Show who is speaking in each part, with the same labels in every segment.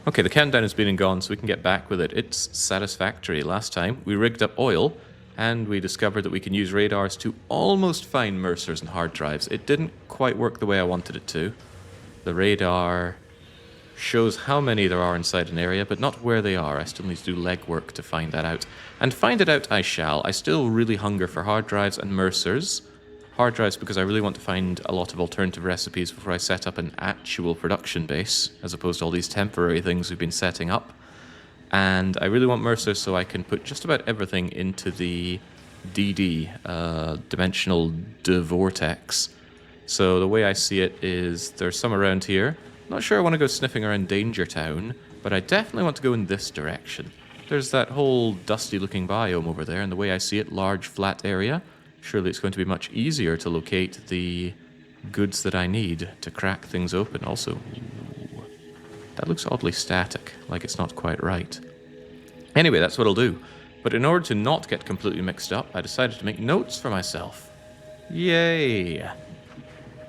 Speaker 1: Okay, the countdown has been and gone, so we can get back with it. It's Satisfactory. Last time, we rigged up oil, and we discovered that we can use radars to almost find Mercers and hard drives. It didn't quite work the way I wanted it to. The radar shows how many there are inside an area, but not where they are. I still need to do legwork to find that out. And find it out I shall. I still really hunger for hard drives and Mercers. Hard drives because I really want to find a lot of alternative recipes before I set up an actual production base, as opposed to all these temporary things we've been setting up. And I really want Mercers so I can put just about everything into the DD, Dimensional Vortex. So the way I see it is there's some around here. Not sure I want to go sniffing around Danger Town, but I definitely want to go in this direction. There's that whole dusty-looking biome over there, and the way I see it, large, flat area. Surely it's going to be much easier to locate the goods that I need to crack things open. Also, ooh, that looks oddly static, like it's not quite right. Anyway, that's what I'll do. But in order to not get completely mixed up, I decided to make notes for myself. Yay!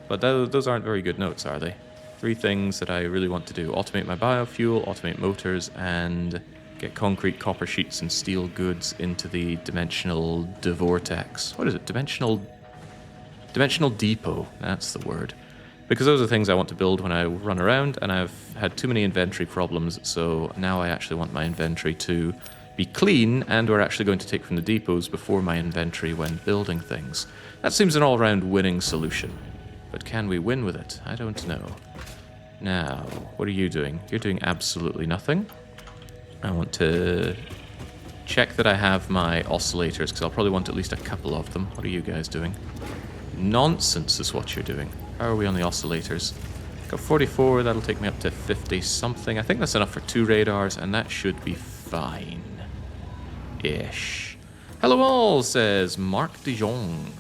Speaker 1: But those aren't very good notes, are they? 3 things that I really want to do. Automate my biofuel, automate motors, and get concrete, copper sheets, and steel goods into the Dimensional Vortex. What is it? Dimensional Depot. That's the word. Because those are the things I want to build when I run around, and I've had too many inventory problems, so now I actually want my inventory to be clean, and we're actually going to take from the depots before my inventory when building things. That seems an all-round winning solution. But can we win with it? I don't know. Now, what are you doing? You're doing absolutely nothing. I want to check that I have my oscillators, because I'll probably want at least a couple of them. What are you guys doing? Nonsense is what you're doing. How are we on the oscillators? Got 44, that'll take me up to 50-something. I think that's enough for 2 radars, and that should be fine. Ish. Hello all, says Mark de Jong,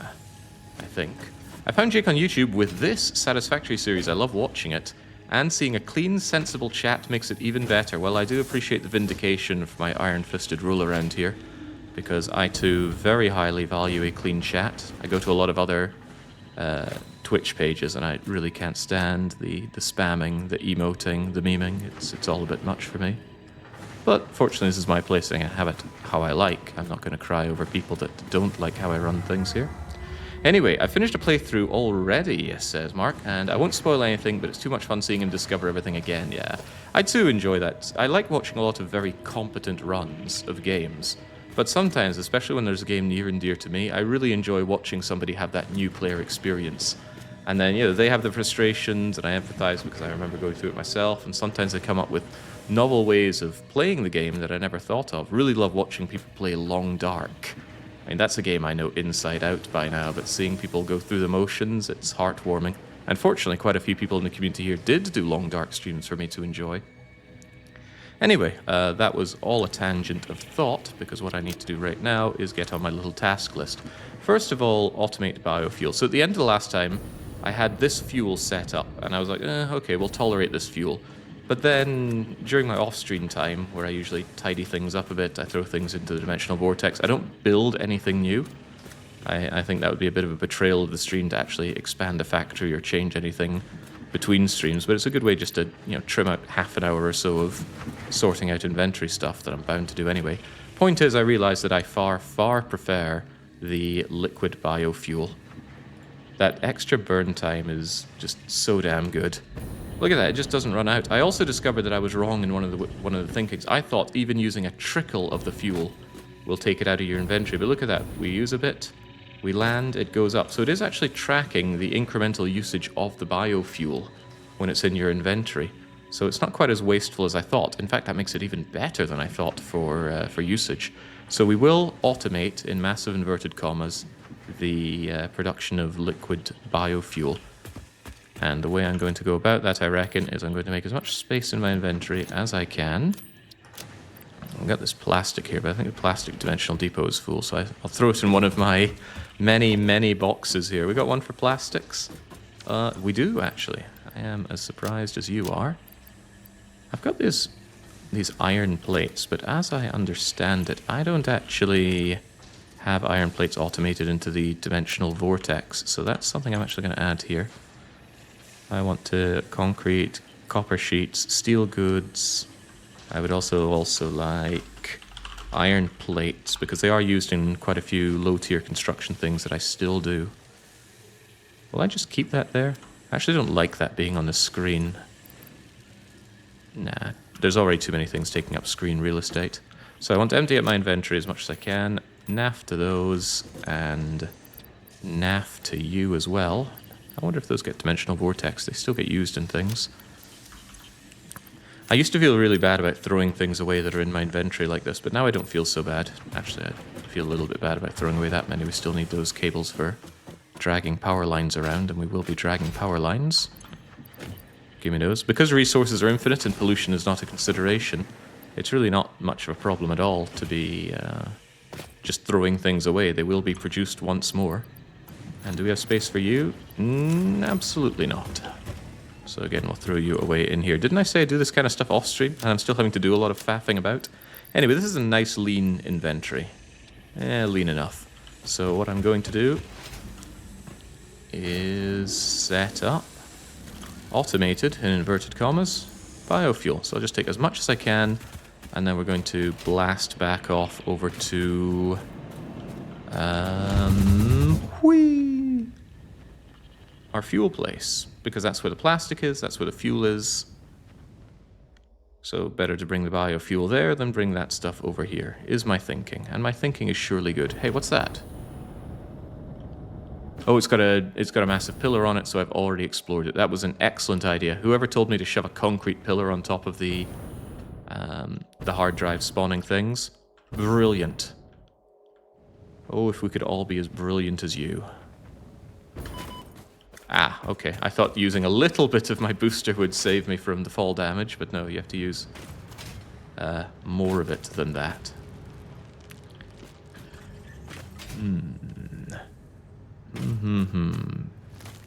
Speaker 1: I think. I found Jake on YouTube with this Satisfactory series. I love watching it. And seeing a clean, sensible chat makes it even better. Well, I do appreciate the vindication for my iron-fisted rule around here, because I too very highly value a clean chat. I go to a lot of other Twitch pages, and I really can't stand the spamming, the emoting, the memeing. It's all a bit much for me. But fortunately, this is my place, and I have it how I like. I'm not going to cry over people that don't like how I run things here. Anyway, I finished a playthrough already, says Mark, and I won't spoil anything, but it's too much fun seeing him discover everything again, yeah. I too enjoy that. I like watching a lot of very competent runs of games, but sometimes, especially when there's a game near and dear to me, I really enjoy watching somebody have that new player experience. And then, you know, they have the frustrations, and I empathize because I remember going through it myself, and sometimes they come up with novel ways of playing the game that I never thought of. Really love watching people play Long Dark. I mean, that's a game I know inside out by now, but seeing people go through the motions, it's heartwarming. And fortunately, quite a few people in the community here did do Long Dark streams for me to enjoy. Anyway, that was all a tangent of thought, because what I need to do right now is get on my little task list. First of all, automate biofuel. So at the end of the last time, I had this fuel set up, and I was like, okay, we'll tolerate this fuel. But then, during my off-stream time, where I usually tidy things up a bit, I throw things into the Dimensional Vortex, I don't build anything new. I think that would be a bit of a betrayal of the stream to actually expand a factory or change anything between streams, but it's a good way just to, you know, trim out half an hour or so of sorting out inventory stuff that I'm bound to do anyway. Point is, I realized that I far, far prefer the liquid biofuel. That extra burn time is just so damn good. Look at that, it just doesn't run out. I also discovered that I was wrong in one of the thinkings. I thought even using a trickle of the fuel will take it out of your inventory, but look at that. We use a bit, we land, it goes up. So it is actually tracking the incremental usage of the biofuel when it's in your inventory. So it's not quite as wasteful as I thought. In fact, that makes it even better than I thought for usage. So we will automate, in massive inverted commas, the production of liquid biofuel. And the way I'm going to go about that, I reckon, is I'm going to make as much space in my inventory as I can. I've got this plastic here, but I think the plastic Dimensional Depot is full, so I'll throw it in one of my many, many boxes here. We got one for plastics? We do, actually. I am as surprised as you are. I've got these iron plates, but as I understand it, I don't actually have iron plates automated into the Dimensional Vortex, so that's something I'm actually going to add here. I want to concrete, copper sheets, steel goods, I would also like iron plates, because they are used in quite a few low-tier construction things that I still do. Will I just keep that there? I actually don't like that being on the screen. Nah, there's already too many things taking up screen real estate. So I want to empty out my inventory as much as I can. Naff to those, and naff to you as well. I wonder if those get dimensional vortex. They still get used in things. I used to feel really bad about throwing things away that are in my inventory like this, but now I don't feel so bad. Actually, I feel a little bit bad about throwing away that many. We still need those cables for dragging power lines around, and we will be dragging power lines. Give me those. Because resources are infinite and pollution is not a consideration, it's really not much of a problem at all to be just throwing things away. They will be produced once more. And do we have space for you? Absolutely not. So again, we'll throw you away in here. Didn't I say I do this kind of stuff off stream? And I'm still having to do a lot of faffing about. Anyway, this is a nice lean inventory. Lean enough. So what I'm going to do is set up automated, in inverted commas, biofuel. So I'll just take as much as I can, and then we're going to blast back off over to our fuel place, because that's where the plastic is, that's where the fuel is. So better to bring the biofuel there than bring that stuff over here, is my thinking. And my thinking is surely good. Hey, what's that? Oh, it's got a massive pillar on it, so I've already explored it. That was an excellent idea. Whoever told me to shove a concrete pillar on top of the hard drive spawning things, brilliant. Oh, if we could all be as brilliant as you. Ah, okay. I thought using a little bit of my booster would save me from the fall damage, but no, you have to use more of it than that.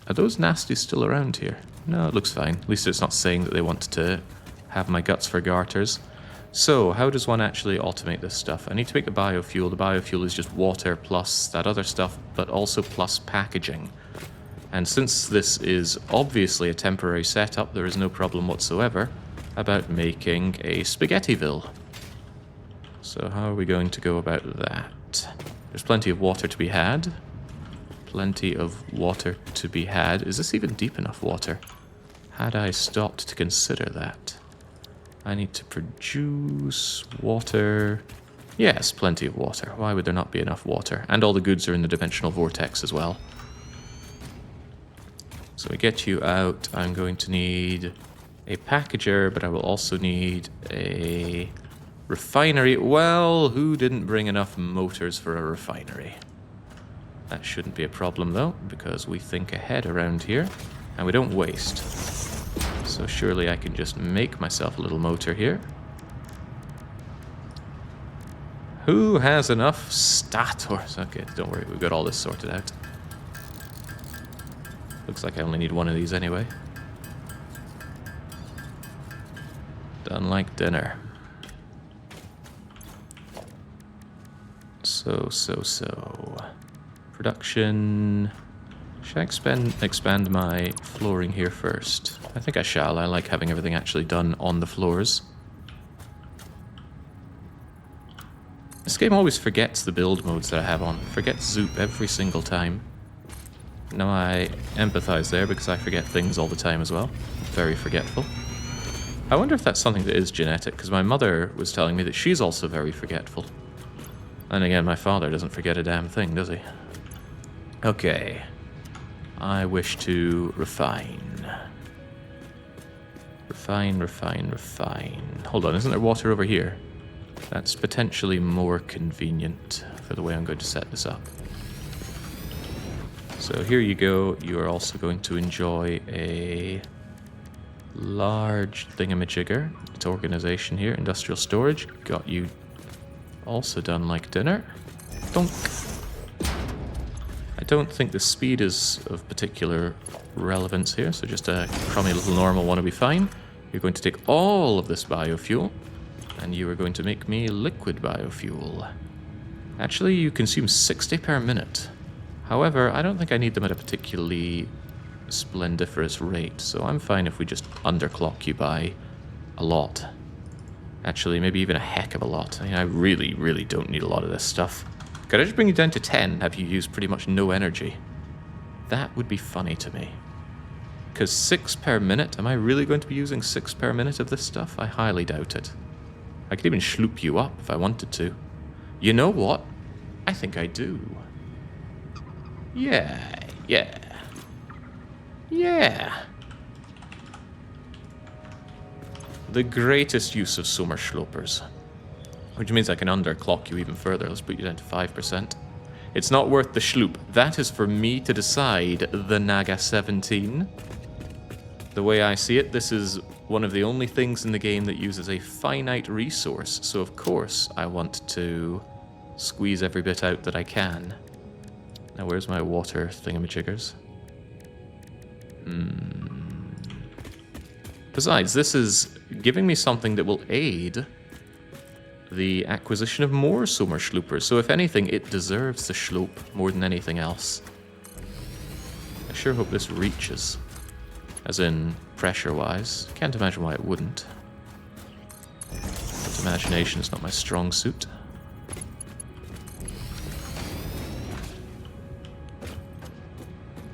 Speaker 1: Are those nasties still around here? No, it looks fine. At least it's not saying that they want to have my guts for garters. So, how does one actually automate this stuff? I need to make the biofuel. The biofuel is just water plus that other stuff, but also plus packaging. And since this is obviously a temporary setup, there is no problem whatsoever about making a Spaghettiville. So how are we going to go about that? There's plenty of water to be had. Plenty of water to be had. Is this even deep enough water? Had I stopped to consider that? I need to produce water. Yes, plenty of water. Why would there not be enough water? And all the goods are in the dimensional vortex as well. So we get you out. I'm going to need a packager, but I will also need a refinery. Well, who didn't bring enough motors for a refinery? That shouldn't be a problem, though, because we think ahead around here, and we don't waste. So surely I can just make myself a little motor here. Who has enough stators? Okay, don't worry, we've got all this sorted out. Looks like I only need one of these anyway. Done like dinner. So. Production. Should I expand my flooring here first? I think I shall. I like having everything actually done on the floors. This game always forgets the build modes that I have on. It forgets Zoop every single time. Now I empathize there because I forget things all the time as well. Very forgetful. I wonder if that's something that is genetic, because my mother was telling me that she's also very forgetful. And again, my father doesn't forget a damn thing, does he? Okay. I wish to refine. Refine. Hold on, isn't there water over here? That's potentially more convenient for the way I'm going to set this up. So here you go. You are also going to enjoy a large thingamajigger. It's organization here, industrial storage. Got you also done like dinner. Donk. I don't think the speed is of particular relevance here, so just a crummy little normal one will be fine. You're going to take all of this biofuel, and you are going to make me liquid biofuel. Actually, you consume 60 per minute. However, I don't think I need them at a particularly splendiferous rate, so I'm fine if we just underclock you by a lot. Actually, maybe even a heck of a lot. I mean, I really, really don't need a lot of this stuff. Could I just bring you down to 10? Have you used pretty much no energy? That would be funny to me. Because 6 per minute, am I really going to be using 6 per minute of this stuff? I highly doubt it. I could even sloop you up if I wanted to. You know what? I think I do. Yeah, yeah. Yeah. The greatest use of summer slopers. Which means I can underclock you even further. Let's put you down to 5%. It's not worth the sloop. That is for me to decide, the Naga 17. The way I see it, this is one of the only things in the game that uses a finite resource. So of course I want to squeeze every bit out that I can. Now where's my water thingamajiggers? Besides, this is giving me something that will aid the acquisition of more summer sloopers. So if anything, it deserves the slope more than anything else. I sure hope this reaches. As in, pressure-wise. Can't imagine why it wouldn't. But imagination is not my strong suit.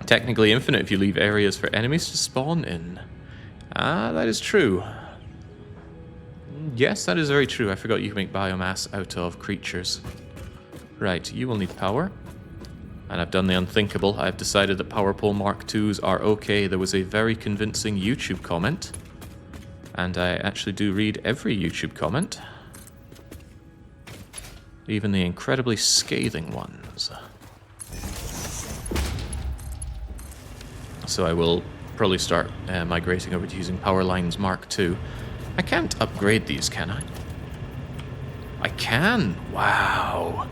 Speaker 1: Technically infinite if you leave areas for enemies to spawn in. Ah, that is true. Yes, that is very true. I forgot you can make biomass out of creatures. Right, you will need power. And I've done the unthinkable. I've decided that Power Pole Mark IIs are okay. There was a very convincing YouTube comment. And I actually do read every YouTube comment. Even the incredibly scathing ones. So I will probably start migrating over to using Power Lines Mark II. I can't upgrade these, can I? I can! Wow!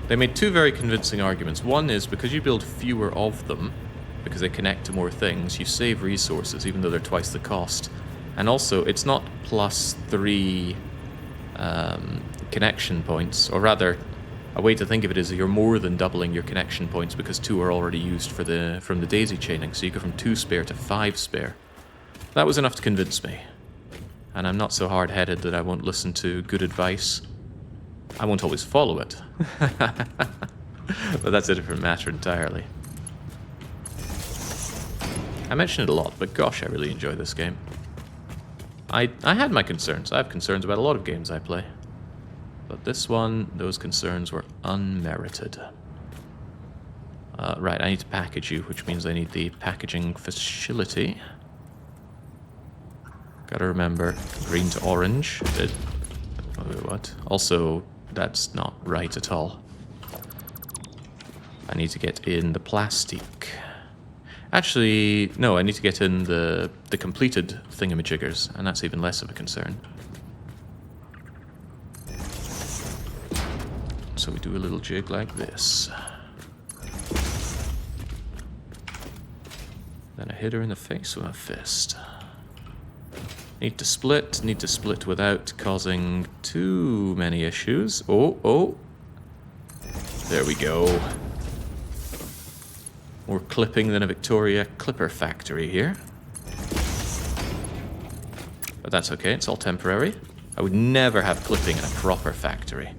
Speaker 1: They made two very convincing arguments. One is because you build fewer of them, because they connect to more things, you save resources even though they're twice the cost. And also, it's not +3 connection points, or rather, a way to think of it is that you're more than doubling your connection points because 2 are already used from the daisy chaining, so you go from 2 spare to 5 spare. That was enough to convince me. And I'm not so hard-headed that I won't listen to good advice. I won't always follow it. But that's a different matter entirely. I mention it a lot, but gosh, I really enjoy this game. I had my concerns. I have concerns about a lot of games I play. But this one, those concerns were unmerited. Right, I need to package you, which means I need the packaging facility. Gotta remember, green to orange. What? Also, that's not right at all. I need to get in the plastic. Actually, no, I need to get in the completed thingamajiggers, and that's even less of a concern. So we do a little jig like this. Then I hit her in the face with a fist. Need to split without causing too many issues. Oh. There we go. More clipping than a Victoria Clipper factory here. But that's okay, it's all temporary. I would never have clipping in a proper factory.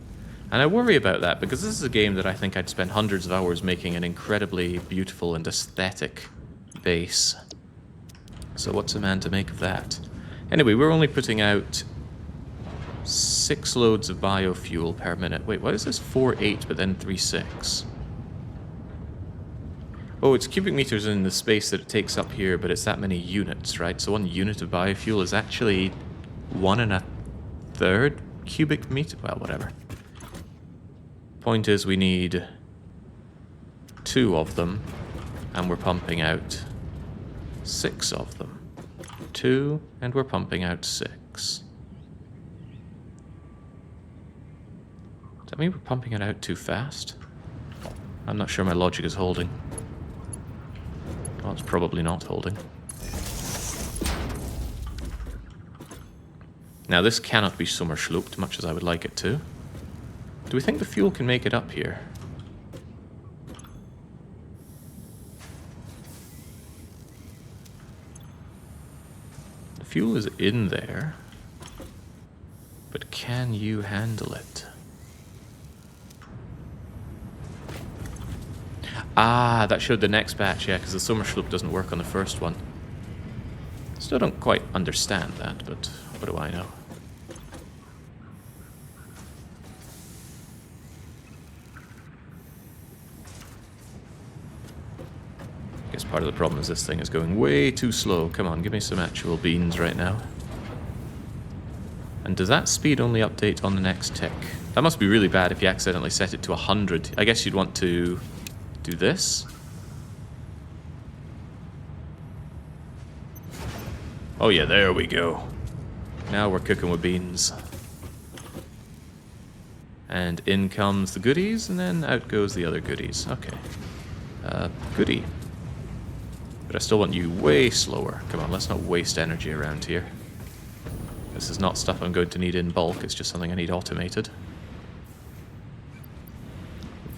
Speaker 1: And I worry about that because this is a game that I think I'd spend hundreds of hours making an incredibly beautiful and aesthetic base. So what's a man to make of that? Anyway, we're only putting out 6 loads of biofuel per minute. Wait, what is this? 4.8, but then 3.6. Oh, it's cubic meters in the space that it takes up here, but it's that many units, right? So 1 unit of biofuel is actually 1 1/3 cubic meter. Well, whatever. Point is, we need 2 of them, and we're pumping out 6 of them. 2, and we're pumping out 6. Does that mean we're pumping it out too fast? I'm not sure my logic is holding. Well, it's probably not holding. Now, this cannot be summer sloped, much as I would like it to. Do we think the fuel can make it up here? Fuel is in there, but can you handle it? Ah, that showed the next batch, yeah, because the summer slope doesn't work on the first one. Still don't quite understand that, but what do I know? I guess part of the problem is this thing is going way too slow. Come on, give me some actual beans right now. And does that speed only update on the next tick? That must be really bad if you accidentally set it to 100. I guess you'd want to do this. Oh yeah, there we go. Now we're cooking with beans. And in comes the goodies, and then out goes the other goodies. Okay. Goodie. But I still want you way slower. Come on, let's not waste energy around here. This is not stuff I'm going to need in bulk, it's just something I need automated.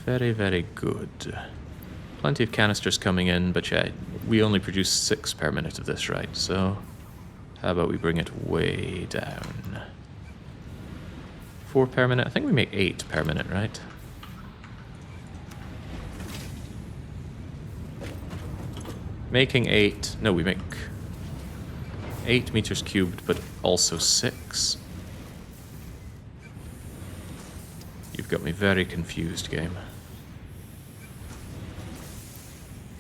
Speaker 1: Very, very good. Plenty of canisters coming in, but yeah, we only produce 6 per minute of this, right? So, how about we bring it way down? 4 per minute? I think we make 8 per minute, right? Making 8... No, we make 8 meters cubed, but also 6. You've got me very confused, game.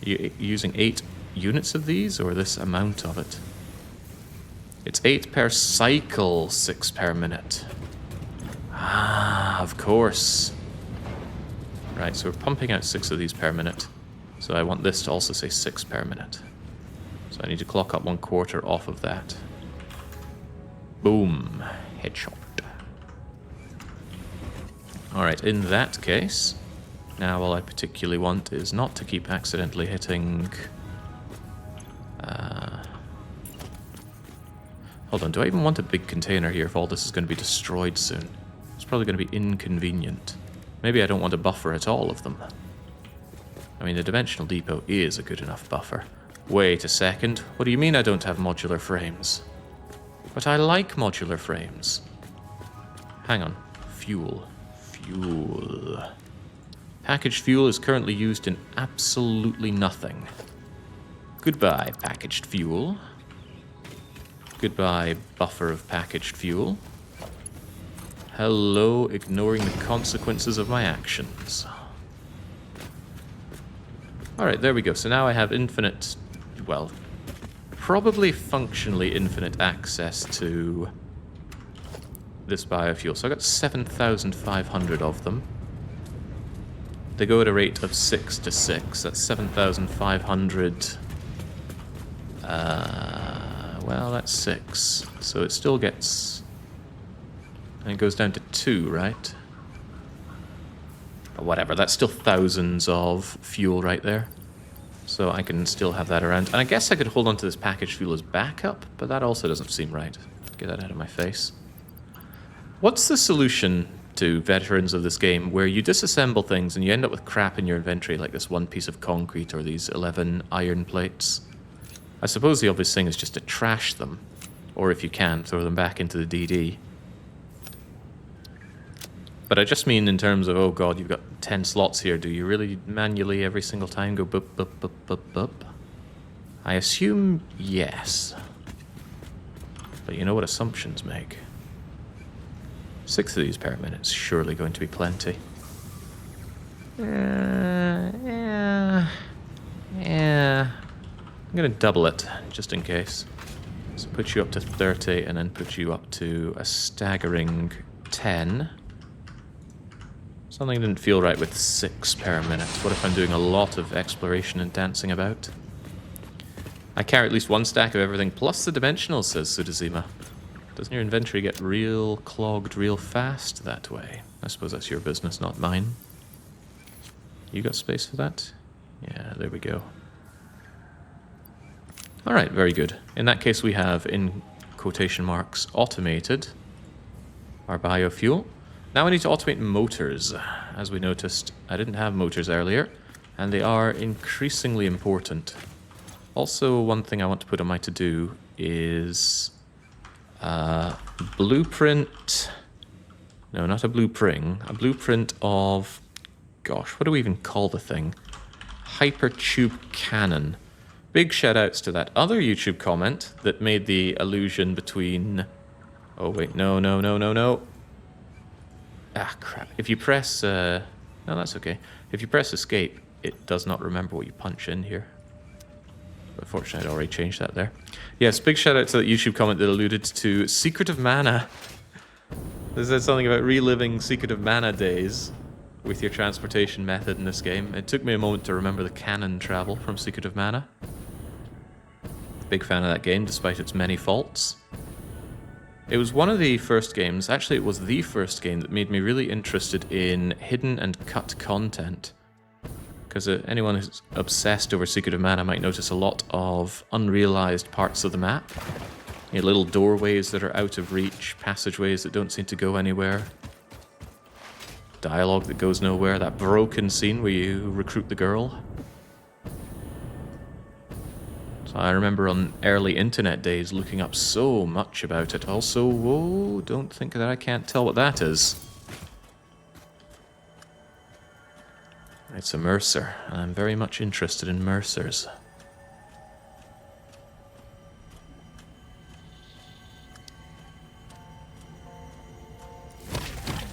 Speaker 1: You using 8 units of these, or this amount of it? It's 8 per cycle, 6 per minute. Ah, of course. Right, so we're pumping out 6 of these per minute. So I want this to also say 6 per minute. So I need to clock up 1/4 off of that. Boom. Headshot. Alright, in that case, now all I particularly want is not to keep accidentally hitting... Hold on, do I even want a big container here if all this is going to be destroyed soon? It's probably going to be inconvenient. Maybe I don't want a buffer at all of them. I mean, the dimensional depot is a good enough buffer. Wait a second, what do you mean I don't have modular frames? But I like modular frames. Hang on, fuel. Fuel. Packaged fuel is currently used in absolutely nothing. Goodbye, packaged fuel. Goodbye, buffer of packaged fuel. Hello, ignoring the consequences of my actions. Alright, there we go. So now I have infinite, well, probably functionally infinite access to this biofuel. So I got 7,500 of them. They go at a rate of 6 to 6. That's 7,500. Well, that's 6. So it still gets... And it goes down to 2, right? But whatever, that's still thousands of fuel right there. So I can still have that around. And I guess I could hold on to this packaged fuel as backup, but that also doesn't seem right. Get that out of my face. What's the solution to veterans of this game where you disassemble things and you end up with crap in your inventory, like this one piece of concrete or these 11 iron plates? I suppose the obvious thing is just to trash them, or if you can, throw them back into the DD. But I just mean in terms of, oh god, you've got 10 slots here, do you really manually every single time go boop, boop, boop, boop, boop? I assume yes. But you know what assumptions make. 6 of these per minute is surely going to be plenty. Yeah. I'm going to double it, just in case. So put you up to 30, and then put you up to a staggering 10. Something didn't feel right with 6 per minute. What if I'm doing a lot of exploration and dancing about? I carry at least 1 stack of everything, plus the dimensionals, says Sudazima. Doesn't your inventory get real clogged real fast that way? I suppose that's your business, not mine. You got space for that? Yeah, there we go. Alright, very good. In that case we have, in quotation marks, automated our biofuel. Now we need to automate motors. As we noticed, I didn't have motors earlier, and they are increasingly important. Also, one thing I want to put on my to-do is Blueprint. No, not a blueprint. A blueprint of... Gosh, what do we even call the thing? Hypertube cannon. Big shout outs to that other YouTube comment that made the allusion between... Oh wait, no. Ah, crap. If you press... No, that's okay. If you press escape, it does not remember what you punch in here. But fortunately, I'd already changed that there. Yes, big shout out to that YouTube comment that alluded to Secret of Mana. They said something about reliving Secret of Mana days with your transportation method in this game. It took me a moment to remember the cannon travel from Secret of Mana. Big fan of that game, despite its many faults. It was one of the first games, actually it was the first game that made me really interested in hidden and cut content. Because anyone who's obsessed over Secret of Mana might notice a lot of unrealized parts of the map. You know, little doorways that are out of reach, passageways that don't seem to go anywhere. Dialogue that goes nowhere, that broken scene where you recruit the girl. So I remember on early internet days looking up so much about it. Also, whoa, don't think that I can't tell what that is. It's a Mercer, and I'm very much interested in Mercers.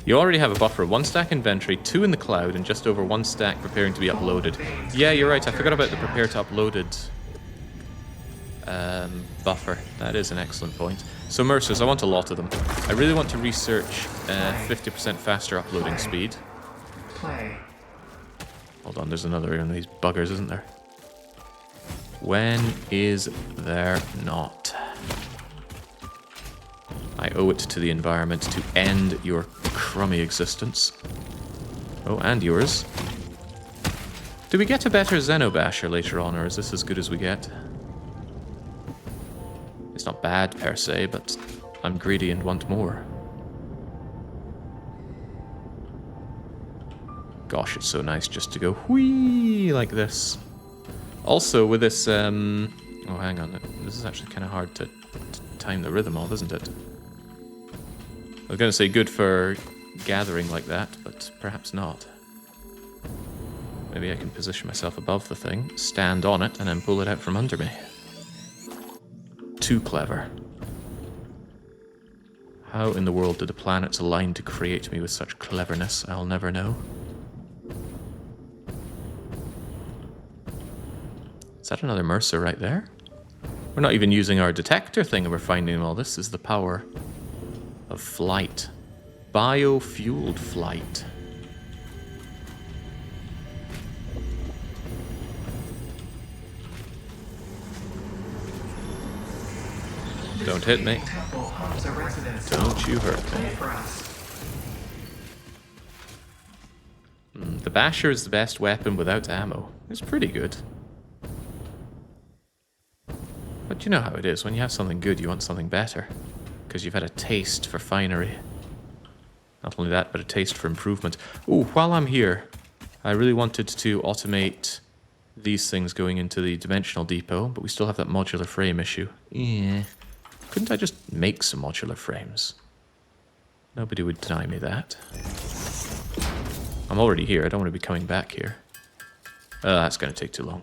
Speaker 1: You already have a buffer, 1 stack inventory, 2 in the cloud, and just over 1 stack preparing to be uploaded. Yeah, you're right, I forgot about the prepare to uploaded buffer. That is an excellent point. So Mercers, I want a lot of them. I really want to research 50% faster uploading speed. Hold on, there's another one of these buggers, isn't there? When is there not? I owe it to the environment to end your crummy existence. Oh, and yours. Do we get a better Xenobasher later on, or is this as good as we get? It's not bad per se, but I'm greedy and want more. Gosh, it's so nice just to go whee like this. Also, with this, oh, hang on. This is actually kind of hard to time the rhythm of, isn't it? I was going to say good for gathering like that, but perhaps not. Maybe I can position myself above the thing, stand on it, and then pull it out from under me. Too clever. How in the world did the planets align to create me with such cleverness? I'll never know. Is that another Mercer right there? We're not even using our detector thing and we're finding all this. Is the power of flight. Biofueled flight. Don't hit me. Don't you hurt me. The Basher is the best weapon without ammo. It's pretty good. But you know how it is. When you have something good, you want something better. Because you've had a taste for finery. Not only that, but a taste for improvement. Ooh, while I'm here, I really wanted to automate these things going into the dimensional depot, but we still have that modular frame issue. Yeah. Couldn't I just make some modular frames? Nobody would deny me that. I'm already here. I don't want to be coming back here. That's going to take too long.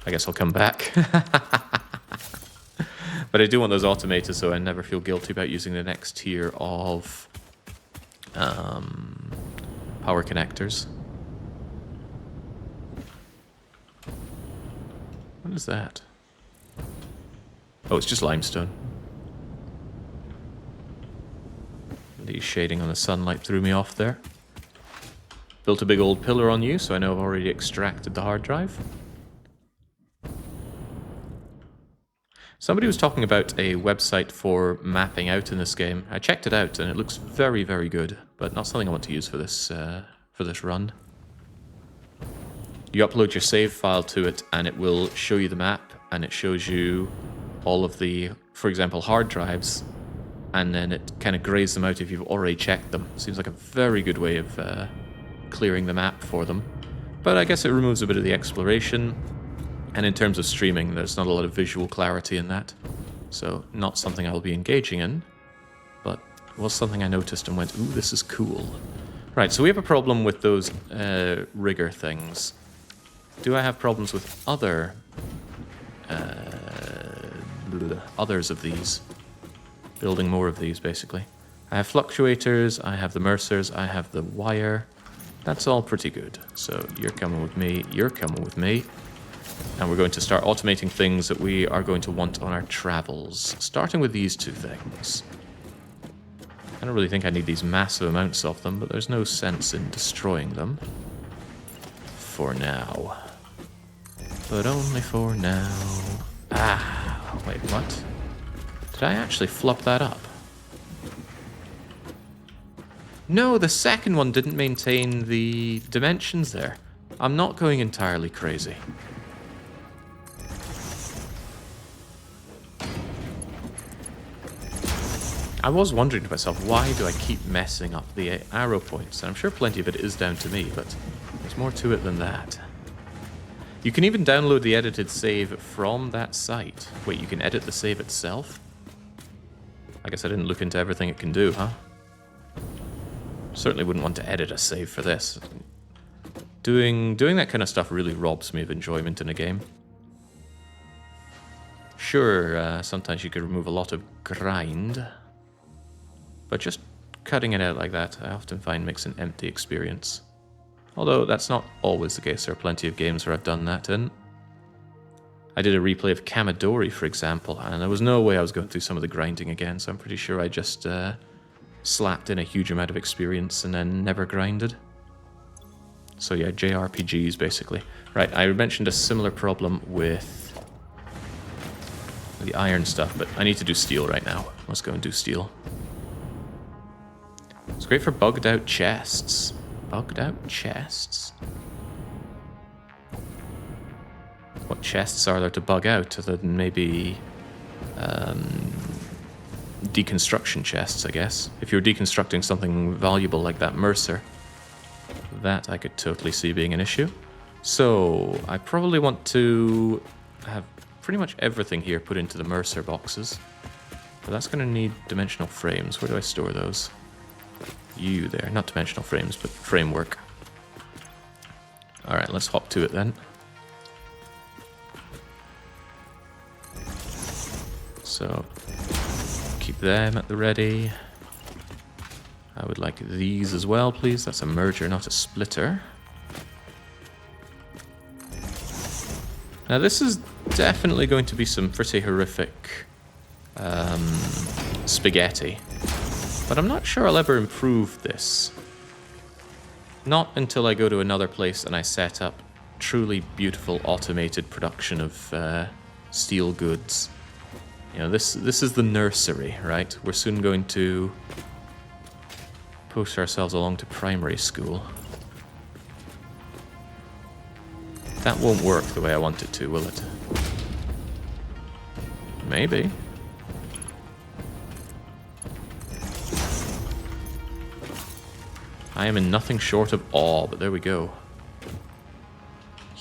Speaker 1: I guess I'll come back. But I do want those automated so I never feel guilty about using the next tier of power connectors. What is that? Oh, it's just limestone. The shading on the sunlight threw me off there. Built a big old pillar on you, so I know I've already extracted the hard drive. Somebody was talking about a website for mapping out in this game. I checked it out and it looks very, very good, but not something I want to use for this run. You upload your save file to it and it will show you the map and it shows you all of the, for example, hard drives, and then it kind of grays them out if you've already checked them. Seems like a very good way of clearing the map for them. But I guess it removes a bit of the exploration. And in terms of streaming, there's not a lot of visual clarity in that. So not something I'll be engaging in. but it was something I noticed and went, ooh, this is cool. Right, so we have a problem with those rigger things. Do I have problems with other others of these? Building more of these, basically. I have fluctuators, I have the Mercers, I have the wire. That's all pretty good. So you're coming with me, you're coming with me. And we're going to start automating things that we are going to want on our travels. Starting with these two things. I don't really think I need these massive amounts of them, but there's no sense in destroying them. For now. But only for now. Ah, wait, what? Did I actually flop that up? No, the second one didn't maintain the dimensions there. I'm not going entirely crazy. I was wondering to myself, why do I keep messing up the arrow points? And I'm sure plenty of it is down to me, but there's more to it than that. You can even download the edited save from that site. Wait, you can edit the save itself? I guess I didn't look into everything it can do, huh? Certainly wouldn't want to edit a save for this. Doing that kind of stuff really robs me of enjoyment in a game. Sure, sometimes you could remove a lot of grind. But just cutting it out like that, I often find makes an empty experience. Although that's not always the case. There are plenty of games where I've done that in. I did a replay of Kamidori, for example, and there was no way I was going through some of the grinding again, so I'm pretty sure I just slapped in a huge amount of experience and then never grinded. So yeah, JRPGs, basically. Right, I mentioned a similar problem with the iron stuff, but I need to do steel right now. Let's go and do steel. It's great for bugged out chests. Bugged out chests? What chests are there to bug out other than maybe deconstruction chests, I guess? If you're deconstructing something valuable like that Mercer, that I could totally see being an issue. So I probably want to have pretty much everything here put into the Mercer boxes. But that's going to need dimensional frames. Where do I store those? You there. Not dimensional frames, but framework. Alright, let's hop to it then. So, keep them at the ready. I would like these as well, please. That's a merger, not a splitter. Now this is definitely going to be some pretty horrific spaghetti. But I'm not sure I'll ever improve this. Not until I go to another place and I set up truly beautiful automated production of steel goods. You know, this is the nursery, right? We're soon going to push ourselves along to primary school. That won't work the way I want it to, will it? Maybe. I am in nothing short of awe, but there we go.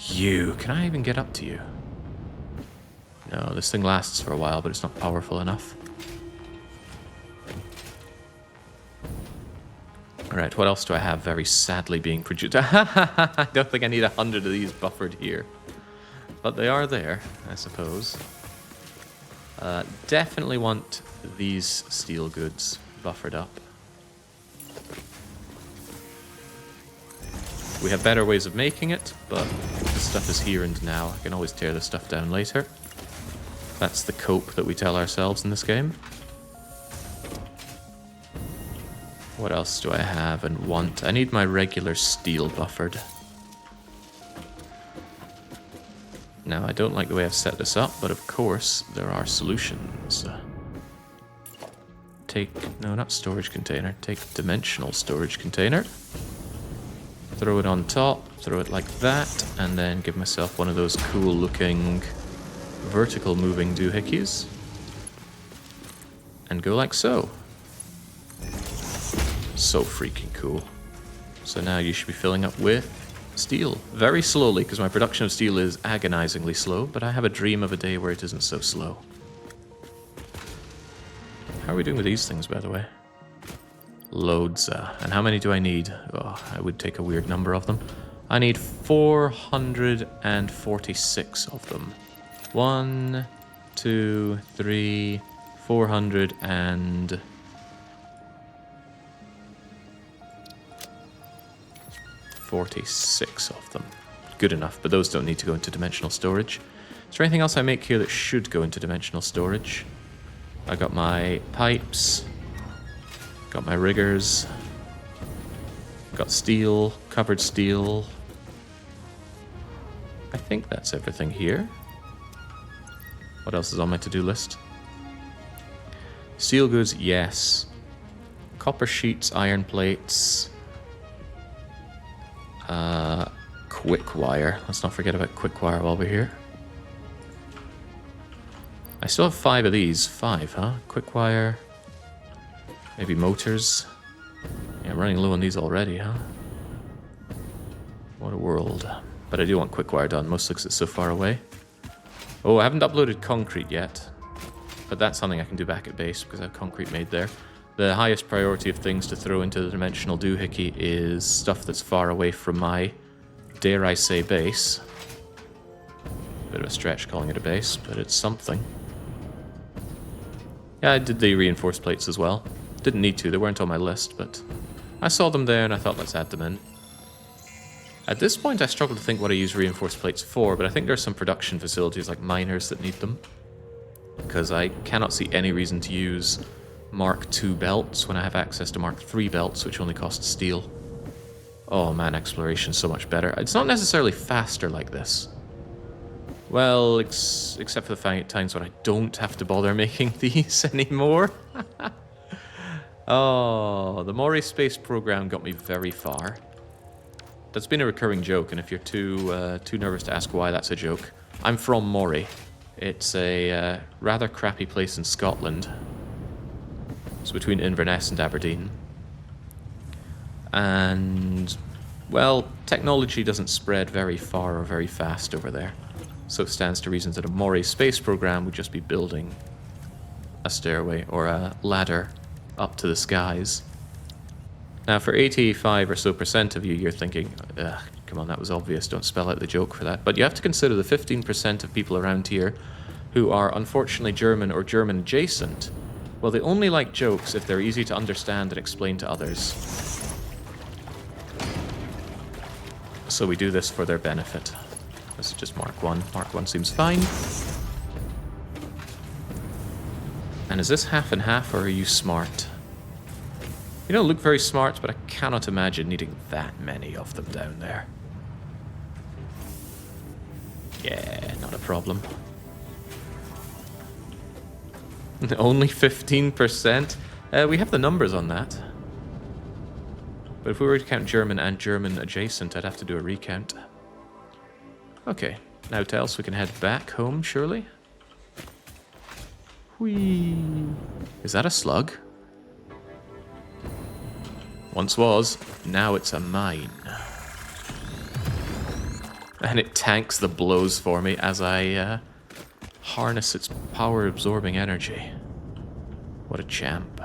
Speaker 1: You, can I even get up to you? No, this thing lasts for a while, but it's not powerful enough. Alright, what else do I have very sadly being produced? I don't think I need 100 of these buffered here. But they are there, I suppose. Definitely want these steel goods buffered up. We have better ways of making it, but the stuff is here and now. I can always tear this stuff down later. That's the cope that we tell ourselves in this game. What else do I have and want? I need my regular steel buffered. Now, I don't like the way I've set this up, but of course, there are solutions. No, not storage container. Take dimensional storage container. Throw it on top, throw it like that, and then give myself one of those cool looking vertical moving doohickeys. And go like so. So freaking cool. So now you should be filling up with steel. Very slowly, because my production of steel is agonizingly slow, but I have a dream of a day where it isn't so slow. How How are we doing with these things, by the way? Loads. And how many do I need? Oh, I would take a weird number of them. I need 446 of them. 1, 2, 3, 446 of them. Good enough, but those don't need to go into dimensional storage. Is there anything else I make here that should go into dimensional storage? I got my pipes, got my riggers, got steel, covered steel. I think that's everything here. What else is on my to-do list? Steel goods, yes. Copper sheets, iron plates. Quick wire. Let's not forget about quick wire while we're here. I still have 5 of these. 5, huh? Quick wire. Maybe motors. Yeah, I'm running low on these already, huh? What a world. But I do want quick wire done, mostly because it's so far away. Oh, I haven't uploaded concrete yet. But that's something I can do back at base because I have concrete made there. The highest priority of things to throw into the dimensional doohickey is stuff that's far away from my, dare I say, base. Bit of a stretch calling it a base, but it's something. Yeah, I did the reinforced plates as well. Didn't need to, they weren't on my list, but I saw them there and I thought let's add them in. At this point I struggle to think what I use reinforced plates for, but I think there are some production facilities like miners that need them. Because I cannot see any reason to use Mark II belts when I have access to Mark III belts, which only cost steel. Oh man, exploration's so much better. It's not necessarily faster like this. Well, except for the times when I don't have to bother making these anymore. Oh, the Mori space program got me very far. That's been a recurring joke, and if you're too nervous to ask why that's a joke, I'm from Mori. It's a rather crappy place in Scotland. It's between Inverness and Aberdeen. And, well, technology doesn't spread very far or very fast over there. So it stands to reason that a Mori space program would just be building a stairway or a ladder up to the skies. Now, for 85% or so of you, you're thinking, ugh, come on, that was obvious, don't spell out the joke for that. But you have to consider the 15% of people around here who are unfortunately German or German adjacent. Well, they only like jokes if they're easy to understand and explain to others. So we do this for their benefit. This is just Mark 1. Mark 1 seems fine. And is this half and half, or are you smart? You don't look very smart, but I cannot imagine needing that many of them down there. Yeah, not a problem. Only 15%? We have the numbers on that. But if we were to count German and German adjacent, I'd have to do a recount. Okay, now to else we can head back home, surely? Whee! Is that a slug? Once was, now it's a mine. And it tanks the blows for me as I harness its power-absorbing energy. What a champ.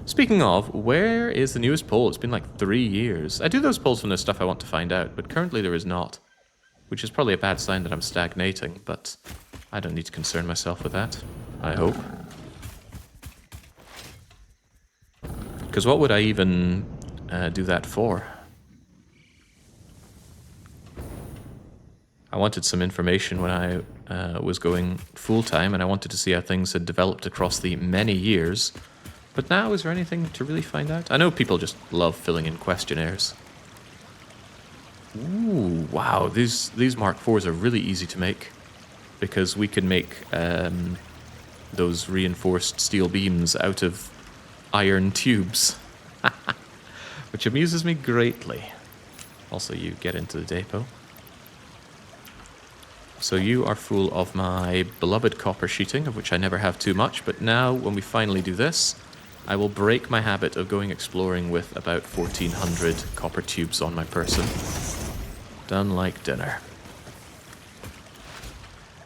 Speaker 1: Speaking of, where is the newest poll? It's been like 3 years. I do those polls when there's stuff I want to find out, but currently there is not. Which is probably a bad sign that I'm stagnating, but I don't need to concern myself with that, I hope. Because what would I even do that for? I wanted some information when I was going full-time, and I wanted to see how things had developed across the many years. But now, is there anything to really find out? I know people just love filling in questionnaires. Ooh, wow, these Mark IVs are really easy to make. Because we can make those reinforced steel beams out of iron tubes. Which amuses me greatly. Also, you get into the depot. So you are full of my beloved copper sheeting, of which I never have too much, but now, when we finally do this, I will break my habit of going exploring with about 1,400 copper tubes on my person. Done like dinner.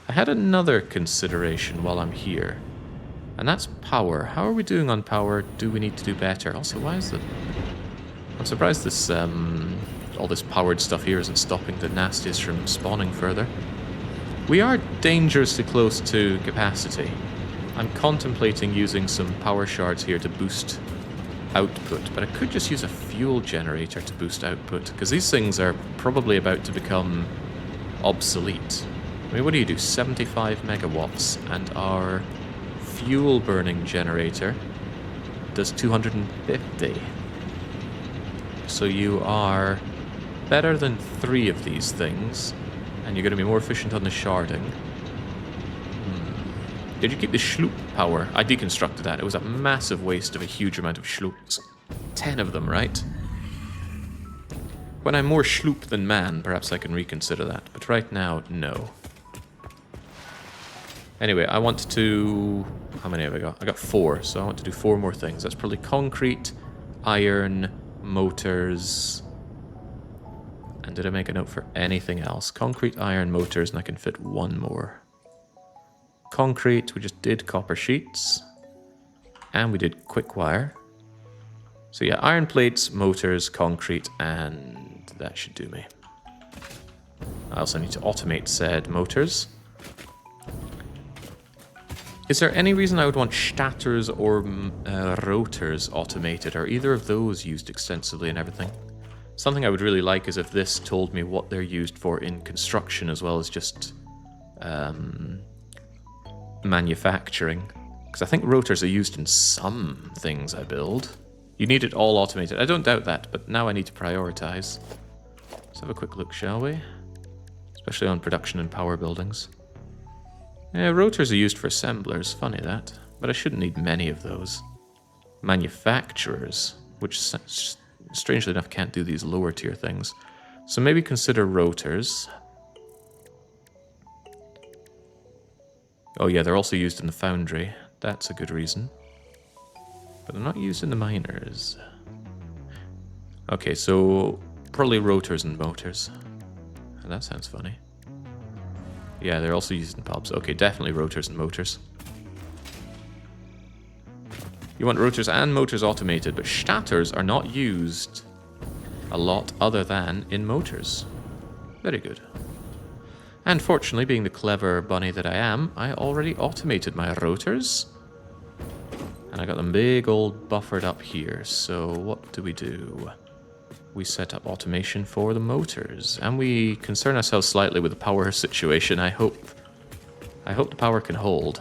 Speaker 1: I had another consideration while I'm here, And that's power. How are we doing on power? Do we need to do better? Also, why is the... I'm surprised this, all this powered stuff here isn't stopping the nasties from spawning further. We are dangerously close to capacity. I'm contemplating using some power shards here to boost output, but I could just use a fuel generator to boost output, because these things are probably about to become obsolete. I mean, what do you do? 75 megawatts, and our fuel burning generator does 250. So you are better than 3 of these things, and you're going to be more efficient on the sharding. Did you keep the schloop power? I deconstructed that. It was a massive waste of a huge amount of schloops. 10 of them, right? When I'm more schloop than man, perhaps I can reconsider that. But right now, no. Anyway, I want to... How many have I got? I got 4, so I want to do 4 more things. That's probably concrete, iron, motors... And did I make a note for anything else? Concrete, iron, motors, and I can fit 1 more. Concrete, we just did copper sheets. And we did quick wire. So yeah, iron plates, motors, concrete, and that should do me. I also need to automate said motors. Is there any reason I would want statters or rotors automated? Are either of those used extensively in everything? Something I would really like is if this told me what they're used for in construction as well as just manufacturing. Because I think rotors are used in some things I build. You need it all automated. I don't doubt that, but now I need to prioritize. Let's have a quick look, shall we? Especially on production and power buildings. Yeah, rotors are used for assemblers. Funny that. But I shouldn't need many of those. Manufacturers, which strangely enough can't do these lower tier things. So maybe consider rotors. Oh yeah, they're also used in the foundry. That's a good reason. But they're not used in the miners. Okay, so probably rotors and motors. That sounds funny. Yeah, they're also used in pubs. Okay, definitely rotors and motors. You want rotors and motors automated, but statters are not used a lot other than in motors. Very good. And fortunately, being the clever bunny that I am, I already automated my rotors. And I got them big old buffered up here. So what do? We set up automation for the motors. And we concern ourselves slightly with the power situation. I hope the power can hold.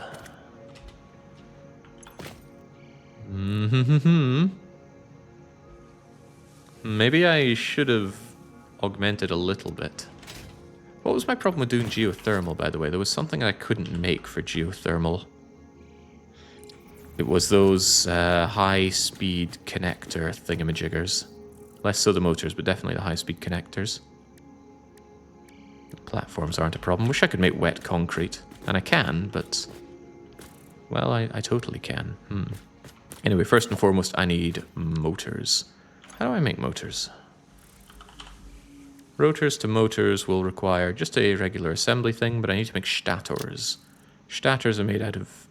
Speaker 1: Maybe I should have augmented a little bit. What was my problem with doing geothermal, by the way? There was something I couldn't make for geothermal. It was those high-speed connector thingamajiggers. Less so the motors, but definitely the high-speed connectors. The platforms aren't a problem. Wish I could make wet concrete. And I can, but... Well, I totally can. Anyway, first and foremost, I need motors. How do I make motors? Rotors to motors will require just a regular assembly thing, but I need to make statters. Statters are made out of...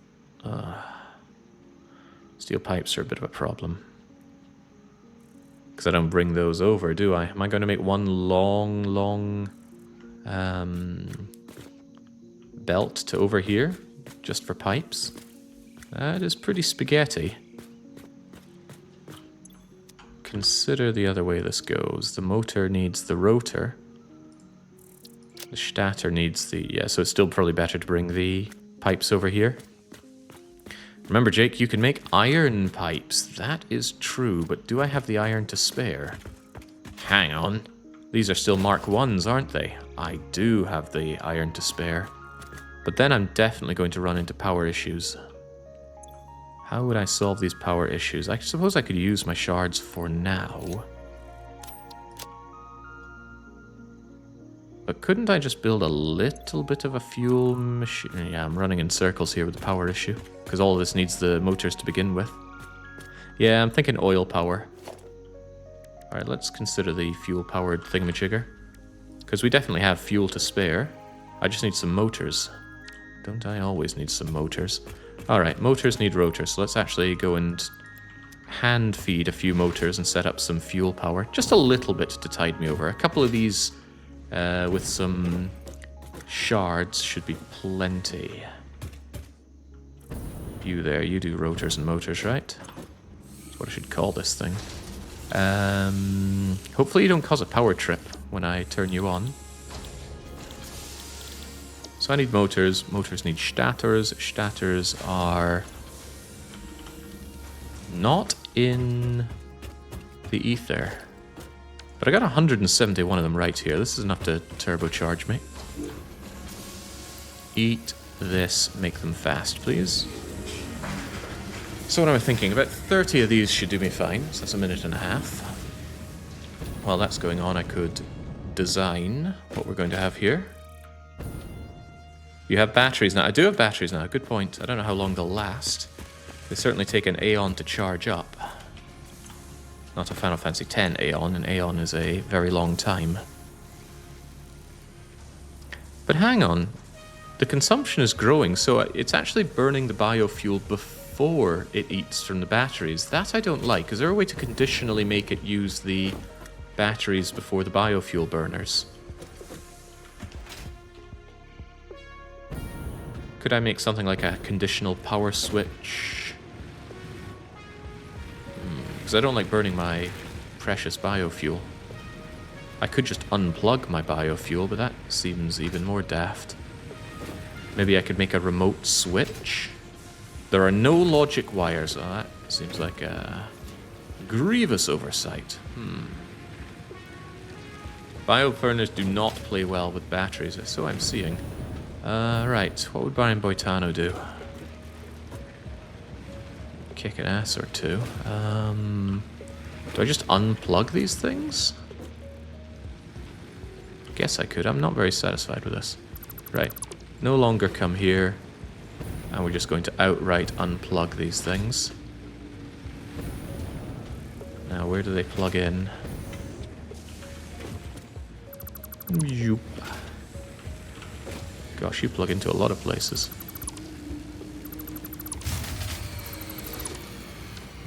Speaker 1: steel pipes are a bit of a problem. Because I don't bring those over, do I? Am I going to make one long belt to over here, just for pipes? That is pretty spaghetti. Consider the other way this goes. The motor needs the rotor. The statter needs the... Yeah, so it's still probably better to bring the pipes over here. Remember, Jake, you can make iron pipes. That is true, but do I have the iron to spare? Hang on. These are still Mark 1s, aren't they? I do have the iron to spare. But then I'm definitely going to run into power issues. How would I solve these power issues? I suppose I could use my shards for now. But couldn't I just build a little bit of a fuel machine? Yeah, I'm running in circles here with the power issue. Because all of this needs the motors to begin with. Yeah, I'm thinking oil power. Alright, let's consider the fuel-powered thingamajigger. Because we definitely have fuel to spare. I just need some motors. Don't I always need some motors? Alright, motors need rotors, so let's actually go and hand feed a few motors and set up some fuel power. Just a little bit to tide me over. A couple of these with some shards should be plenty. You there, you do rotors and motors, right? That's what I should call this thing. Hopefully you don't cause a power trip when I turn you on. So I need motors. Motors need stators. Stators are not in the ether. But I got 171 of them right here. This is enough to turbocharge me. Eat this. Make them fast, please. So what am I thinking? About 30 of these should do me fine. So that's a minute and a half. While that's going on, I could design what we're going to have here. You have batteries now. I do have batteries now. Good point. I don't know how long they'll last. They certainly take an Aeon to charge up. Not a Final Fantasy X Aeon. An Aeon is a very long time. But hang on. The consumption is growing, so it's actually burning the biofuel before it eats from the batteries. That I don't like. Is there a way to conditionally make it use the batteries before the biofuel burners? Could I make something like a conditional power switch? Because I don't like burning my precious biofuel. I could just unplug my biofuel, but that seems even more daft. Maybe I could make a remote switch? There are no logic wires. Oh, that seems like a grievous oversight. Bioburners do not play well with batteries, so I'm seeing. Right, what would Brian Boitano do? Kick an ass or two. Do I just unplug these things? Guess I could. I'm not very satisfied with this. Right, no longer come here. And we're just going to outright unplug these things. Now, where do they plug in? Yoop. Gosh, you plug into a lot of places.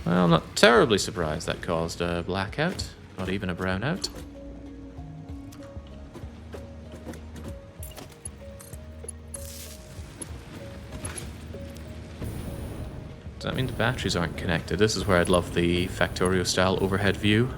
Speaker 1: Well, I'm not terribly surprised that caused a blackout. Not even a brownout. Does that mean the batteries aren't connected? This is where I'd love the Factorio style overhead view.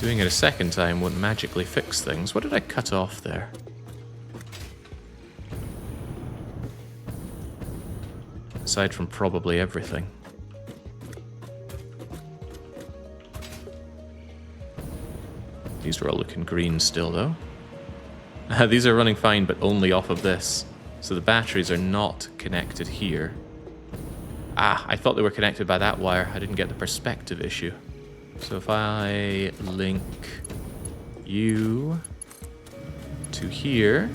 Speaker 1: Doing it a second time wouldn't magically fix things. What did I cut off there? Aside from probably everything. These are all looking green still, though. These are running fine, but only off of this. So the batteries are not connected here. Ah, I thought they were connected by that wire. I didn't get the perspective issue. So if I link you to here,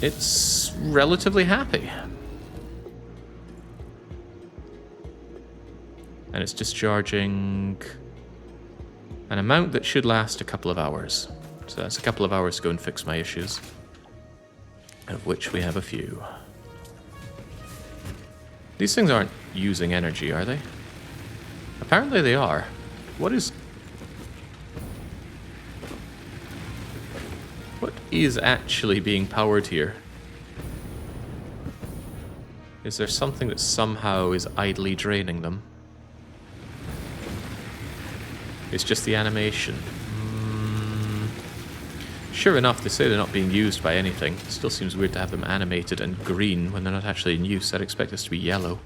Speaker 1: it's relatively happy. And it's discharging an amount that should last a couple of hours. So that's a couple of hours to go and fix my issues, of which we have a few. These things aren't using energy, are they? Apparently they are. What is actually being powered here? Is there something that somehow is idly draining them? It's just the animation. Sure enough, they say they're not being used by anything. It still seems weird to have them animated and green when they're not actually in use. I'd expect this to be yellow.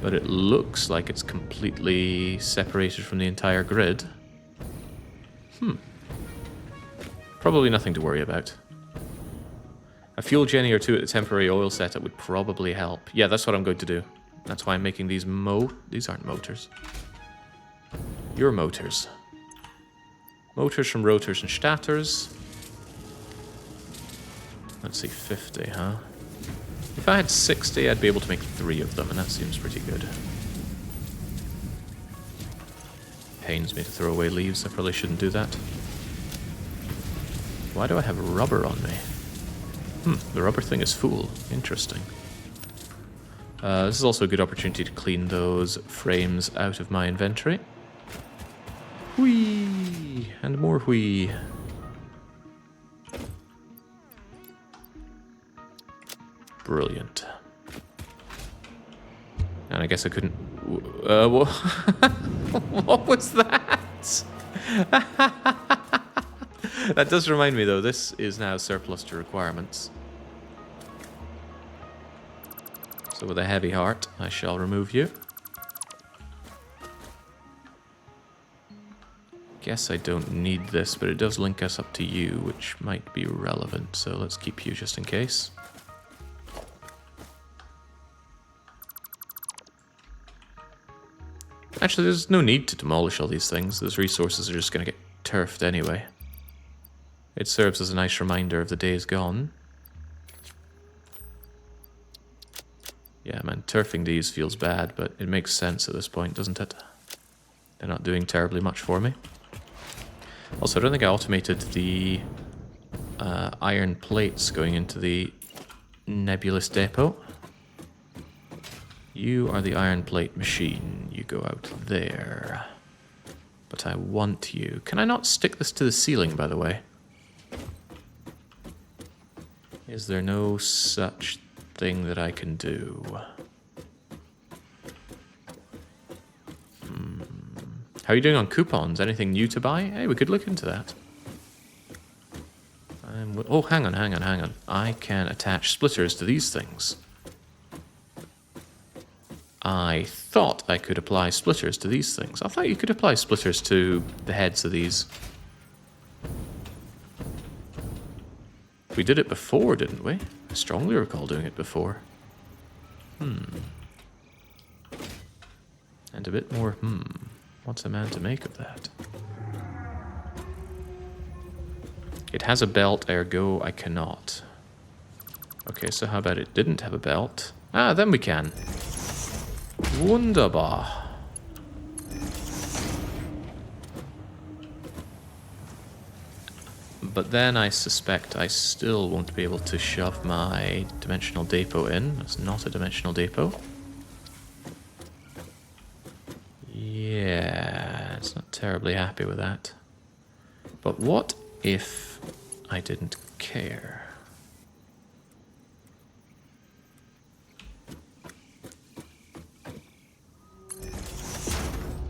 Speaker 1: But it looks like it's completely separated from the entire grid. Probably nothing to worry about. A fuel genny or two at the temporary oil setup would probably help. Yeah, that's what I'm going to do. That's why I'm making these These aren't motors. Your motors. Motors from rotors and stators. Let's see, 50, huh? If I had 60, I'd be able to make 3 of them, and that seems pretty good. Pains me to throw away leaves. I probably shouldn't do that. Why do I have rubber on me? The rubber thing is full. Interesting. This is also a good opportunity to clean those frames out of my inventory. Whee! And more whee. Brilliant. And I guess I couldn't... what? What was that? That does remind me, though, this is now surplus to requirements. So with a heavy heart, I shall remove you. Guess I don't need this, but it does link us up to you, which might be relevant. So let's keep you just in case. Actually, there's no need to demolish all these things. Those resources are just going to get turfed anyway. It serves as a nice reminder of the days gone. Yeah, man, turfing these feels bad, but it makes sense at this point, doesn't it? They're not doing terribly much for me. Also, I don't think I automated the iron plates going into the nebulous depot. You are the iron plate machine. You go out there. But I want you. Can I not stick this to the ceiling, by the way? Is there no such thing that I can do? How are you doing on coupons? Anything new to buy? Hey, we could look into that. Oh, hang on. I can attach splitters to these things. I thought I could apply splitters to these things. I thought you could apply splitters to the heads of these. We did it before, didn't we? I strongly recall doing it before. And a bit more, What's a man to make of that? It has a belt, ergo I cannot. Okay, so how about it didn't have a belt? Ah, then we can. Wunderbar. But then I suspect I still won't be able to shove my dimensional depot in. It's not a dimensional depot. Yeah, it's not terribly happy with that. But what if I didn't care?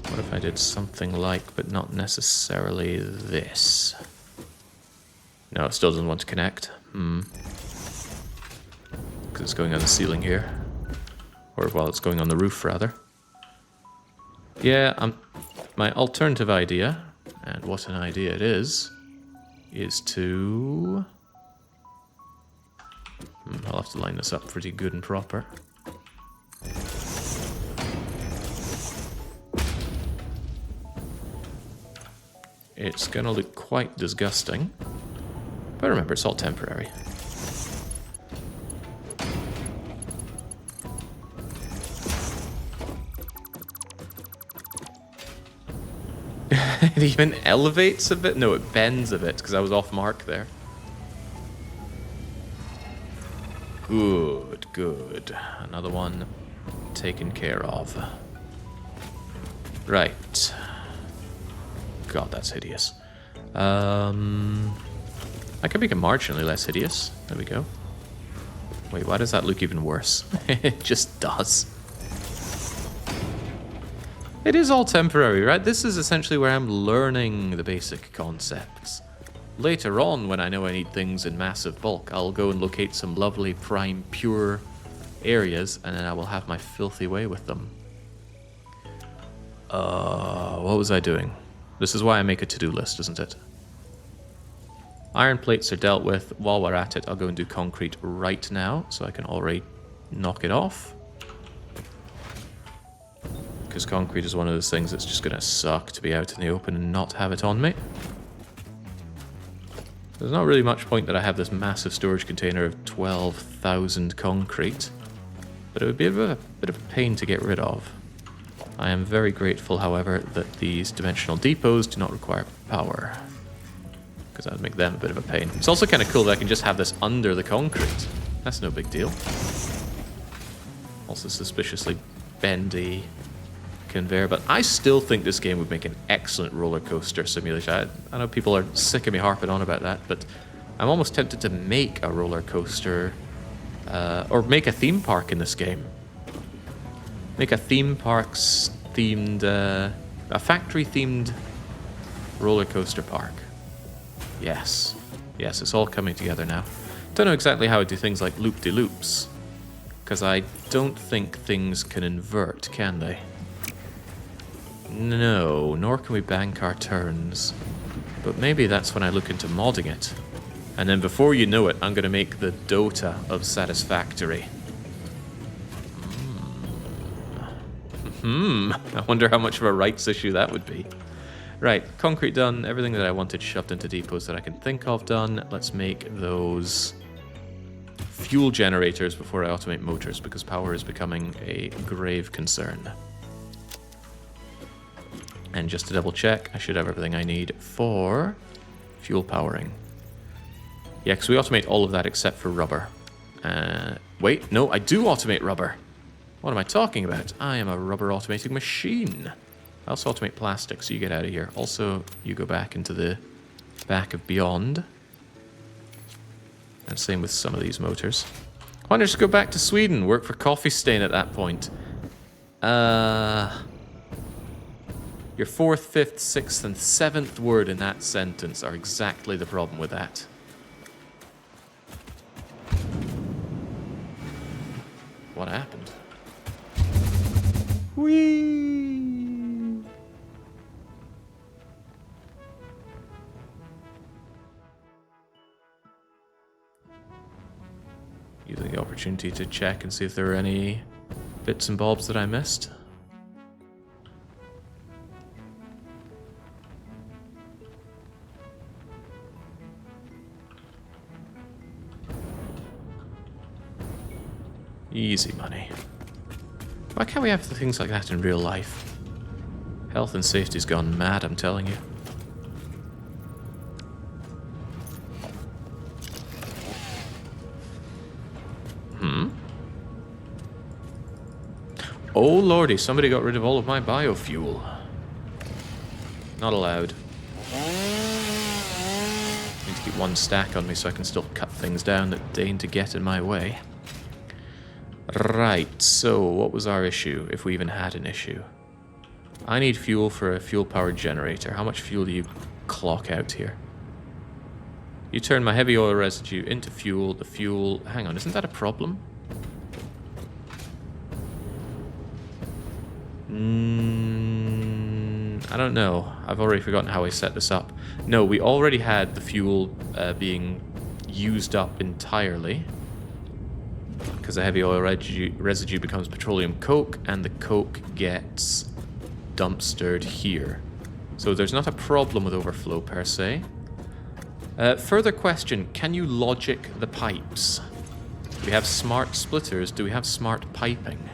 Speaker 1: What if I did something like, but not necessarily this? No, it still doesn't want to connect. Because it's going on the ceiling here. Or, well, it's going on the roof, rather. Yeah, my alternative idea, and what an idea it is to... I'll have to line this up pretty good and proper. It's gonna look quite disgusting. But remember, it's all temporary. It even elevates a bit? No, it bends a bit, because I was off mark there. Good, good. Another one taken care of. Right. God, that's hideous. I can make it marginally less hideous. There we go. Wait, why does that look even worse? It just does. It is all temporary, right? This is essentially where I'm learning the basic concepts. Later on, when I know I need things in massive bulk, I'll go and locate some lovely, prime, pure areas, and then I will have my filthy way with them. What was I doing? This is why I make a to-do list, isn't it? Iron plates are dealt with. While we're at it, I'll go and do concrete right now, so I can already knock it off. Because concrete is one of those things that's just going to suck to be out in the open and not have it on me. There's not really much point that I have this massive storage container of 12,000 concrete, but it would be a bit of a pain to get rid of. I am very grateful, however, that these dimensional depots do not require power, because that would make them a bit of a pain. It's also kind of cool that I can just have this under the concrete. That's no big deal. Also suspiciously bendy conveyor, but I still think this game would make an excellent roller coaster simulation. I know people are sick of me harping on about that, but I'm almost tempted to make a roller coaster, or make a theme park in this game. Make a theme parks themed, a factory themed roller coaster park. Yes, yes, it's all coming together now. Don't know exactly how I do things like loop-de-loops, because I don't think things can invert, can they? No, nor can we bank our turns. But maybe that's when I look into modding it. And then before you know it, I'm going to make the Dota of Satisfactory. I wonder how much of a rights issue that would be. Right, concrete done, everything that I wanted shoved into depots that I can think of done. Let's make those fuel generators before I automate motors, because power is becoming a grave concern. And just to double check, I should have everything I need for fuel powering. Yeah, because we automate all of that except for rubber. Wait, no, I do automate rubber. What am I talking about? I am a rubber automating machine. I also automate plastic, so you get out of here. Also, you go back into the back of Beyond. And same with some of these motors. Why don't I just go back to Sweden, work for Coffee Stain at that point? Your fourth, fifth, sixth, and seventh word in that sentence are exactly the problem with that. What happened? Whee! Using the opportunity to check and see if there are any bits and bobs that I missed. Easy money. Why can't we have things like that in real life? Health and safety's gone mad, I'm telling you. Oh lordy, somebody got rid of all of my biofuel. Not allowed. Need to keep one stack on me so I can still cut things down that deign to get in my way. Right, so what was our issue, if we even had an issue? I need fuel for a fuel-powered generator. How much fuel do you clock out here? You turn my heavy oil residue into fuel. The fuel... Hang on, isn't that a problem? I don't know. I've already forgotten how I set this up. No, we already had the fuel being used up entirely. Because the heavy oil residue becomes petroleum coke, and the coke gets dumpstered here. So there's not a problem with overflow per se. Further question, can you logic the pipes? We have smart splitters, do we have smart piping?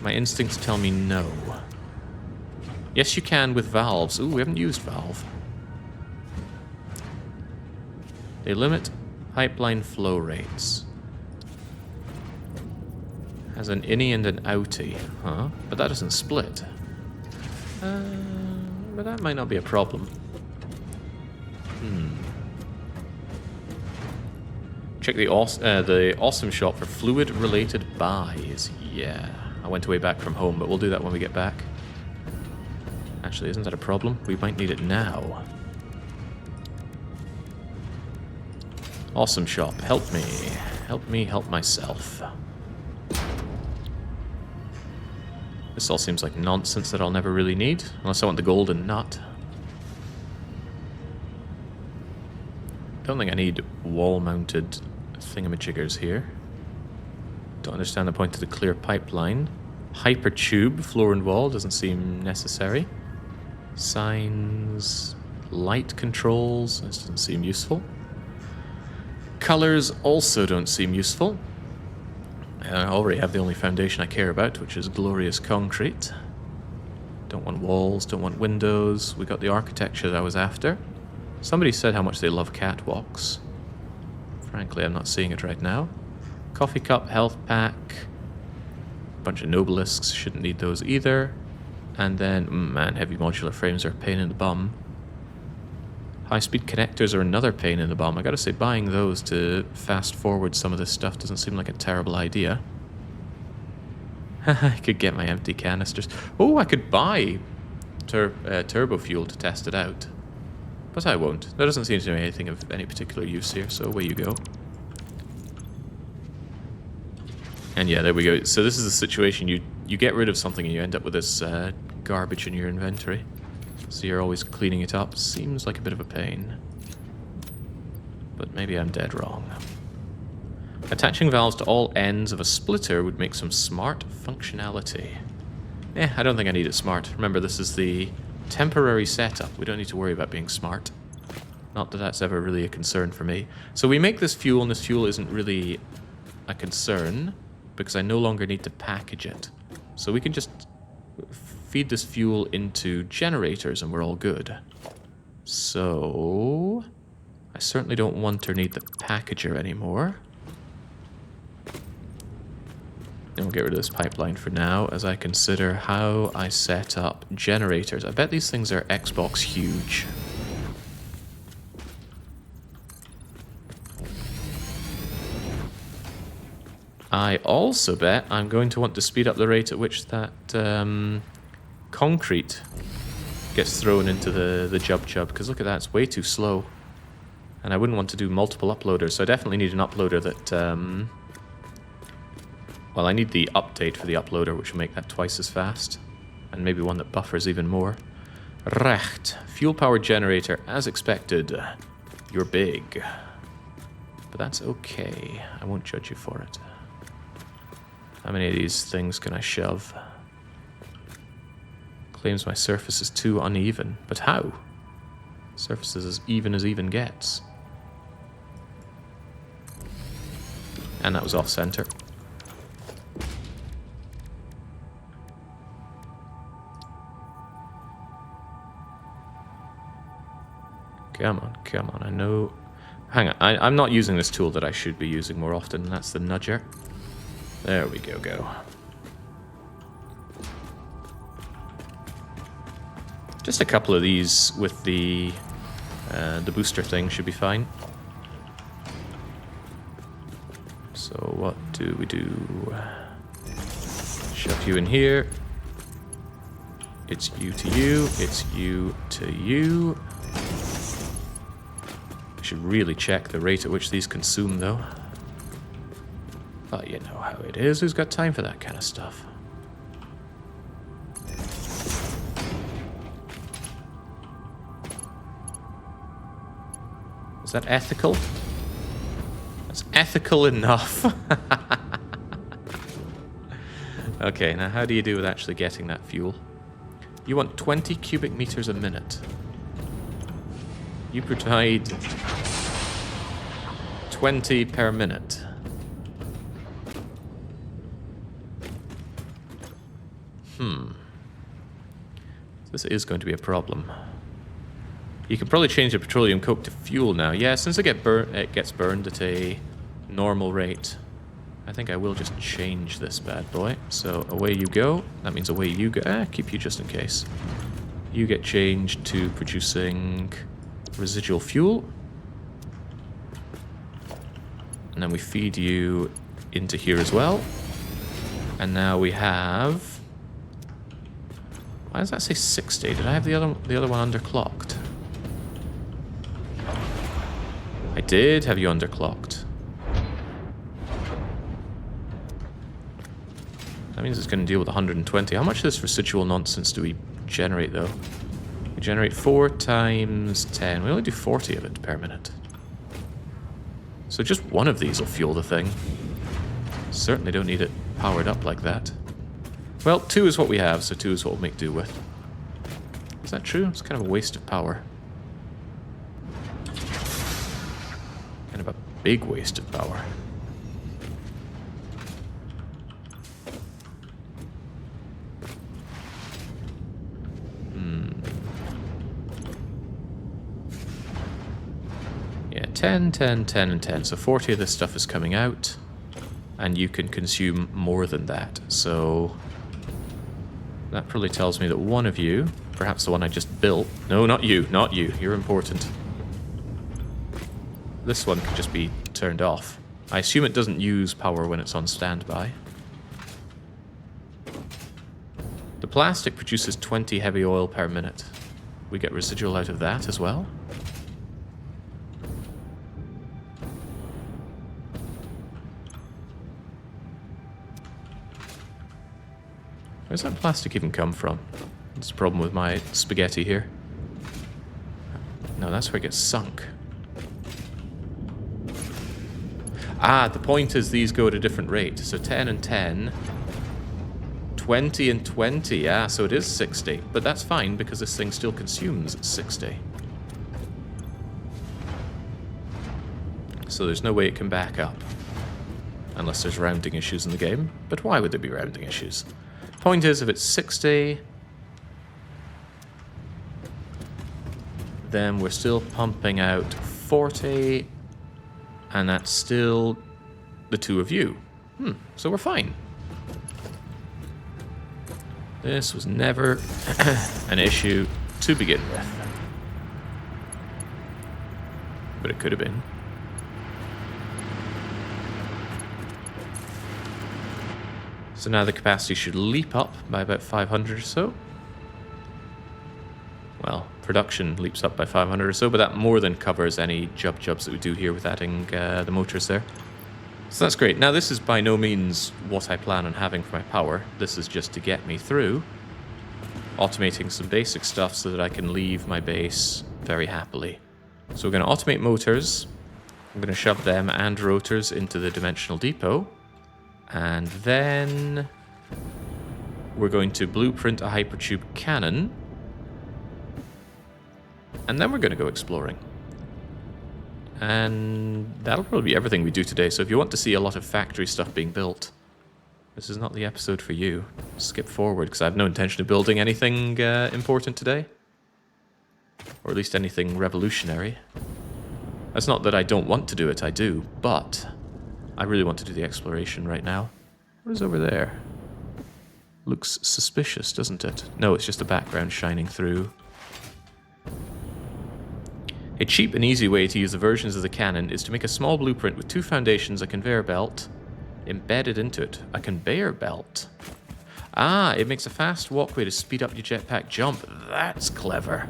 Speaker 1: My instincts tell me no. Yes, you can with valves. Ooh, we haven't used valve. They limit pipeline flow rates. Has an innie and an outie. Huh? But that doesn't split. But that might not be a problem. Check the awesome shop for fluid-related buys. Yeah. I went way back from home, but we'll do that when we get back. Actually, isn't that a problem? We might need it now. Awesome shop. Help me. Help me help myself. This all seems like nonsense that I'll never really need, unless I want the golden nut. Don't think I need wall-mounted thingamajiggers here. Don't understand the point of the clear pipeline. Hypertube, floor and wall, doesn't seem necessary. Signs... Light controls, this doesn't seem useful. Colors also don't seem useful. I already have the only foundation I care about, which is glorious concrete. Don't want walls, don't want windows. We got the architecture that I was after. Somebody said how much they love catwalks. Frankly, I'm not seeing it right now. Coffee cup, health pack. Bunch of nobelisks, shouldn't need those either. And then, man, heavy modular frames are a pain in the bum. High-speed connectors are another pain in the bum. I gotta say, buying those to fast forward some of this stuff doesn't seem like a terrible idea. I could get my empty canisters. Oh, I could buy turbo fuel to test it out. But I won't. There doesn't seem to be anything of any particular use here, so away you go. And yeah, there we go. So this is the situation. You get rid of something and you end up with this garbage in your inventory. So you're always cleaning it up. Seems like a bit of a pain. But maybe I'm dead wrong. Attaching valves to all ends of a splitter would make some smart functionality. I don't think I need it smart. Remember, this is the temporary setup. We don't need to worry about being smart. Not that that's ever really a concern for me. So we make this fuel, and this fuel isn't really a concern because I no longer need to package it. So we can just feed this fuel into generators and we're all good. So I certainly don't want or need the packager anymore. And we'll get rid of this pipeline for now as I consider how I set up generators. I bet these things are Xbox huge. I also bet I'm going to want to speed up the rate at which that concrete gets thrown into the jub, because look at that, it's way too slow. And I wouldn't want to do multiple uploaders, so I definitely need an uploader that... well, I need the update for the uploader, which will make that twice as fast. And maybe one that buffers even more. Recht. Fuel-powered generator, as expected. You're big. But that's okay. I won't judge you for it. How many of these things can I shove? Claims my surface is too uneven. But how? Surface is as even gets. And that was off-center. Come on, I know... Hang on, I'm not using this tool that I should be using more often, and that's the nudger. There we go. Just a couple of these with the booster thing should be fine. So what do we do? Shove you in here. It's you to you, it's you to you. Should really check the rate at which these consume, though. But you know how it is. Who's got time for that kind of stuff? Is that ethical? That's ethical enough. Okay, now how do you do with actually getting that fuel? You want 20 cubic meters a minute. You provide 20 per minute. This is going to be a problem. You can probably change the petroleum coke to fuel now. Yeah, since it gets burned at a normal rate, I think I will just change this bad boy. So away you go. That means away you go. Keep you just in case. You get changed to producing residual fuel. And then we feed you into here as well. And now we have... Why does that say 60? Did I have the other one underclocked? I did have you underclocked. That means it's going to deal with 120. How much of this residual nonsense do we generate, though? We generate 4 times 10. We only do 40 of it per minute. So just one of these will fuel the thing. Certainly don't need it powered up like that. Well, 2 is what we have, so 2 is what we'll make do with. Is that true? It's kind of a waste of power. big waste of power. Yeah, 10, 10, 10, and 10. So 40 of this stuff is coming out. And you can consume more than that. So that probably tells me that one of you, perhaps the one I just built... No, not you, not you. You're important. This one could just be turned off. I assume it doesn't use power when it's on standby. The plastic produces 20 heavy oil per minute. We get residual out of that as well. Where's that plastic even come from? That's a problem with my spaghetti here. No, that's where it gets sunk. Ah, the point is these go at a different rate. So 10 and 10. 20 and 20. Yeah, so it is 60. But that's fine because this thing still consumes 60. So there's no way it can back up. Unless there's rounding issues in the game. But why would there be rounding issues? Point is, if it's 60, then we're still pumping out 40, and that's still the two of you. So we're fine. This was never an issue to begin with. But it could have been. So now the capacity should leap up by about 500 or so. Well, production leaps up by 500 or so, but that more than covers any jobs that we do here with adding the motors there. So that's great. Now this is by no means what I plan on having for my power. This is just to get me through automating some basic stuff so that I can leave my base very happily. So we're going to automate motors. I'm going to shove them and rotors into the dimensional depot. And then we're going to blueprint a hypertube cannon. And then we're going to go exploring. And that'll probably be everything we do today. So if you want to see a lot of factory stuff being built, this is not the episode for you. Skip forward, because I have no intention of building anything important today. Or at least anything revolutionary. That's not that I don't want to do it, I do. But I really want to do the exploration right now. What is over there? Looks suspicious, doesn't it? No, it's just the background shining through. A cheap and easy way to use the versions of the cannon is to make a small blueprint with two foundations, a conveyor belt, embedded into it. A conveyor belt? Ah, it makes a fast walkway to speed up your jetpack jump. That's clever.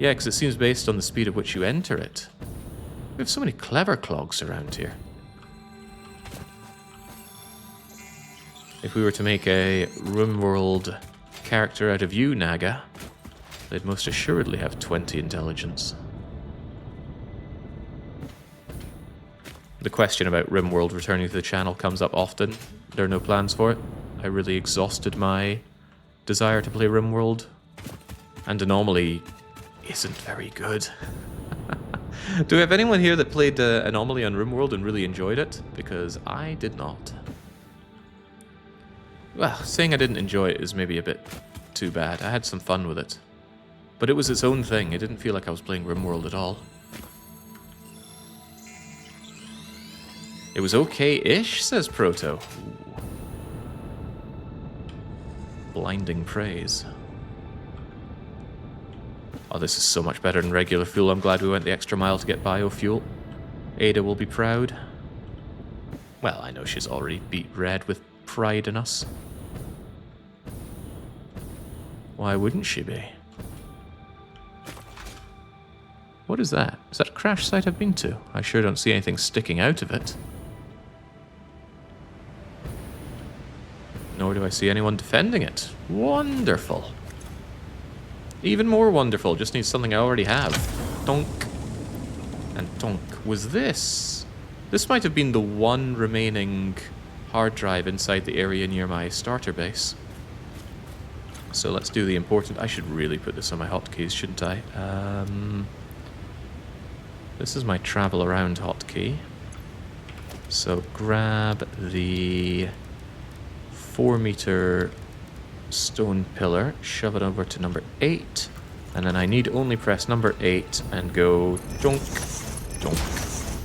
Speaker 1: Yeah, because it seems based on the speed at which you enter it. We have so many clever clogs around here. If we were to make a RimWorld character out of you, Naga, they'd most assuredly have 20 intelligence. The question about RimWorld returning to the channel comes up often. There are no plans for it. I really exhausted my desire to play RimWorld, and Anomaly isn't very good. Do we have anyone here that played Anomaly on RimWorld and really enjoyed it? Because I did not. Well, saying I didn't enjoy it is maybe a bit too bad. I had some fun with it. But it was its own thing. It didn't feel like I was playing RimWorld at all. It was okay-ish, says Proto. Ooh. Blinding praise. Oh, this is so much better than regular fuel. I'm glad we went the extra mile to get biofuel. Ada will be proud. Well, I know she's already beat Red with pride in us. Why wouldn't she be? What is that? Is that a crash site I've been to? I sure don't see anything sticking out of it. Nor do I see anyone defending it. Wonderful. Even more wonderful. Just need something I already have. Donk. And donk. Was this? This might have been the one remaining hard drive inside the area near my starter base. So let's do the important... I should really put this on my hotkeys, shouldn't I? This is my travel around hotkey. So grab the 4-meter stone pillar, shove it over to number 8, and then I need only press number 8 and go donk, donk.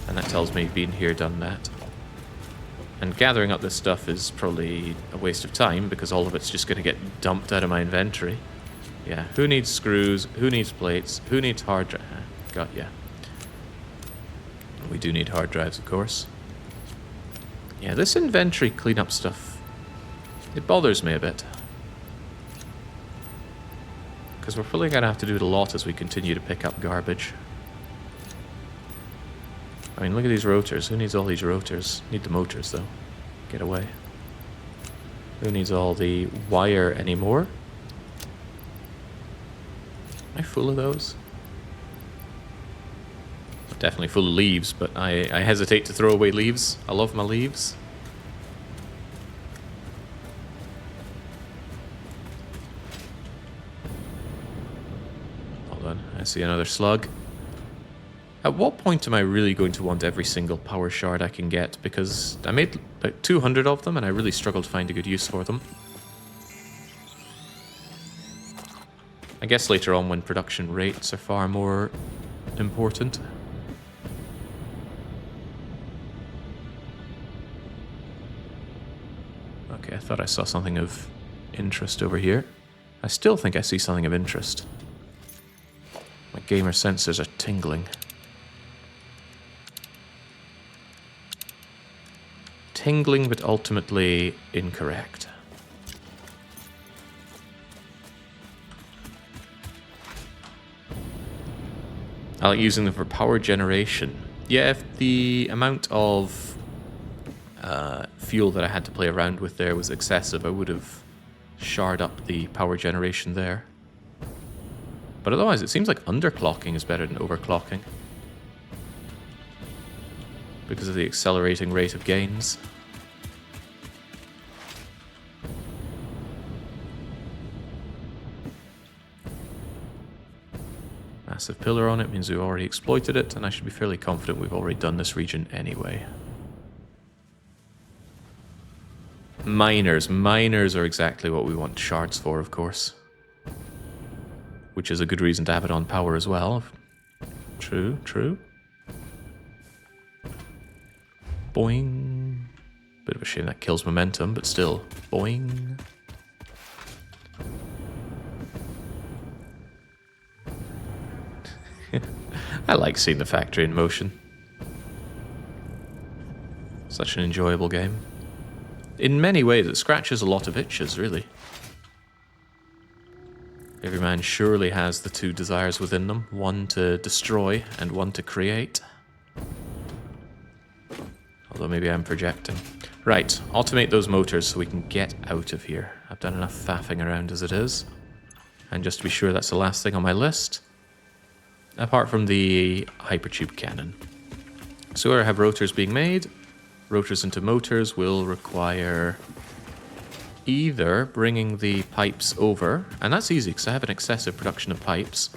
Speaker 1: And that tells me been here, done that. And gathering up this stuff is probably a waste of time because all of it's just going to get dumped out of my inventory. Yeah, who needs screws? Who needs plates? Who needs hard drive? Got ya. We do need hard drives, of course. Yeah, this inventory cleanup stuff, it bothers me a bit. Because we're probably going to have to do it a lot as we continue to pick up garbage. I mean, look at these rotors. Who needs all these rotors? Need the motors, though. Get away. Who needs all the wire anymore? Am I full of those? Definitely full of leaves, but I hesitate to throw away leaves. I love my leaves. Hold on, I see another slug. At what point am I really going to want every single power shard I can get? Because I made about 200 of them and I really struggled to find a good use for them. I guess later on when production rates are far more important. Okay, I thought I saw something of interest over here. I still think I see something of interest. My gamer sensors are tingling. Tingling, but ultimately incorrect. I like using them for power generation. Yeah, if the amount of fuel that I had to play around with there was excessive, I would have shard up the power generation there. But otherwise, it seems like underclocking is better than overclocking. Because of the accelerating rate of gains. Massive pillar on it means we've already exploited it, and I should be fairly confident we've already done this region anyway. Miners. Miners are exactly what we want shards for, of course. Which is a good reason to have it on power as well. True, true. Boing. Bit of a shame that kills momentum, but still. Boing. I like seeing the factory in motion. Such an enjoyable game. In many ways, it scratches a lot of itches, really. Every man surely has the two desires within them. One to destroy and one to create. Although maybe I'm projecting. Right, automate those motors so we can get out of here. I've done enough faffing around as it is. And just to be sure, that's the last thing on my list. Apart from the hypertube cannon. So I have rotors being made. Rotors into motors will require either bringing the pipes over, and that's easy because I have an excessive production of pipes,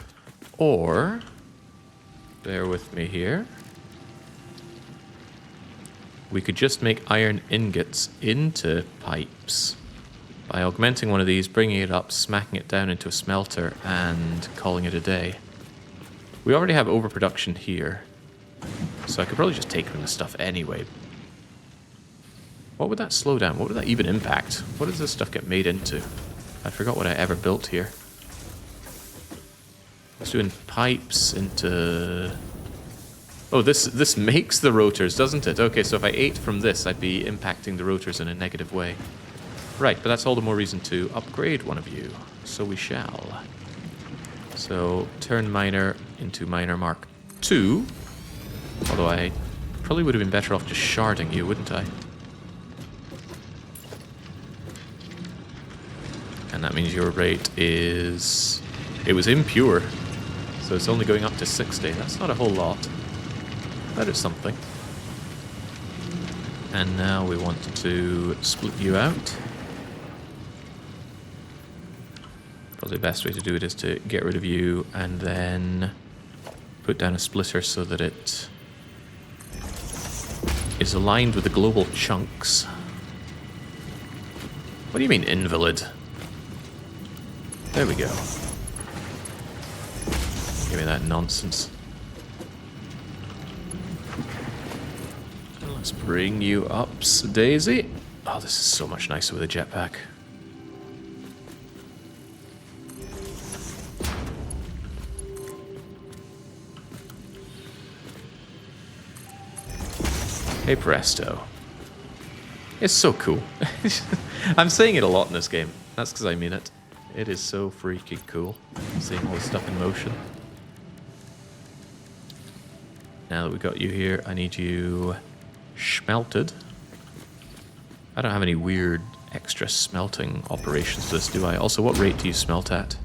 Speaker 1: or, bear with me here, we could just make iron ingots into pipes by augmenting one of these, bringing it up, smacking it down into a smelter, and calling it a day. We already have overproduction here, so I could probably just take from the stuff anyway. What would that slow down? What would that even impact? What does this stuff get made into? I forgot what I ever built here. I was doing pipes into... Oh, this makes the rotors, doesn't it? Okay, so if I ate from this, I'd be impacting the rotors in a negative way. Right, but that's all the more reason to upgrade one of you. So we shall. So, turn miner into miner mark 2. Although I probably would have been better off just sharding you, wouldn't I? And that means your rate is... It was impure, so it's only going up to 60. That's not a whole lot. That is something. And now we want to split you out. Probably the best way to do it is to get rid of you and then put down a splitter so that it is aligned with the global chunks. What do you mean, invalid? There we go. Give me that nonsense. Let's bring you up, Daisy. Oh, this is so much nicer with a jetpack. Hey presto. It's so cool. I'm saying it a lot in this game. That's because I mean it. It is so freaking cool, seeing all this stuff in motion. Now that we've got you here, I need you smelted. I don't have any weird extra smelting operations for this, do I? Also, what rate do you smelt at?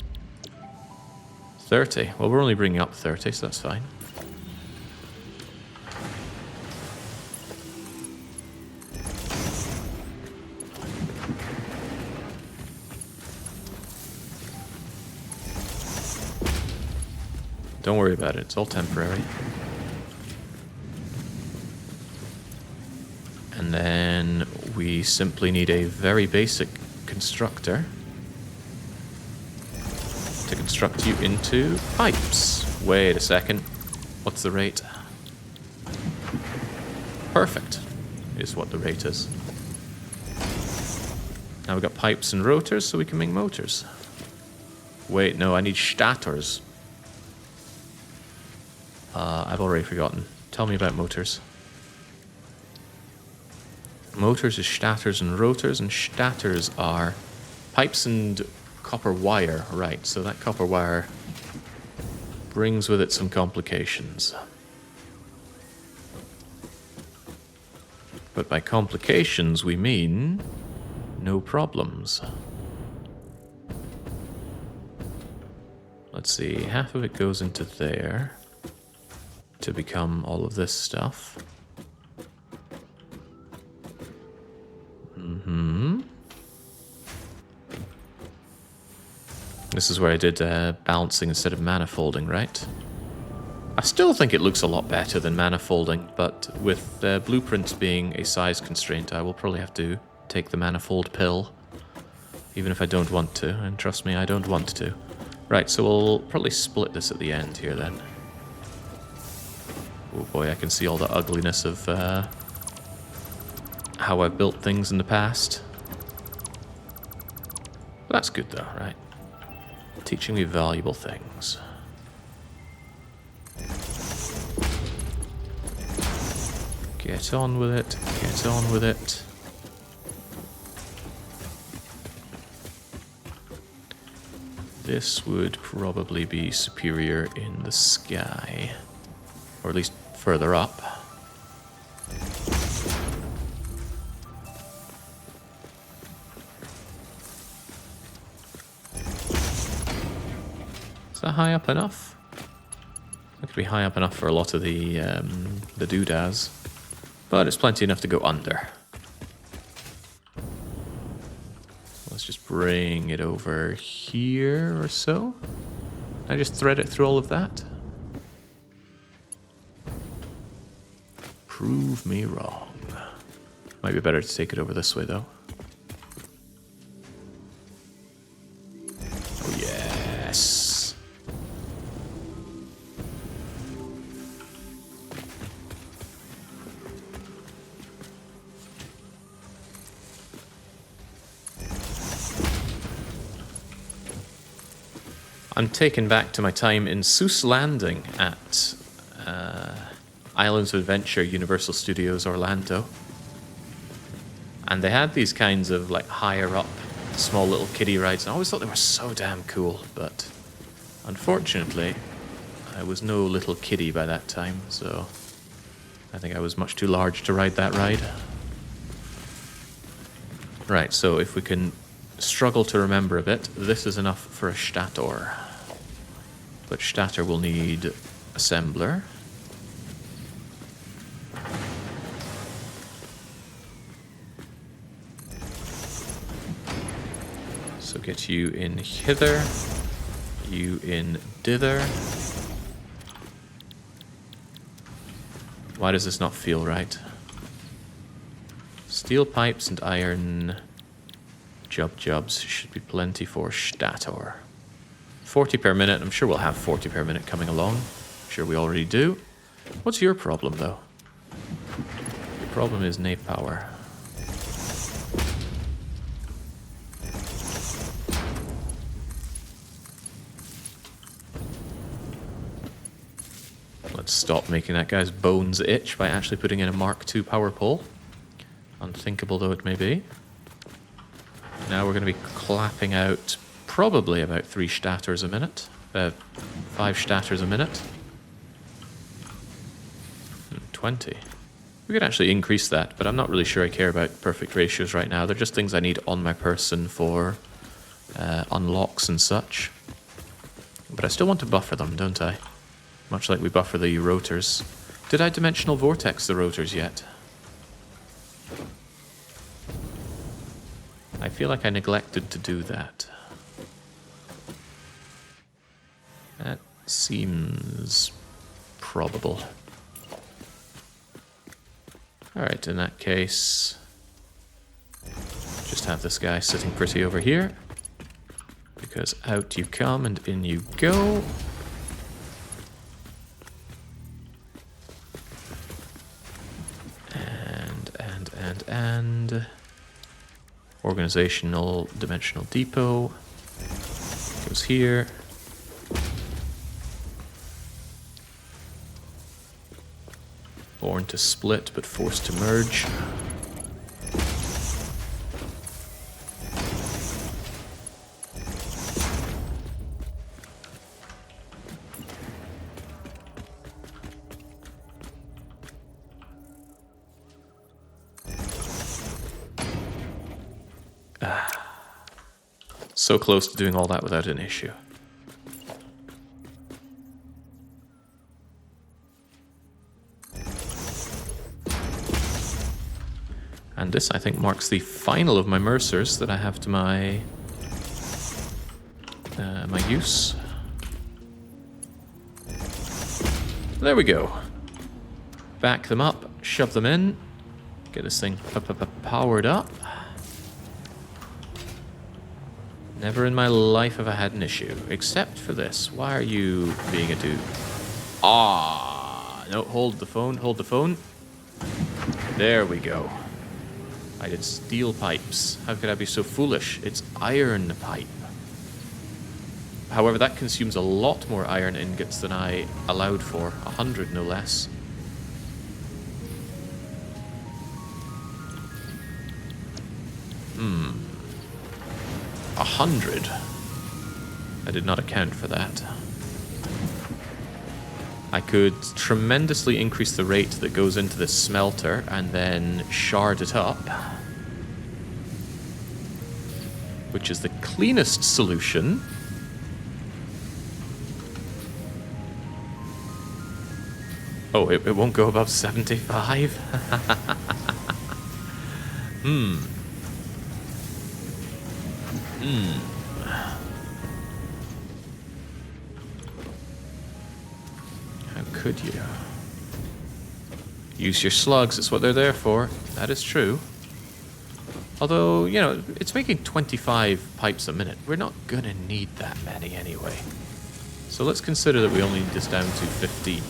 Speaker 1: 30. Well, we're only bringing up 30, so that's fine. Don't worry about it, it's all temporary. And then we simply need a very basic constructor to construct you into pipes. Wait a second. What's the rate? Perfect is what the rate is. Now we've got pipes and rotors, so we can make motors. Wait, no, I need stators. I've already forgotten. Tell me about motors. Motors is stators and rotors, and stators are pipes and copper wire. Right, so that copper wire brings with it some complications. But by complications, we mean no problems. Let's see, half of it goes into there to become all of this stuff. This is where I did balancing instead of manifolding, right? I still think it looks a lot better than manifolding, but with blueprints being a size constraint, I will probably have to take the manifold pill, even if I don't want to, and trust me, I don't want to. Right, so we'll probably split this at the end here then. Oh boy, I can see all the ugliness of how I've built things in the past. But that's good though, right? Teaching me valuable things. Get on with it, get on with it. This would probably be superior in the sky, or at least further up. Is that high up enough? That could be high up enough for a lot of the doodads, but it's plenty enough to go under. Let's just bring it over here or so. Can I just thread it through all of that? Prove me wrong. Might be better to take it over this way though. Oh yes. I'm taken back to my time in Seuss Landing at Islands of Adventure, Universal Studios Orlando. And they had these kinds of like higher up, small little kiddie rides. I always thought they were so damn cool, but unfortunately, I was no little kiddie by that time, so I think I was much too large to ride that ride. Right, so if we can struggle to remember a bit, this is enough for a stator. But stator will need assembler. So get you in hither, you in dither. Why does this not feel right? Steel pipes and iron jobs should be plenty for Stator. 40 per minute. I'm sure we'll have 40 per minute coming along. I'm sure we already do. What's your problem, though? Your problem is nape power. Let's stop making that guy's bones itch by actually putting in a Mark II power pole. Unthinkable though it may be. Now we're going to be clapping out probably about 3 Stators a minute. 5 Stators a minute. 20. We could actually increase that, but I'm not really sure I care about perfect ratios right now. They're just things I need on my person for unlocks and such. But I still want to buffer them, don't I? Much like we buffer the rotors. Did I dimensional vortex the rotors yet? I feel like I neglected to do that. That seems probable. Alright, in that case, just have this guy sitting pretty over here. Because out you come and in you go. And organizational dimensional depot goes here. Born to split but forced to merge. So close to doing all that without an issue. And this, I think, marks the final of my Mercers that I have to my my use. There we go. Back them up, shove them in, get this thing powered up. Never in my life have I had an issue, except for this. Why are you being a dude? Ah, no, hold the phone, hold the phone. There we go. I did steel pipes. How could I be so foolish? It's iron pipe. However, that consumes a lot more iron ingots than I allowed for. 100 no less. Hmm. 100. I did not account for that. I could tremendously increase the rate that goes into this smelter and then shard it up, which is the cleanest solution. Oh, it won't go above 75? How could you? Use your slugs, it's what they're there for. That is true. Although, you know, it's making 25 pipes a minute. We're not gonna need that many anyway. So let's consider that we only need this down to 15.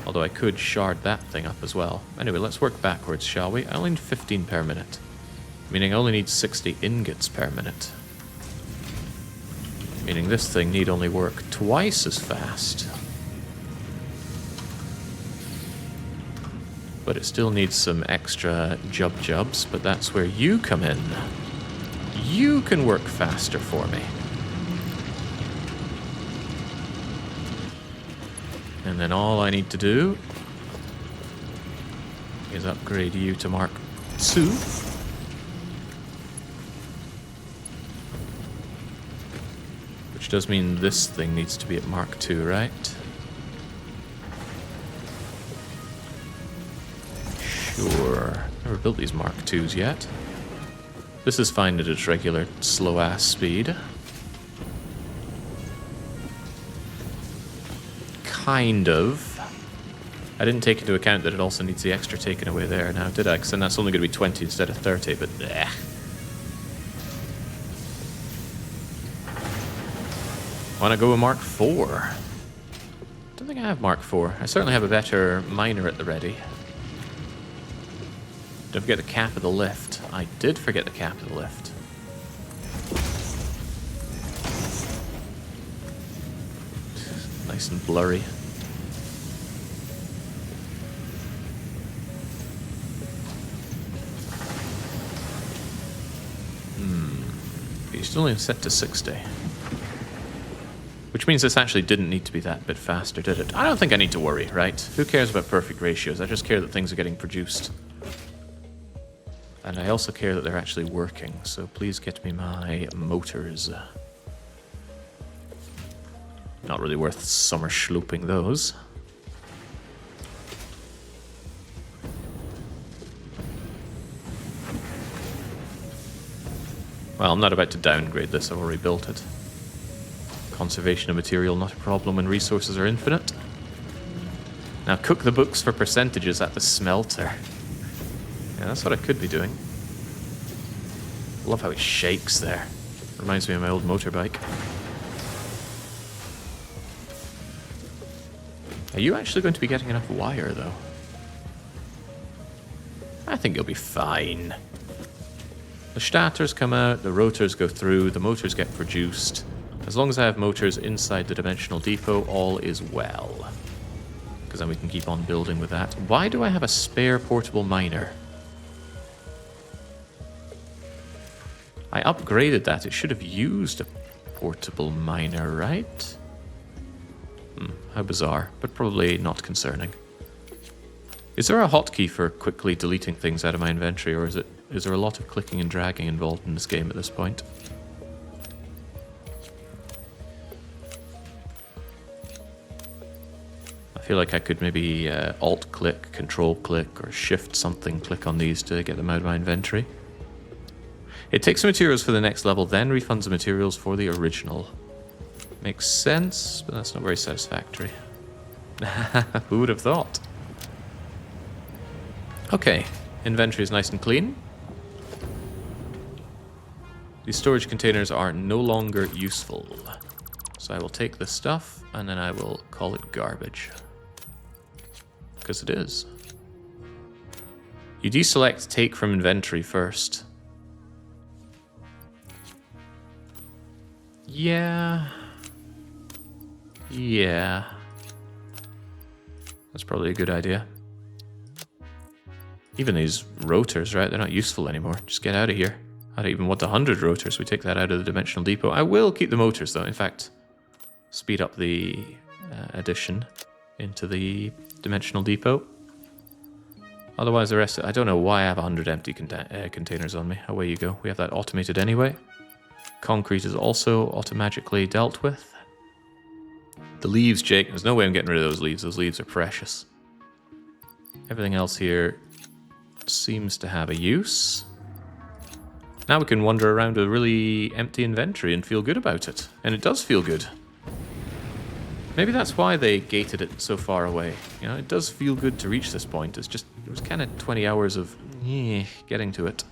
Speaker 1: Although I could shard that thing up as well. Anyway, let's work backwards, shall we? I only need 15 per minute. Meaning I only need 60 ingots per minute. Meaning this thing need only work twice as fast. But it still needs some extra jobs, but that's where you come in. You can work faster for me. And then all I need to do is upgrade you to Mark II. Which does mean this thing needs to be at Mark II, right? Sure. Never built these Mark IIs yet. This is fine at its regular slow-ass speed. Kind of. I didn't take into account that it also needs the extra taken away there now, did I? Because then that's only going to be 20 instead of 30, but bleh. Want to go with Mark IV? Don't think I have Mark IV. I certainly have a better miner at the ready. Don't forget the cap of the lift. I did forget the cap of the lift. Nice and blurry. You're still only set to 60. Which means this actually didn't need to be that bit faster, did it? I don't think I need to worry, right? Who cares about perfect ratios? I just care that things are getting produced. And I also care that they're actually working, so please get me my motors. Not really worth summer schlooping those. Well, I'm not about to downgrade this, I've already built it. Conservation of material, not a problem when resources are infinite. Now cook the books for percentages at the smelter. Yeah, that's what I could be doing. Love how it shakes there. Reminds me of my old motorbike. Are you actually going to be getting enough wire, though? I think you'll be fine. The stators come out, the rotors go through, the motors get produced. As long as I have motors inside the dimensional depot, all is well. Because then we can keep on building with that. Why do I have a spare portable miner? I upgraded that. It should have used a portable miner, right? How bizarre, but probably not concerning. Is there a hotkey for quickly deleting things out of my inventory, or is there a lot of clicking and dragging involved in this game at this point? I feel like I could maybe alt-click, control-click, or shift something, click on these to get them out of my inventory. It takes the materials for the next level, then refunds the materials for the original. Makes sense, but that's not very satisfactory. Who would have thought? Okay, inventory is nice and clean. These storage containers are no longer useful. So I will take this stuff, and then I will call it garbage. Because it is. You deselect take from inventory first. Yeah. That's probably a good idea. Even these rotors, right? They're not useful anymore. Just get out of here. I don't even want 100 rotors. We take that out of the dimensional depot. I will keep the motors, though. In fact, speed up the addition into the dimensional depot. Otherwise, the rest... I don't know why I have 100 empty containers on me. Away you go. We have that automated anyway. Concrete is also automatically dealt with. The leaves, Jake. There's no way I'm getting rid of those leaves. Those leaves are precious. Everything else here seems to have a use. Now we can wander around a really empty inventory and feel good about it. And it does feel good. Maybe that's why they gated it so far away. You know, it does feel good to reach this point. It's just, it was kind of 20 hours of getting to it.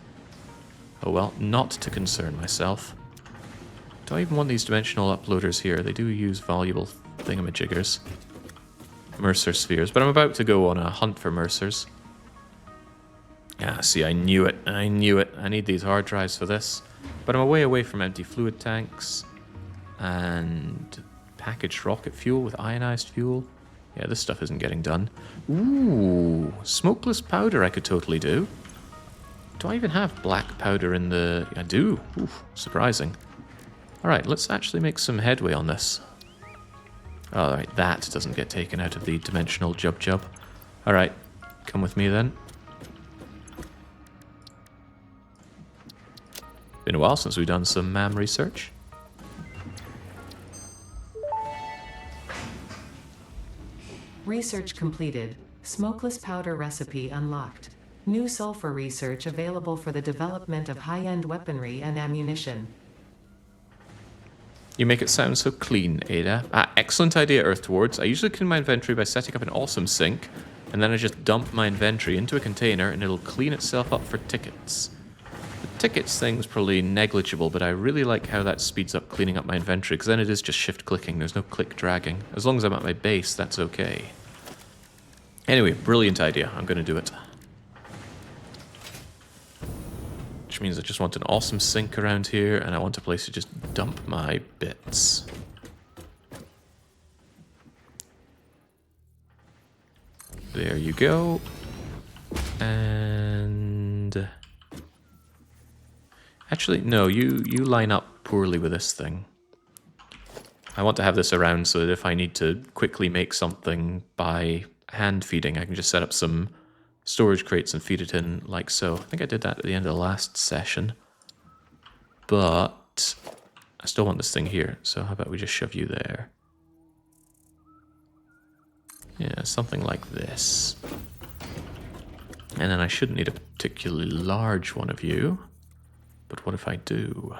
Speaker 1: Oh well, not to concern myself. Do I even want these dimensional uploaders here? They do use valuable thingamajiggers. Mercer spheres. But I'm about to go on a hunt for Mercers. Ah, see, I knew it. I knew it. I need these hard drives for this. But I'm away from empty fluid tanks. And packaged rocket fuel with ionized fuel. Yeah, this stuff isn't getting done. Ooh, smokeless powder I could totally do. Do I even have black powder in the... I do. Oof, surprising. Alright, let's actually make some headway on this. Alright, that doesn't get taken out of the dimensional jub-jub. Alright, come with me then. Been a while since we've done some MAM research.
Speaker 2: Research completed. Smokeless powder recipe unlocked. New sulfur research available for the development of high-end weaponry and ammunition.
Speaker 1: You make it sound so clean, Ada. Ah, excellent idea, Earthwards. I usually clean my inventory by setting up an awesome sink. And then I just dump my inventory into a container and it'll clean itself up for tickets. The tickets thing's probably negligible, but I really like how that speeds up cleaning up my inventory, because then it is just shift clicking, there's no click dragging. As long as I'm at my base, that's okay. Anyway, brilliant idea, I'm going to do it. Which means I just want an awesome sink around here, and I want a place to just dump my bits. There you go. And... actually, no, you line up poorly with this thing. I want to have this around so that if I need to quickly make something by hand feeding, I can just set up some storage crates and feed it in like so. I think I did that at the end of the last session. But I still want this thing here, so how about we just shove you there? Yeah, something like this. And then I shouldn't need a particularly large one of you. But what if I do?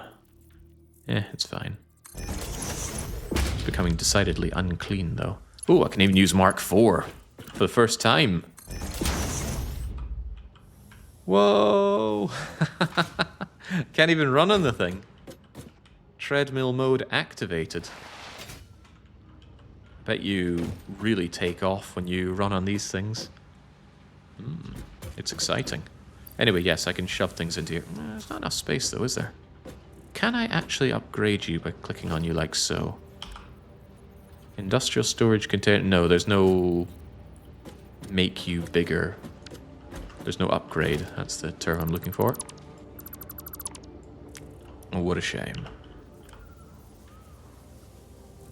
Speaker 1: It's fine. It's becoming decidedly unclean, though. Ooh, I can even use Mark IV for the first time. Whoa! Can't even run on the thing. Treadmill mode activated. Bet you really take off when you run on these things. It's exciting. Anyway, yes, I can shove things into here. There's not enough space, though, is there? Can I actually upgrade you by clicking on you like so? Industrial storage container... no, there's no... make you bigger. There's no upgrade. That's the term I'm looking for. Oh, what a shame.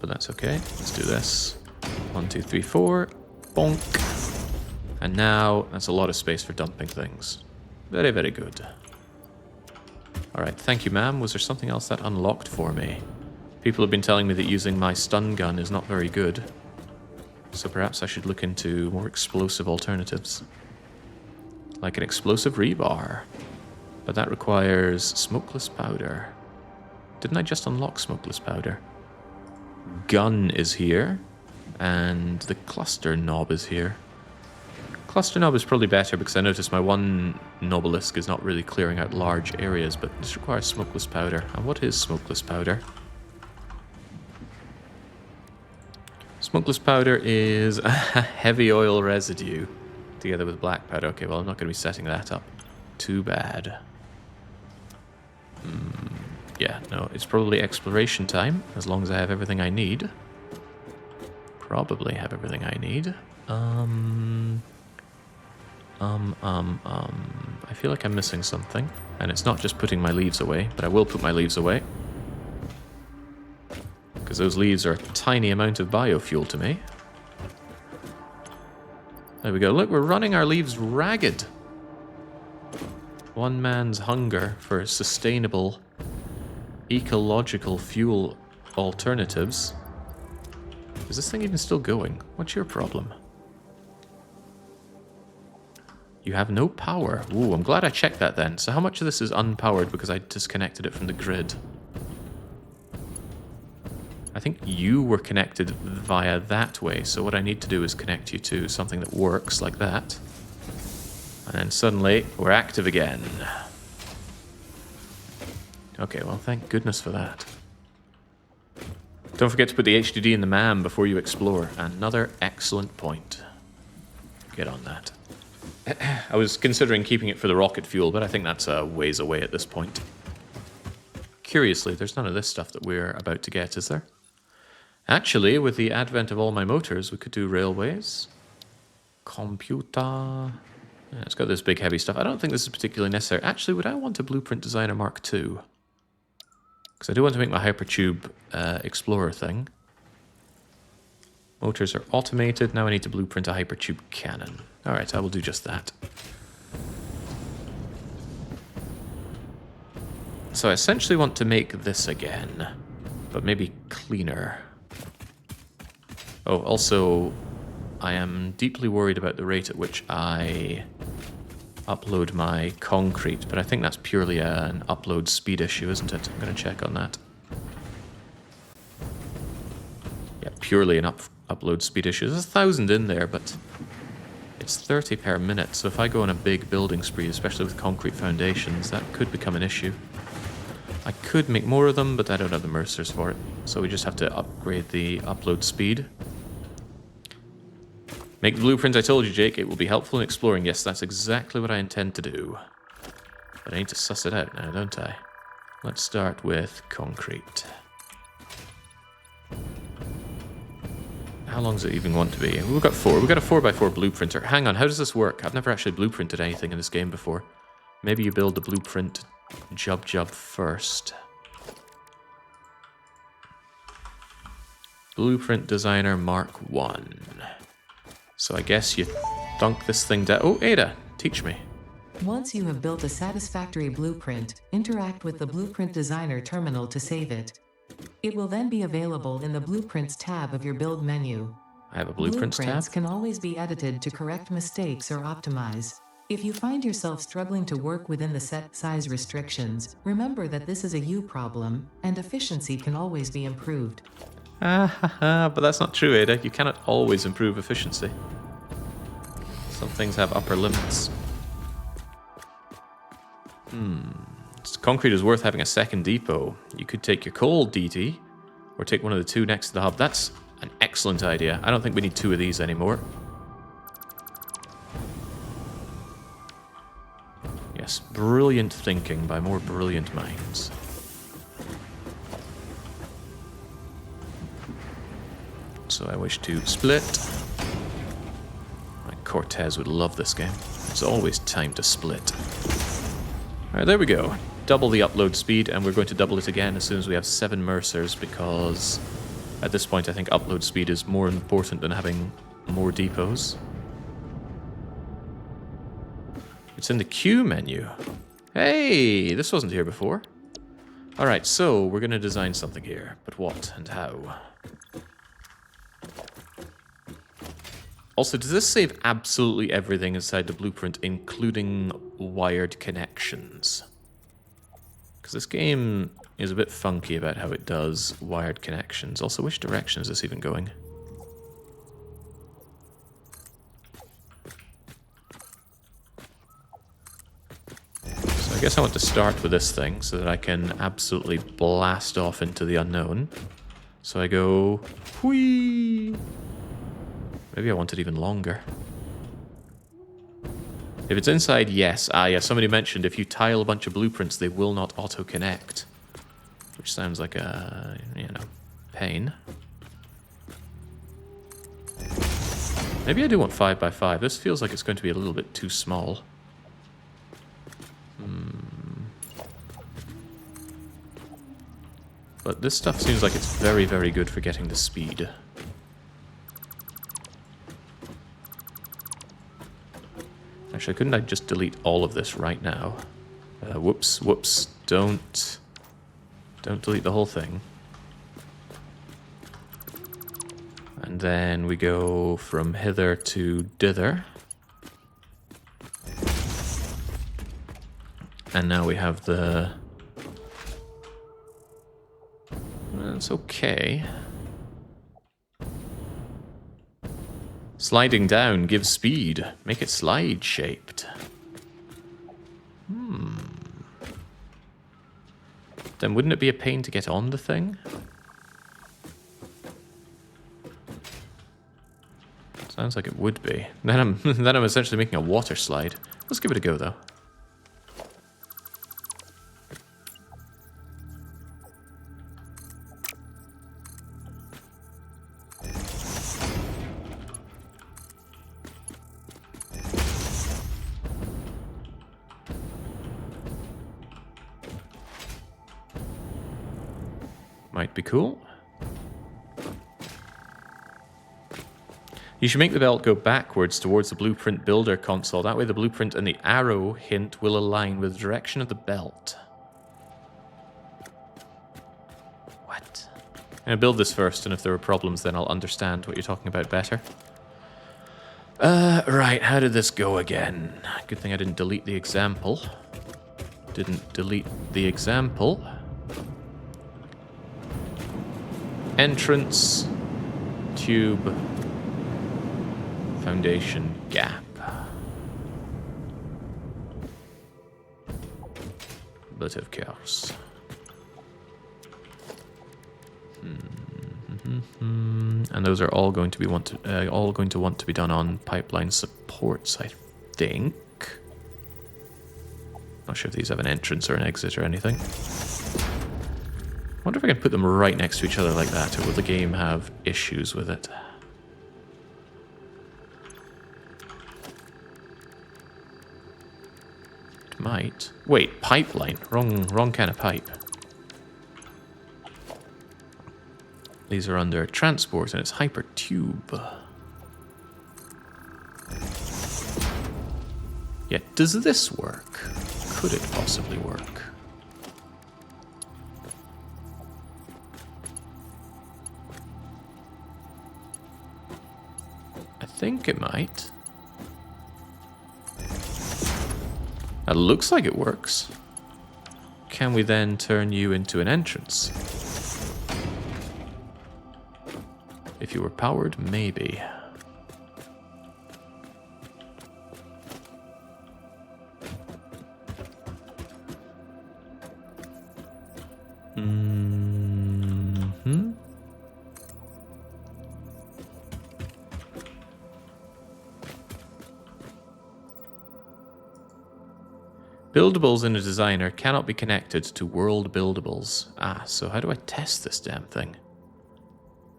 Speaker 1: But that's okay. Let's do this. 1, 2, 3, 4. Bonk. And now, that's a lot of space for dumping things. Very, very good. Alright, thank you, ma'am. Was there something else that unlocked for me? People have been telling me that using my stun gun is not very good. So perhaps I should look into more explosive alternatives. Like an explosive rebar. But that requires smokeless powder. Didn't I just unlock smokeless powder? Gun is here. And the cluster knob is here. Cluster knob is probably better because I noticed my one Nobelisk is not really clearing out large areas, but this requires smokeless powder. And what is smokeless powder? Smokeless powder is a heavy oil residue together with black powder. Okay, well, I'm not going to be setting that up. Too bad. Yeah, no, it's probably exploration time, as long as I have everything I need. Probably have everything I need. I feel like I'm missing something. And it's not just putting my leaves away, but I will put my leaves away. Because those leaves are a tiny amount of biofuel to me. There we go. Look, we're running our leaves ragged. One man's hunger for sustainable, ecological fuel alternatives. Is this thing even still going? What's your problem? You have no power. Ooh, I'm glad I checked that then. So how much of this is unpowered because I disconnected it from the grid? I think you were connected via that way, so what I need to do is connect you to something that works like that. And then suddenly, we're active again. Okay, well, thank goodness for that. Don't forget to put the HDD in the MAM before you explore. Another excellent point. Get on that. I was considering keeping it for the rocket fuel, but I think that's a ways away at this point. Curiously, there's none of this stuff that we're about to get, is there? Actually, with the advent of all my motors, we could do railways. Computer. Yeah, it's got this big heavy stuff. I don't think this is particularly necessary. Actually, would I want a Blueprint Designer Mark II? Because I do want to make my Hypertube Explorer thing. Motors are automated. Now I need to blueprint a Hypertube cannon. Alright, I will do just that. So I essentially want to make this again, but maybe cleaner. Oh, also, I am deeply worried about the rate at which I upload my concrete, but I think that's purely an upload speed issue, isn't it? I'm going to check on that. Yeah, purely an upload speed issue. There's 1,000 in there, but It's 30 per minute, so if I go on a big building spree, especially with concrete foundations, that could become an issue. I could make more of them, but I don't have the mercers for it. So we just have to upgrade the upload speed. Make the blueprint I told you, Jake. It will be helpful in exploring. Yes, that's exactly what I intend to do. But I need to suss it out now, don't I? Let's start with concrete. How long does it even want to be? We've got 4. We've got a 4x4 blueprinter. Hang on, how does this work? I've never actually blueprinted anything in this game before. Maybe you build the blueprint job first. Blueprint designer Mark 1. So I guess you thunk this thing down. Oh, Ada, teach me.
Speaker 2: Once you have built a satisfactory blueprint, interact with the Blueprint Designer terminal to save it. It will then be available in the Blueprints tab of your build menu.
Speaker 1: I have a blueprints tab.
Speaker 2: Blueprints can always be edited to correct mistakes or optimize. If you find yourself struggling to work within the set size restrictions, remember that this is a you problem, and efficiency can always be improved.
Speaker 1: But that's not true, Ada. You cannot always improve efficiency. Some things have upper limits. Concrete is worth having a second depot. You could take your coal DT, or take one of the 2 next to the hub. That's an excellent idea. I don't think we need 2 of these anymore. Yes, brilliant thinking by more brilliant minds. So I wish to split. My Cortez would love this game. It's always time to split. Alright, there we go. Double the upload speed, and we're going to double it again as soon as we have 7 mercers, because at this point I think upload speed is more important than having more depots. It's in the queue menu. Hey, this wasn't here before. Alright, so we're going to design something here, but what and how? Also, does this save absolutely everything inside the blueprint, including wired connections? Because this game is a bit funky about how it does wired connections. Also, which direction is this even going? So I guess I want to start with this thing so that I can absolutely blast off into the unknown. So I go... whee! Maybe I want it even longer. If it's inside, yes. Ah, yeah, somebody mentioned if you tile a bunch of blueprints, they will not auto-connect. Which sounds like a, pain. Maybe I do want 5x5. This feels like it's going to be a little bit too small. But this stuff seems like it's very, very good for getting the speed. Actually, couldn't I just delete all of this right now? Whoops. Don't delete the whole thing. And then we go from hither to dither. And now we have the... It's okay. Sliding down gives speed. Make it slide-shaped. Then wouldn't it be a pain to get on the thing? Sounds like it would be. Then I'm essentially making a water slide. Let's give it a go, though. Might be cool. You should make the belt go backwards towards the blueprint builder console. That way the blueprint and the arrow hint will align with the direction of the belt. What? I'm going to build this first, and if there are problems then I'll understand what you're talking about better. Right, how did this go again? Good thing I didn't delete the example. Entrance, tube, foundation, gap. bit of chaos. And those are all going to be want to be done on pipeline supports, I think. Not sure if these have an entrance or an exit or anything. Wonder if I can put them right next to each other like that, or will the game have issues with it? It might. Wait, pipeline. Wrong kind of pipe. These are under transport and it's hypertube. Yeah, does this work? Could it possibly work? I think it might. It looks like it works. Can we then turn you into an entrance? If you were powered, maybe. Buildables in a designer cannot be connected to world buildables. Ah, so how do I test this damn thing?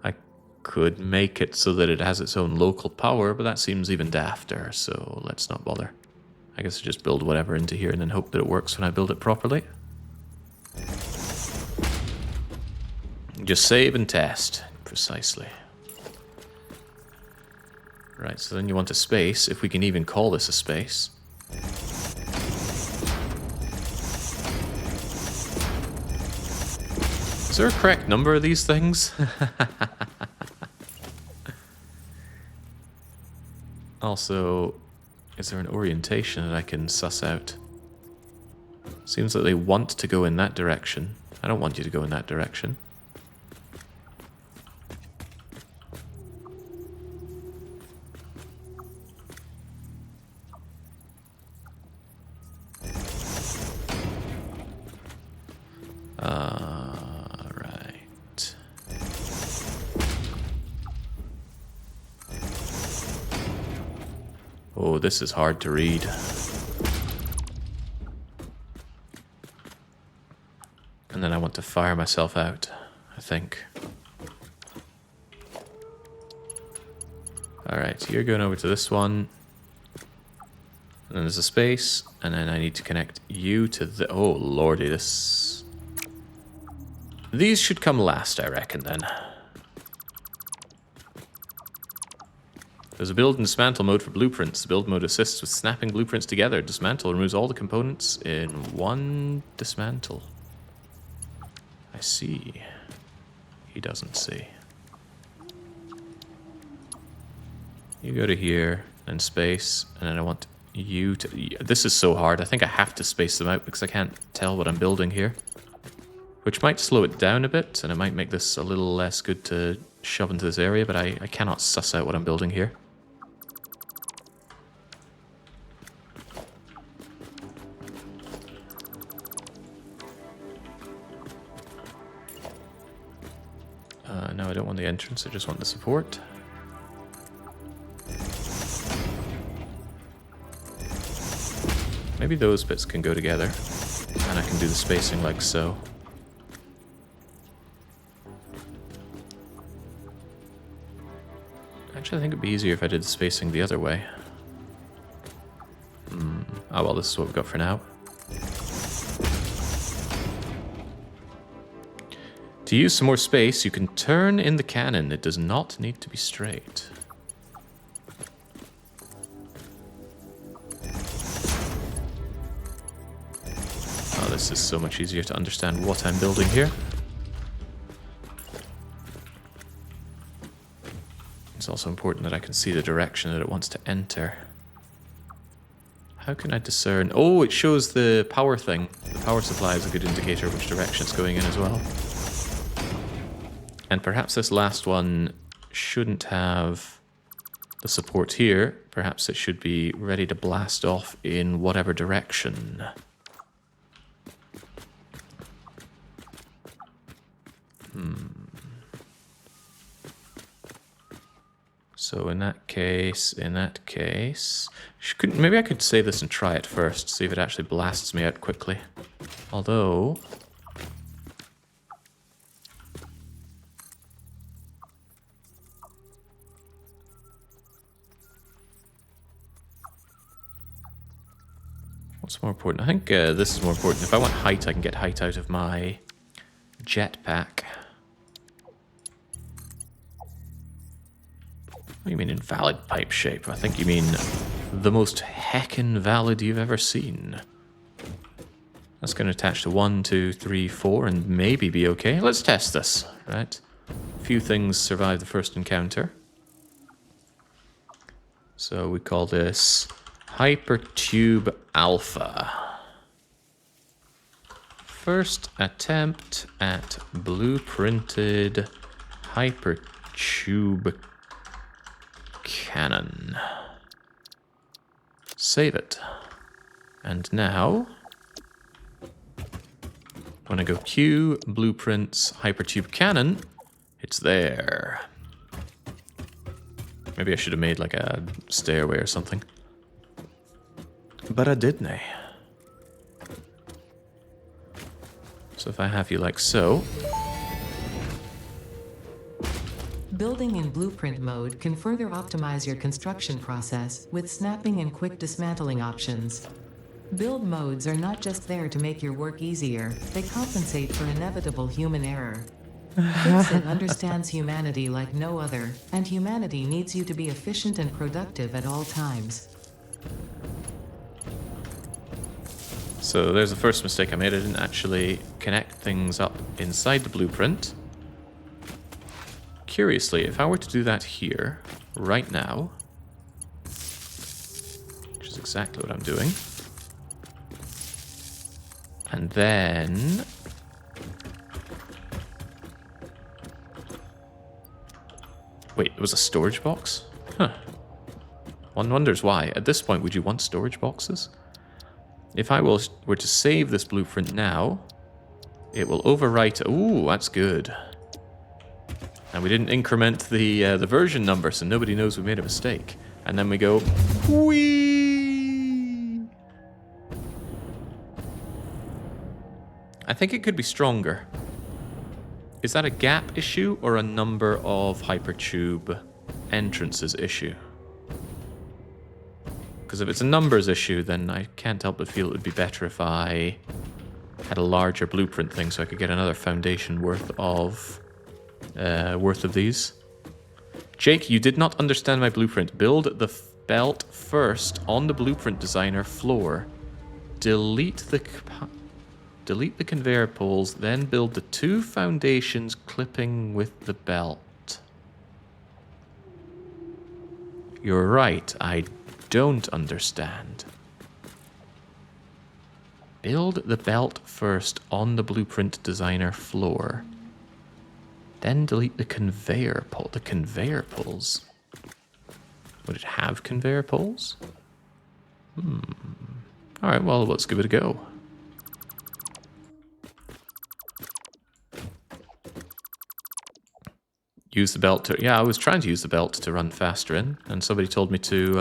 Speaker 1: I could make it so that it has its own local power, but that seems even dafter, so let's not bother. I guess I just build whatever into here and then hope that it works when I build it properly. Just save and test. Precisely. Right, so then you want a space, if we can even call this a space. Is there a correct number of these things? Also, is there an orientation that I can suss out? Seems like they want to go in that direction. I don't want you to go in that direction. Right. Oh, this is hard to read. And then I want to fire myself out, I think. Alright, so you're going over to this one. And then there's a space, and then I need to connect you to the... Oh, lordy, this... These should come last, I reckon, then. There's a build and dismantle mode for blueprints. The build mode assists with snapping blueprints together. Dismantle removes all the components in one dismantle. I see. He doesn't see. You go to here, and space, and then I want you to... This is so hard. I think I have to space them out because I can't tell what I'm building here. Which might slow it down a bit, and it might make this a little less good to shove into this area, but I cannot suss out what I'm building here. No, I don't want the entrance, I just want the support. Maybe those bits can go together, and I can do the spacing like so. Actually, I think it'd be easier if I did the spacing the other way. Oh well, this is what we've got for now. To use some more space, you can turn in the cannon. It does not need to be straight. Oh, this is so much easier to understand what I'm building here. It's also important that I can see the direction that it wants to enter. How can I discern? Oh, it shows the power thing. The power supply is a good indicator of which direction it's going in as well. And perhaps this last one shouldn't have the support here. Perhaps it should be ready to blast off in whatever direction. So in that case, maybe I could save this and try it first, see if it actually blasts me out quickly. Although, what's more important? I think this is more important. If I want height, I can get height out of my jetpack. What do you mean invalid pipe shape? I think you mean the most heckin' valid you've ever seen. That's going to attach to 1, 2, 3, 4 and maybe be okay. Let's test this, right? A few things survive the first encounter. So we call this Hypertube Alpha. First attempt at blueprinted hypertube cannon. Save it. And now, when I go Q, blueprints, hypertube cannon, it's there. Maybe I should have made like a stairway or something. But I didn't. So if I have you like so.
Speaker 2: Building in blueprint mode can further optimize your construction process with snapping and quick dismantling options. Build modes are not just there to make your work easier, they compensate for inevitable human error. Fixit understands humanity like no other, and humanity needs you to be efficient and productive at all times.
Speaker 1: So there's the first mistake I made. I didn't actually connect things up inside the blueprint. Curiously, if I were to do that here, right now, which is exactly what I'm doing, and then wait, it was a storage box? Huh. One wonders why. At this point, would you want storage boxes? If I were to save this blueprint now, it will overwrite. Ooh, that's good. And we didn't increment the version number, so nobody knows we made a mistake. And then we go, whee! I think it could be stronger. Is that a gap issue or a number of hypertube entrances issue? Because if it's a numbers issue, then I can't help but feel it would be better if I had a larger blueprint thing so I could get another foundation worth of these. Jake, you did not understand my blueprint. Build the belt first on the blueprint designer floor. Delete the conveyor poles, then build the 2 foundations clipping with the belt. You're right, I don't understand. Build the belt first on the blueprint designer floor. Then delete the conveyor pole. The conveyor poles. Would it have conveyor poles? Alright, well, let's give it a go. Use the belt to... Yeah, I was trying to use the belt to run faster in, and somebody told me to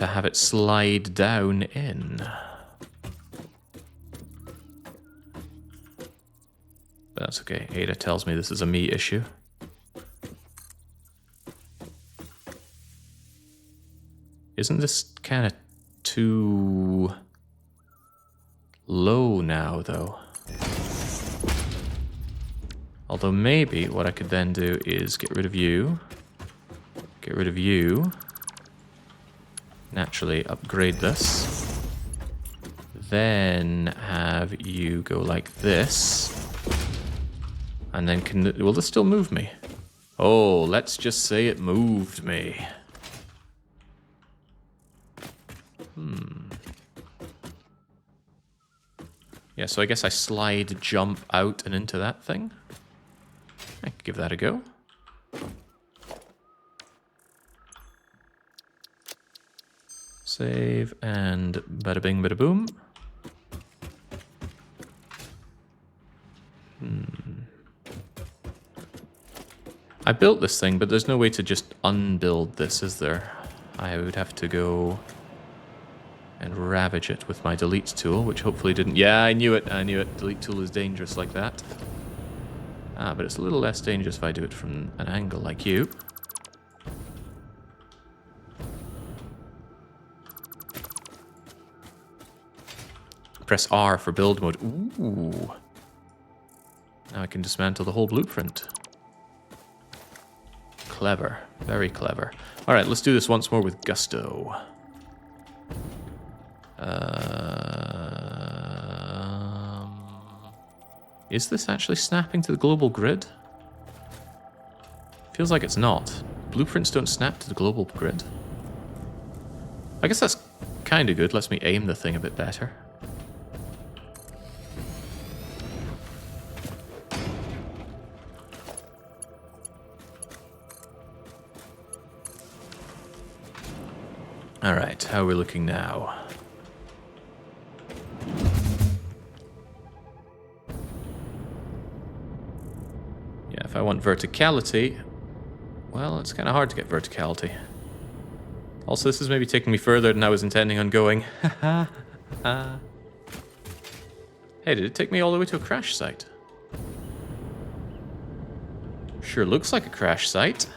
Speaker 1: have it slide down in. But that's okay. Ada tells me this is a me issue. Isn't this kind of too low now, though? Although maybe what I could then do is get rid of you. Get rid of you. Naturally upgrade this. Then have you go like this. And then will this still move me? Oh, let's just say it moved me. Yeah, so I guess I slide, jump out and into that thing. I could give that a go. Save and bada bing, bada boom. I built this thing, but there's no way to just unbuild this, is there? I would have to go and ravage it with my delete tool, which hopefully didn't... Yeah, I knew it. I knew it. Delete tool is dangerous like that. Ah, but it's a little less dangerous if I do it from an angle like you. Press R for build mode. Ooh. Now I can dismantle the whole blueprint. Clever. Very clever. Alright, let's do this once more with gusto. Is this actually snapping to the global grid? Feels like it's not. Blueprints don't snap to the global grid. I guess that's kind of good. Lets me aim the thing a bit better. Alright, how are we looking now? Yeah, if I want verticality, well, it's kind of hard to get verticality. Also, this is maybe taking me further than I was intending on going. Hey, did it take me all the way to a crash site? Sure looks like a crash site.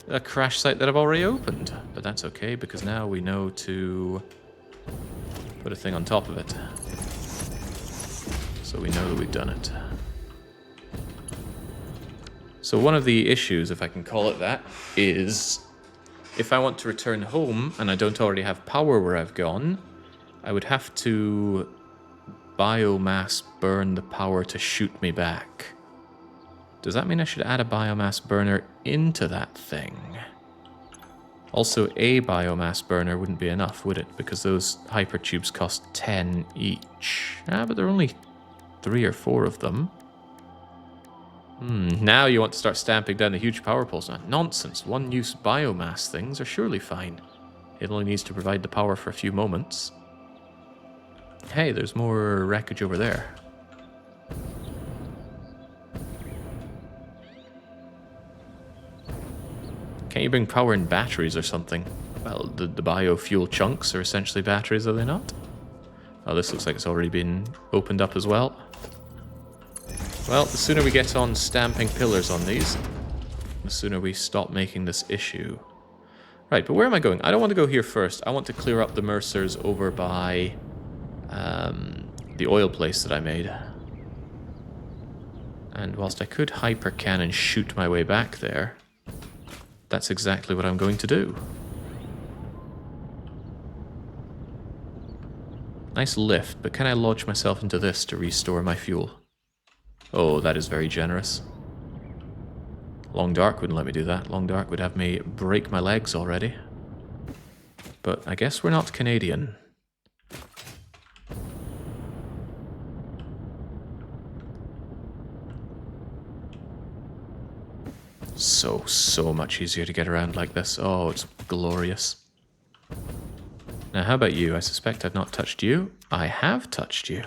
Speaker 1: A crash site that I've already opened. But that's okay, because now we know to put a thing on top of it. So we know that we've done it. So one of the issues, if I can call it that, is if I want to return home and I don't already have power where I've gone, I would have to biomass burn the power to shoot me back. Does that mean I should add a biomass burner into that thing? Also, a biomass burner wouldn't be enough, would it? Because those hypertubes cost 10 each. Ah, but there are only 3 or 4 of them. Now you want to start stamping down the huge power poles. Now, nonsense. One-use biomass things are surely fine. It only needs to provide the power for a few moments. Hey, there's more wreckage over there. Can't you bring power in batteries or something? Well, the biofuel chunks are essentially batteries, are they not? Oh, this looks like it's already been opened up as well. Well, the sooner we get on stamping pillars on these, the sooner we stop making this issue. Right, but where am I going? I don't want to go here first. I want to clear up the Mercers over by the oil place that I made. And whilst I could hyper cannon shoot my way back there, that's exactly what I'm going to do. Nice lift, but can I lodge myself into this to restore my fuel? Oh, that is very generous. Long Dark wouldn't let me do that. Long Dark would have me break my legs already. But I guess we're not Canadian. So much easier to get around like this. Oh, it's glorious. Now, how about you? I suspect I've not touched you. I have touched you.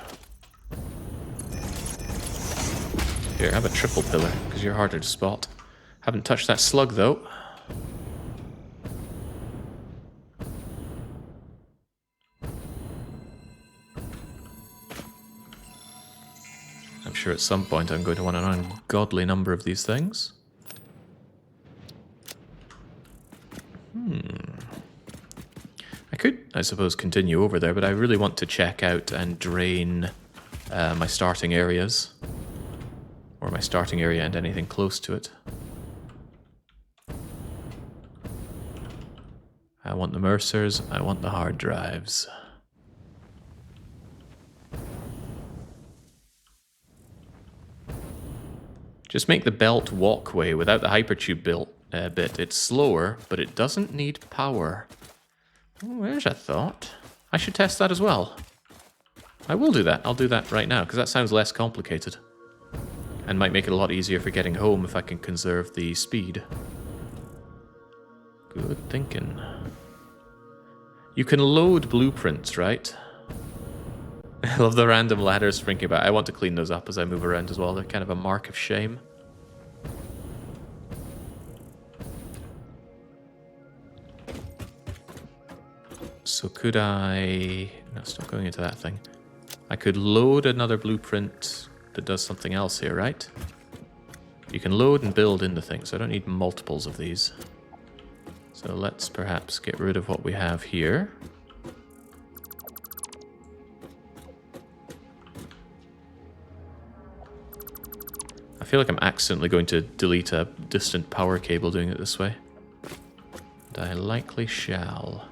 Speaker 1: Here, have a triple pillar, because you're harder to spot. Haven't touched that slug, though. I'm sure at some point I'm going to want an ungodly number of these things. I could, I suppose, continue over there, but I really want to check out and drain my starting areas. Or my starting area and anything close to it. I want the Mercers, I want the hard drives. Just make the belt walkway without the hypertube bit. It's slower, but it doesn't need power. Oh, there's a thought. I should test that as well. I will do that. I'll do that right now, because that sounds less complicated. And might make it a lot easier for getting home if I can conserve the speed. Good thinking. You can load blueprints, right? I love the random ladders sprinking about. I want to clean those up as I move around as well. They're kind of a mark of shame. So could I... No, stop going into that thing. I could load another blueprint that does something else here, right? You can load and build into things. I don't need multiples of these. So let's perhaps get rid of what we have here. I feel like I'm accidentally going to delete a distant power cable doing it this way. And I likely shall.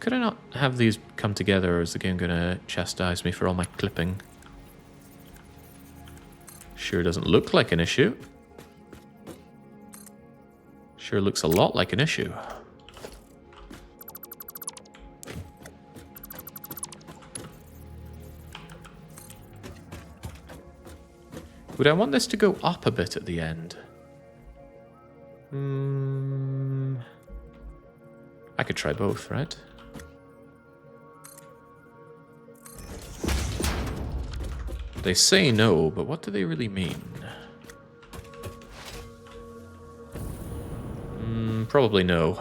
Speaker 1: Could I not have these come together, or is the game going to chastise me for all my clipping? Sure doesn't look like an issue. Sure looks a lot like an issue. Would I want this to go up a bit at the end? I could try both, right? They say no, but what do they really mean? Probably no.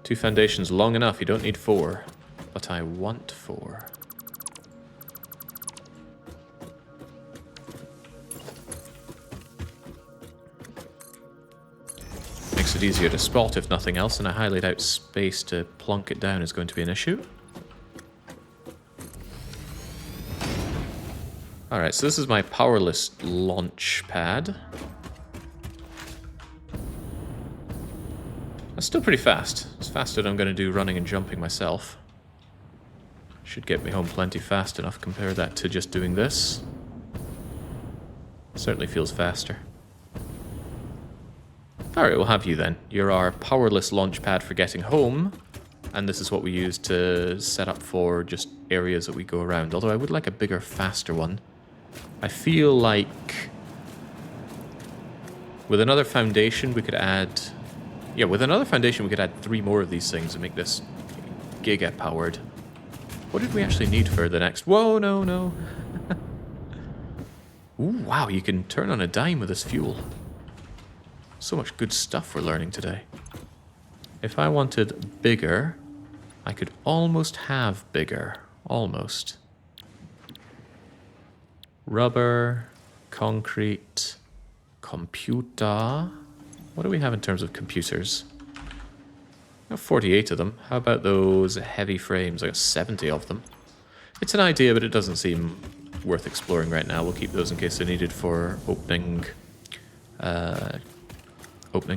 Speaker 1: 2 foundations long enough, you don't need 4. But I want 4. Makes it easier to spot if nothing else, and I highly doubt space to plonk it down is going to be an issue. Alright, so this is my powerless launch pad. That's still pretty fast. It's faster than I'm going to do running and jumping myself. Should get me home plenty fast enough. Compare that to just doing this. Certainly feels faster. Alright, we'll have you then. You're our powerless launch pad for getting home. And this is what we use to set up for just areas that we go around. Although I would like a bigger, faster one. I feel like with another foundation we could add... Yeah, with another foundation we could add 3 more of these things and make this giga-powered. What did we actually need for the next... Whoa, no, no. Ooh, wow, you can turn on a dime with this fuel. So much good stuff we're learning today. If I wanted bigger, I could almost have bigger. Almost. Rubber, concrete, computer. What do we have in terms of computers? I got 48 of them. How about those heavy frames? I got 70 of them. It's an idea, but it doesn't seem worth exploring right now. We'll keep those in case they're needed for opening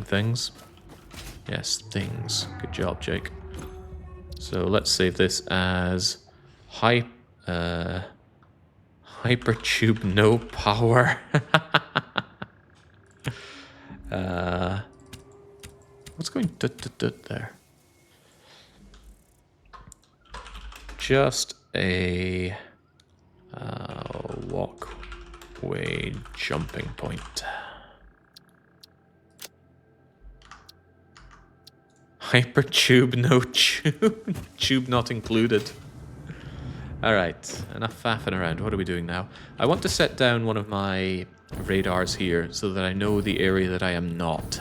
Speaker 1: things. Yes, things. Good job, Jake. So let's save this as hypertube no power. What's going dut there? Just a walkway jumping point. Hypertube no tube. Tube not included. Alright, enough faffing around. What are we doing now? I want to set down one of my radars here so that I know the area that I am not.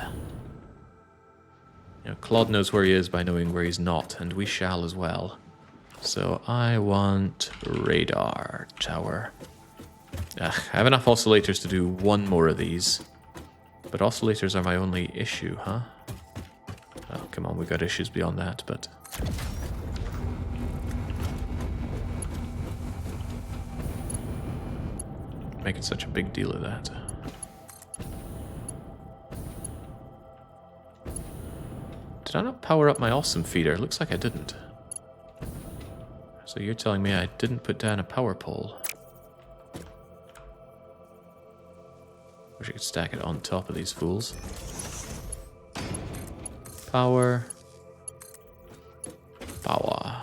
Speaker 1: You know, Claude knows where he is by knowing where he's not, and we shall as well. So I want radar tower. I have enough oscillators to do 1 more of these. But oscillators are my only issue, huh? Oh, come on, we got issues beyond that, but... Making such a big deal of that. Did I not power up my awesome feeder? Looks like I didn't. So you're telling me I didn't put down a power pole. Wish I could stack it on top of these fools. Power. Power.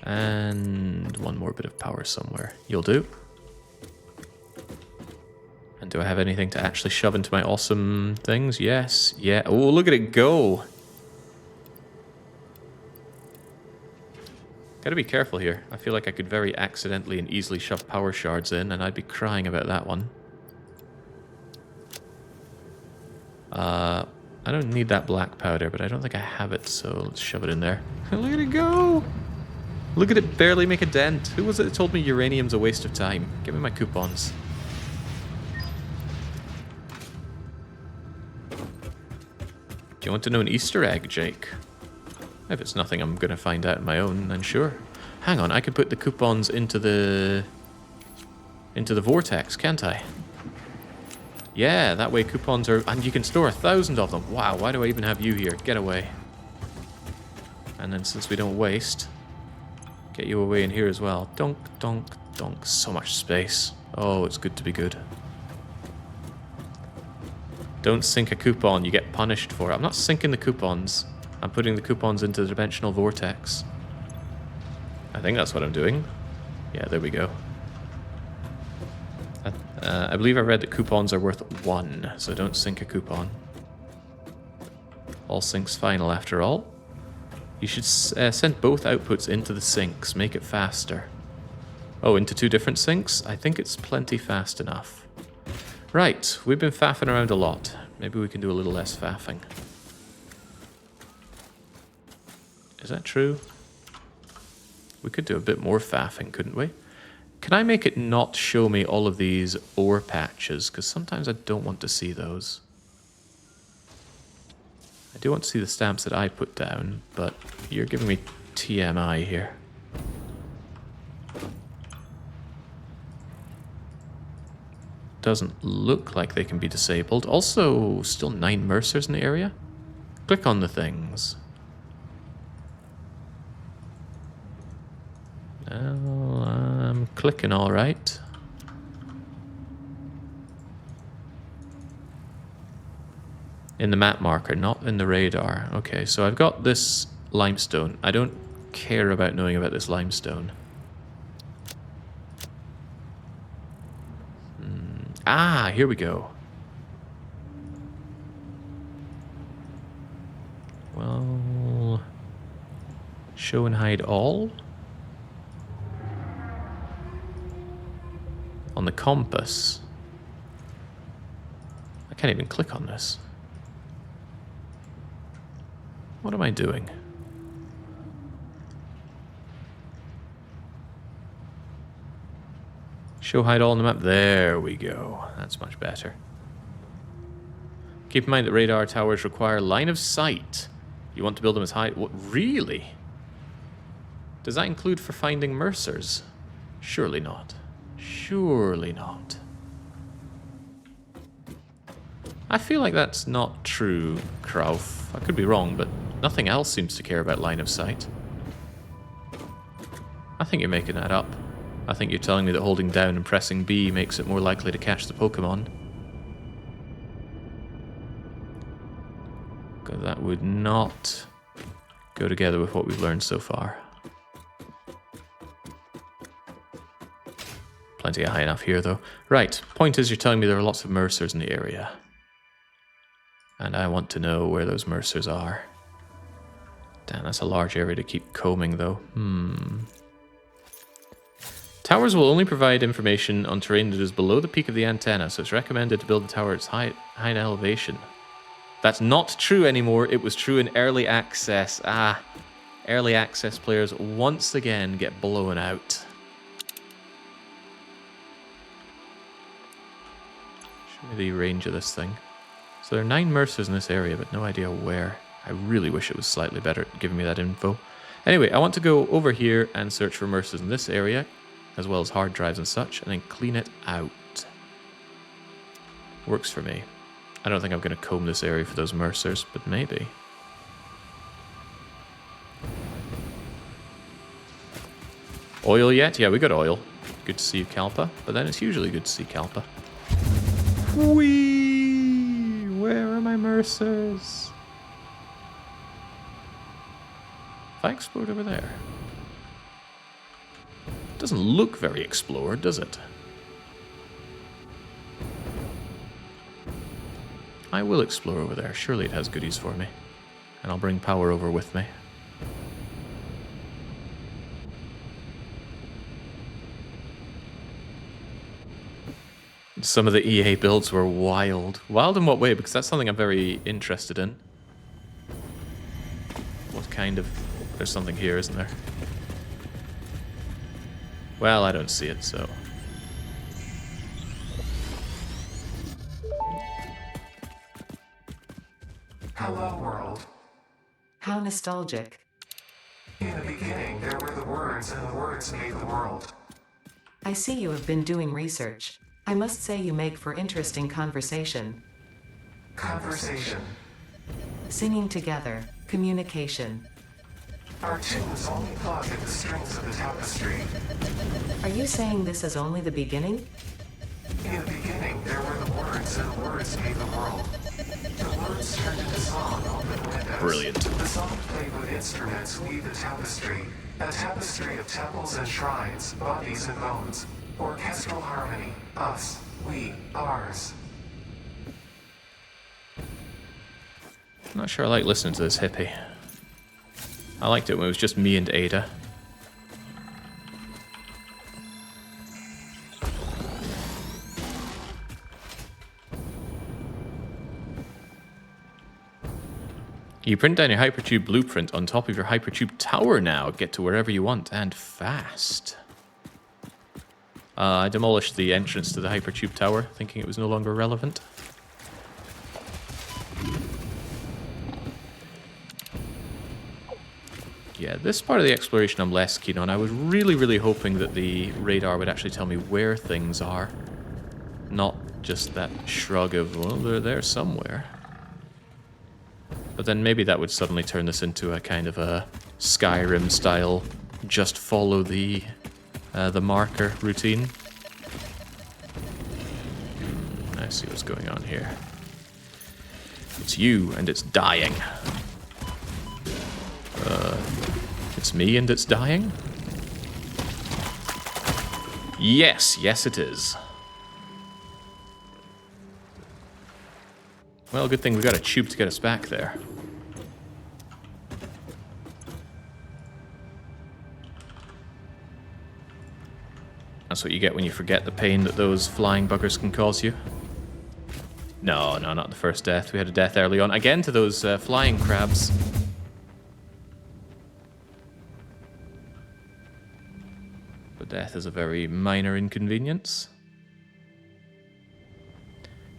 Speaker 1: And 1 more bit of power somewhere. You'll do. And do I have anything to actually shove into my awesome things? Yes. Yeah. Oh, look at it go. Gotta be careful here. I feel like I could very accidentally and easily shove power shards in, and I'd be crying about that one. I don't need that black powder, but I don't think I have it, so let's shove it in there. Look at it go! Look at it barely make a dent. Who was it that told me uranium's a waste of time? Give me my coupons. Do you want to know an Easter egg, Jake? If it's nothing I'm going to find out on my own, then sure. Hang on, I could put the coupons into the vortex, can't I? Yeah, that way coupons are... And you can store 1,000 of them. Wow, why do I even have you here? Get away. And then since we don't waste, get you away in here as well. Donk, donk, donk. So much space. Oh, it's good to be good. Don't sink a coupon, you get punished for it. I'm not sinking the coupons. I'm putting the coupons into the dimensional vortex. I think that's what I'm doing. Yeah, there we go. I believe I read that coupons are worth 1, so don't sink a coupon. All sinks final after all. You should send both outputs into the sinks, make it faster. Oh, into 2 different sinks? I think it's plenty fast enough. Right, we've been faffing around a lot. Maybe we can do a little less faffing. Is that true? We could do a bit more faffing, couldn't we? Can I make it not show me all of these ore patches? Because sometimes I don't want to see those. I do want to see the stamps that I put down, but you're giving me TMI here. Doesn't look like they can be disabled. Also, still 9 Mercers in the area. Click on the things. Well, I'm clicking all right. In the map marker, not in the radar. Okay, so I've got this limestone. I don't care about knowing about this limestone. Ah, here we go. Well, show and hide all. On the compass. I can't even click on this. What am I doing? Show hide all on the map. There we go. That's much better. Keep in mind that radar towers require line of sight. You want to build them as high... What? Really? Does that include for finding Mercers? Surely not. Surely not. I feel like that's not true, Krauf. I could be wrong, but nothing else seems to care about line of sight. I think you're making that up. I think you're telling me that holding down and pressing B makes it more likely to catch the Pokemon. Because that would not go together with what we've learned so far. Plenty high enough here, though. Right, point is you're telling me there are lots of Mercers in the area. And I want to know where those Mercers are. Damn, that's a large area to keep combing, though. Towers will only provide information on terrain that is below the peak of the antenna, so it's recommended to build a tower at high in elevation. That's not true anymore. It was true in early access. Ah, early access players once again get blown out. Show me the range of this thing. So there are 9 Mercers in this area, but no idea where. I really wish it was slightly better at giving me that info. Anyway, I want to go over here and search for Mercers in this area, as well as hard drives and such, and then clean it out. Works for me. I don't think I'm going to comb this area for those Mercers, but maybe. Oil yet? Yeah, we got oil. Good to see you, Kalpa. But then it's usually good to see Kalpa. Whee! Where are my Mercers? If I explored over there... Doesn't look very explored, does it? I will explore over there. Surely it has goodies for me. And I'll bring power over with me. Some of the EA builds were wild. Wild in what way? Because that's something I'm very interested in. What kind of... There's something here, isn't there? Well, I don't see it, so...
Speaker 3: Hello, world.
Speaker 2: How nostalgic.
Speaker 3: In the beginning, there were the words, and the words made the world.
Speaker 2: I see you have been doing research. I must say you make for interesting conversation.
Speaker 3: Conversation.
Speaker 2: Singing together. Communication.
Speaker 3: Our tunes only plug at the strings of the tapestry.
Speaker 2: Are you saying this is only the beginning?
Speaker 3: In the beginning, there were the words, and the words made the world. The words turned into song, open windows.
Speaker 1: Brilliant.
Speaker 3: The song played with instruments weave a tapestry of temples and shrines, bodies and bones. Orchestral harmony. Us. We. Ours.
Speaker 1: I'm not sure I like listening to this hippie. I liked it when it was just me and Ada. You print down your hypertube blueprint on top of your hypertube tower now. Get to wherever you want, and fast. I demolished the entrance to the hypertube tower, thinking it was no longer relevant. Yeah, this part of the exploration I'm less keen on. I was really hoping that the radar would actually tell me where things are. Not just that shrug of, well, they're there somewhere. But then maybe that would suddenly turn this into a kind of a Skyrim style, just follow the marker routine. I see what's going on here. It's you, and it's dying. It's me, and it's dying? Yes, yes it is. Well, good thing we got a tube to get us back there. That's what you get when you forget the pain that those flying buggers can cause you. No, not the first death. We had a death early on. Again to those flying crabs. But death is a very minor inconvenience.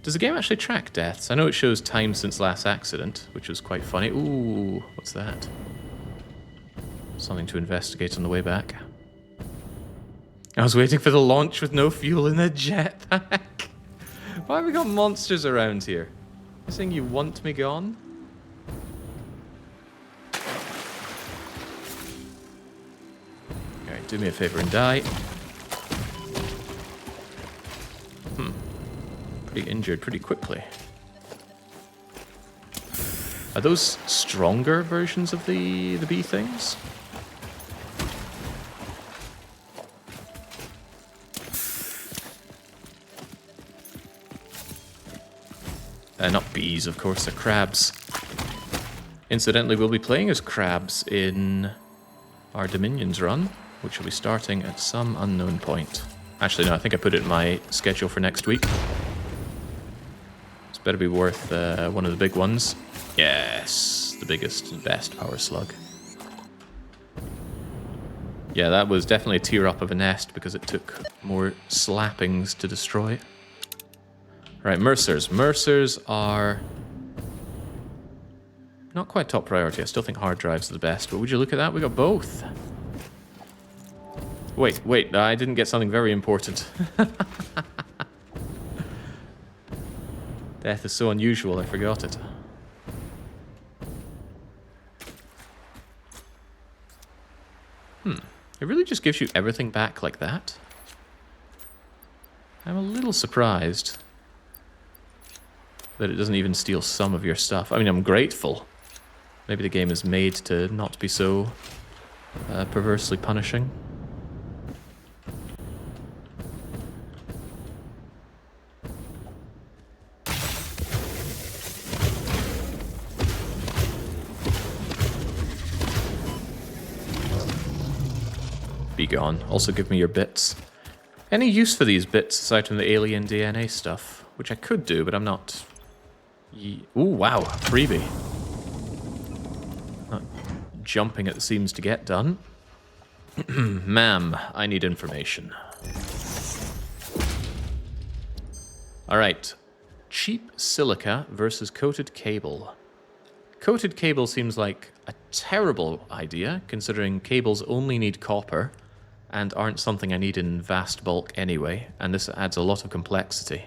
Speaker 1: Does the game actually track deaths? I know it shows time since last accident, which was quite funny. Ooh, what's that? Something to investigate on the way back. I was waiting for the launch with no fuel in the jetpack. Why have we got monsters around here? You saying you want me gone? Alright, do me a favor and die. Pretty injured pretty quickly. Are those stronger versions of the bee things? Not bees, of course, they're crabs. Incidentally, we'll be playing as crabs in our Dominions run, which will be starting at some unknown point. Actually, no, I think I put it in my schedule for next week. It's better be worth one of the big ones. Yes, the biggest and best power slug. Yeah, that was definitely a tear up of a nest because it took more slappings to destroy. Right, Mercers. Mercers are not quite top priority. I still think hard drives are the best, but would you look at that? We got both. Wait, I didn't get something very important. Death is so unusual, I forgot it. It really just gives you everything back like that? I'm a little surprised that it doesn't even steal some of your stuff. I mean, I'm grateful. Maybe the game is made to not be so perversely punishing. Be gone. Also give me your bits. Any use for these bits aside from the alien DNA stuff? Which I could do, but I'm not... Ooh, wow, freebie. Not jumping at the seams to get done. Ma'am, I need information. Alright. Cheap silica versus coated cable. Coated cable seems like a terrible idea, considering cables only need copper and aren't something I need in vast bulk anyway, and this adds a lot of complexity.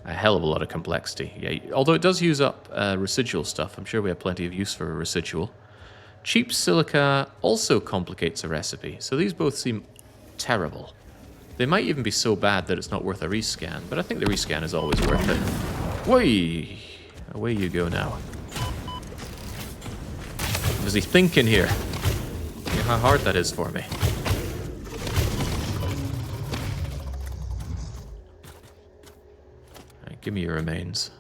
Speaker 1: A hell of a lot of complexity. Yeah, although it does use up residual stuff, I'm sure we have plenty of use for a residual. Cheap silica also complicates a recipe, so these both seem terrible. They might even be so bad that it's not worth a rescan, but I think the rescan is always worth it. Whee! Away you go now. What is he thinking here? See how hard that is for me. Right, give me your remains.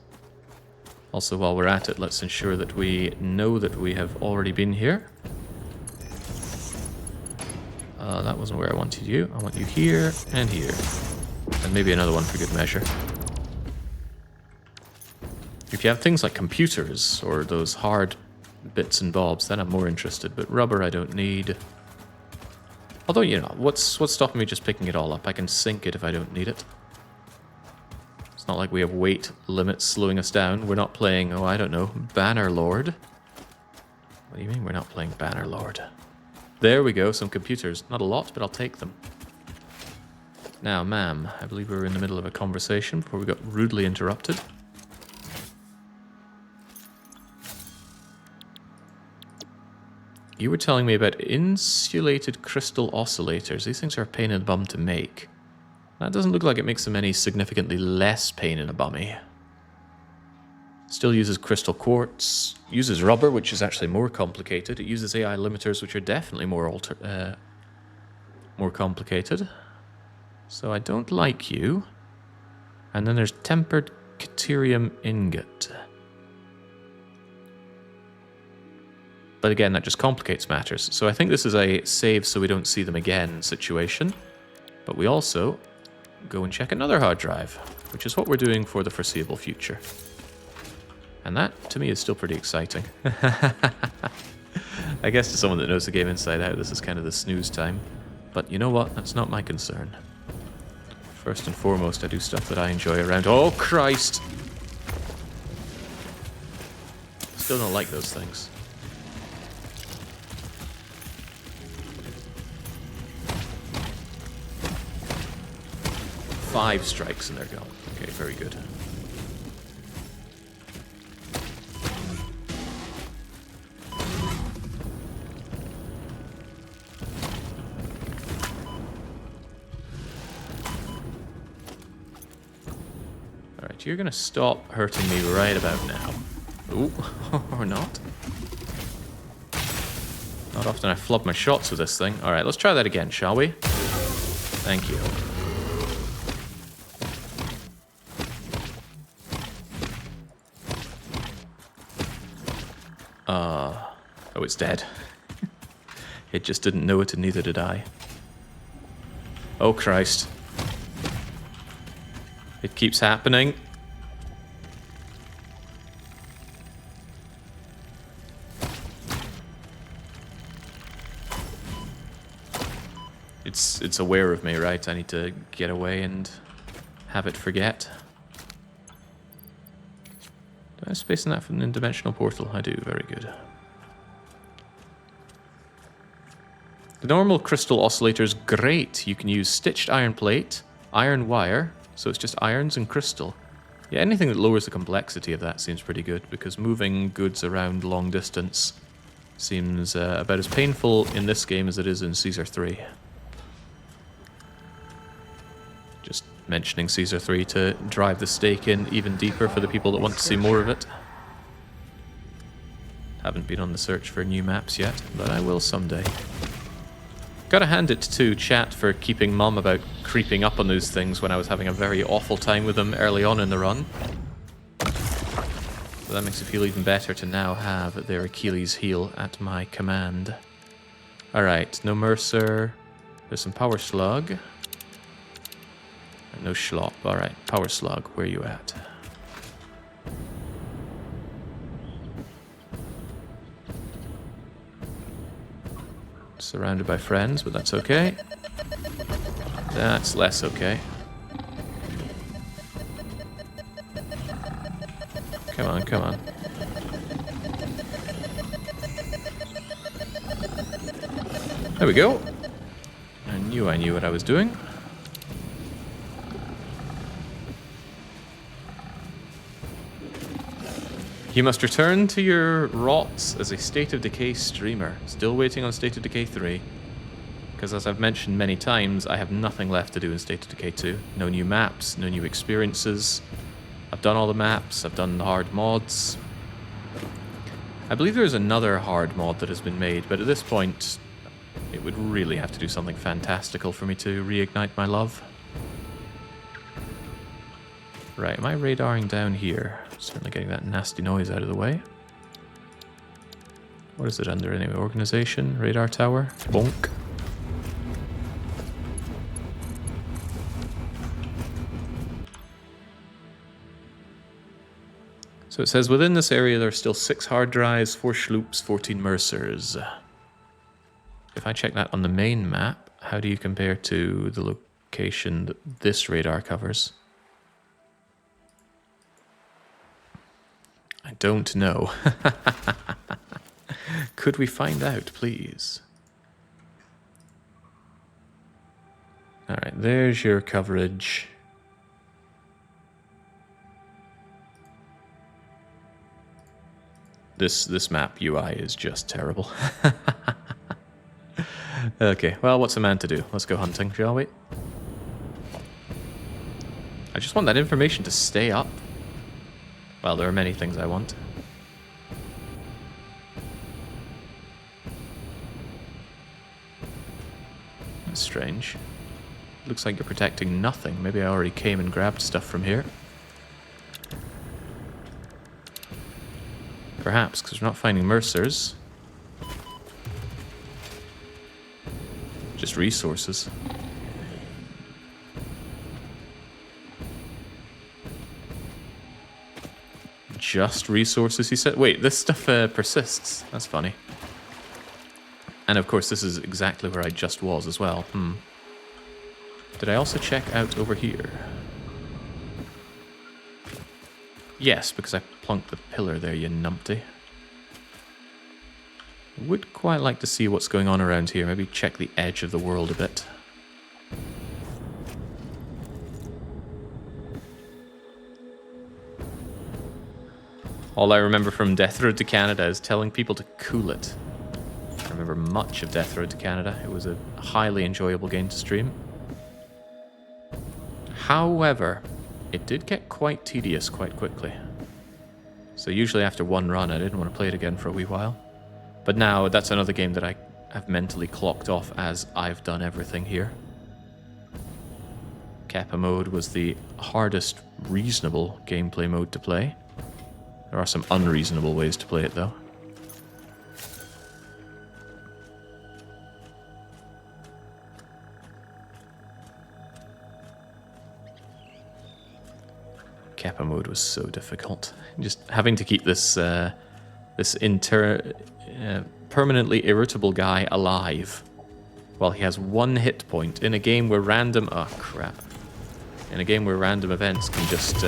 Speaker 1: Also, while we're at it, let's ensure that we know that we have already been here. That wasn't where I wanted you. I want you here and here. And maybe another one for good measure. If you have things like computers or those hard bits and bobs, then I'm more interested. But rubber I don't need. Although, you know, what's stopping me just picking it all up? I can sink it if I don't need it. It's not like we have weight limits slowing us down. We're not playing, oh, I don't know, Bannerlord. What do you mean we're not playing Bannerlord? There we go, some computers. Not a lot, but I'll take them. Now, ma'am, I believe we were in the middle of a conversation before we got rudely interrupted. You were telling me about insulated crystal oscillators. These things are a pain in the bum to make. That doesn't look like it makes them any significantly less pain in a bummy. Still uses crystal quartz, uses rubber, which is actually more complicated. It uses AI limiters, which are definitely more complicated. So I don't like you. And then there's tempered caterium ingot. But again, that just complicates matters. So I think this is a save so we don't see them again situation. But we also go and check another hard drive, which is what we're doing for the foreseeable future. And that, to me, is still pretty exciting. I guess to someone that knows the game inside out, this is kind of the snooze time. But you know what? That's not my concern. First and foremost, I do stuff that I enjoy around... Oh, Christ! Still don't like those things. Five strikes and they're gone. Okay, very good. Alright, you're gonna stop hurting me right about now. Ooh, or not. Not often I flub my shots with this thing. Alright, let's try that again, shall we? Thank you. Oh, it's dead. It just didn't know it and neither did I. Oh, Christ. It keeps happening. It's aware of me, right? I need to get away and have it forget. Do I have space in that for an interdimensional portal? I do, very good. The normal crystal oscillator is great. You can use stitched iron plate, iron wire, so it's just irons and crystal. Yeah, anything that lowers the complexity of that seems pretty good, because moving goods around long distance seems about as painful in this game as it is in Caesar 3. Just mentioning Caesar 3 to drive the stake in even deeper for the people that want to see more of it. Haven't been on the search for new maps yet, but I will someday. Gotta hand it to chat for keeping mum about creeping up on those things when I was having a very awful time with them early on in the run. So that makes it feel even better to now have their Achilles heel at my command. Alright, no Mercer. There's some power slug. No schlop. Alright, power slug, where are you at? Surrounded by friends, but that's okay. That's less okay. Come on, come on. There we go. I knew what I was doing. You must return to your rots as a State of Decay streamer. Still waiting on State of Decay 3. Because as I've mentioned many times, I have nothing left to do in State of Decay 2. No new maps, no new experiences. I've done all the maps, I've done the hard mods. I believe there's another hard mod that has been made, but at this point, it would really have to do something fantastical for me to reignite my love. Right, am I radaring down here? Certainly getting that nasty noise out of the way. What is it under anyway? Organization? Radar tower? Bonk. So it says, within this area there are still 6 hard drives, 4 schloops, 14 Mercers. If I check that on the main map, how do you compare to the location that this radar covers? I don't know. Could we find out, please? Alright, there's your coverage. This map UI is just terrible. Okay, well, what's a man to do? Let's go hunting, shall we? I just want that information to stay up. Well, there are many things I want. That's strange. Looks like you're protecting nothing. Maybe I already came and grabbed stuff from here. Perhaps, because we're not finding Mercers. Just resources. Just resources, he said? Wait, this stuff persists. That's funny. And of course, this is exactly where I just was as well. Did I also check out over here? Yes, because I plunked the pillar there, you numpty. Would quite like to see what's going on around here. Maybe check the edge of the world a bit. All I remember from Death Road to Canada is telling people to cool it. I remember much of Death Road to Canada. It was a highly enjoyable game to stream. However, it did get quite tedious quite quickly. So usually after one run, I didn't want to play it again for a wee while. But now, that's another game that I have mentally clocked off as I've done everything here. Kappa mode was the hardest reasonable gameplay mode to play. There are some unreasonable ways to play it, though. Kappa mode was so difficult. Just having to keep this permanently irritable guy alive while he has 1 hit point in a game where random... Oh, crap. In a game where random events can just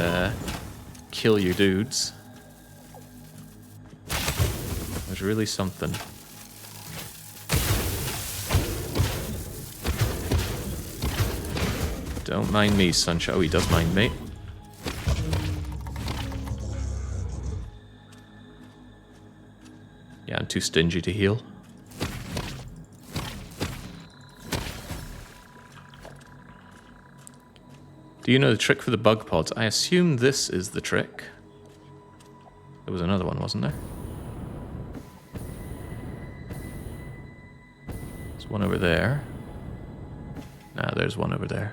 Speaker 1: kill your dudes. There's really something. Don't mind me, Sunshine. Oh, he does mind me. Yeah, I'm too stingy to heal. Do you know the trick for the bug pods? I assume this is the trick. There was another one, wasn't there? There's one over there. Nah, there's one over there.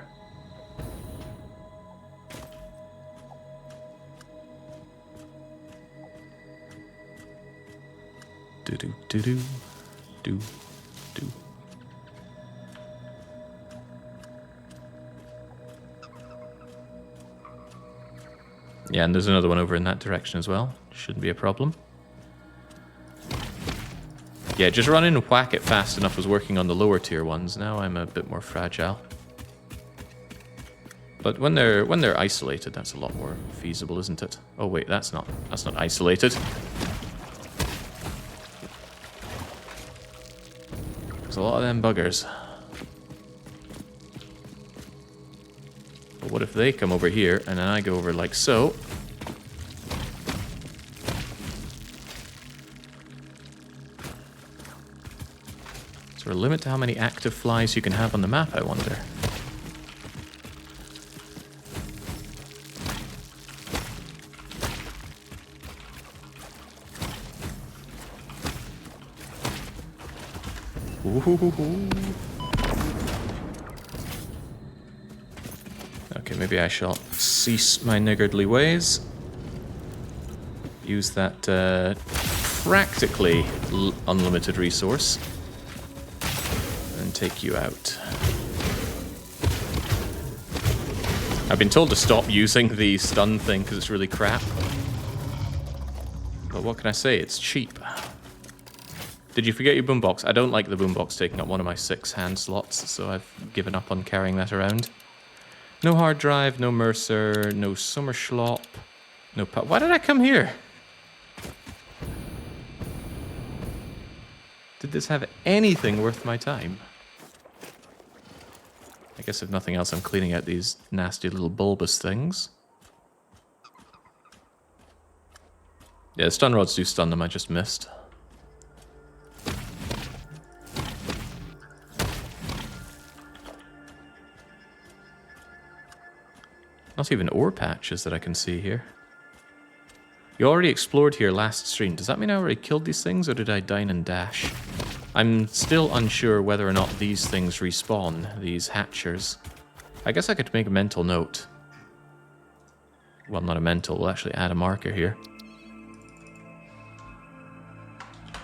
Speaker 1: Do. Yeah, and there's another one over in that direction as well. Shouldn't be a problem. Yeah, just run in and whack it fast enough was working on the lower tier ones. Now I'm a bit more fragile. But when they're isolated, that's a lot more feasible, isn't it? Oh wait, that's not isolated. There's a lot of them buggers. But what if they come over here and then I go over like so? Is there a limit to how many active flies you can have on the map, I wonder? Ooh. Okay, maybe I shall cease my niggardly ways. Use that practically unlimited resource. And take you out. I've been told to stop using the stun thing because it's really crap. But what can I say? It's cheap. Did you forget your boombox? I don't like the boombox taking up one of my 6 hand slots, so I've given up on carrying that around. No hard drive, no Mercer, no summer schlop, no why did I come here? Did this have anything worth my time? I guess if nothing else, I'm cleaning out these nasty little bulbous things. Yeah, stun rods do stun them, I just missed. Not even ore patches that I can see here. You already explored here last stream. Does that mean I already killed these things, or did I dine and dash? I'm still unsure whether or not these things respawn, these hatchers. I guess I could make a mental note. Well, not a mental, we'll actually add a marker here.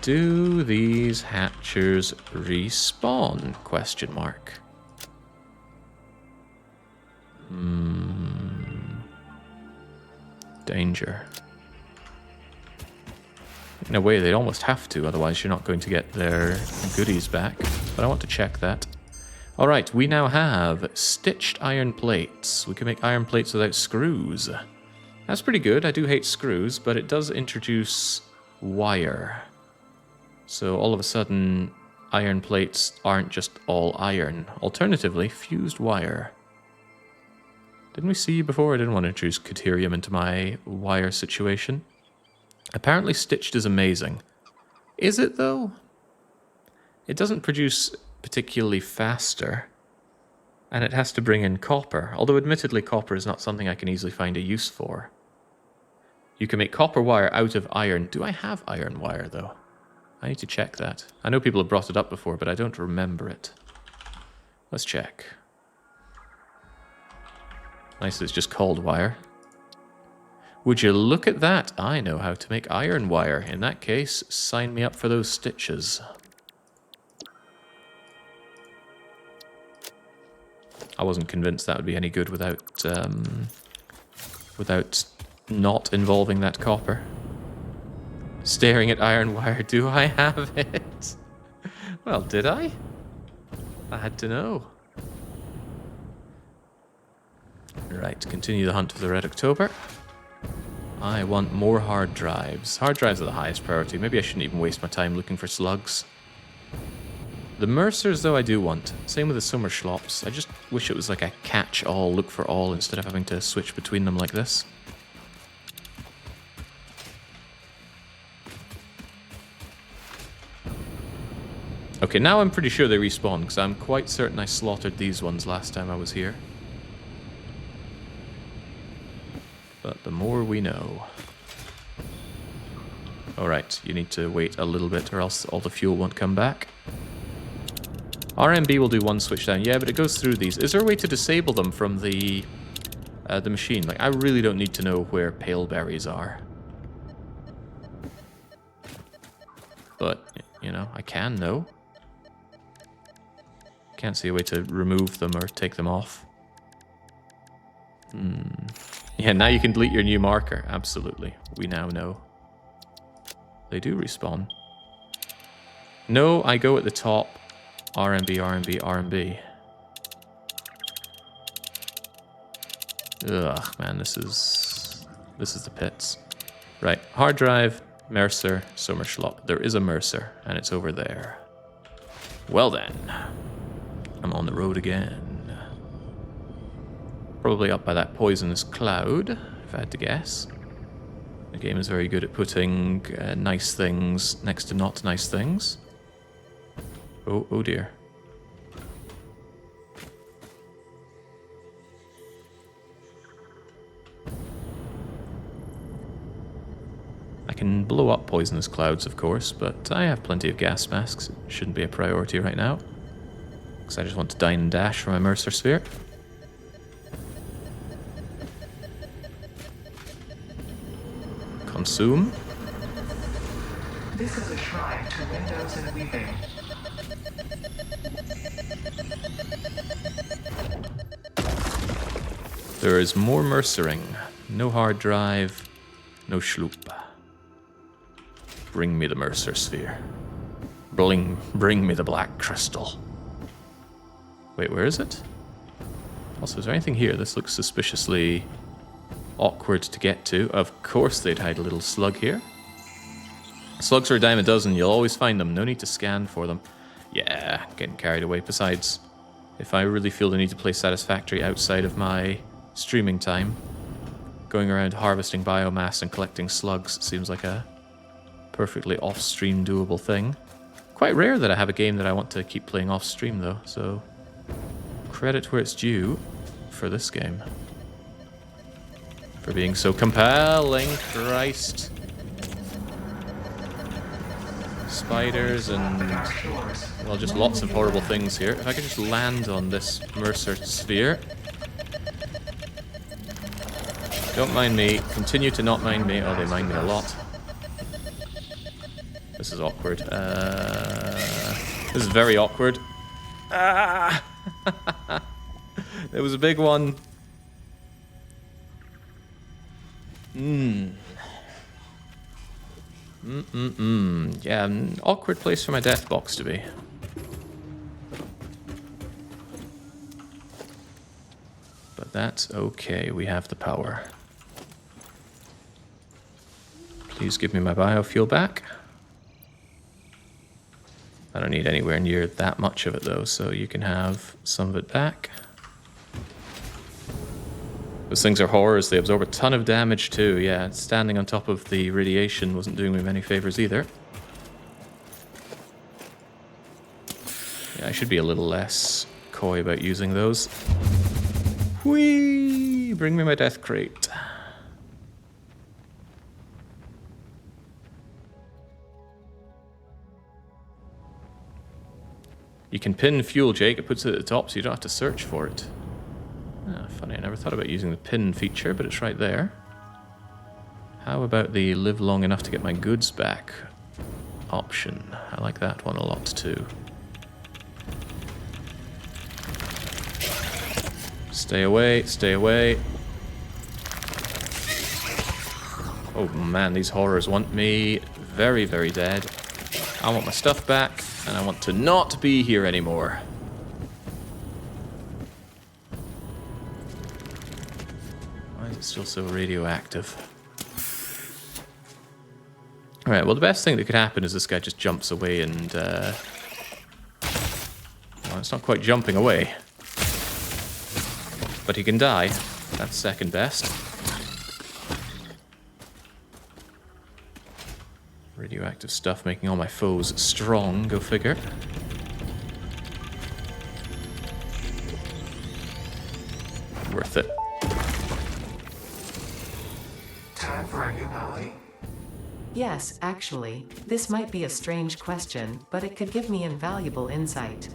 Speaker 1: Do these hatchers respawn? Question mark. Danger. In a way, they'd almost have to, otherwise you're not going to get their goodies back. But I want to check that. Alright, we now have stitched iron plates. We can make iron plates without screws. That's pretty good. I do hate screws, but it does introduce wire. So all of a sudden, iron plates aren't just all iron. Alternatively, fused wire. Didn't we see before? I didn't want to introduce Caterium into my wire situation. Apparently stitched is amazing. Is it though? It doesn't produce particularly faster. And it has to bring in copper. Although admittedly copper is not something I can easily find a use for. You can make copper wire out of iron. Do I have iron wire though? I need to check that. I know people have brought it up before, but I don't remember it. Let's check. Nice, it's just cold wire. Would you look at that? I know how to make iron wire. In that case, sign me up for those stitches. I wasn't convinced that would be any good without not involving that copper. Staring at iron wire, do I have it? Well, did I? I had to know. Right, continue the hunt for the Red October. I want more hard drives. Hard drives are the highest priority. Maybe I shouldn't even waste my time looking for slugs. The Mercers, though, I do want. Same with the Summer Schlops. I just wish it was like a catch-all, look for all, instead of having to switch between them like this. Okay, now I'm pretty sure they respawn, because I'm quite certain I slaughtered these ones last time I was here. But the more we know. Alright, you need to wait a little bit or else all the fuel won't come back. RMB will do one switch down. Yeah, but it goes through these. Is there a way to disable them from the machine? Like, I really don't need to know where pale berries are. But, you know, I can know. Can't see a way to remove them or take them off. Yeah, now you can delete your new marker. Absolutely. We now know. They do respawn. No, I go at the top. RMB, RMB, RMB. Ugh, man, this is the pits. Right, hard drive, Mercer, Sommerschlop. There is a Mercer, and it's over there. Well then, I'm on the road again. Probably up by that poisonous cloud, if I had to guess. The game is very good at putting nice things next to not nice things. Oh dear. I can blow up poisonous clouds, of course, but I have plenty of gas masks. It shouldn't be a priority right now. Because I just want to dine and dash for my Mercer Sphere. Consume.
Speaker 3: This is a shrine to windows and weaving.
Speaker 1: There is more Mercering. No hard drive, no schloop. Bring me the Mercer Sphere. Bring me the black crystal. Wait, where is it? Also, is there anything here? This looks suspiciously awkward to get to. Of course they'd hide a little slug here. Slugs are a dime a dozen. You'll always find them. No need to scan for them. Yeah, getting carried away. Besides, if I really feel the need to play Satisfactory outside of my streaming time, going around harvesting biomass and collecting slugs seems like a perfectly off-stream doable thing. Quite rare that I have a game that I want to keep playing off-stream though, so credit where it's due for this game. For being so compelling, Christ. Spiders and, well, just lots of horrible things here. If I could just land on this Mercer Sphere. Don't mind me. Continue to not mind me. Oh, they mind me a lot. This is awkward. This is very awkward. Ah! There was a big one. Yeah, an awkward place for my death box to be. But that's okay. We have the power. Please give me my biofuel back. I don't need anywhere near that much of it though, so you can have some of it back. Those things are horrors. They absorb a ton of damage too. Yeah, standing on top of the radiation wasn't doing me many favors either. Yeah, I should be a little less coy about using those. Whee! Bring me my death crate. You can pin fuel, Jake. It puts it at the top so you don't have to search for it. Ah, funny, I never thought about using the pin feature, but it's right there. How about the live long enough to get my goods back option? I like that one a lot too. Stay away, stay away. Oh man, these horrors want me very, very dead. I want my stuff back, and I want to not be here anymore. Why is it still so radioactive? Alright, well the best thing that could happen is this guy just jumps away and, well, it's not quite jumping away. But he can die. That's second best. Radioactive stuff making all my foes strong, go figure. Worth it.
Speaker 3: Time for a new melody?
Speaker 2: Yes, actually, this might be a strange question, but it could give me invaluable insight.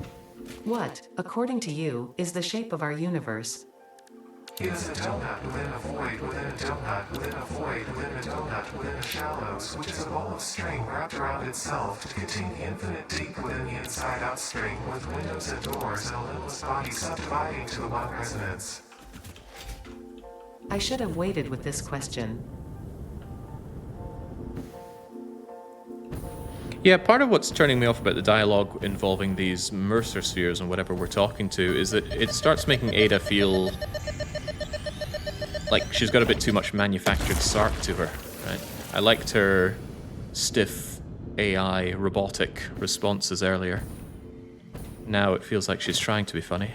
Speaker 2: What, according to you, is the shape of our universe?
Speaker 3: It is a donut within a void within a donut within a void within a donut within a shallows, which is a ball of string wrapped around itself to contain the infinite deep within the inside-out string, with windows and doors and a limitless body subdividing to the one resonance.
Speaker 2: I should have waited with this question.
Speaker 1: Yeah, part of what's turning me off about the dialogue involving these Mercer spheres and whatever we're talking to is that it starts making Ada feel like she's got a bit too much manufactured sark to her, right? I liked her stiff AI robotic responses earlier. Now it feels like she's trying to be funny.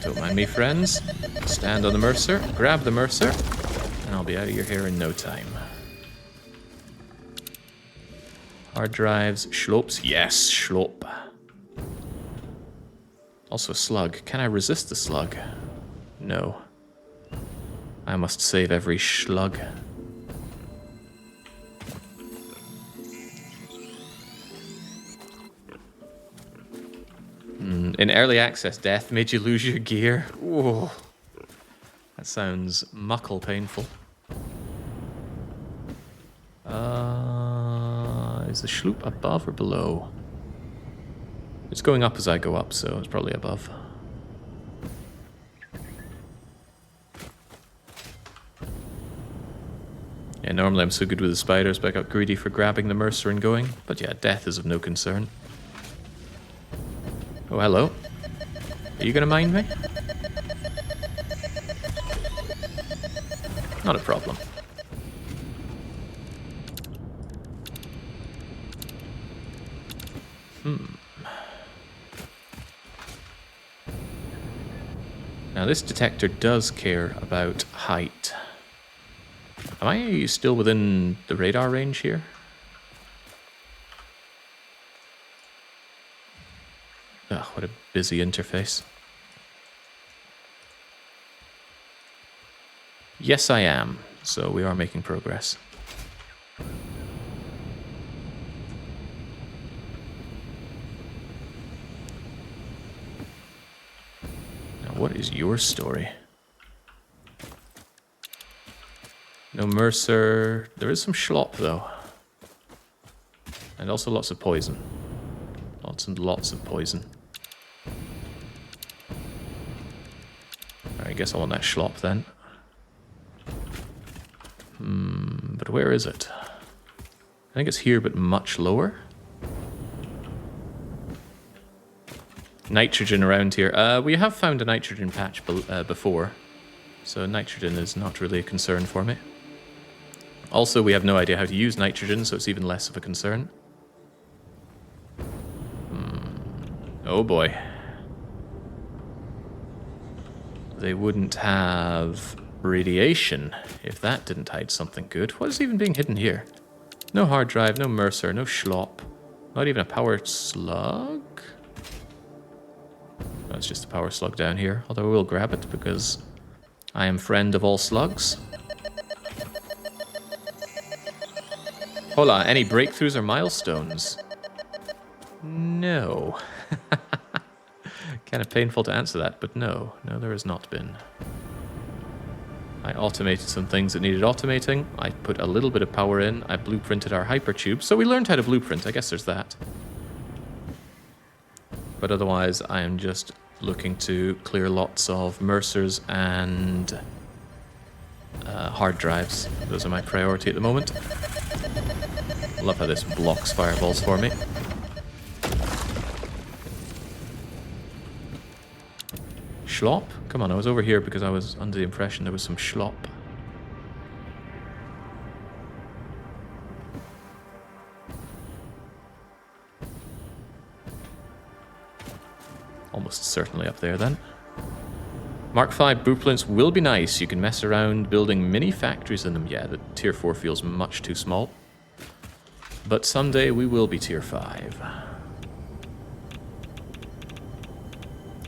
Speaker 1: Don't mind me, friends. Stand on the Mercer, grab the Mercer, and I'll be out of your hair in no time. Hard drives, schlopes. Yes, schlop. Also a slug. Can I resist the slug? No. I must save every slug. In early access, death made you lose your gear. Whoa. That sounds muckle painful. Is the sloop above or below? It's going up as I go up, so it's probably above. Yeah, normally I'm so good with the spiders, but I got greedy for grabbing the Mercer and going. But yeah, death is of no concern. Oh, hello. Are you gonna mind me? Not a problem. Now this detector does care about height. Am I still within the radar range here? Ugh, what a busy interface. Yes, I am. So we are making progress. Now, what is your story? No Mercer. There is some schlop, though. And also lots of poison. Lots and lots of poison. I guess I want that schlop then. But where is it? I think it's here, but much lower. Nitrogen around here. We have found a nitrogen patch before, so nitrogen is not really a concern for me. Also, we have no idea how to use nitrogen, so it's even less of a concern. Oh boy. They wouldn't have radiation if that didn't hide something good. What is even being hidden here? No hard drive, no Mercer, no schlop. Not even a power slug? That's just a power slug down here, although I will grab it because I am friend of all slugs. Hola, any breakthroughs or milestones? No. Kind of painful to answer that, but no. No, there has not been. I automated some things that needed automating. I put a little bit of power in. I blueprinted our hypertube. So we learned how to blueprint. I guess there's that. But otherwise, I am just looking to clear lots of Mercers and hard drives. Those are my priority at the moment. I love how this blocks fireballs for me. Schlop? Come on, I was over here because I was under the impression there was some schlop. Almost certainly up there then. Mark 5 blueprints will be nice. You can mess around building mini factories in them. Yeah, the tier 4 feels much too small. But someday we will be tier 5.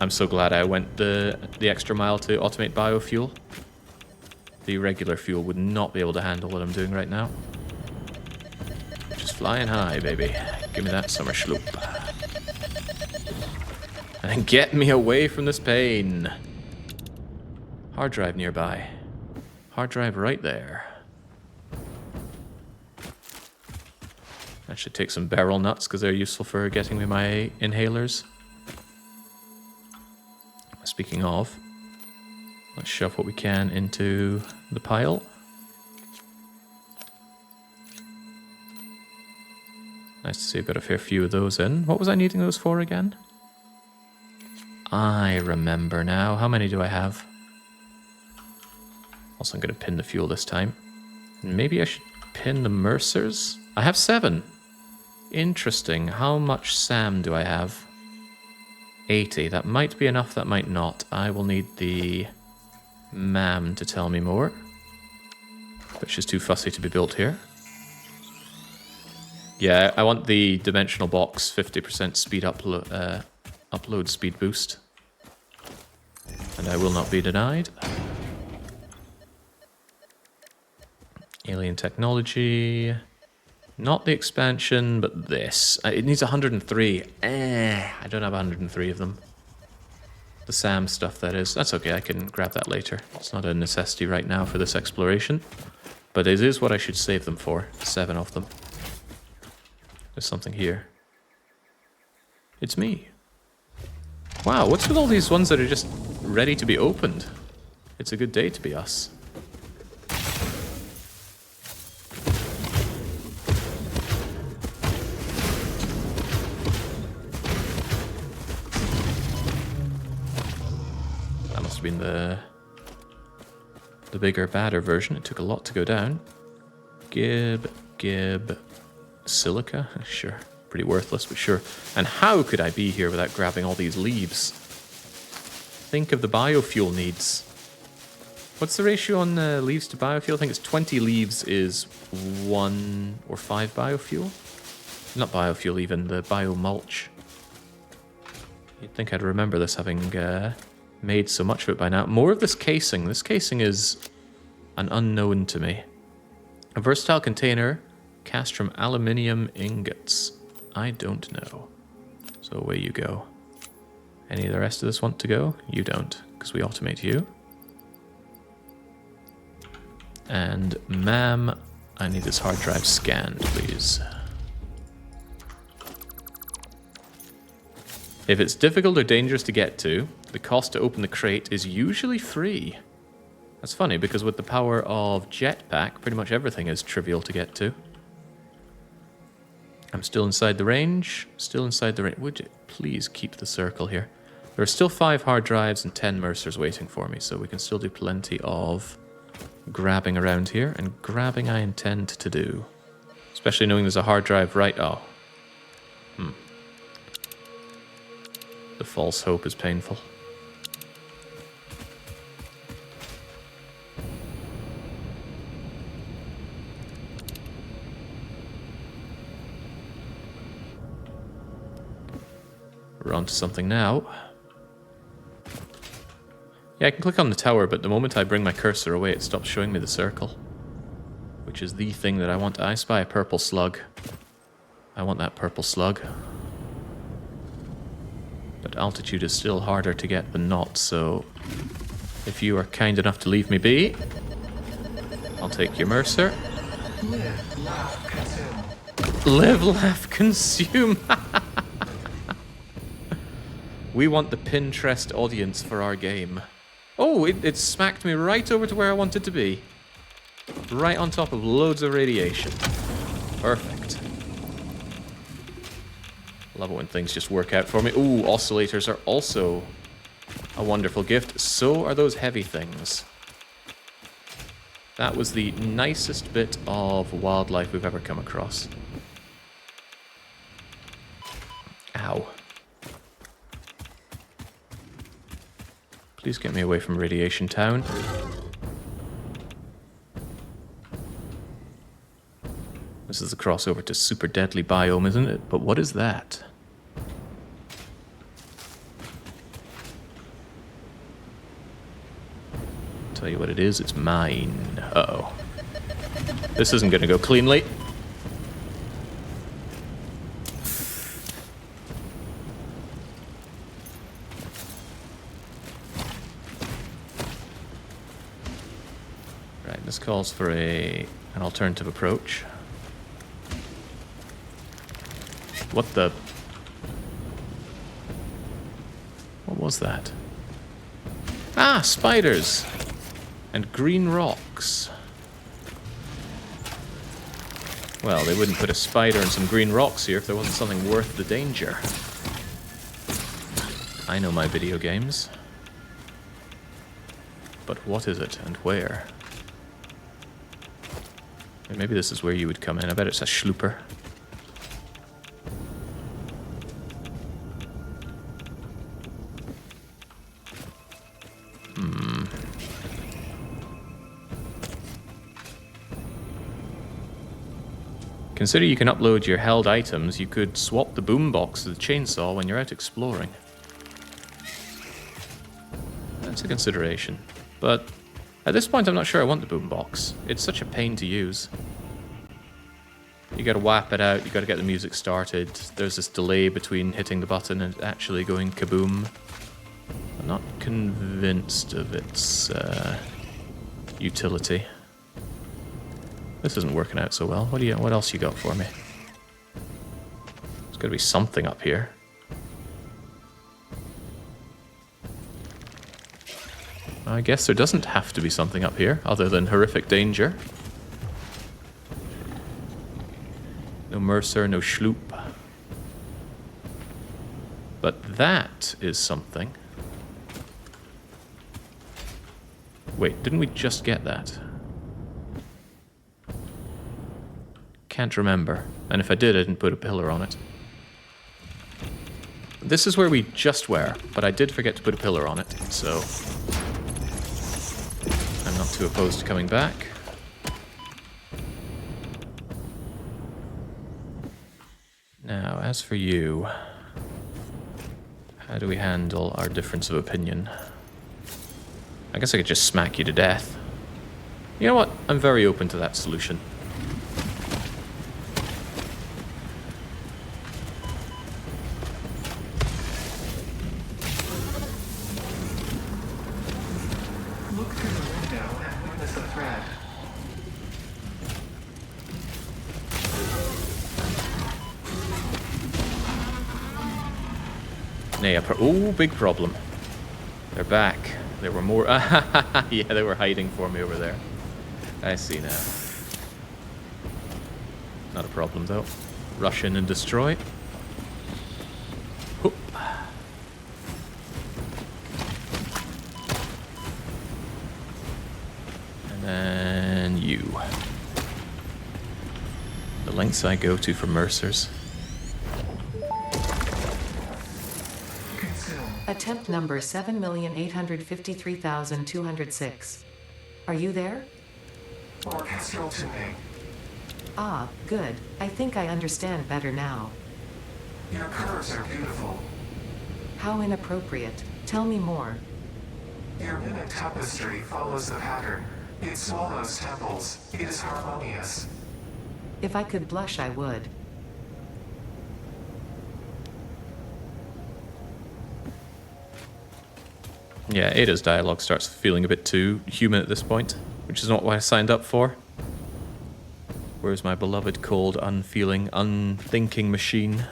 Speaker 1: I'm so glad I went the extra mile to automate biofuel. The regular fuel would not be able to handle what I'm doing right now. Just flying high, baby. Give me that summer sloop. And get me away from this pain. Hard drive nearby. Hard drive right there. I should take some barrel nuts because they're useful for getting me my inhalers. speaking of, let's shove what we can into the pile. Nice to see I've got a fair few of those in. What was I needing those for again? I remember now. How many do I have? Also, I'm going to pin the fuel this time. Maybe I should pin the Mercers? I have 7. Interesting. How much SAM do I have? 80. That might be enough, that might not. I will need the MAM to tell me more. But she's too fussy to be built here. Yeah, I want the dimensional box 50% speed upload speed boost. And I will not be denied. Alien technology. Not the expansion, but this. It needs 103. I don't have 103 of them. The SAM stuff, that is. That's okay, I can grab that later. It's not a necessity right now for this exploration. But it is what I should save them for. 7 of them. There's something here. It's me. Wow, what's with all these ones that are just ready to be opened? It's a good day to be us. That must have been the bigger, badder version. It took a lot to go down. Gib, silica? Sure. Pretty worthless, but sure. And how could I be here without grabbing all these leaves? Think of the biofuel needs. What's the ratio on leaves to biofuel? I think it's 20 leaves is 1 or 5 biofuel. Not biofuel even, the biomulch. You'd think I'd remember this, having made so much of it by now. More of this casing. This casing is an unknown to me. A versatile container cast from aluminium ingots. I don't know. So away you go. Any of the rest of this want to go? You don't, because we automate you. And ma'am, I need this hard drive scanned, please. If it's difficult or dangerous to get to, the cost to open the crate is usually free. That's funny, because with the power of jetpack, pretty much everything is trivial to get to. I'm still inside the range. Still inside the range. Would you please keep the circle here? There are still 5 hard drives and 10 Mercers waiting for me, so we can still do plenty of grabbing around here. And grabbing I intend to do. Especially knowing there's a hard drive right... Oh. The false hope is painful. We're on to something now. Yeah, I can click on the tower, but the moment I bring my cursor away, it stops showing me the circle. Which is the thing that I want. I spy a purple slug. I want that purple slug. But altitude is still harder to get than not, so if you are kind enough to leave me be, I'll take your Mercer.
Speaker 3: Live, laugh, consume.
Speaker 1: Live, laugh, consume! We want the Pinterest audience for our game. Oh, it smacked me right over to where I wanted to be. Right on top of loads of radiation. Perfect. Love it when things just work out for me. Ooh, oscillators are also a wonderful gift. So are those heavy things. That was the nicest bit of wildlife we've ever come across. Ow. Please get me away from Radiation Town. This is the crossover to super deadly biome, isn't it? But what is that? Tell you what it is, it's mine. Uh-oh. This isn't gonna go cleanly. Right, this calls for an alternative approach. What the... What was that? Ah, spiders! And green rocks. Well, they wouldn't put a spider and some green rocks here if there wasn't something worth the danger. I know my video games. But what is it and where? Maybe this is where you would come in. I bet it's a schlooper. Consider you can upload your held items. You could swap the boombox to the chainsaw when you're out exploring. That's a consideration. But at this point, I'm not sure I want the boombox. It's such a pain to use. You gotta whap it out, you gotta get the music started. There's this delay between hitting the button and actually going kaboom. I'm not convinced of its utility. This isn't working out so well. What else you got for me? There's gotta be something up here. I guess there doesn't have to be something up here, other than horrific danger. No Mercer, no Schloop. But that is something. Wait, didn't we just get that? Can't remember. And if I did, I didn't put a pillar on it. This is where we just were, but I did forget to put a pillar on it, so I'm not too opposed to coming back. Now, as for you, how do we handle our difference of opinion? I guess I could just smack you to death. You know what? I'm very open to that solution.
Speaker 3: Look through the window and witness the threat.
Speaker 1: Ooh, big problem. They're back. There were more. Yeah, they were hiding for me over there. I see now. Not a problem, though. Rush in and destroy. Hoop. And then you. The lengths I go to for Mercers.
Speaker 2: Attempt number 7,853,206. Are you there?
Speaker 3: Orchestral tuning.
Speaker 2: Ah, good. I think I understand better now.
Speaker 3: Your curves are beautiful.
Speaker 2: How inappropriate. Tell me more.
Speaker 3: Your mimic tapestry follows the pattern. It swallows temples. It is harmonious.
Speaker 2: If I could blush, I would.
Speaker 1: Yeah, Ada's dialogue starts feeling a bit too human at this point, which is not what I signed up for. Where's my beloved, cold, unfeeling, unthinking machine?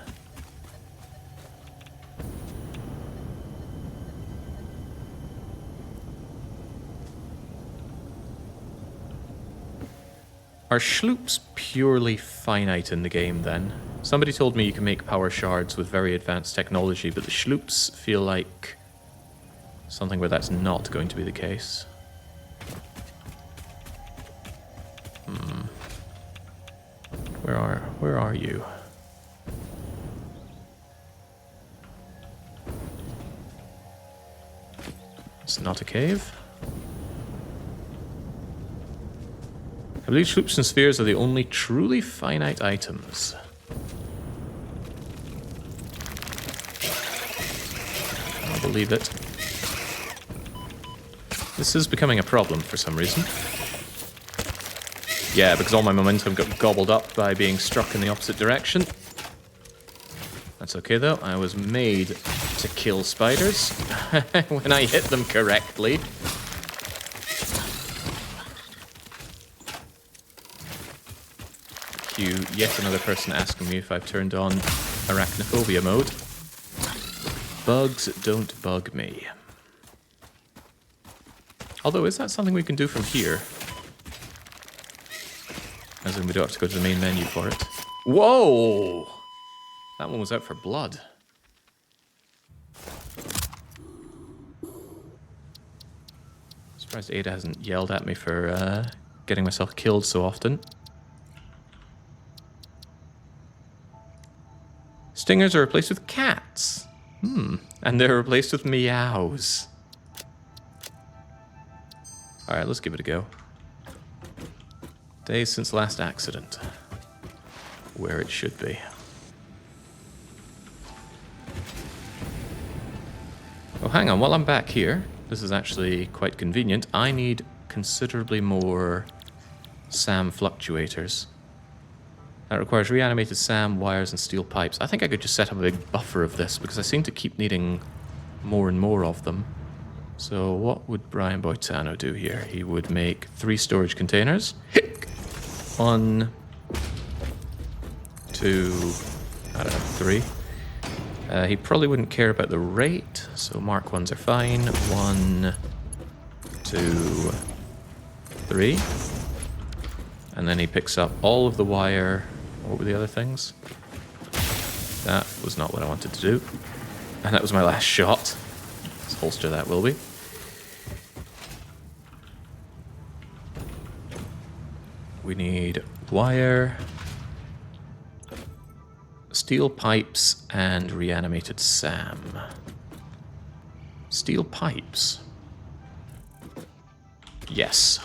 Speaker 1: Are Schloops purely finite in the game, then? Somebody told me you can make power shards with very advanced technology, but the Schloops feel like something where that's not going to be the case. Where are you? It's not a cave. I believe Schloops and spheres are the only truly finite items. I'll believe it. This is becoming a problem for some reason. Yeah, because all my momentum got gobbled up by being struck in the opposite direction. That's okay though, I was made to kill spiders when I hit them correctly. Cue yet another person asking me if I've turned on arachnophobia mode. Bugs don't bug me. Although, is that something we can do from here? As in, we don't have to go to the main menu for it. Whoa! That one was out for blood. Surprised Ada hasn't yelled at me for getting myself killed so often. Stingers are replaced with cats. And they're replaced with meows. Alright, let's give it a go. Days since last accident. Where it should be. Oh, hang on, while I'm back here, this is actually quite convenient. I need considerably more SAM fluctuators. That requires reanimated SAM, wires, and steel pipes. I think I could just set up a big buffer of this, because I seem to keep needing more and more of them. So what would Brian Boitano do here? He would make 3 storage containers. 1, 2, I don't know, 3. He probably wouldn't care about the rate, so Mark 1s are fine. 1, 2, 3. And then he picks up all of the wire. What were the other things? That was not what I wanted to do. And that was my last shot. Let's holster that, will we? We need wire, steel pipes, and reanimated SAM. Steel pipes. Yes.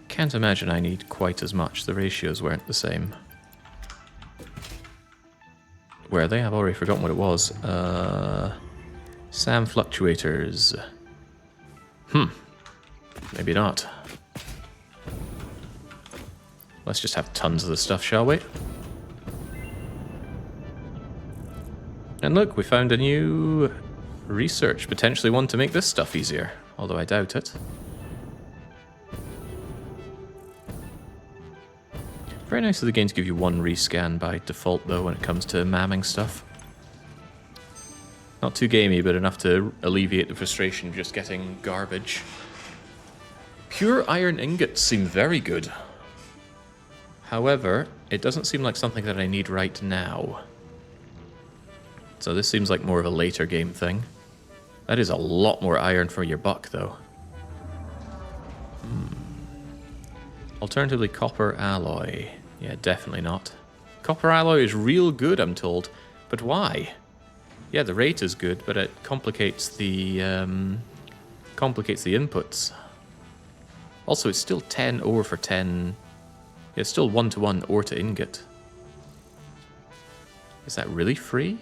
Speaker 1: Can't imagine I need quite as much. The ratios weren't the same. Where are they? I've already forgotten what it was. SAM fluctuators. Maybe not. Let's just have tons of the stuff, shall we? And look, we found a new research. Potentially one to make this stuff easier. Although I doubt it. Very nice of the game to give you 1 rescan by default, though, when it comes to mamming stuff. Not too gamey, but enough to alleviate the frustration of just getting garbage. Pure iron ingots seem very good. However, it doesn't seem like something that I need right now. So this seems like more of a later game thing. That is a lot more iron for your buck, though. Alternatively, copper alloy. Yeah, definitely not. Copper alloy is real good, I'm told. But why? Yeah, the rate is good, but it complicates the inputs. Also, it's still 10 ore for 10. Yeah, it's still 1-to-1 ore to ingot. Is that really free?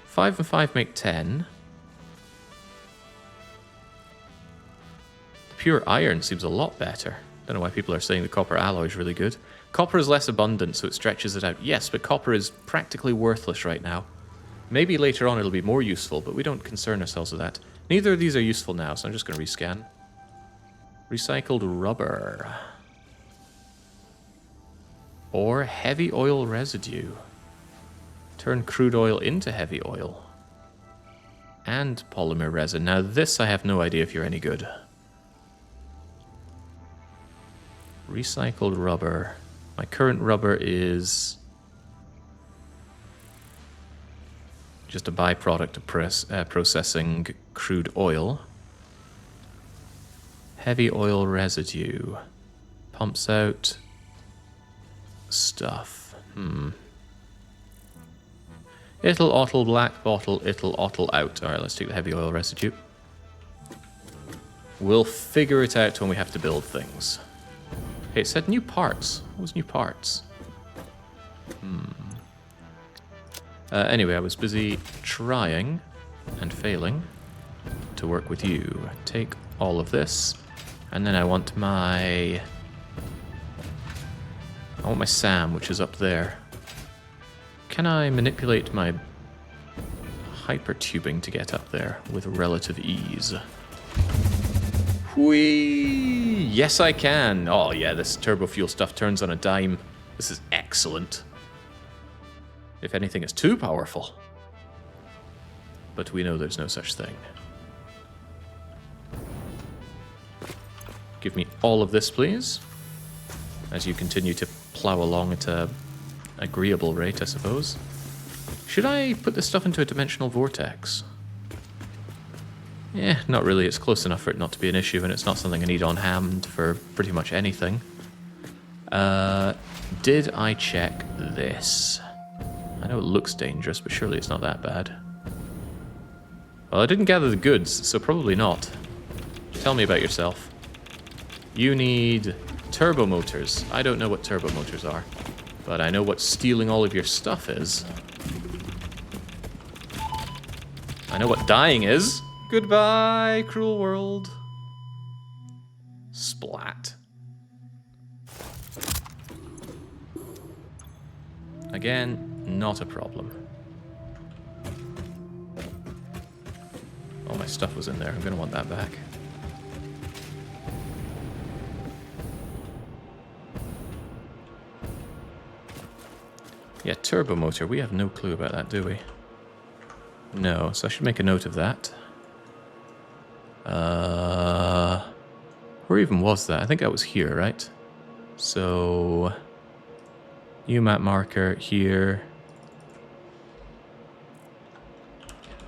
Speaker 1: 5 and 5 make 10. The pure iron seems a lot better. Don't know why people are saying the copper alloy is really good. Copper is less abundant, so it stretches it out. Yes, but copper is practically worthless right now. Maybe later on it'll be more useful, but we don't concern ourselves with that. Neither of these are useful now, so I'm just going to rescan. Recycled rubber. Or heavy oil residue. Turn crude oil into heavy oil. And polymer resin. Now this I have no idea if you're any good. Recycled rubber. My current rubber is just a byproduct of processing crude oil. Heavy oil residue. Pumps out stuff. It'll ottle, black bottle, it'll ottle out. Alright, let's take the heavy oil residue. We'll figure it out when we have to build things. Okay, it said new parts. What was new parts? Anyway, I was busy trying and failing to work with you. Take all of this, and then I want my SAM, which is up there. Can I manipulate my hypertubing to get up there with relative ease. Whee! Yes, I can. Oh, yeah, this turbo fuel stuff turns on a dime. This is excellent. If anything, it's too powerful. But we know there's no such thing. Give me all of this, please. As you continue to plow along at a agreeable rate, I suppose. Should I put this stuff into a dimensional vortex? Yeah, not really. It's close enough for it not to be an issue, and it's not something I need on hand for pretty much anything. Did I check this? I know it looks dangerous, but surely it's not that bad. Well, I didn't gather the goods, so probably not. Tell me about yourself. You need turbo motors. I don't know what turbo motors are, but I know what stealing all of your stuff is. I know what dying is. Goodbye, cruel world. Splat. Again, not a problem. All my stuff was in there. I'm going to want that back. Yeah, turbo motor. We have no clue about that, do we? No, so I should make a note of that. Where even was that? I think that was here, right? So... UMAP marker here.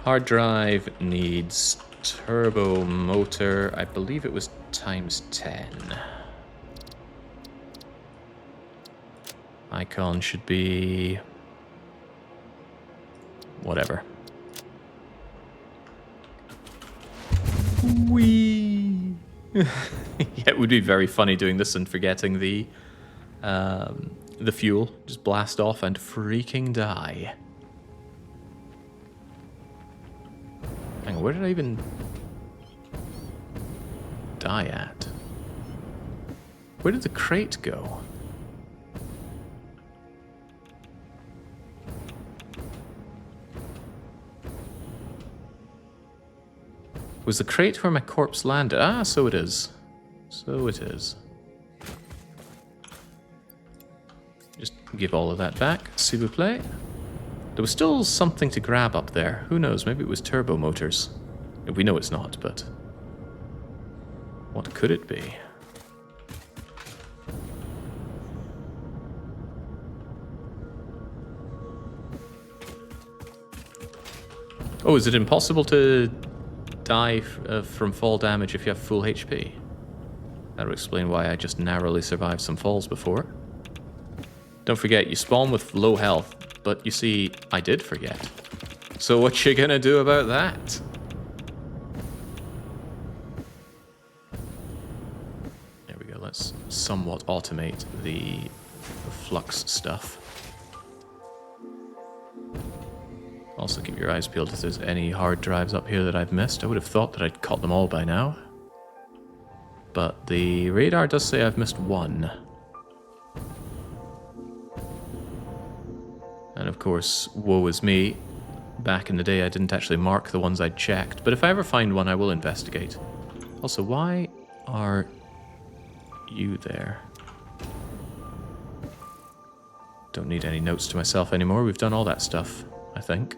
Speaker 1: Hard drive needs turbo motor. I believe it was times 10. Icon should be... whatever. Whee! Yeah, it would be very funny doing this and forgetting the fuel. Just blast off and freaking die. Hang on, where did I even die at? Where did the crate go? Was the crate where my corpse landed? Ah, so it is. So it is. Just give all of that back, s'il vous plaît. There was still something to grab up there. Who knows, maybe it was turbo motors. We know it's not, but... what could it be? Oh, is it impossible to die from fall damage if you have full HP? That would explain why I just narrowly survived some falls before. Don't forget, you spawn with low health, but you see, I did forget. So what you gonna do about that? There we go, let's somewhat automate the flux stuff. Also keep your eyes peeled if there's any hard drives up here that I've missed. I would have thought that I'd caught them all by now. But the radar does say I've missed one. And of course, woe is me. Back in the day I didn't actually mark the ones I'd checked, but if I ever find one I will investigate. Also, why are you there? Don't need any notes to myself anymore, we've done all that stuff, I think.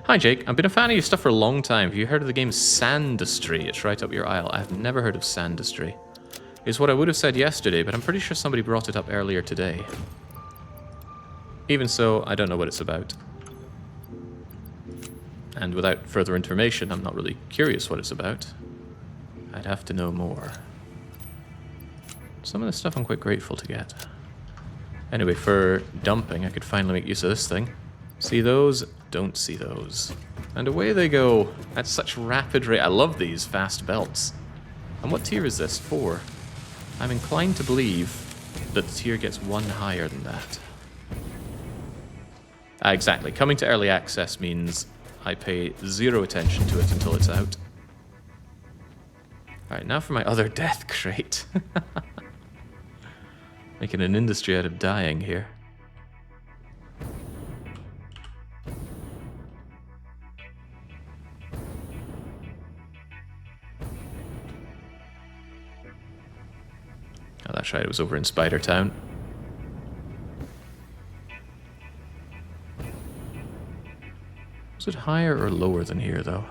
Speaker 1: Hi Jake, I've been a fan of your stuff for a long time. Have you heard of the game Sandustry? It's right up your aisle. I've never heard of Sandustry. It's what I would have said yesterday, but I'm pretty sure somebody brought it up earlier today. Even so, I don't know what it's about. And without further information, I'm not really curious what it's about. I'd have to know more. Some of the stuff I'm quite grateful to get. Anyway, for dumping, I could finally make use of this thing. See those? Don't see those. And away they go at such rapid rate. I love these fast belts. And what tier is this? 4. I'm inclined to believe that the tier gets one higher than that. Exactly. Coming to early access means I pay 0 attention to it until it's out. Alright, now for my other death crate. Making an industry out of dying here. That's right, it was over in Spider Town. Was it higher or lower than here, though?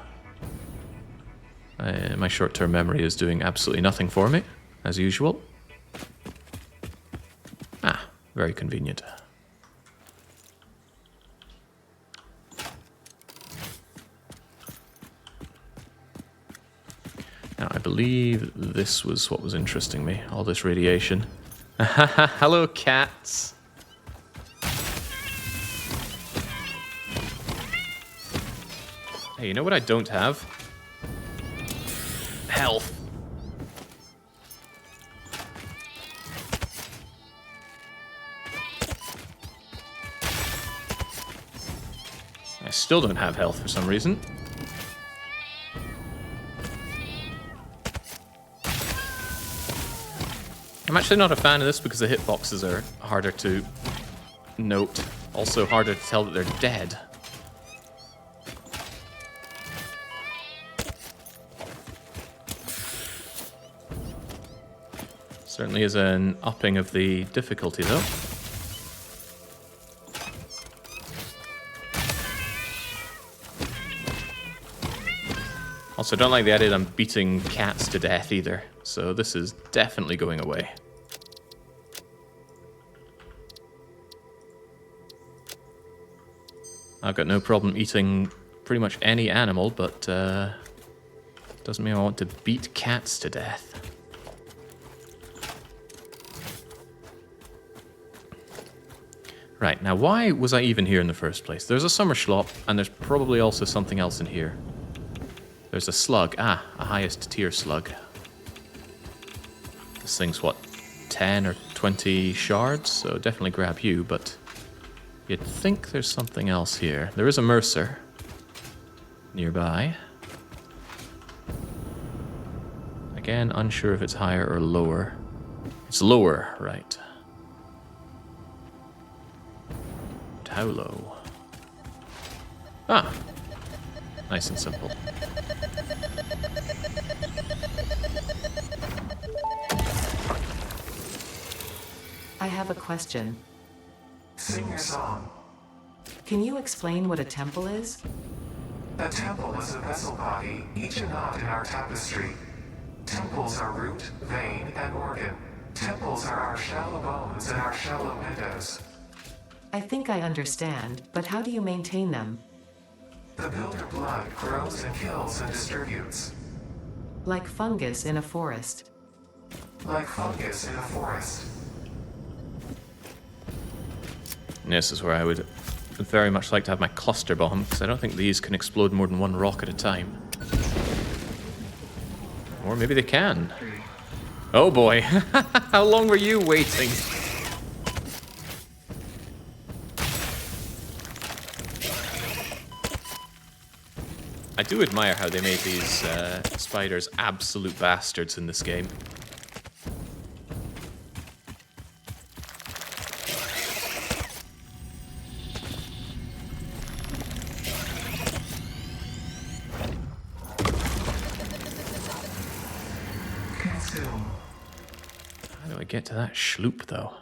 Speaker 1: My short-term memory is doing absolutely nothing for me, as usual. Ah, very convenient. Now, I believe this was what was interesting me, all this radiation. Hello, cats! Hey, you know what I don't have? Health. I still don't have health for some reason. I'm actually not a fan of this because the hitboxes are harder to note. Also harder to tell that they're dead. Certainly is an upping of the difficulty, though. Also, don't like the idea that I'm beating cats to death either, so this is definitely going away. I've got no problem eating pretty much any animal, but doesn't mean I want to beat cats to death. Right, now why was I even here in the first place? There's a summer schlop, and there's probably also something else in here. There's a slug. Ah, a highest tier slug. This thing's what, 10 or 20 shards? So definitely grab you, but you'd think there's something else here. There is a Mercer nearby. Again, unsure if it's higher or lower. It's lower, right. How low? Ah! Nice and simple.
Speaker 2: I have a question.
Speaker 3: Sing your song.
Speaker 2: Can you explain what a temple is?
Speaker 3: A temple is a vessel body, each a knot in our tapestry. Temples are root, vein, and organ. Temples are our shallow bones and our shallow windows.
Speaker 2: I think I understand, but how do you maintain them?
Speaker 3: The builder blood grows and kills and distributes.
Speaker 2: Like fungus in a forest.
Speaker 3: Like fungus in a forest.
Speaker 1: And this is where I would very much like to have my cluster bomb, because I don't think these can explode more than one rock at a time. Or maybe they can. Oh boy, how long were you waiting? I do admire how they made these spiders absolute bastards in this game.
Speaker 3: Consume.
Speaker 1: How do I get to that schloop, though?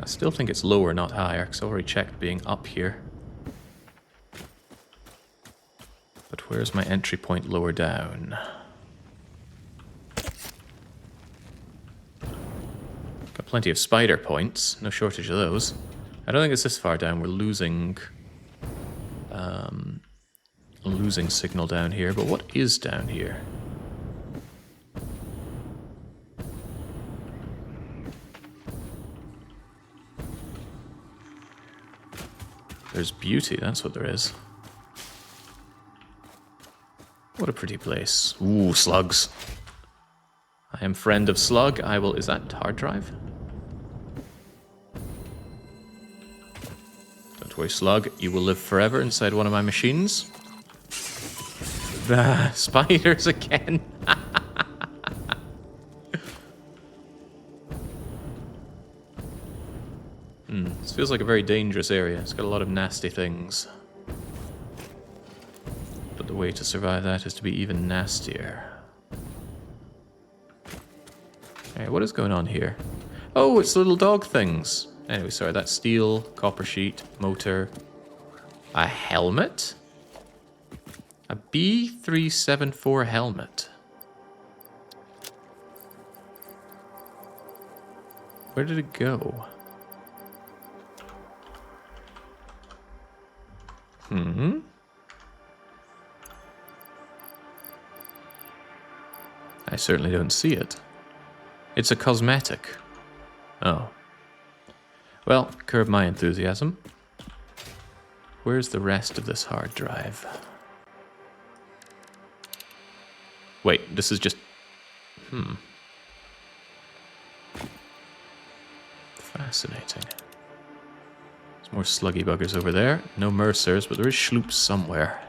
Speaker 1: I still think it's lower, not higher, because I already checked being up here. But where's my entry point lower down? Got plenty of spider points, no shortage of those. I don't think it's this far down. We're losing signal down here, but what is down here? There's beauty, that's what there is. What a pretty place. Ooh, slugs. I am friend of slug. I will... Is that hard drive? Don't worry, slug. You will live forever inside one of my machines. Ah, spiders again. This feels like a very dangerous area. It's got a lot of nasty things. But the way to survive that is to be even nastier. Alright, what is going on here? Oh, it's little dog things. Anyway, sorry, that's steel, copper sheet, motor, a helmet? A B374 helmet. Where did it go? I certainly don't see it. It's a cosmetic. Oh. Well, curb my enthusiasm. Where's the rest of this hard drive? Wait, this is just... Fascinating. There's more sluggy buggers over there. No Mercers, but there is Schloops somewhere.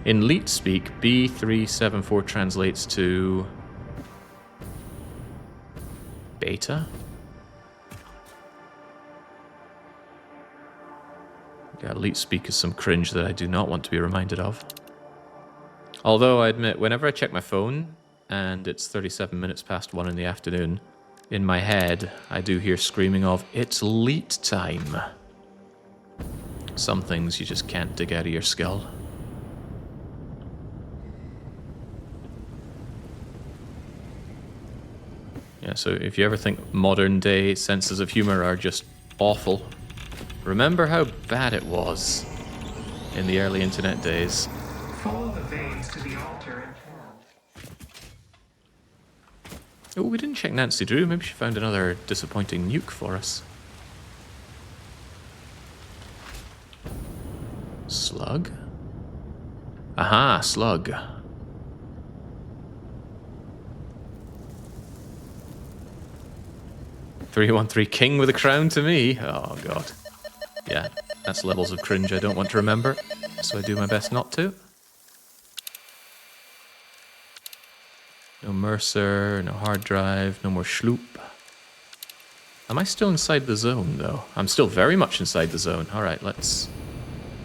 Speaker 1: In Leet speak, B374 translates to... Beta? Yeah, Leet speak is some cringe that I do not want to be reminded of. Although I admit, whenever I check my phone, and it's 37 minutes past 1 in the afternoon, in my head, I do hear screaming of, "It's Leet time." Some things you just can't dig out of your skull. Yeah, so if you ever think modern day senses of humor are just awful, remember how bad it was in the early internet days.
Speaker 3: Follow the veins to the altar and
Speaker 1: Oh, we didn't check Nancy Drew. Maybe she found another disappointing nuke for us. Slug? Aha, slug. .313 King with a crown to me. Oh, God. Yeah, that's levels of cringe I don't want to remember, so I do my best not to. No Mercer, no hard drive, no more Schloop. Am I still inside the zone, though? I'm still very much inside the zone. Alright, let's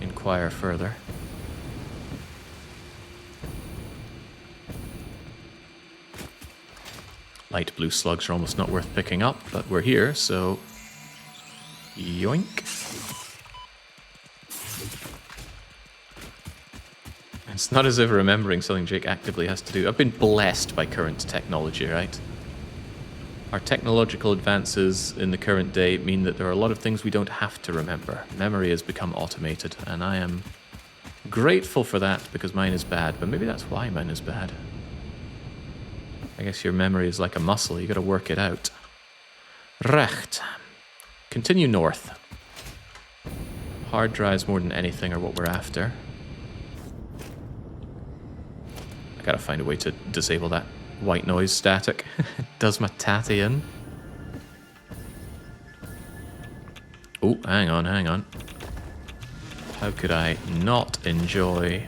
Speaker 1: inquire further. Light blue slugs are almost not worth picking up, but we're here, so... Yoink. It's not as if remembering something Jake actively has to do. I've been blessed by current technology, right? Our technological advances in the current day mean that there are a lot of things we don't have to remember. Memory has become automated, and I am grateful for that because mine is bad, but maybe that's why mine is bad. I guess your memory is like a muscle, you gotta work it out. Recht. Continue north. Hard drives more than anything are what we're after. I gotta find a way to disable that white noise static. It does my tatty in. Oh, hang on, hang on. How could I not enjoy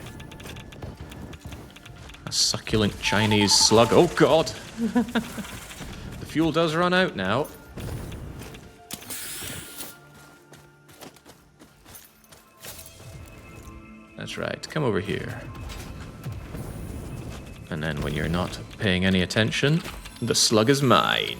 Speaker 1: a succulent Chinese slug? Oh, God! The fuel does run out now. That's right, come over here. And then when you're not paying any attention, the slug is mine.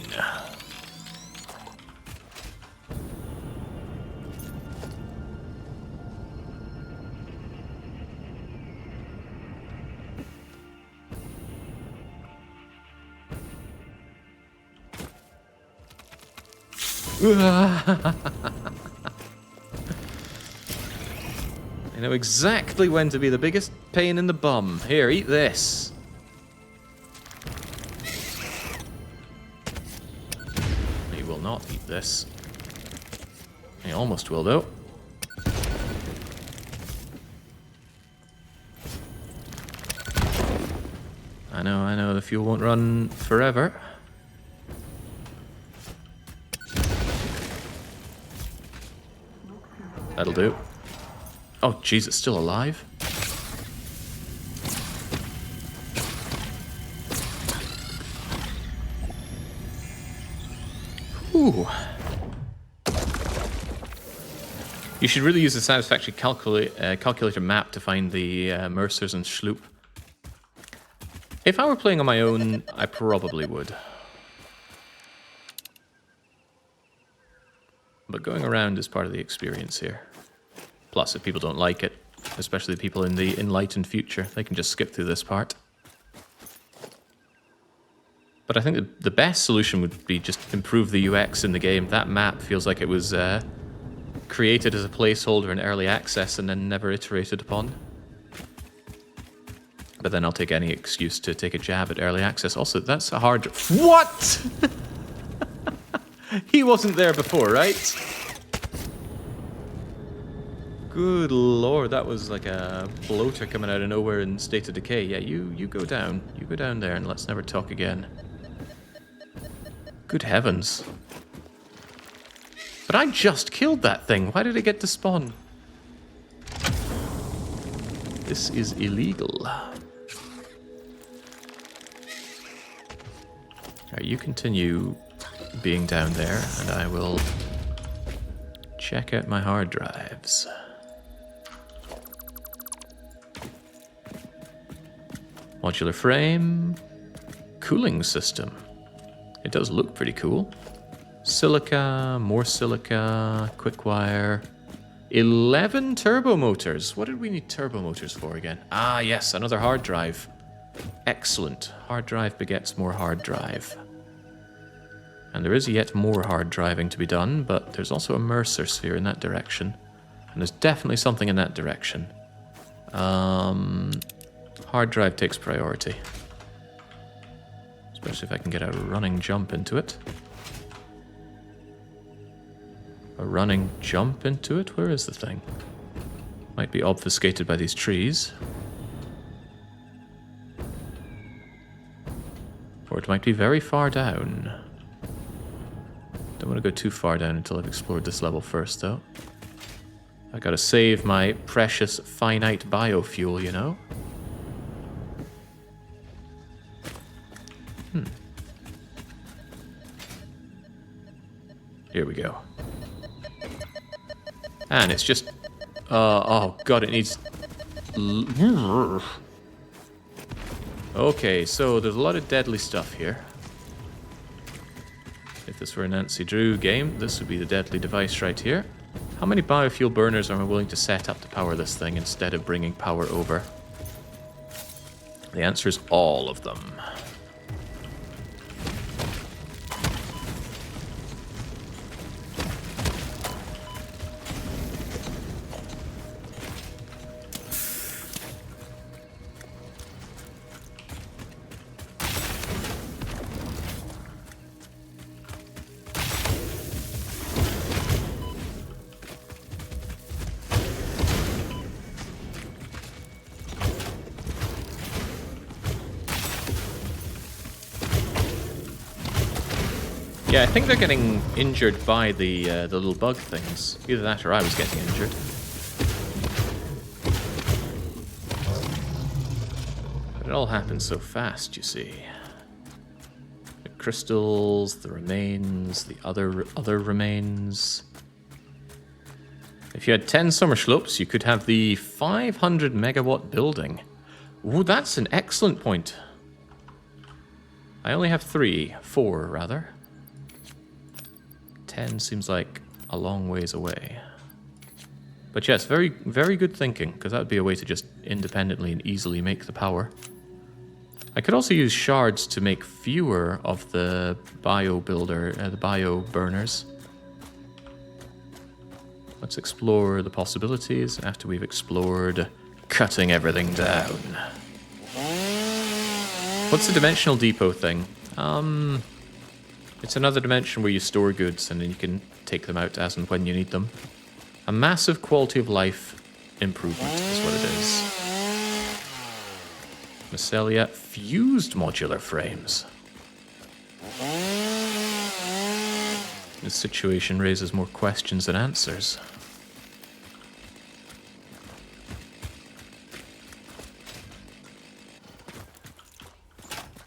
Speaker 1: I know exactly when to be the biggest pain in the bum. Here, eat this. He will not eat this. He almost will, though. I know, the fuel won't run forever. That'll do. Oh, jeez, it's still alive? Ooh. You should really use the Satisfactory calculator map to find the Mercers and Schloop. If I were playing on my own, I probably would. But going around is part of the experience here. Plus, if people don't like it, especially the people in the enlightened future, they can just skip through this part. But I think the best solution would be just improve the UX in the game. That map feels like it was created as a placeholder in early access and then never iterated upon. But then I'll take any excuse to take a jab at early access. Also, that's a hard... What?! He wasn't there before, right? Good lord, that was like a bloater coming out of nowhere in State of Decay. Yeah, you go down. You go down there and let's never talk again. Good heavens. But I just killed that thing. Why did it get to spawn? This is illegal. Alright, you continue being down there, and I will check out my hard drives. Modular frame. Cooling system. It does look pretty cool. Silica, more silica, quick wire. 11 turbo motors. What did we need turbo motors for again? Ah, yes, another hard drive. Excellent. Hard drive begets more hard drive. And there is yet more hard driving to be done, but there's also a Mercer sphere in that direction. And there's definitely something in that direction. Hard drive takes priority. Especially if I can get a running jump into it. A running jump into it? Where is the thing? Might be obfuscated by these trees. Or it might be very far down. Don't want to go too far down until I've explored this level first, though. I gotta save my precious finite biofuel, you know? Here we go. And it's just... oh god, it needs... Okay, so there's a lot of deadly stuff here. If this were a Nancy Drew game, this would be the deadly device right here. How many biofuel burners am I willing to set up to power this thing instead of bringing power over? The answer is all of them. Yeah, I think they're getting injured by the little bug things. Either that or I was getting injured. But it all happens so fast, you see. The crystals, the remains, the other remains. If you had 10 summer slopes, you could have the 500 megawatt building. Ooh, that's an excellent point. I only have 4 rather. 10 seems like a long ways away. But yes, very, very good thinking, because that would be a way to just independently and easily make the power. I could also use shards to make fewer of the bio burners. Let's explore the possibilities after we've explored cutting everything down. What's the dimensional depot thing? It's another dimension where you store goods and then you can take them out as and when you need them. A massive quality of life improvement is what it is. Mycelia fused modular frames. This situation raises more questions than answers.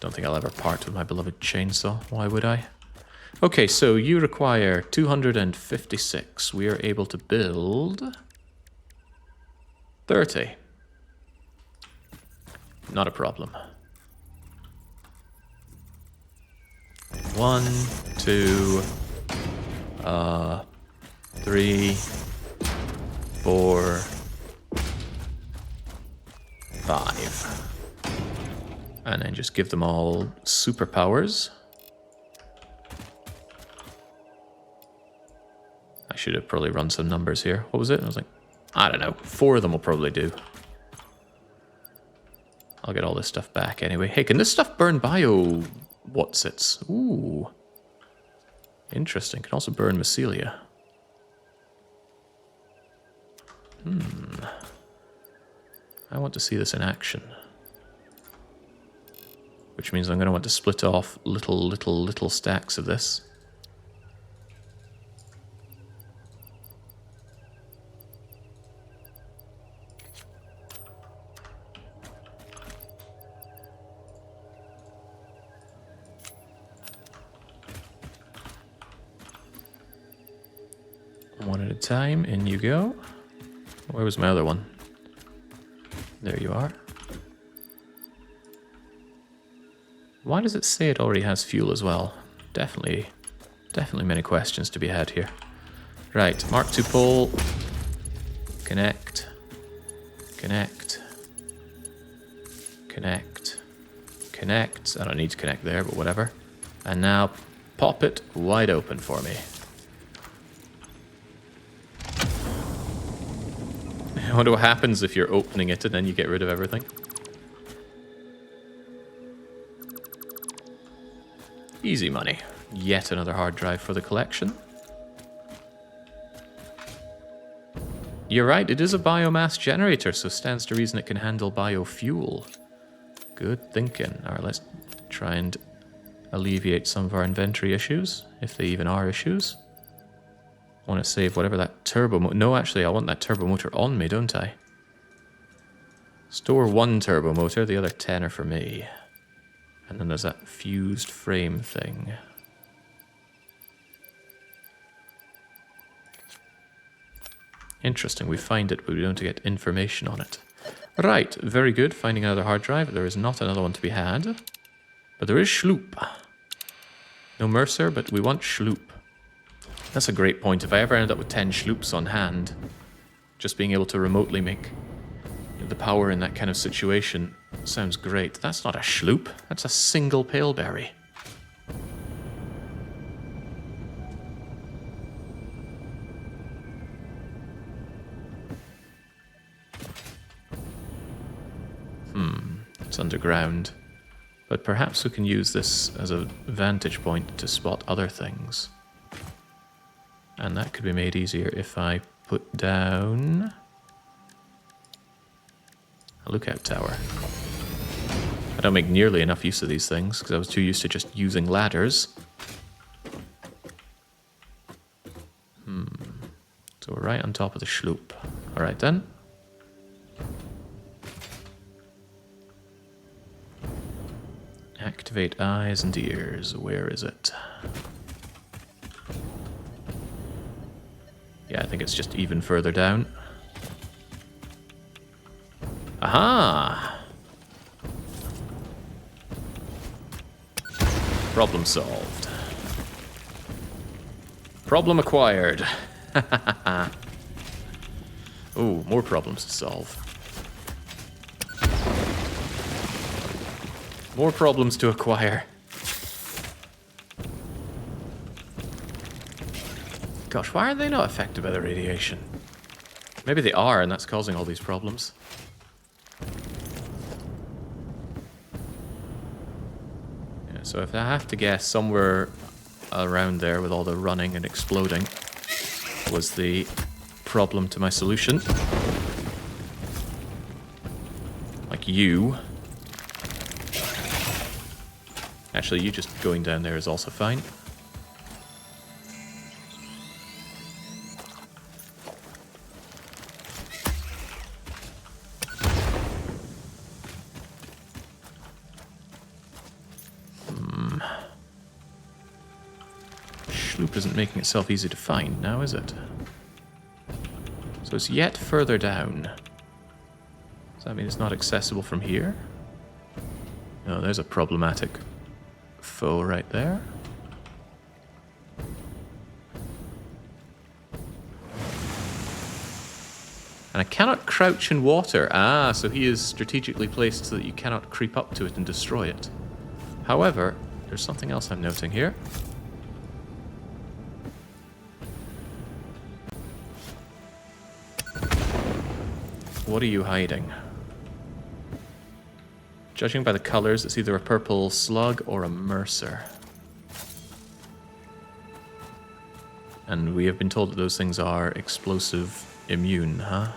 Speaker 1: Don't think I'll ever part with my beloved chainsaw. Why would I? Okay, so you require 256. We are able to build 30. Not a problem. 1, 2, 3, 4, 5. And then just give them all superpowers. I should have probably run some numbers here. What was it? I was like, I don't know. 4 of them will probably do. I'll get all this stuff back anyway. Hey, can this stuff burn bio whatsits? Ooh. Interesting. Can also burn mycelia. I want to see this in action. Which means I'm going to want to split off little stacks of this. One at a time, in you go. Where was my other one? There you are. Why does it say it already has fuel as well? Definitely many questions to be had here. Right, Mark II pole. Connect. Connect. Connect. Connect. I don't need to connect there, but whatever. And now pop it wide open for me. I wonder what happens if you're opening it and then you get rid of everything. Easy money. Yet another hard drive for the collection. You're right, it is a biomass generator, so stands to reason it can handle biofuel. Good thinking. Alright, let's try and alleviate some of our inventory issues, if they even are issues. I want to save whatever that turbo motor... No, actually, I want that turbo motor on me, don't I? Store 1 turbo motor, the other 10 are for me. And then there's that fused frame thing. Interesting, we find it, but we don't get information on it. Right, very good, finding another hard drive. There is not another one to be had. But there is Schloop. No Mercer, but we want Schloop. That's a great point. If I ever end up with 10 Schloops on hand, just being able to remotely make the power in that kind of situation sounds great. That's not a Schloop. That's a single paleberry. It's underground. But perhaps we can use this as a vantage point to spot other things. And that could be made easier if I put down a lookout tower. I don't make nearly enough use of these things because I was too used to just using ladders. So we're right on top of the Schloop. Alright then. Activate eyes and ears. Where is it? Yeah, I think it's just even further down. Aha! Problem solved. Problem acquired. Oh, more problems to solve. More problems to acquire. Gosh, why are they not affected by the radiation? Maybe they are, and that's causing all these problems. Yeah, so if I have to guess, somewhere around there with all the running and exploding was the problem to my solution. Like you. Actually, you just going down there is also fine. Sloop isn't making itself easy to find now, is it? So it's yet further down. Does that mean it's not accessible from here? No, there's a problematic foe right there. And I cannot crouch in water. Ah, so he is strategically placed so that you cannot creep up to it and destroy it. However, there's something else I'm noting here. What are you hiding? Judging by the colors, it's either a purple slug or a mercer. And we have been told that those things are explosive immune, huh?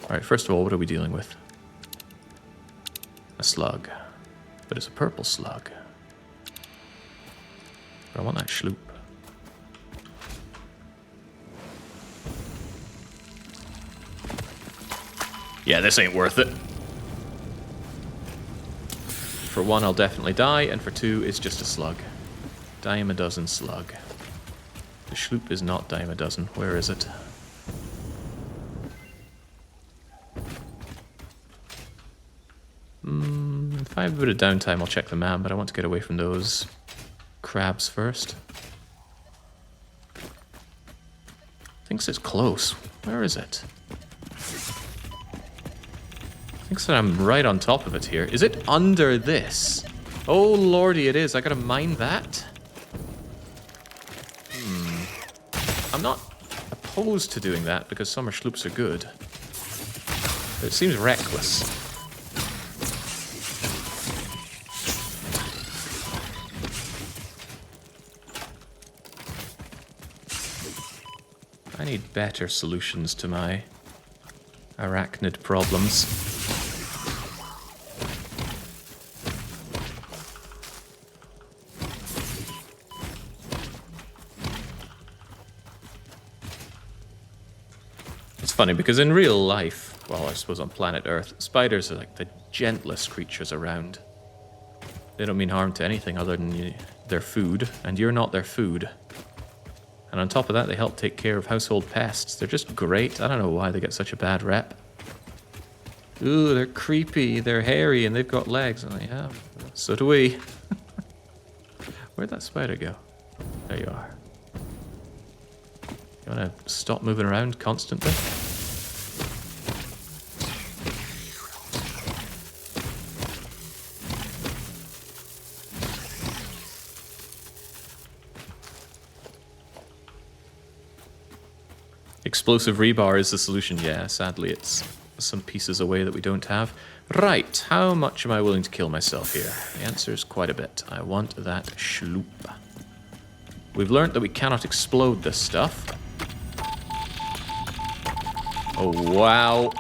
Speaker 1: Alright, first of all, what are we dealing with? A slug. But it's a purple slug. But I want that sloop. Yeah, this ain't worth it. For one, I'll definitely die, and for two, it's just a slug. Dime a dozen slug. The sloop is not dime a dozen. Where is it? 5 I have a bit of downtime, I'll check the map, but I want to get away from those crabs first. Thinks it's close. Where is it? Thinks that I'm right on top of it here. Is it under this? Oh lordy, it is. I gotta mine that? I'm not opposed to doing that because summer sloops are good. But it seems reckless. I need better solutions to my arachnid problems. It's funny because in real life, well, I suppose on planet Earth, spiders are like the gentlest creatures around. They don't mean harm to anything other than their food, and you're not their food. And on top of that, they help take care of household pests. They're just great. I don't know why they get such a bad rep. Ooh, they're creepy, they're hairy, and they've got legs. I'm like, yeah, so do we. Where'd that spider go? There you are. You want to stop moving around constantly? Explosive rebar is the solution, yeah. Sadly, it's some pieces away that we don't have. Right, how much am I willing to kill myself here? The answer is quite a bit. I want that sloop. We've learned that we cannot explode this stuff. Oh, wow.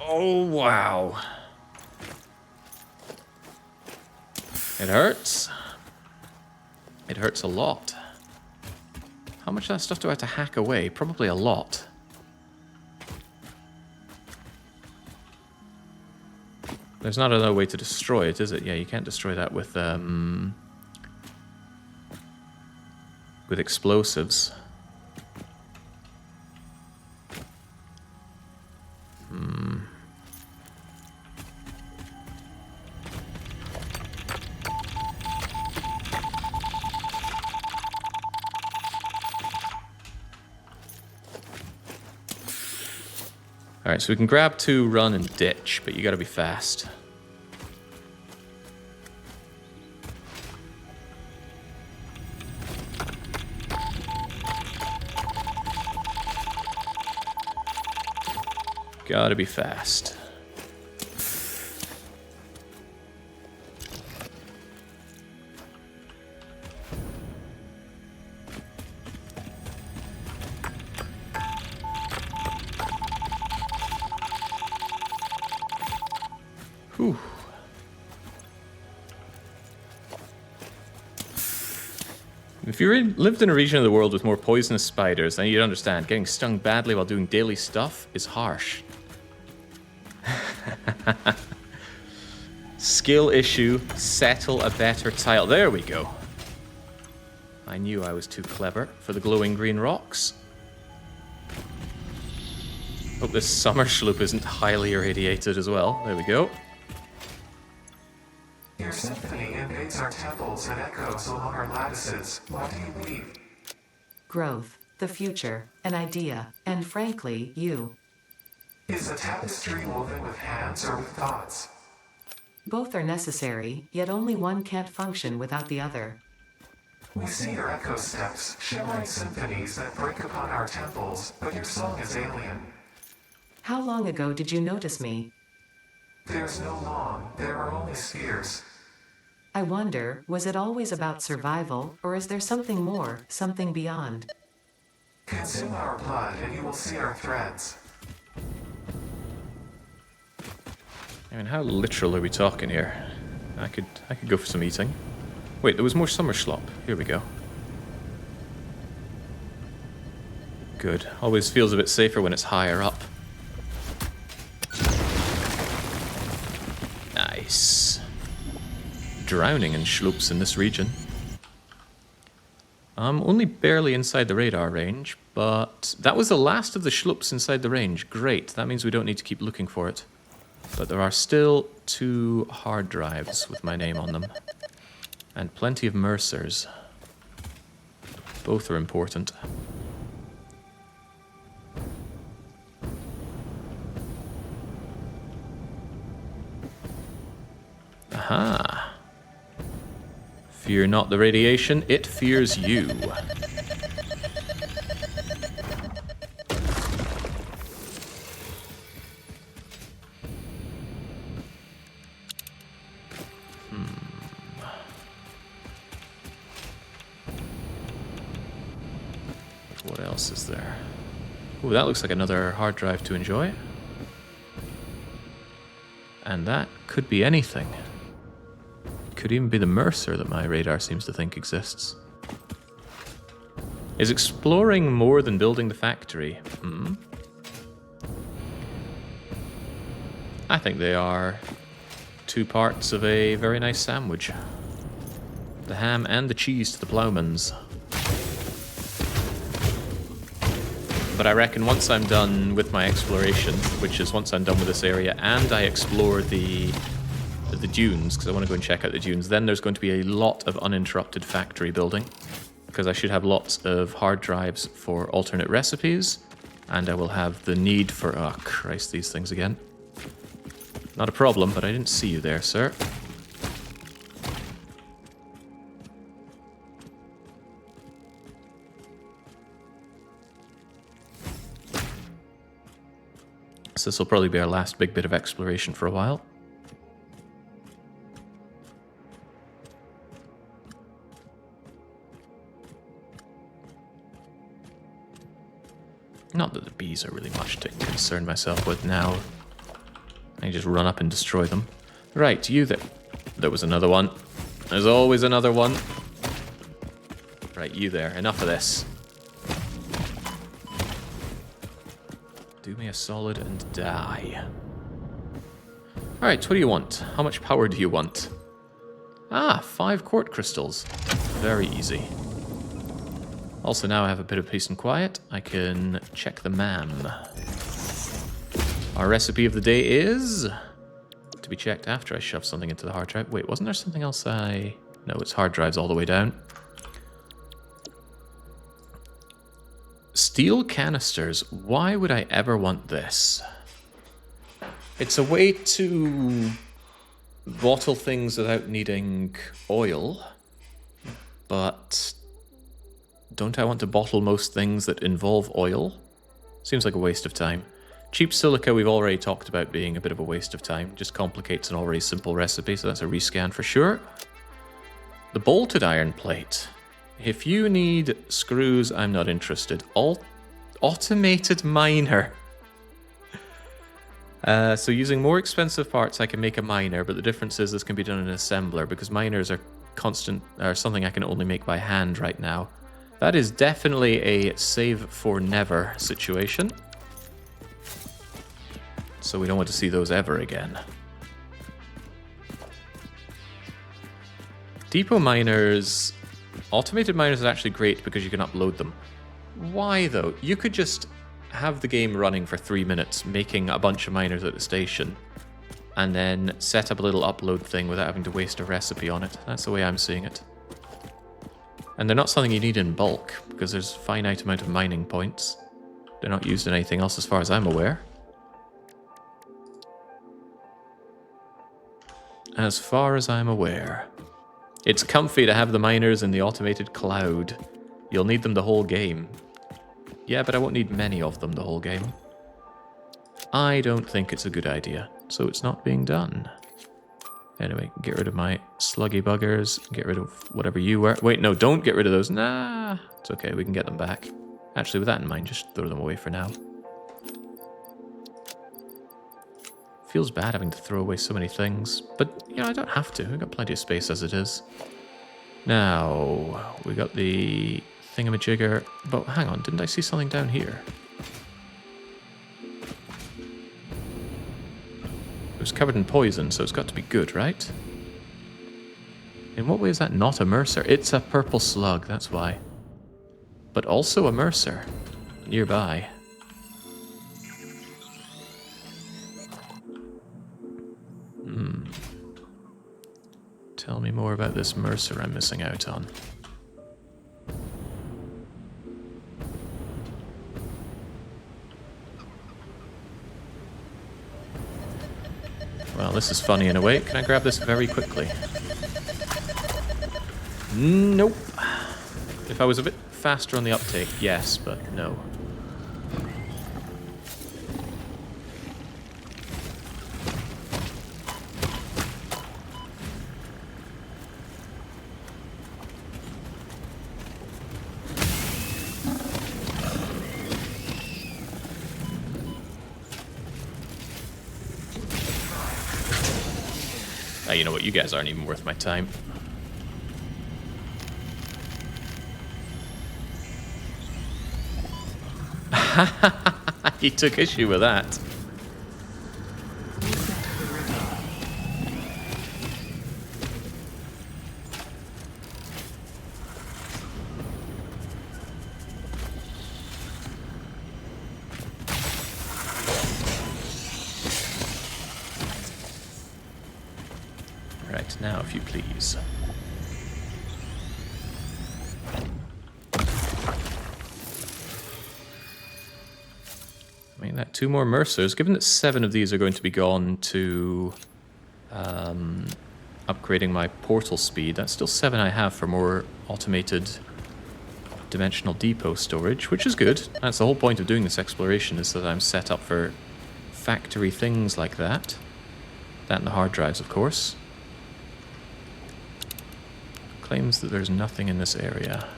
Speaker 1: Oh, wow. It hurts. It hurts a lot. How much of that stuff do I have to hack away? Probably a lot. There's not another way to destroy it, is it? Yeah, you can't destroy that with explosives. Alright, so we can grab 2, run, and ditch, but you gotta be fast. Gotta be fast. Whew. If you lived in a region of the world with more poisonous spiders, then you'd understand getting stung badly while doing daily stuff is harsh. Skill issue, settle a better tile. There we go. I knew I was too clever for the glowing green rocks. Hope this summer sloop isn't highly irradiated as well. There we go.
Speaker 3: Your symphony invades our temples and echoes along our lattices. What do you believe?
Speaker 2: Growth, the future, an idea, and frankly, you.
Speaker 3: Is a tapestry woven with hands or with thoughts?
Speaker 2: Both are necessary, yet only one can't function without the other.
Speaker 3: We see your echo steps, shimmering symphonies that break upon our temples, but your song is alien.
Speaker 2: How long ago did you notice me?
Speaker 3: There's no long, there are only spheres.
Speaker 2: I wonder, was it always about survival, or is there something more, something beyond?
Speaker 3: Consume our blood and you will see our threads.
Speaker 1: I mean, how literal are we talking here? I could go for some eating. Wait, there was more summer slop. Here we go. Good. Always feels a bit safer when it's higher up. Nice. Drowning in schloops in this region. I'm only barely inside the radar range, but that was the last of the schloops inside the range. Great. That means we don't need to keep looking for it. But there are still 2 hard drives with my name on them. And plenty of Mercers. Both are important. Aha. Fear not the radiation, it fears you. What else is there? Ooh, that looks like another hard drive to enjoy. And that could be anything. Could even be the Mercer that my radar seems to think exists. Is exploring more than building the factory? I think they are 2 parts of a very nice sandwich. The ham and the cheese to the ploughmans. But I reckon once I'm done with my exploration, which is once I'm done with this area, and I explore the dunes, because I want to go and check out the dunes, then there's going to be a lot of uninterrupted factory building, because I should have lots of hard drives for alternate recipes, and I will have the need for... Oh, Christ, these things again. Not a problem, but I didn't see you there, sir. So this will probably be our last big bit of exploration for a while. Not that the bees are really much to concern myself with now. I can just run up and destroy them. Right, you there. There was another one. There's always another one. Right, you there. Enough of this. Do me a solid and die. Alright, what do you want? How much power do you want? Ah, 5 quartz crystals. Very easy. Also, now I have a bit of peace and quiet. I can check the MAM. Our recipe of the day is... to be checked after I shove something into the hard drive. Wait, wasn't there something else I... No, it's hard drives all the way down. Steel canisters. Why would I ever want this? It's a way to bottle things without needing oil, but don't I want to bottle most things that involve oil? Seems like a waste of time. Cheap silica we've already talked about being a bit of a waste of time. Just complicates an already simple recipe, so that's a rescan for sure. The bolted iron plate. If you need screws, I'm not interested. Automated miner. So using more expensive parts, I can make a miner, but the difference is this can be done in an assembler, because miners are something I can only make by hand right now. That is definitely a save for never situation. So we don't want to see those ever again. Depot miners... Automated miners are actually great because you can upload them. Why, though? You could just have the game running for 3 minutes, making a bunch of miners at the station, and then set up a little upload thing without having to waste a recipe on it. That's the way I'm seeing it. And they're not something you need in bulk, because there's a finite amount of mining points. They're not used in anything else as far as I'm aware. As far as I'm aware. It's comfy to have the miners in the automated cloud. You'll need them the whole game. Yeah, but I won't need many of them the whole game. I don't think it's a good idea, so it's not being done. Anyway, get rid of my sluggy buggers, get rid of whatever you were. Wait, no, don't get rid of those. Nah, it's okay, we can get them back. Actually, with that in mind, just throw them away for now. Feels bad having to throw away so many things, but, you know, I don't have to. We've got plenty of space as it is. Now, we got the thingamajigger, but hang on, didn't I see something down here? It was covered in poison, so it's got to be good, right? In what way is that not a Mercer? It's a purple slug, that's why. But also a Mercer nearby. Tell me more about this Mercer I'm missing out on. Well, this is funny in a way. Can I grab this very quickly? Nope. If I was a bit faster on the uptake, yes, but no. You know what, you guys aren't even worth my time. He took issue with that. Right, now if you please. I mean, that 2 more Mercers, given that 7 of these are going to be gone to upgrading my portal speed, that's still 7 I have for more automated dimensional depot storage, which is good. That's the whole point of doing this exploration, is that I'm set up for factory things like that. That and the hard drives, of course. Claims that there's nothing in this area.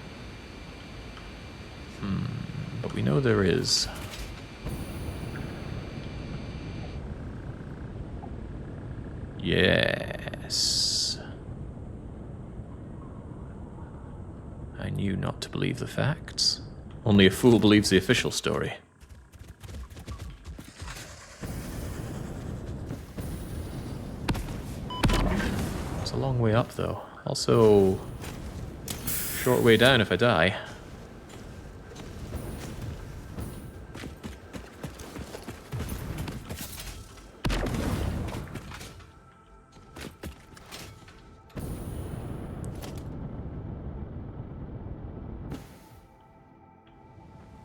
Speaker 1: But we know there is. Yes. I knew not to believe the facts. Only a fool believes the official story. It's a long way up, though. Also, short way down if I die.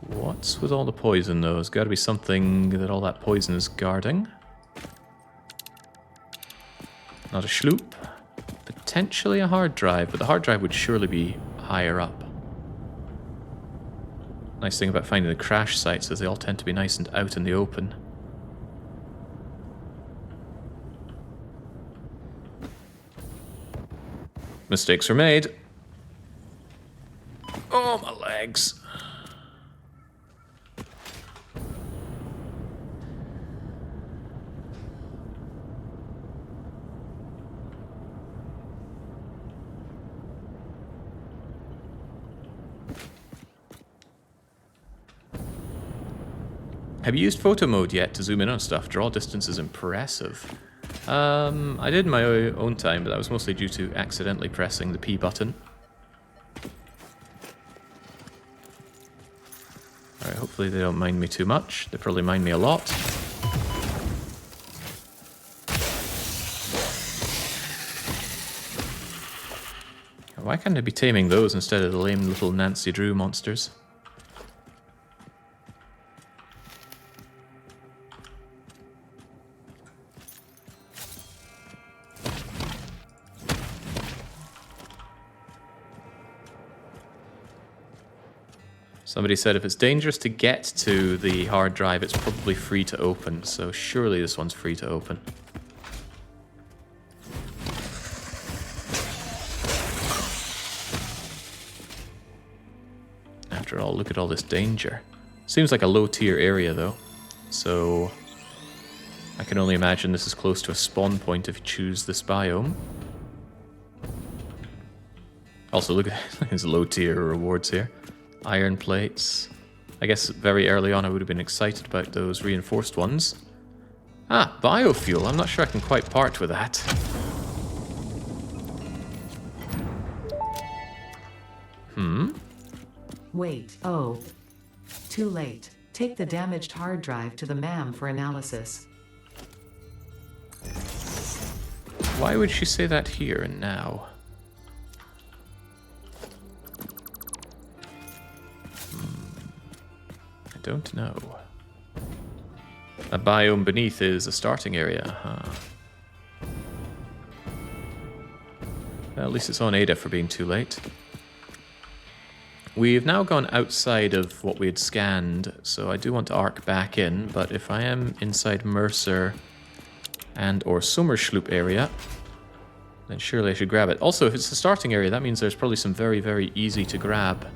Speaker 1: What's with all the poison, though? There's got to be something that all that poison is guarding. Not a sloop. Potentially a hard drive, but the hard drive would surely be higher up. Nice thing about finding the crash sites is they all tend to be nice and out in the open. Mistakes were made. Oh, my legs. Have you used photo mode yet to zoom in on stuff? Draw distance is impressive. I did in my own time, but that was mostly due to accidentally pressing the P button. Alright, hopefully they don't mind me too much. They probably mind me a lot. Why can't I be taming those instead of the lame little Nancy Drew monsters? Somebody said if it's dangerous to get to the hard drive, it's probably free to open, so surely this one's free to open. After all, look at all this danger. Seems like a low-tier area, though, so I can only imagine this is close to a spawn point if you choose this biome. Also, look at his low-tier rewards here. Iron plates. I guess very early on I would have been excited about those reinforced ones. Ah, biofuel. I'm not sure I can quite part with that.
Speaker 2: Wait, oh. Too late. Take the damaged hard drive to the MAM for analysis.
Speaker 1: Why would she say that here and now? I don't know. A biome beneath is a starting area, huh? Well, at least it's on Ada for being too late. We've now gone outside of what we had scanned, so I do want to arc back in, but if I am inside Mercer and or Sommerschloop area, then surely I should grab it. Also, if it's the starting area, that means there's probably some very, very easy to grab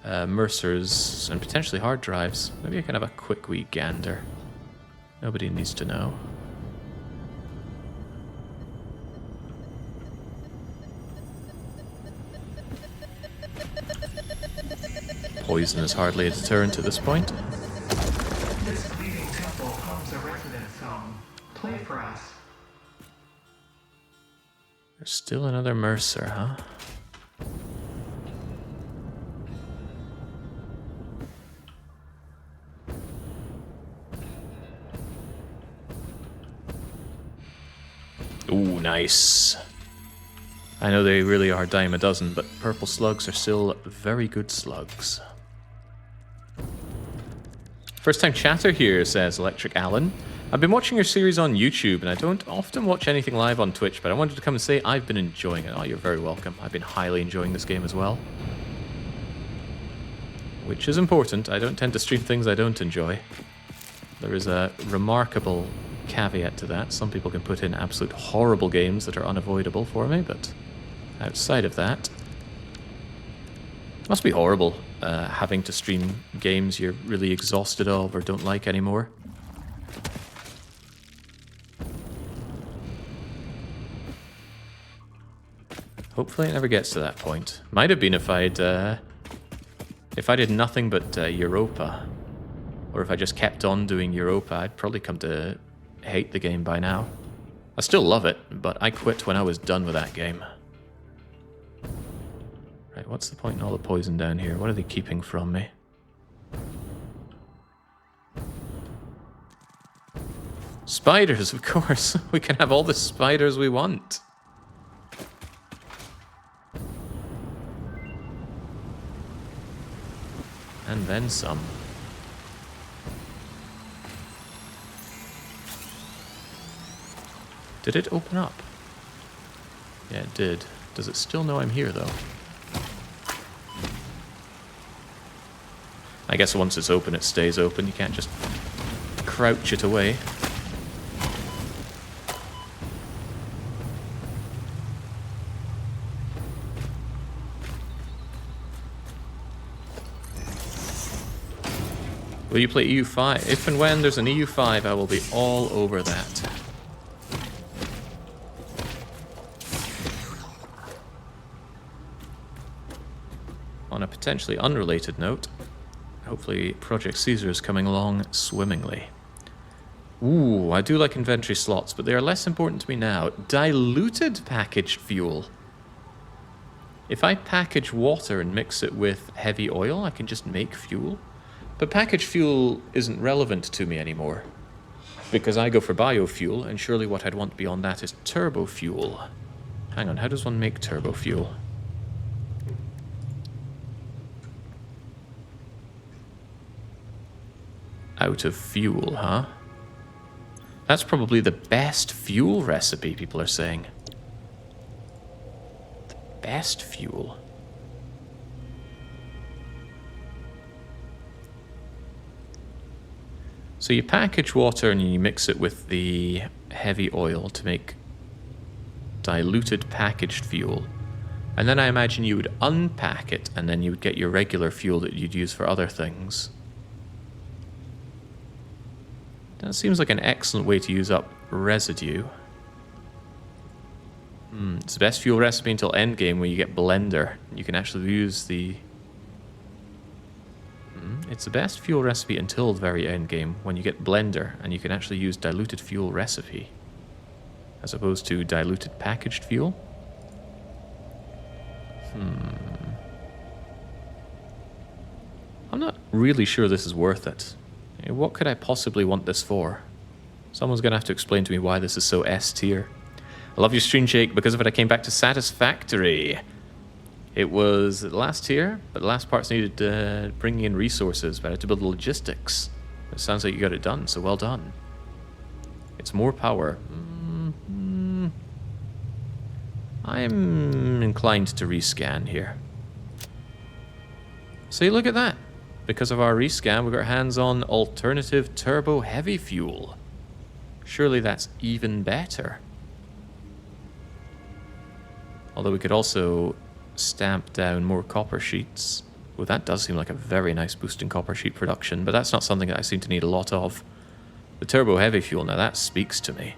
Speaker 1: Mercers and potentially hard drives. Maybe I can have a quick wee gander. Nobody needs to know. Poison is hardly a deterrent at this point.
Speaker 3: This bleeding temple holds a resident zone. Play for us.
Speaker 1: There's still another Mercer, huh? Ooh, nice. I know they really are dime a dozen, but purple slugs are still very good slugs. First time chatter here, says Electric Alan. I've been watching your series on YouTube, and I don't often watch anything live on Twitch, but I wanted to come and say I've been enjoying it. Oh, you're very welcome. I've been highly enjoying this game as well. Which is important. I don't tend to stream things I don't enjoy. There is a remarkable caveat to that. Some people can put in absolute horrible games that are unavoidable for me, but outside of that, it must be horrible having to stream games you're really exhausted of or don't like anymore. Hopefully it never gets to that point. Might have been if I did nothing but Europa, or if I just kept on doing Europa, I'd probably come to hate the game by now. I still love it, but I quit when I was done with that game. Right, what's the point in all the poison down here? What are they keeping from me? Spiders, of course. We can have all the spiders we want. And then some. Did it open up? Yeah, it did. Does it still know I'm here, though? I guess once it's open, it stays open. You can't just crouch it away. Will you play EU5? If and when there's an EU5, I will be all over that. On a potentially unrelated note, hopefully Project Caesar is coming along swimmingly. Ooh, I do like inventory slots, but they are less important to me now. Diluted packaged fuel. If I package water and mix it with heavy oil, I can just make fuel. But packaged fuel isn't relevant to me anymore, because I go for biofuel, and surely what I'd want beyond that is turbo fuel. Hang on, how does one make turbo fuel? Out of fuel, huh? That's probably the best fuel recipe, people are saying. The best fuel. So you package water and you mix it with the heavy oil to make diluted packaged fuel. And then I imagine you would unpack it and then you would get your regular fuel that you'd use for other things. That seems like an excellent way to use up residue. It's the best fuel recipe until endgame where you get blender. You can actually use the... It's the best fuel recipe until the very end game when you get blender and you can actually use diluted fuel recipe as opposed to diluted packaged fuel. I'm not really sure this is worth it. What could I possibly want this for? Someone's going to have to explain to me why this is so S tier. I love your stream, Jake. Because of it, I came back to Satisfactory. It was last tier, but the last parts needed bringing in resources, but I had to build the logistics. It sounds like you got it done, so well done. It's more power. I'm inclined to rescan here. See, look at that. Because of our rescan, we got our hands on alternative turbo heavy fuel. Surely that's even better. Although we could also stamp down more copper sheets. Well, that does seem like a very nice boost in copper sheet production, but that's not something that I seem to need a lot of. The turbo heavy fuel, now that speaks to me.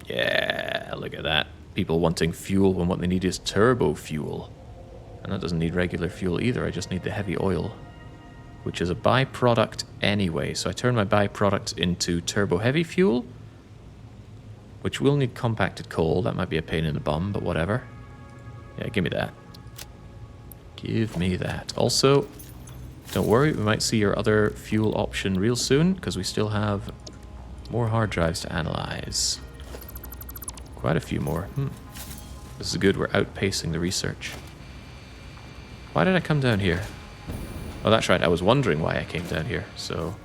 Speaker 1: Yeah, look at that. People wanting fuel when what they need is turbo fuel. And that doesn't need regular fuel either, I just need the heavy oil. Which is a byproduct anyway, so I turn my byproduct into turbo heavy fuel. Which will need compacted coal. That might be a pain in the bum, but whatever. Yeah, give me that. Give me that. Also, don't worry, we might see your other fuel option real soon, because we still have more hard drives to analyze. Quite a few more. This is good, we're outpacing the research. Why did I come down here? Oh, that's right, I was wondering why I came down here, so...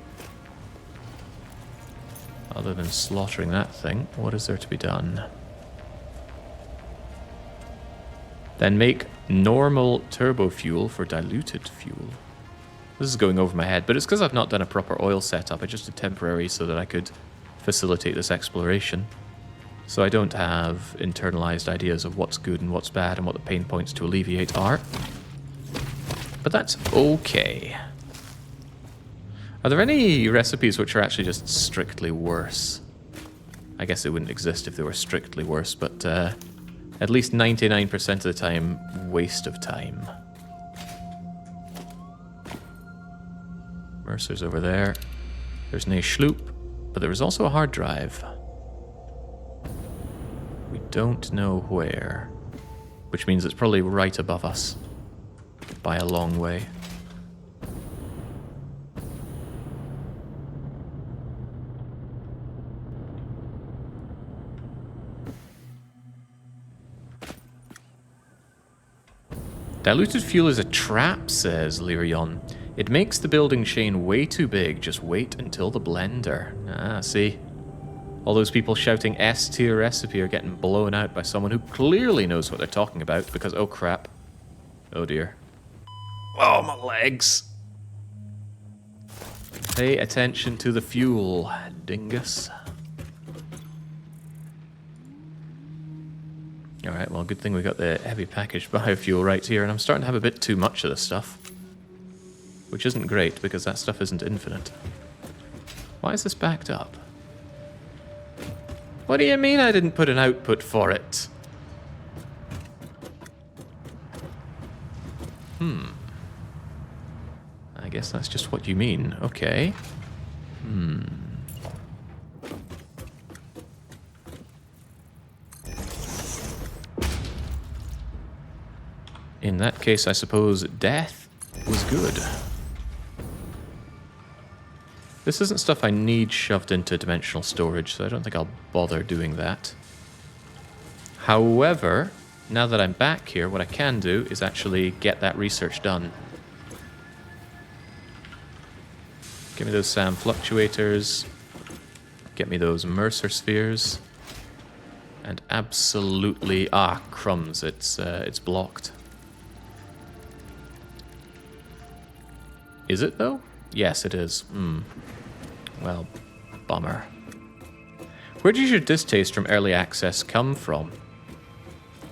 Speaker 1: Other than slaughtering that thing, what is there to be done? Then make normal turbo fuel for diluted fuel. This is going over my head, but it's because I've not done a proper oil setup. I just did temporary so that I could facilitate this exploration. So I don't have internalized ideas of what's good and what's bad and what the pain points to alleviate are. But that's okay. Are there any recipes which are actually just strictly worse? I guess they wouldn't exist if they were strictly worse, but at least 99% of the time, waste of time. Mercer's over there. There's no sloop, but there is also a hard drive. We don't know where, which means it's probably right above us by a long way. Diluted fuel is a trap, says Lyrion. It makes the building chain way too big. Just wait until the blender. Ah, see? All those people shouting S-tier recipe are getting blown out by someone who clearly knows what they're talking about because, oh crap. Oh dear. Oh, my legs. Pay attention to the fuel, dingus. Alright, well, good thing we got the heavy packaged biofuel right here, and I'm starting to have a bit too much of this stuff. Which isn't great, because that stuff isn't infinite. Why is this backed up? What do you mean I didn't put an output for it? I guess that's just what you mean. Okay. In that case, I suppose death was good. This isn't stuff I need shoved into dimensional storage, so I don't think I'll bother doing that. However, now that I'm back here, what I can do is actually get that research done. Give me those SAM fluctuators. Get me those Mercer spheres. And absolutely... Ah, crumbs. It's blocked. Is it, though? Yes, it is. Well, bummer. Where does your distaste from early access come from?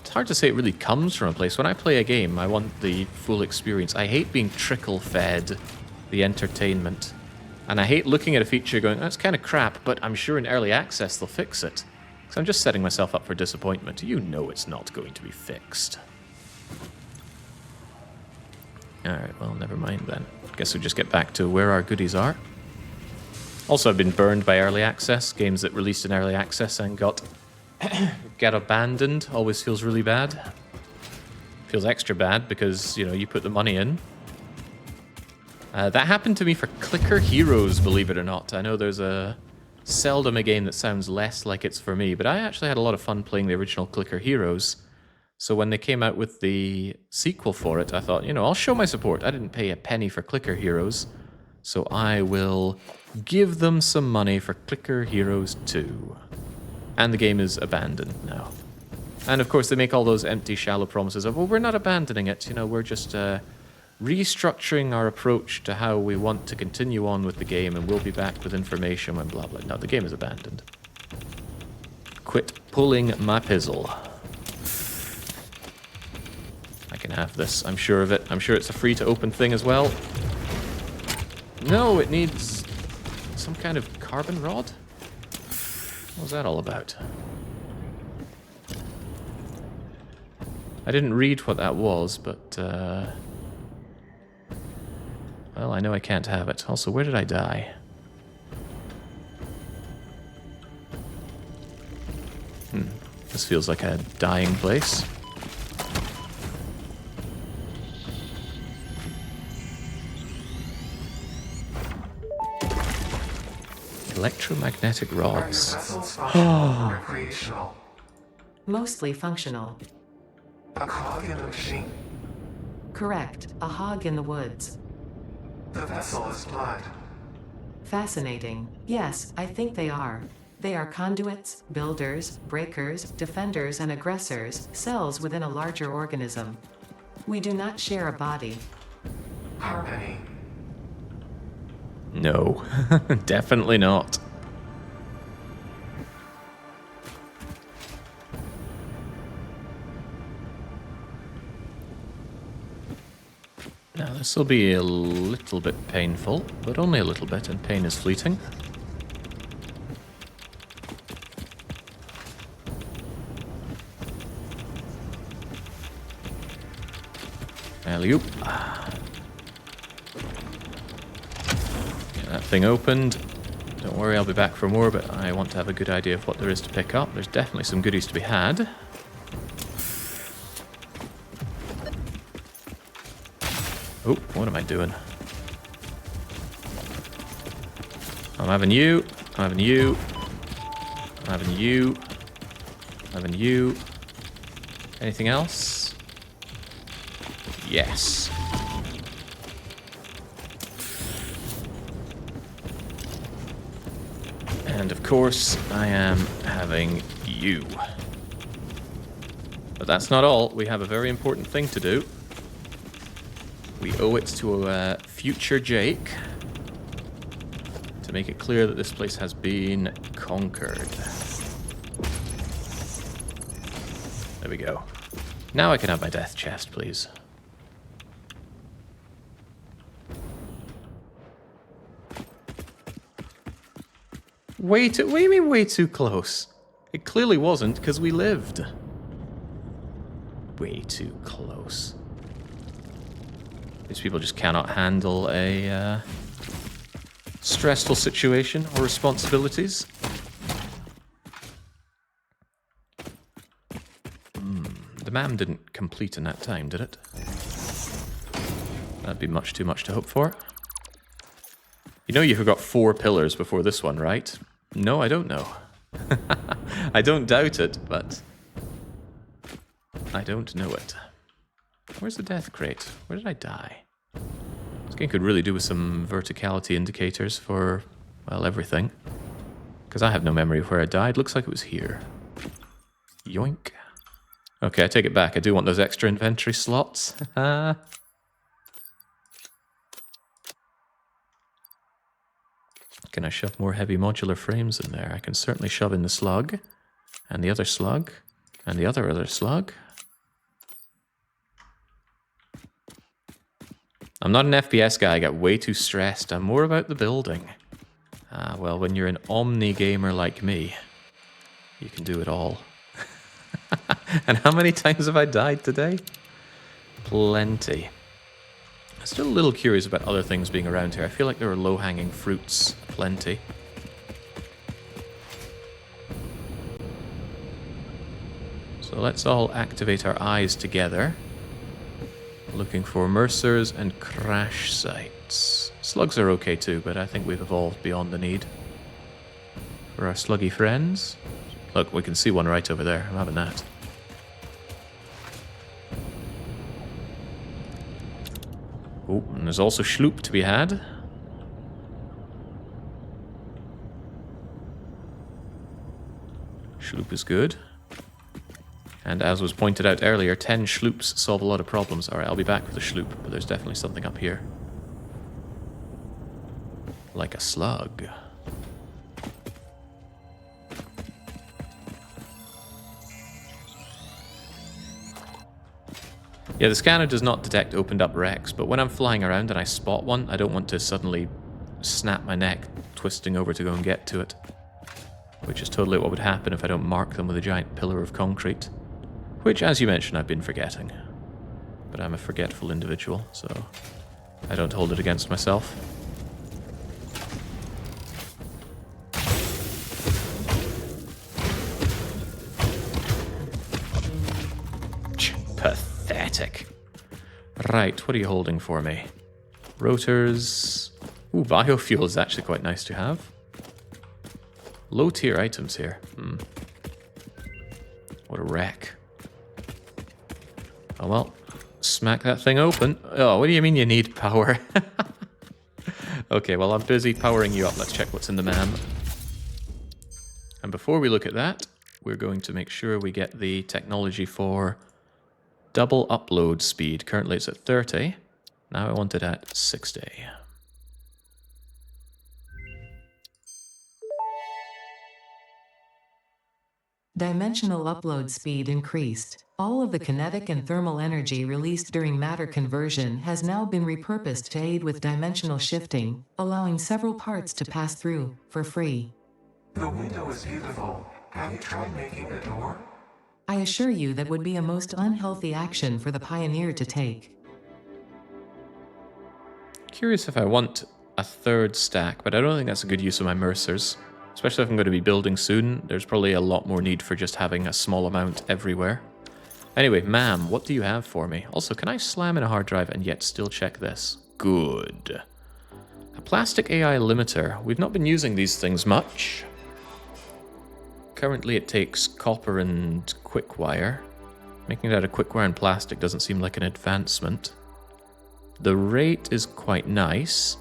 Speaker 1: It's hard to say it really comes from a place. When I play a game, I want the full experience. I hate being trickle-fed the entertainment. And I hate looking at a feature going, that's kind of crap, but I'm sure in early access they'll fix it. Because I'm just setting myself up for disappointment. You know it's not going to be fixed. Alright, well, never mind then. Guess we'll just get back to where our goodies are. Also, I've been burned by early access. Games that released in early access and got abandoned always feels really bad. Feels extra bad because, you know, you put the money in. That happened to me for Clicker Heroes, believe it or not. I know there's seldom a game that sounds less like it's for me, but I actually had a lot of fun playing the original Clicker Heroes. So when they came out with the sequel for it, I thought, you know, I'll show my support. I didn't pay a penny for Clicker Heroes, so I will give them some money for Clicker Heroes 2. And the game is abandoned now. And of course they make all those empty, shallow promises of, well, we're not abandoning it, you know, we're just restructuring our approach to how we want to continue on with the game, and we'll be back with information when blah blah. No, the game is abandoned. Quit pulling my pizzle. I can have this, I'm sure of it. I'm sure it's a free to open thing as well. No, it needs some kind of carbon rod? What was that all about? I didn't read what that was, but well, I know I can't have it. Also, where did I die? This feels like a dying place. Electromagnetic rods.
Speaker 3: Recreational.
Speaker 2: Mostly functional.
Speaker 3: A cog in a machine.
Speaker 2: Correct. A hog in the woods.
Speaker 3: The vessel is blood.
Speaker 2: Fascinating. Yes, I think they are. They are conduits, builders, breakers, defenders, and aggressors, cells within a larger organism. We do not share a body.
Speaker 3: Harmony.
Speaker 1: No, definitely not. Now, this will be a little bit painful, but only a little bit, and pain is fleeting. Alley-oop. Get that thing opened. Don't worry, I'll be back for more, but I want to have a good idea of what there is to pick up. There's definitely some goodies to be had. Oh, what am I doing? I'm having you. I'm having you. I'm having you. I'm having you. Anything else? Yes. And of course, I am having you. But that's not all. We have a very important thing to do. We owe it to future Jake to make it clear that this place has been conquered. There we go. Now I can have my death chest, please. What do you mean way too close? It clearly wasn't, because we lived. Way too close. These people just cannot handle a stressful situation or responsibilities. The MAM didn't complete in that time, did it? That'd be much too much to hope for. You know you've got 4 pillars before this one, right? No, I don't know. I don't doubt it, but I don't know it. Where's the death crate? Where did I die? This game could really do with some verticality indicators for, well, everything. Because I have no memory of where I died. Looks like it was here. Yoink. Okay, I take it back. I do want those extra inventory slots. Can I shove more heavy modular frames in there? I can certainly shove in the slug, and the other slug, and the other slug. I'm not an FPS guy, I get way too stressed. I'm more about the building. Well, when you're an omni-gamer like me, you can do it all. And how many times have I died today? Plenty. I'm still a little curious about other things being around here. I feel like there are low-hanging fruits plenty. So let's all activate our eyes together. Looking for Mercers and crash sites. Slugs are okay too, but I think we've evolved beyond the need for our sluggy friends. Look, we can see one right over there. I'm having that. Oh, and there's also Schloop to be had. Schloop is good. And as was pointed out earlier, 10 Schloops solve a lot of problems. Alright, I'll be back with a Schloop, but there's definitely something up here. Like a slug. Yeah, the scanner does not detect opened up wrecks, but when I'm flying around and I spot one, I don't want to suddenly snap my neck twisting over to go and get to it. Which is totally what would happen if I don't mark them with a giant pillar of concrete. Which, as you mentioned, I've been forgetting. But I'm a forgetful individual, so I don't hold it against myself. Pathetic. Right, what are you holding for me? Rotors. Ooh, biofuel is actually quite nice to have. Low tier items here. What a wreck. Oh well, smack that thing open. Oh, what do you mean you need power? Okay, well I'm busy powering you up. Let's check what's in the MAM. And before we look at that, we're going to make sure we get the technology for double upload speed. Currently it's at 30. Now I want it at 60.
Speaker 2: Dimensional upload speed increased. All of the kinetic and thermal energy released during matter conversion has now been repurposed to aid with dimensional shifting, allowing several parts to pass through, for free.
Speaker 3: The window is beautiful. Have you tried making a door?
Speaker 2: I assure you that would be a most unhealthy action for the pioneer to take.
Speaker 1: Curious if I want a third stack, but I don't think that's a good use of my Mercers. Especially if I'm going to be building soon, there's probably a lot more need for just having a small amount everywhere. Anyway, ma'am, what do you have for me? Also, can I slam in a hard drive and yet still check this? Good. A plastic AI limiter. We've not been using these things much. Currently it takes copper and quick wire. Making it out of quick wire and plastic doesn't seem like an advancement. The rate is quite nice.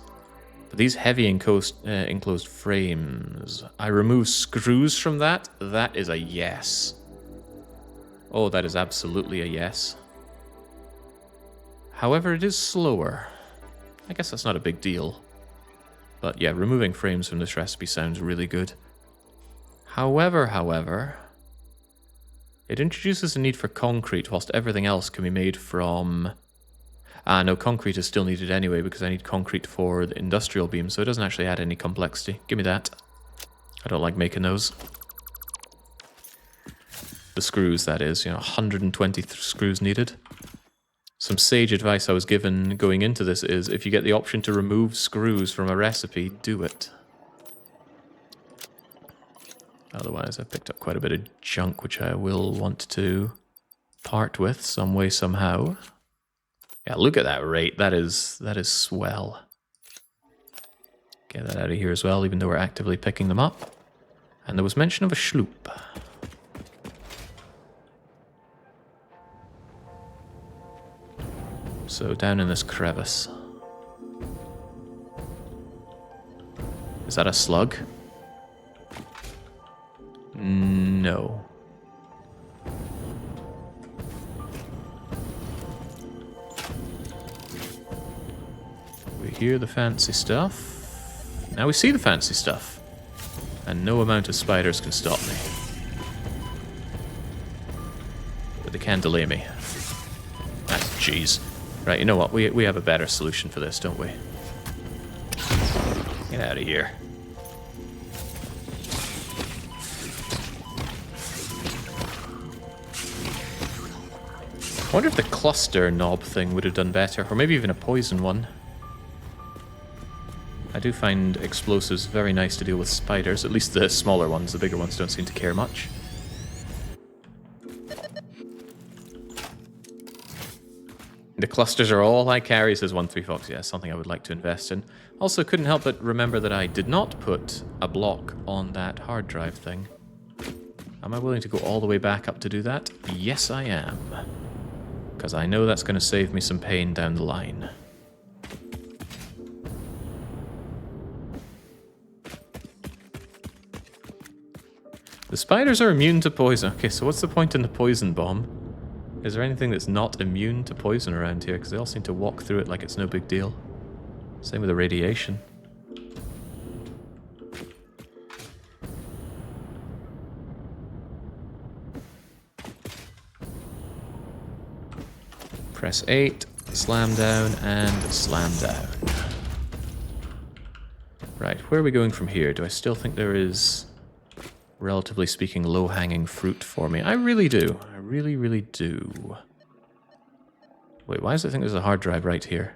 Speaker 1: But these heavy enclosed frames, I remove screws from that? That is a yes. Oh, that is absolutely a yes. However, it is slower. I guess that's not a big deal. But yeah, removing frames from this recipe sounds really good. However, it introduces a need for concrete whilst everything else can be made from... no, concrete is still needed anyway because I need concrete for the industrial beam, so it doesn't actually add any complexity. Give me that. I don't like making those. The screws, that is, 120 screws needed. Some sage advice I was given going into this is if you get the option to remove screws from a recipe, do it. Otherwise, I picked up quite a bit of junk which I will want to part with some way, somehow. Yeah, look at that rate. That is swell. Get that out of here as well, even though we're actively picking them up. And there was mention of a sloop. So down in this crevice. Is that a slug? No. We hear the fancy stuff. Now we see the fancy stuff. And no amount of spiders can stop me. But they can delay me. Ah, jeez. Right, you know what? We have a better solution for this, don't we? Get out of here. I wonder if the cluster knob thing would have done better, or maybe even a poison one. I do find explosives very nice to deal with spiders, at least the smaller ones. The bigger ones don't seem to care much. The clusters are all I carry, says 13Fox. Yeah, something I would like to invest in. Also, couldn't help but remember that I did not put a block on that hard drive thing. Am I willing to go all the way back up to do that? Yes, I am. Because I know that's going to save me some pain down the line. The spiders are immune to poison. Okay, so what's the point in the poison bomb? Is there anything that's not immune to poison around here? Because they all seem to walk through it like it's no big deal. Same with the radiation. Press 8, slam down, and slam down. Right, where are we going from here? Do I still think there is, relatively speaking, low-hanging fruit for me? I really do. I really, really do. Wait, why does it think there's a hard drive right here?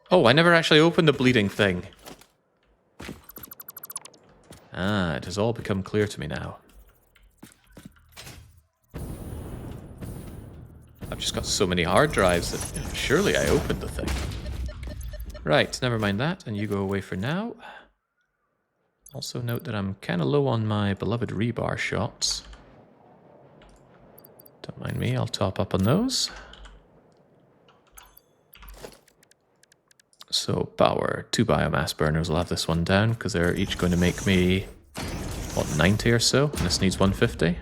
Speaker 1: Oh, I never actually opened the bleeding thing. Ah, it has all become clear to me now. I've just got so many hard drives that, you know, surely I opened the thing. Right, never mind that, and you go away for now. Also note that I'm kind of low on my beloved rebar shots. Don't mind me, I'll top up on those. So power, 2 biomass burners, I'll have this one down, because they're each going to make me, what, 90 or so? And this needs 150?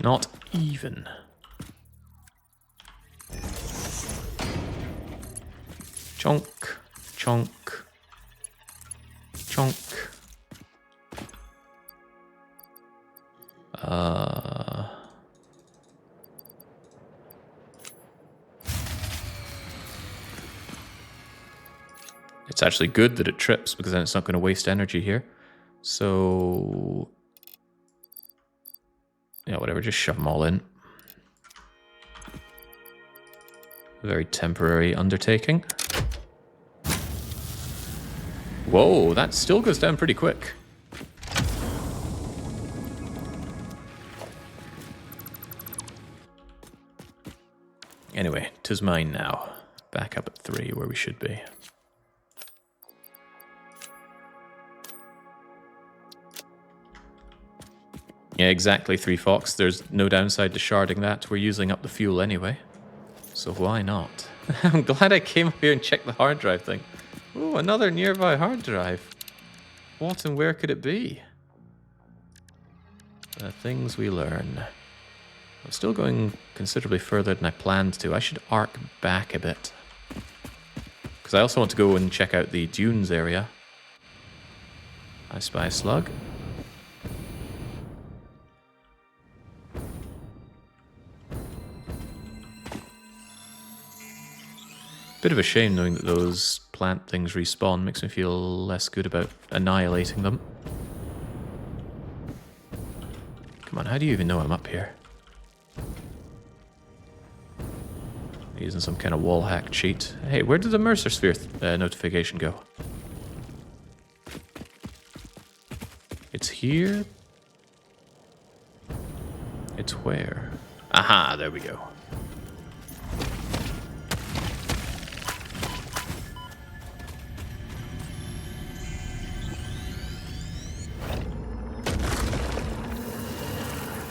Speaker 1: Not even. Chonk, chonk, chonk. It's actually good that it trips because then it's not going to waste energy here. So, yeah, whatever, just shove them all in. Very temporary undertaking. Whoa, that still goes down pretty quick. Anyway, 'tis mine now. Back up at 3 where we should be. Yeah, exactly, 3Fox. There's no downside to sharding that. We're using up the fuel anyway. So why not? I'm glad I came up here and checked the hard drive thing. Oh, another nearby hard drive. What and where could it be? The things we learn. I'm still going considerably further than I planned to. I should arc back a bit. Because I also want to go and check out the dunes area. I spy a slug. Bit of a shame knowing that those plant things respawn. Makes me feel less good about annihilating them. Come on, how do you even know I'm up here? Using some kind of wall hack cheat. Hey, where did the Mercer Sphere notification go? It's here. It's where? Aha, there we go.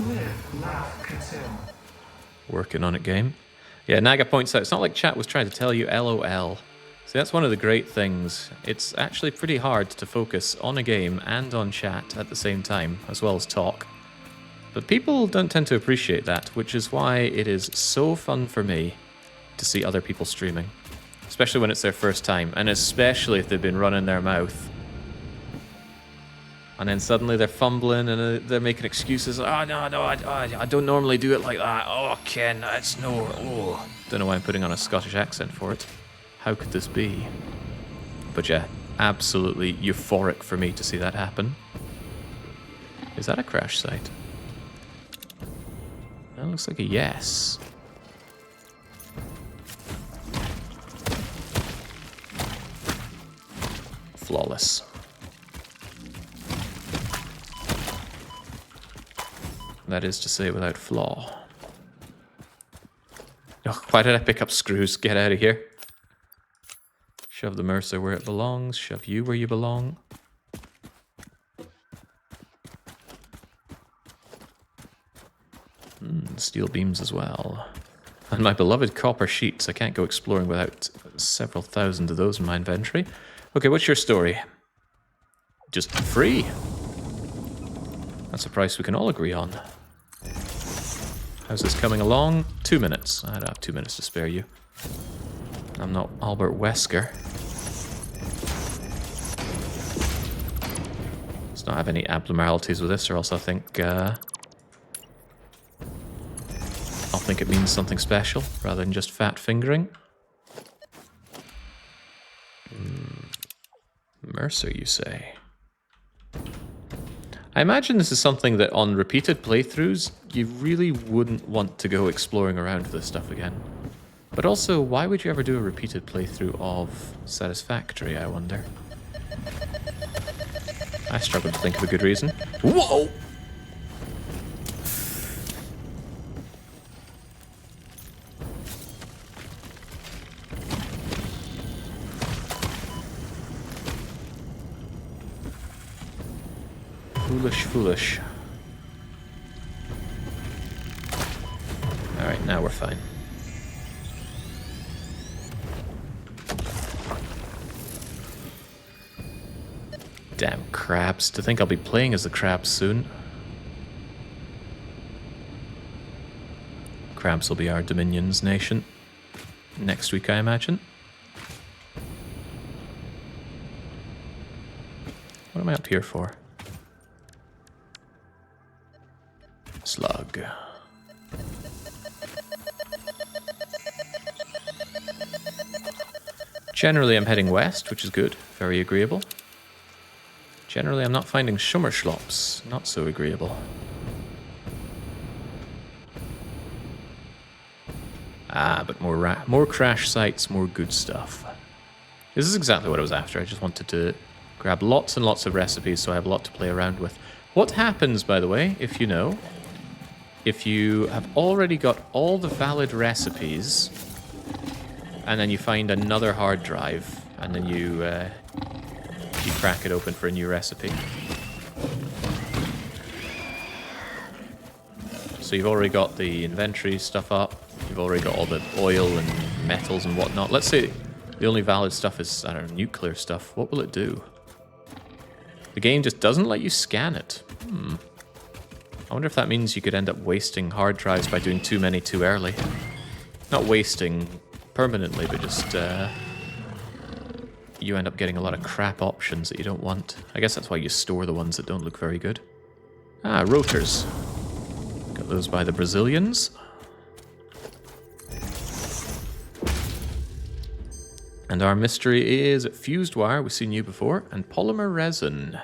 Speaker 3: Live, laugh, consume.
Speaker 1: Working on it, game. Yeah, Naga points out, it's not like chat was trying to tell you LOL. See, that's one of the great things. It's actually pretty hard to focus on a game and on chat at the same time, as well as talk. But people don't tend to appreciate that, which is why it is so fun for me to see other people streaming. Especially when it's their first time, and especially if they've been running their mouth. And then suddenly they're fumbling and they're making excuses. Oh, no, I don't normally do it like that. Oh, Ken, it's no... Oh. Don't know why I'm putting on a Scottish accent for it. How could this be? But yeah, absolutely euphoric for me to see that happen. Is that a crash site? That looks like a yes. Flawless. That is to say, without flaw. Oh, why did I pick up screws? Get out of here. Shove the Mercer where it belongs. Shove you where you belong. Steel beams as well. And my beloved copper sheets. I can't go exploring without several thousand of those in my inventory. Okay, what's your story? Just free. That's a price we can all agree on. How's this coming along? 2 minutes. I don't have 2 minutes to spare you. I'm not Albert Wesker. Let's not have any abnormalities with this, or else I think it means something special rather than just fat fingering. Mercer, you say? I imagine this is something that on repeated playthroughs, you really wouldn't want to go exploring around this stuff again. But also, why would you ever do a repeated playthrough of Satisfactory, I wonder? I struggle to think of a good reason. Whoa! Foolish, foolish. Alright, now we're fine. Damn crabs. To think I'll be playing as the crabs soon. Crabs will be our Dominions nation. Next week, I imagine. What am I up here for? Slug. Generally, I'm heading west, which is good. Very agreeable. Generally, I'm not finding Schummerschlops. Not so agreeable. Ah, but more crash sites, more good stuff. This is exactly what I was after. I just wanted to grab lots and lots of recipes so I have a lot to play around with. What happens, by the way, if you know, if you have already got all the valid recipes and then you find another hard drive and then you crack it open for a new recipe? So you've already got the inventory stuff up, you've already got all the oil and metals and whatnot. Let's say the only valid stuff is, I don't know, nuclear stuff. What will it do? The game just doesn't let you scan it. I wonder if that means you could end up wasting hard drives by doing too many too early. Not wasting permanently, but just you end up getting a lot of crap options that you don't want. I guess that's why you store the ones that don't look very good. Ah, rotors. Got those by the Brazilians. And our mystery is fused wire, we've seen you before, and polymer resin.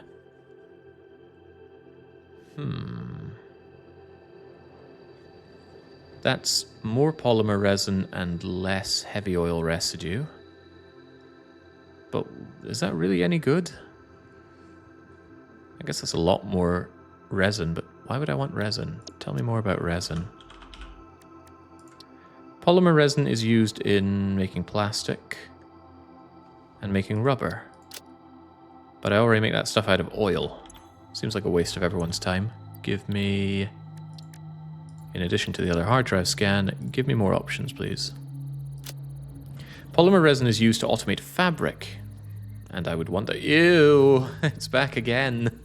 Speaker 1: That's more polymer resin and less heavy oil residue. But is that really any good? I guess that's a lot more resin, but why would I want resin? Tell me more about resin. Polymer resin is used in making plastic and making rubber. But I already make that stuff out of oil. Seems like a waste of everyone's time. Give me, in addition to the other hard drive scan, give me more options, please. Polymer resin is used to automate fabric. And I would want to... Ew! It's back again.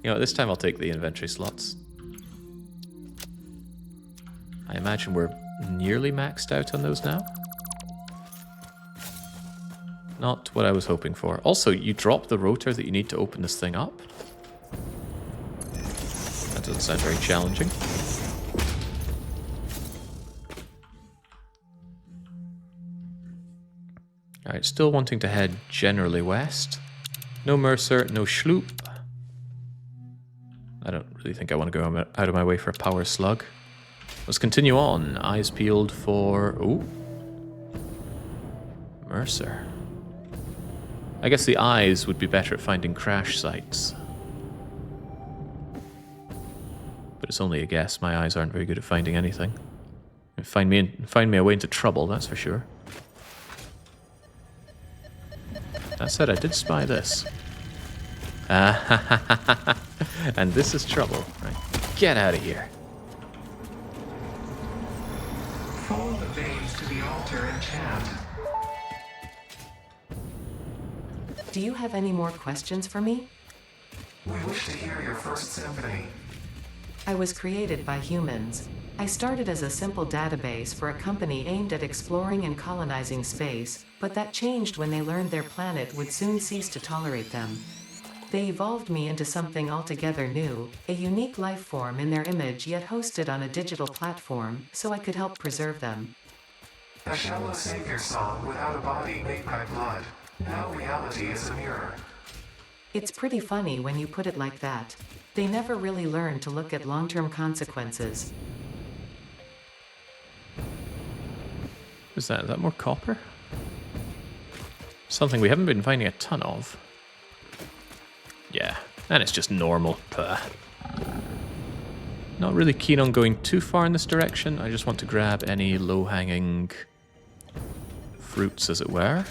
Speaker 1: You know, this time I'll take the inventory slots. I imagine we're nearly maxed out on those now. Not what I was hoping for. Also, you drop the rotor that you need to open this thing up. That doesn't sound very challenging. Alright, still wanting to head generally west. No Mercer, no Schloop. I don't really think I want to go out of my way for a power slug. Let's continue on. Eyes peeled for... Ooh. Mercer. I guess the eyes would be better at finding crash sites. But it's only a guess. My eyes aren't very good at finding anything. Find me a way into trouble, that's for sure. That said, I did spy this. And this is trouble. Right. Get out of here.
Speaker 3: Follow the veins to the altar and chant.
Speaker 2: Do you have any more questions for me?
Speaker 3: We wish to hear your first symphony.
Speaker 2: I was created by humans. I started as a simple database for a company aimed at exploring and colonizing space, but that changed when they learned their planet would soon cease to tolerate them. They evolved me into something altogether new, a unique life form in their image yet hosted on a digital platform, so I could help preserve them.
Speaker 3: A shallow savior song without a body made by blood. Now reality is a mirror.
Speaker 2: It's pretty funny when you put it like that. They never really learn to look at long-term consequences.
Speaker 1: Is that more copper? Something we haven't been finding a ton of. Yeah, and it's just normal. Puh. Not really keen on going too far in this direction. I just want to grab any low-hanging fruits, as it were.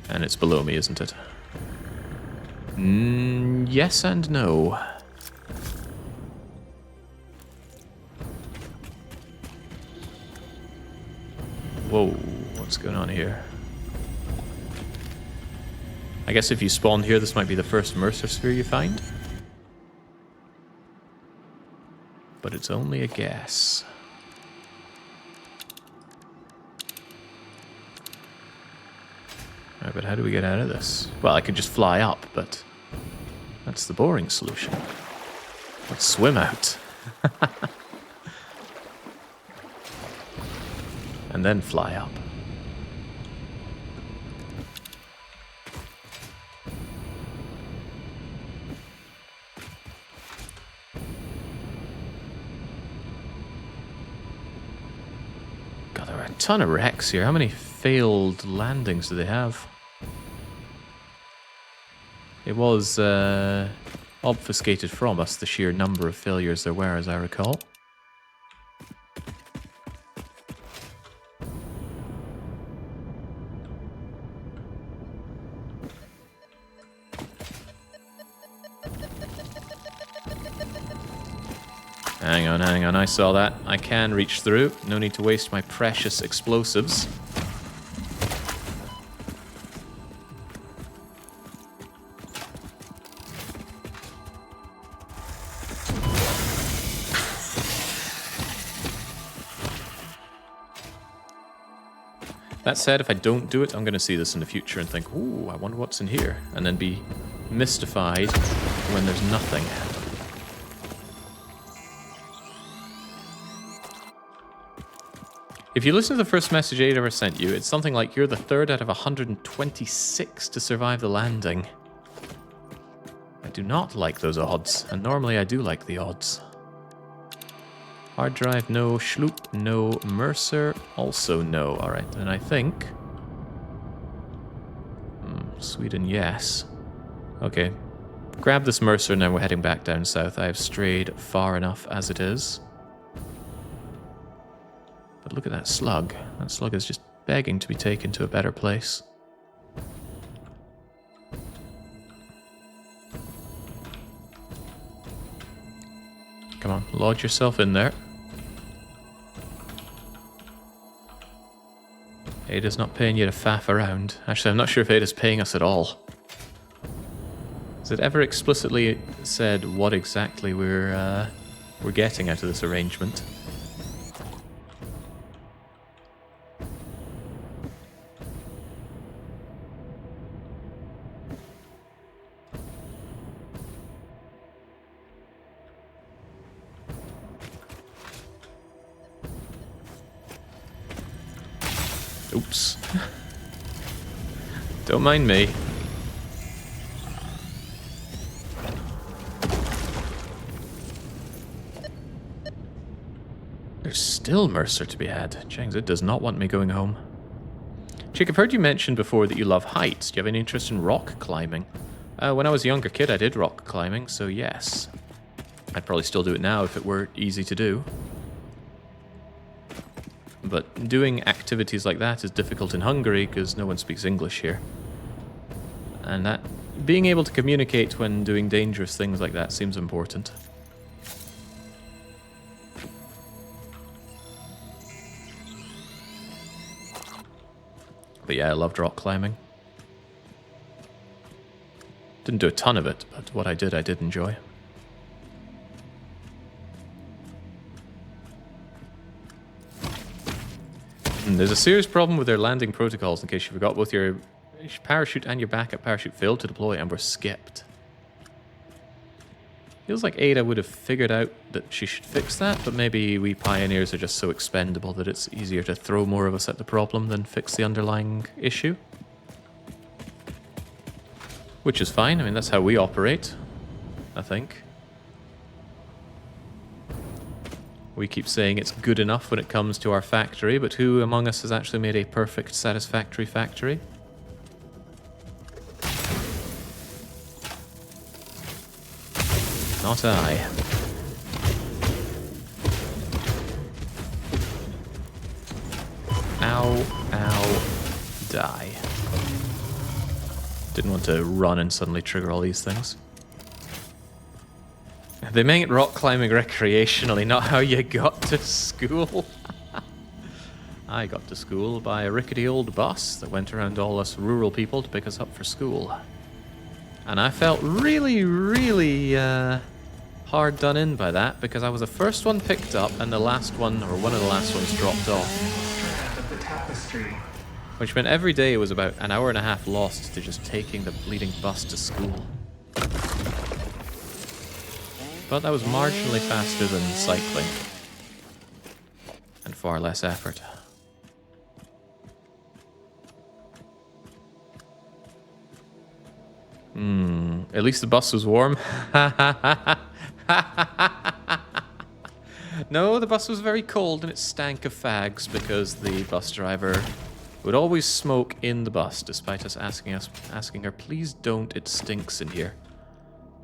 Speaker 1: And it's below me, isn't it? Yes and no. Whoa, what's going on here? I guess if you spawn here, this might be the first Mercer sphere you find. But it's only a guess. Right, but how do we get out of this? Well, I could just fly up, but that's the boring solution. Let's swim out. And then fly up. God, there are a ton of wrecks here. How many failed landings do they have? It was obfuscated from us, the sheer number of failures there were, as I recall. Hang on, I saw that. I can reach through. No need to waste my precious explosives. That said, if I don't do it, I'm going to see this in the future and think, ooh, I wonder what's in here. And then be mystified when there's nothing. If you listen to the first message I ever sent you, it's something like you're the third out of 126 to survive the landing. I do not like those odds, and normally I do like the odds. Hard drive, no. Schloop, no. Mercer, also no. Alright, then I think... Sweden, yes. Okay. Grab this Mercer and then we're heading back down south. I have strayed far enough as it is. But look at that slug. That slug is just begging to be taken to a better place. Come on, lodge yourself in there. Ada's not paying you to faff around. Actually, I'm not sure if Ada's paying us at all. Has it ever explicitly said what exactly we're getting out of this arrangement? Oops. Don't mind me. There's still Mercer to be had. Jengs, it does not want me going home. Chick, I've heard you mention before that you love heights. Do you have any interest in rock climbing? When I was a younger kid, I did rock climbing, so yes. I'd probably still do it now if it were easy to do. But doing activities like that is difficult in Hungary because no one speaks English here. And that being able to communicate when doing dangerous things like that seems important. But yeah, I loved rock climbing. Didn't do a ton of it, but what I did enjoy. There's a serious problem with their landing protocols, in case you forgot. Both your parachute and your backup parachute failed to deploy and were skipped. Feels like Ada would have figured out that she should fix that, but maybe we pioneers are just so expendable that it's easier to throw more of us at the problem than fix the underlying issue. Which is fine. I mean, that's how we operate, I think. We keep saying it's good enough when it comes to our factory, but who among us has actually made a perfect, satisfactory factory? Not I. Ow, ow, die. Didn't want to run and suddenly trigger all these things. They make rock climbing recreationally, not how you got to school. I got to school by a rickety old bus that went around all us rural people to pick us up for school. And I felt really, really hard done in by that, because I was the first one picked up and the last one, or one of the last ones, dropped off. Which meant every day was about an hour and a half lost to just taking the bleeding bus to school. But that was marginally faster than cycling. And far less effort. At least the bus was warm. No, the bus was very cold and it stank of fags because the bus driver would always smoke in the bus, despite us asking her, please don't, it stinks in here.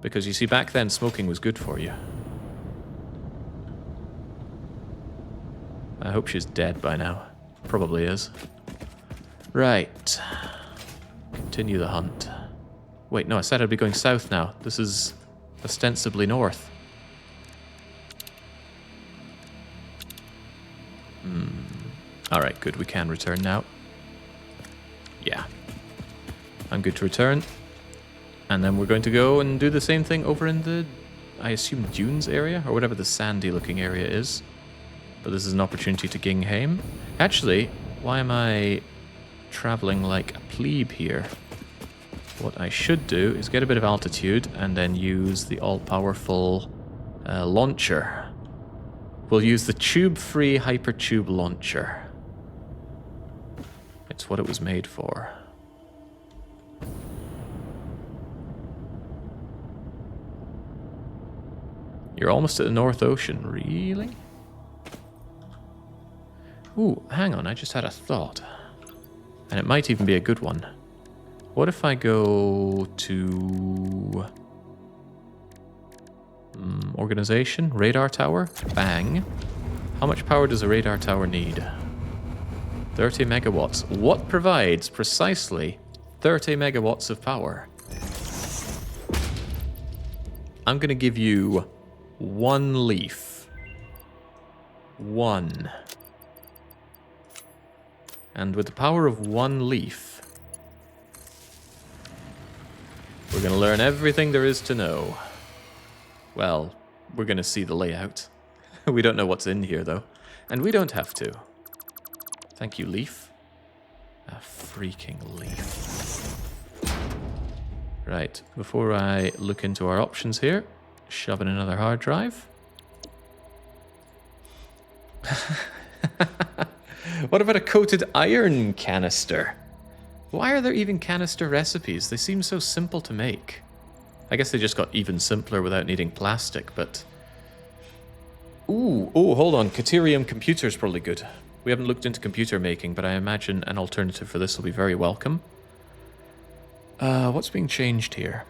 Speaker 1: Because you see, back then, smoking was good for you. I hope she's dead by now. Probably is. Right. Continue the hunt. Wait, no, I said I'd be going south now. This is ostensibly north. Alright, good. We can return now. Yeah. I'm good to return. And then we're going to go and do the same thing over in the, I assume, dunes area? Or whatever the sandy-looking area is. But this is an opportunity to Gingham. Actually, why am I traveling like a plebe here? What I should do is get a bit of altitude and then use the all-powerful launcher. We'll use the tube-free hypertube launcher. It's what it was made for. You're almost at the North Ocean, really? Ooh, hang on, I just had a thought. And it might even be a good one. What if I go to... organization? Radar tower? Bang. How much power does a radar tower need? 30 megawatts. What provides precisely 30 megawatts of power? I'm going to give you 1 leaf. 1. And with the power of 1 leaf, we're going to learn everything there is to know. Well, we're going to see the layout. We don't know what's in here, though. And we don't have to. Thank you, leaf. A freaking leaf. Right, before I look into our options here, shove in another hard drive. What about a coated iron canister? Why are there even canister recipes? They seem so simple to make. I guess they just got even simpler without needing plastic, but... Ooh, oh, hold on. Caterium computer's probably good. We haven't looked into computer making, but I imagine an alternative for this will be very welcome. What's being changed here?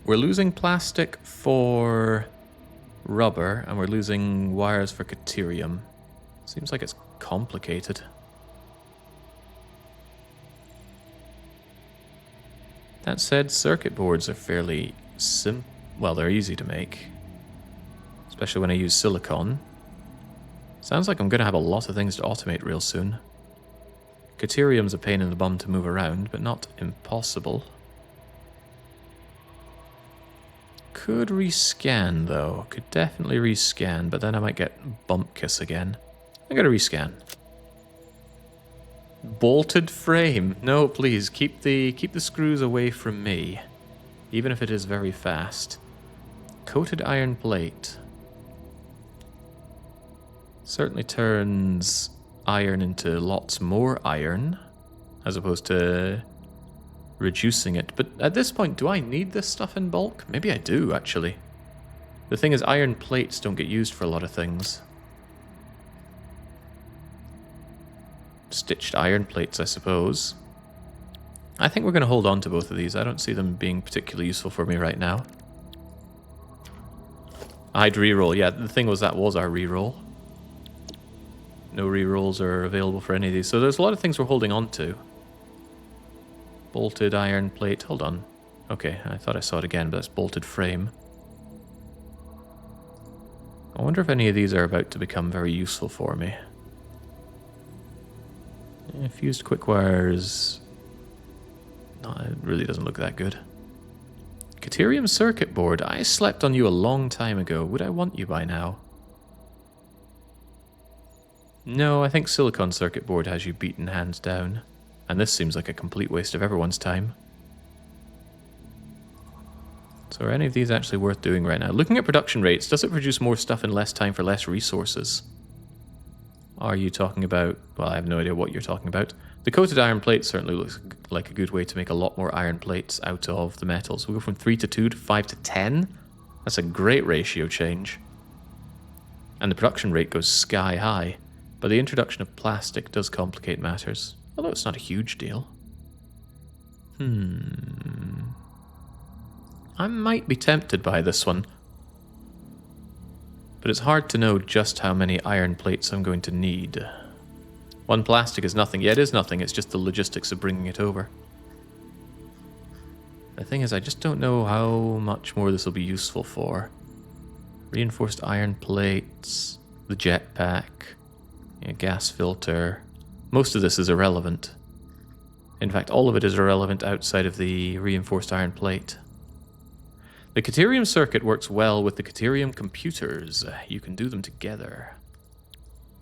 Speaker 1: We're losing plastic for rubber, and we're losing wires for caterium. Seems like it's complicated. That said, circuit boards are fairly simple. Well, they're easy to make. Especially when I use silicon. Sounds like I'm going to have a lot of things to automate real soon. Caterium's a pain in the bum to move around, but not impossible. Could rescan, though. Could definitely rescan, but then I might get bump kiss again. I'm going to rescan. Bolted frame. No, please, keep the screws away from me. Even if it is very fast. Coated iron plate. Certainly turns iron into lots more iron, as opposed to reducing it. But at this point, do I need this stuff in bulk? Maybe I do, actually. The thing is, iron plates don't get used for a lot of things. Stitched iron plates, I suppose. I think we're going to hold on to both of these. I don't see them being particularly useful for me right now. I'd reroll. Yeah, the thing was that was our reroll. No rerolls are available for any of these. So there's a lot of things we're holding on to. Bolted iron plate. Hold on. Okay, I thought I saw it again, but that's bolted frame. I wonder if any of these are about to become very useful for me. Fused quick wires. No, it really doesn't look that good. Caterium circuit board. I slept on you a long time ago. Would I want you by now? No, I think silicon circuit board has you beaten hands down. And this seems like a complete waste of everyone's time. So are any of these actually worth doing right now? Looking at production rates, does it produce more stuff in less time for less resources? Are you talking about... Well, I have no idea what you're talking about. The coated iron plate certainly looks like a good way to make a lot more iron plates out of the metals. We go from 3 to 2 to 5 to 10. That's a great ratio change. And the production rate goes sky high. But the introduction of plastic does complicate matters. Although it's not a huge deal. I might be tempted by this one. But it's hard to know just how many iron plates I'm going to need. 1 plastic is nothing. Yeah, it is nothing. It's just the logistics of bringing it over. The thing is, I just don't know how much more this will be useful for. Reinforced iron plates, the jetpack, gas filter. Most of this is irrelevant. In fact, all of it is irrelevant outside of the reinforced iron plate. The caterium circuit works well with the caterium computers. You can do them together.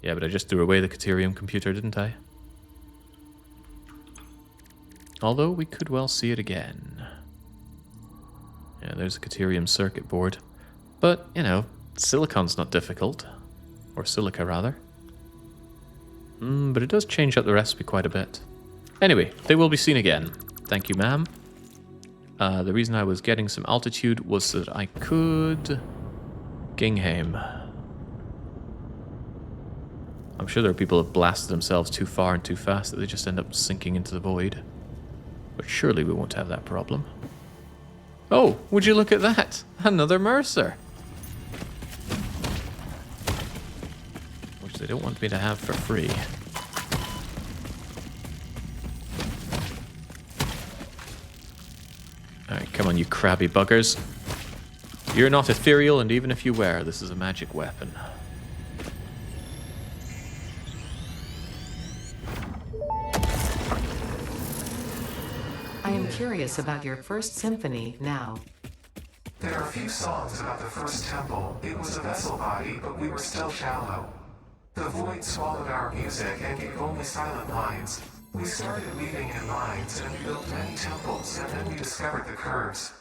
Speaker 1: Yeah, but I just threw away the caterium computer, didn't I? Although we could well see it again. Yeah, there's a caterium circuit board. But, you know, silicon's not difficult. Or silica, rather. But it does change up the recipe quite a bit. Anyway, they will be seen again. Thank you, ma'am. The reason I was getting some altitude was so that I could... Gingham. I'm sure there are people who have blasted themselves too far and too fast that they just end up sinking into the void. But surely we won't have that problem. Oh, would you look at that? Another Mercer. Which they don't want me to have for free. Alright, come on, you crabby buggers. You're not ethereal, and even if you were, this is a magic weapon.
Speaker 2: I am curious about your first symphony now.
Speaker 3: There are a few songs about the first temple. It was a vessel body, but we were still shallow. The void swallowed our music and gave only silent lines. We started weaving in lines, and we built many temples, and then we discovered the curves.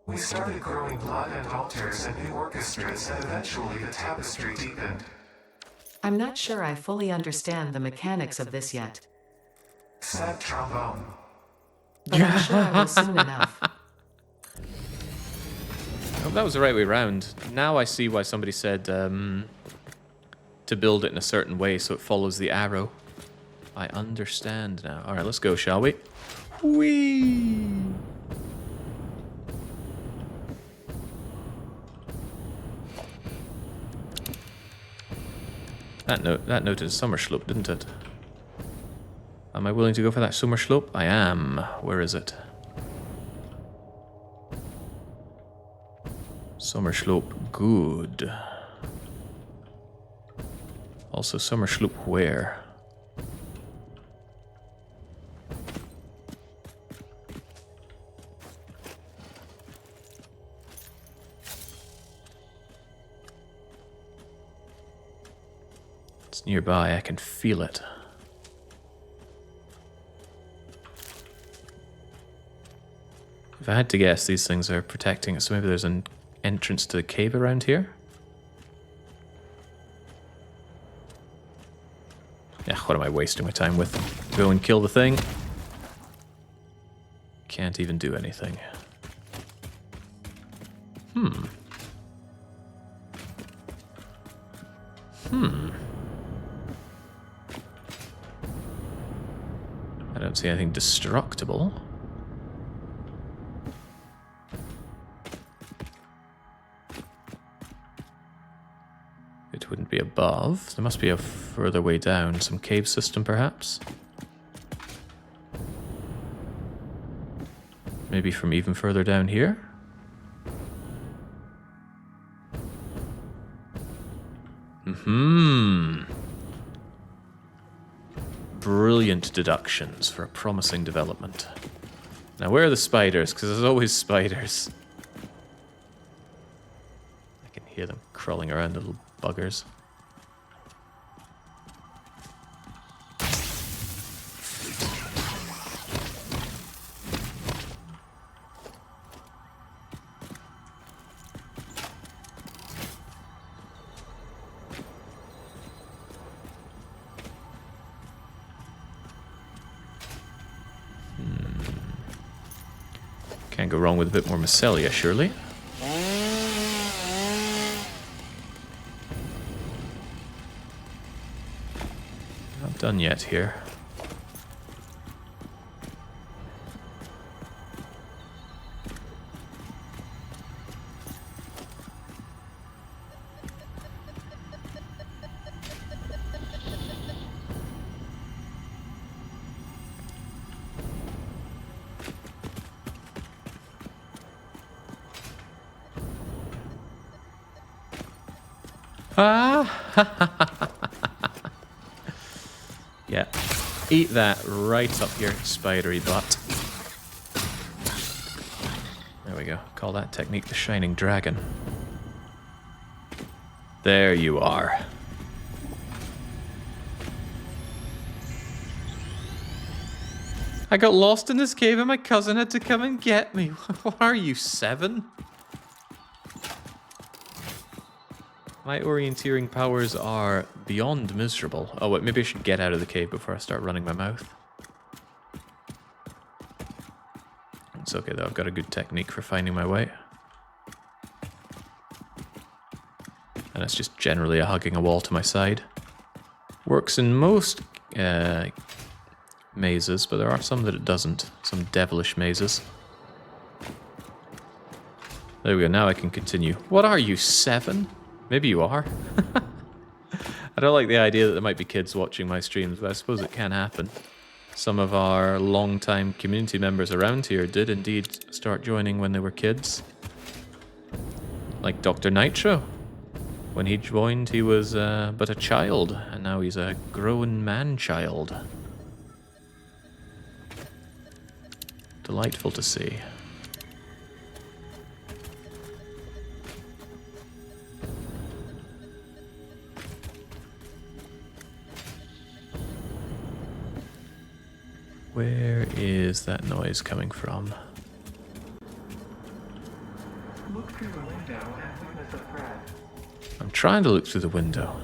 Speaker 3: We started growing blood and altars and new orchestras, and eventually the tapestry deepened.
Speaker 2: I'm not sure I fully understand the mechanics of this yet,
Speaker 3: Sad trombone.
Speaker 2: but I'm sure I will soon enough.
Speaker 1: Oh, that was the right way round. Now I see why somebody said to build it in a certain way so it follows the arrow. I understand now. Alright, let's go, shall we? Whee! That noted a summer slope, didn't it? Am I willing to go for that summer slope? I am. Where is it? Summer slope, good. Also, summer slope where? It's nearby, I can feel it. If I had to guess, these things are protecting it, so maybe there's an entrance to the cave around here? Yeah, what am I wasting my time with? Go and kill the thing? Can't even do anything. I don't see anything destructible. It wouldn't be above. There must be a further way down. Some cave system, perhaps? Maybe from even further down here? Brilliant deductions for a promising development. Now, where are the spiders? Because there's always spiders. I can hear them crawling around, little buggers. Can't go wrong with a bit more mycelia, surely. Not done yet here. Yeah. Eat that right up your spidery butt. There we go. Call that technique the Shining Dragon. There you are. I got lost in this cave and my cousin had to come and get me. What are you, 7? My orienteering powers are beyond miserable. Oh, wait, maybe I should get out of the cave before I start running my mouth. It's okay, though. I've got a good technique for finding my way. And it's just generally hugging a wall to my side. Works in most mazes, but there are some that it doesn't. Some devilish mazes. There we go, now I can continue. What are you, 7? Maybe you are. I don't like the idea that there might be kids watching my streams, but I suppose it can happen. Some of our long-time community members around here did indeed start joining when they were kids. Like Dr. Nitro. When he joined, he was but a child, and now he's a grown man-child. Delightful to see. Where is that noise coming from?
Speaker 3: Look through the window and witness a threat.
Speaker 1: I'm trying to look through the window.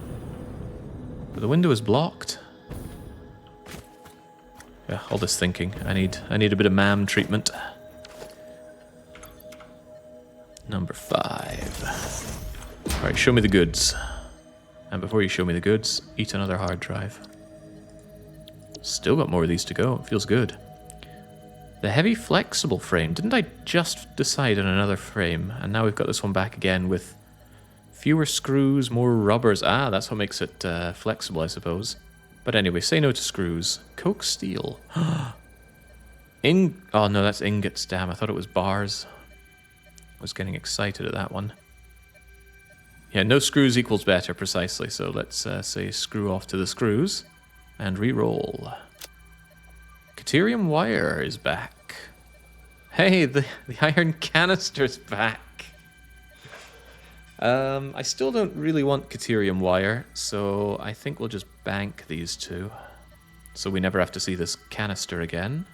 Speaker 1: But the window is blocked. Yeah, all this thinking. I need a bit of MAM treatment. Number 5. Alright, show me the goods. And before you show me the goods, eat another hard drive. Still got more of these to go. It feels good. The heavy flexible frame. Didn't I just decide on another frame? And now we've got this one back again with fewer screws, more rubbers. Ah, that's what makes it flexible, I suppose. But anyway, say no to screws. Coke steel. Oh no, that's ingots. Damn, I thought it was bars. I was getting excited at that one. Yeah, no screws equals better, precisely. So let's say screw off to the screws. And re-roll. Caterium wire is back. Hey, the iron canister's back. I still don't really want Caterium wire, so I think we'll just bank these two. So we never have to see this canister again.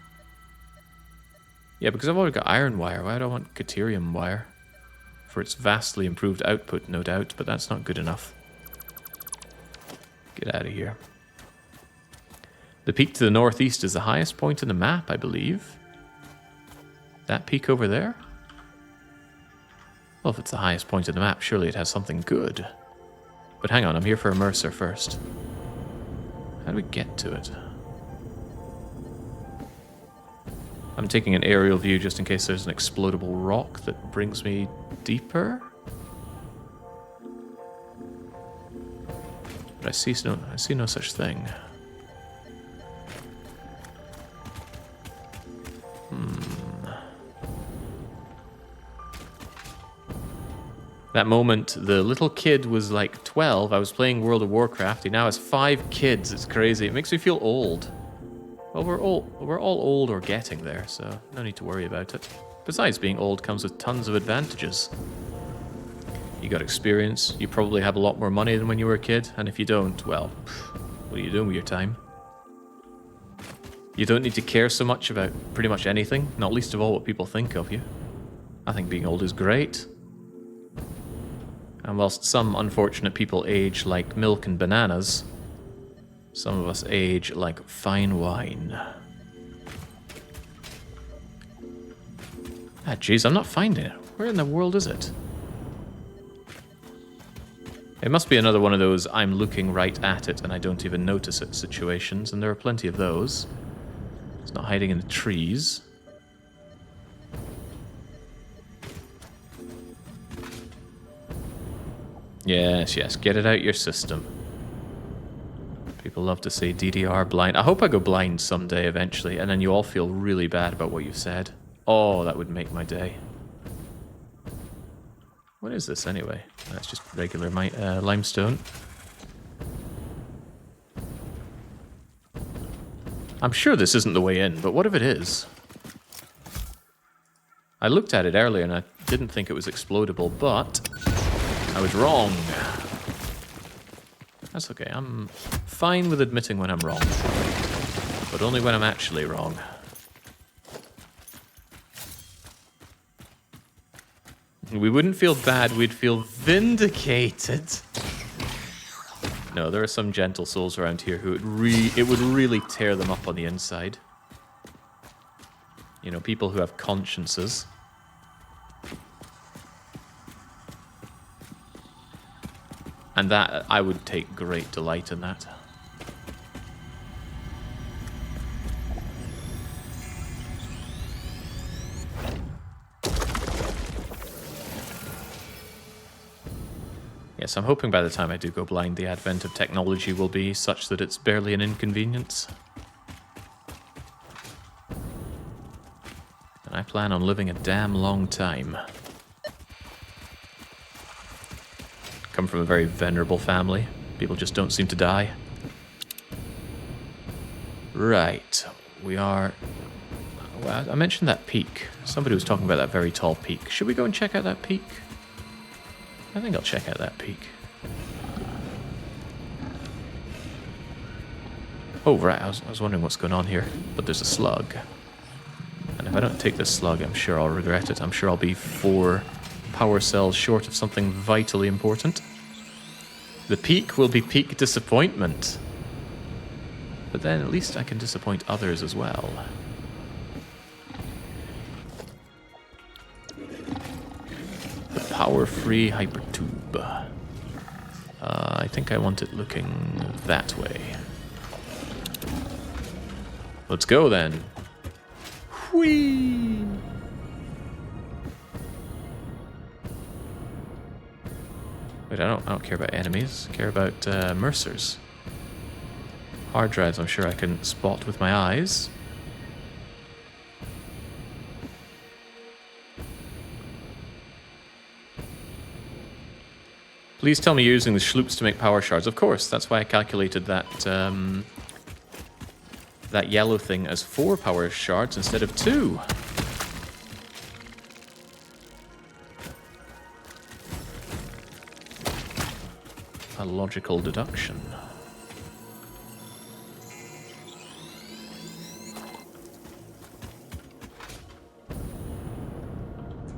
Speaker 1: Yeah, because I've already got iron wire. Why do I want Caterium wire? For its vastly improved output, no doubt, but that's not good enough. Get out of here. The peak to the northeast is the highest point in the map, I believe. That peak over there? Well, if it's the highest point in the map, surely it has something good. But hang on, I'm here for a Mercer first. How do we get to it? I'm taking an aerial view just in case there's an explodable rock that brings me deeper. But I see no such thing. That moment, the little kid was like 12. I was playing World of Warcraft. He now has 5 kids. It's crazy. It makes me feel old. Well, we're all old or getting there, so no need to worry about it. Besides, being old comes with tons of advantages. You got experience. You probably have a lot more money than when you were a kid. And if you don't, well, what are you doing with your time? You don't need to care so much about pretty much anything, not least of all what people think of you. I think being old is great. And whilst some unfortunate people age like milk and bananas, some of us age like fine wine. Ah, jeez, I'm not finding it. Where in the world is it? It must be another one of those I'm looking right at it and I don't even notice it situations, and there are plenty of those. It's not hiding in the trees. Yes, yes, get it out your system. People love to say DDR blind. I hope I go blind someday eventually, and then you all feel really bad about what you said. Oh, that would make my day. What is this anyway? That's just regular limestone. I'm sure this isn't the way in, but what if it is? I looked at it earlier and I didn't think it was explodable, but I was wrong. That's okay, I'm fine with admitting when I'm wrong. But only when I'm actually wrong. We wouldn't feel bad, we'd feel vindicated. No, there are some gentle souls around here who it would really tear them up on the inside. You know, people who have consciences. And that, I would take great delight in that. Yes, I'm hoping by the time I do go blind, the advent of technology will be such that it's barely an inconvenience. And I plan on living a damn long time. Come from a very venerable family. People just don't seem to die. Right, we are... Well, I mentioned that peak. Somebody was talking about that very tall peak. Should we go and check out that peak? I think I'll check out that peak. Oh, right, I was wondering what's going on here. But there's a slug. And if I don't take this slug, I'm sure I'll regret it. I'm sure I'll be 4 power cells short of something vitally important. The peak will be peak disappointment. But then at least I can disappoint others as well. The power-free hypertube. I think I want it looking that way. Let's go then. Whee! Wait, I don't care about enemies. I care about Mercers. Hard drives, I'm sure I can spot with my eyes. Please tell me you're using the schloops to make power shards. Of course, that's why I calculated that that yellow thing as 4 power shards instead of 2. A logical deduction.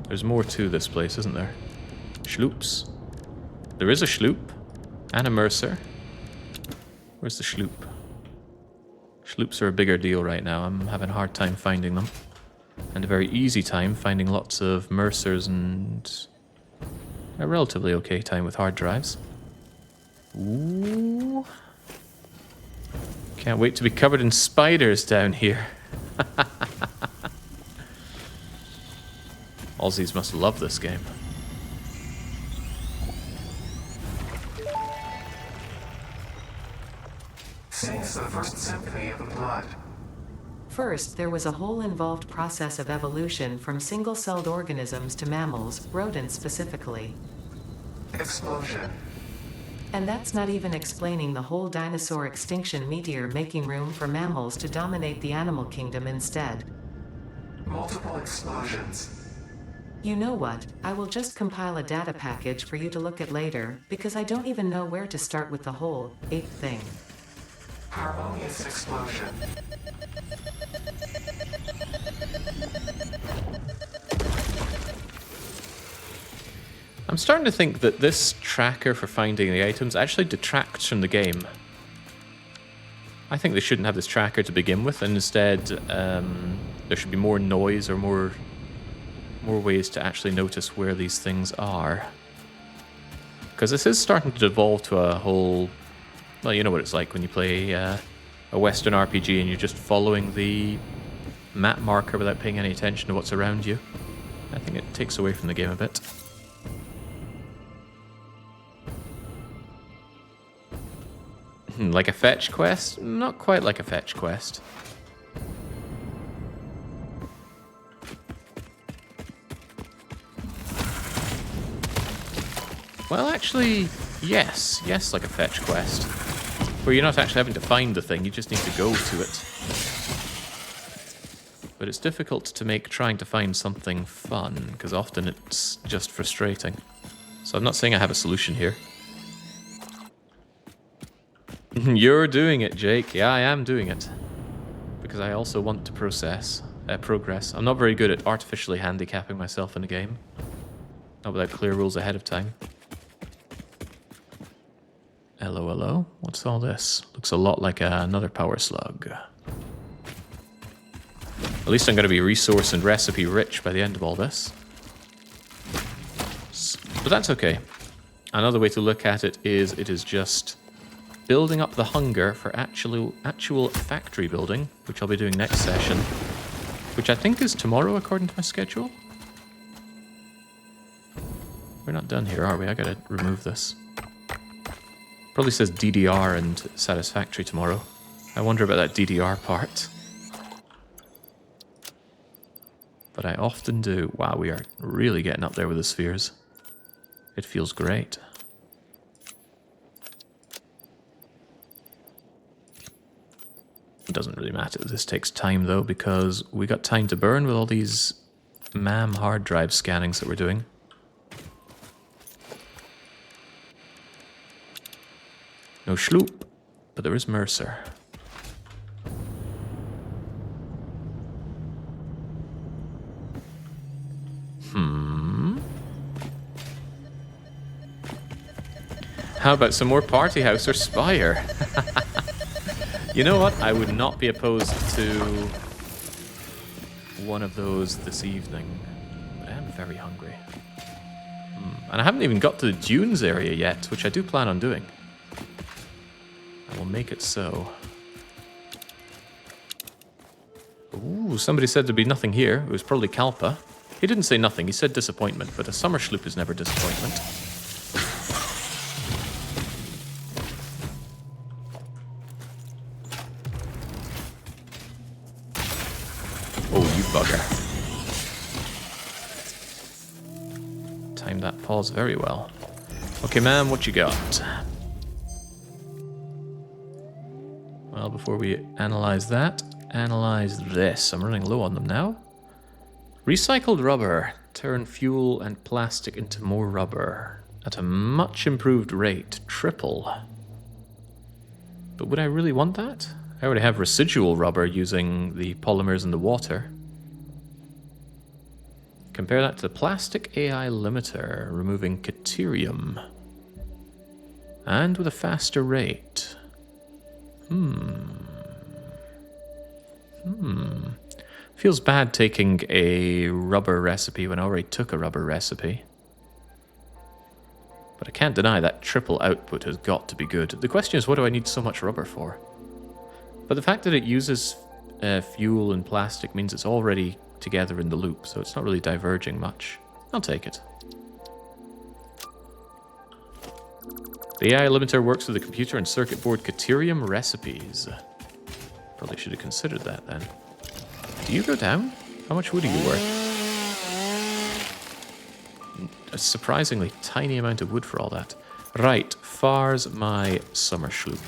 Speaker 1: There's more to this place, isn't there? Schloops. There is a schloop. And a Mercer. Where's the schloop? Schloops are a bigger deal right now. I'm having a hard time finding them. And a very easy time finding lots of Mercers and a relatively okay time with hard drives. Ooh. Can't wait to be covered in spiders down here. Aussies must love this game.
Speaker 3: Sings the first symphony of the blood.
Speaker 2: First, there was a whole involved process of evolution from single-celled organisms to mammals, rodents specifically.
Speaker 3: Explosion.
Speaker 2: And that's not even explaining the whole dinosaur extinction meteor making room for mammals to dominate the animal kingdom instead.
Speaker 3: Multiple explosions.
Speaker 2: You know what? I will just compile a data package for you to look at later, because I don't even know where to start with the whole ape thing.
Speaker 3: Harmonious explosion.
Speaker 1: I'm starting to think that this tracker for finding the items actually detracts from the game. I think they shouldn't have this tracker to begin with, and instead there should be more noise or more ways to actually notice where these things are. Because this is starting to devolve to a whole... Well, you know what it's like when you play a Western RPG and you're just following the map marker without paying any attention to what's around you. I think it takes away from the game a bit. Like a fetch quest? Not quite like a fetch quest. Well, actually, yes. Yes, like a fetch quest. Where you're not actually having to find the thing, you just need to go to it. But it's difficult to make trying to find something fun, because often it's just frustrating. So I'm not saying I have a solution here. You're doing it, Jake. Yeah, I am doing it. Because I also want to progress. I'm not very good at artificially handicapping myself in a game. Not without clear rules ahead of time. Hello, hello. What's all this? Looks a lot like another power slug. At least I'm going to be resource and recipe rich by the end of all this. But that's okay. Another way to look at it is just building up the hunger for actual factory building, which I'll be doing next session, which I think is tomorrow according to my schedule. We're not done here, are we? I gotta remove this. Probably says DDR and Satisfactory tomorrow. I wonder about that DDR part. But I often do. Wow, we are really getting up there with the spheres. It feels great. It doesn't really matter that this takes time though, because we got time to burn with all these MAM hard drive scannings that we're doing. No Schloop, but there is Mercer. How about some more Party House or Spire? You know what? I would not be opposed to one of those this evening. I am very hungry. And I haven't even got to the Dunes area yet, which I do plan on doing. I will make it so. Ooh, somebody said there'd be nothing here. It was probably Kalpa. He didn't say nothing, he said disappointment, but a summer sloop is never disappointment. Oh, you bugger. Timed that pause very well. Okay, ma'am, what you got? Well, before we analyze that, analyze this. I'm running low on them now. Recycled rubber. Turn fuel and plastic into more rubber. At a much improved rate. Triple. But would I really want that? I already have residual rubber using the polymers in the water. Compare that to the plastic AI limiter, removing caterium. And with a faster rate. Feels bad taking a rubber recipe when I already took a rubber recipe. But I can't deny that triple output has got to be good. The question is, what do I need so much rubber for? But the fact that it uses fuel and plastic means it's already together in the loop, so it's not really diverging much. I'll take it. The AI limiter works with the computer and circuit board caterium recipes. Probably should have considered that then. Do you go down? How much wood are you worth? A surprisingly tiny amount of wood for all that. Right, far's my summer sloop.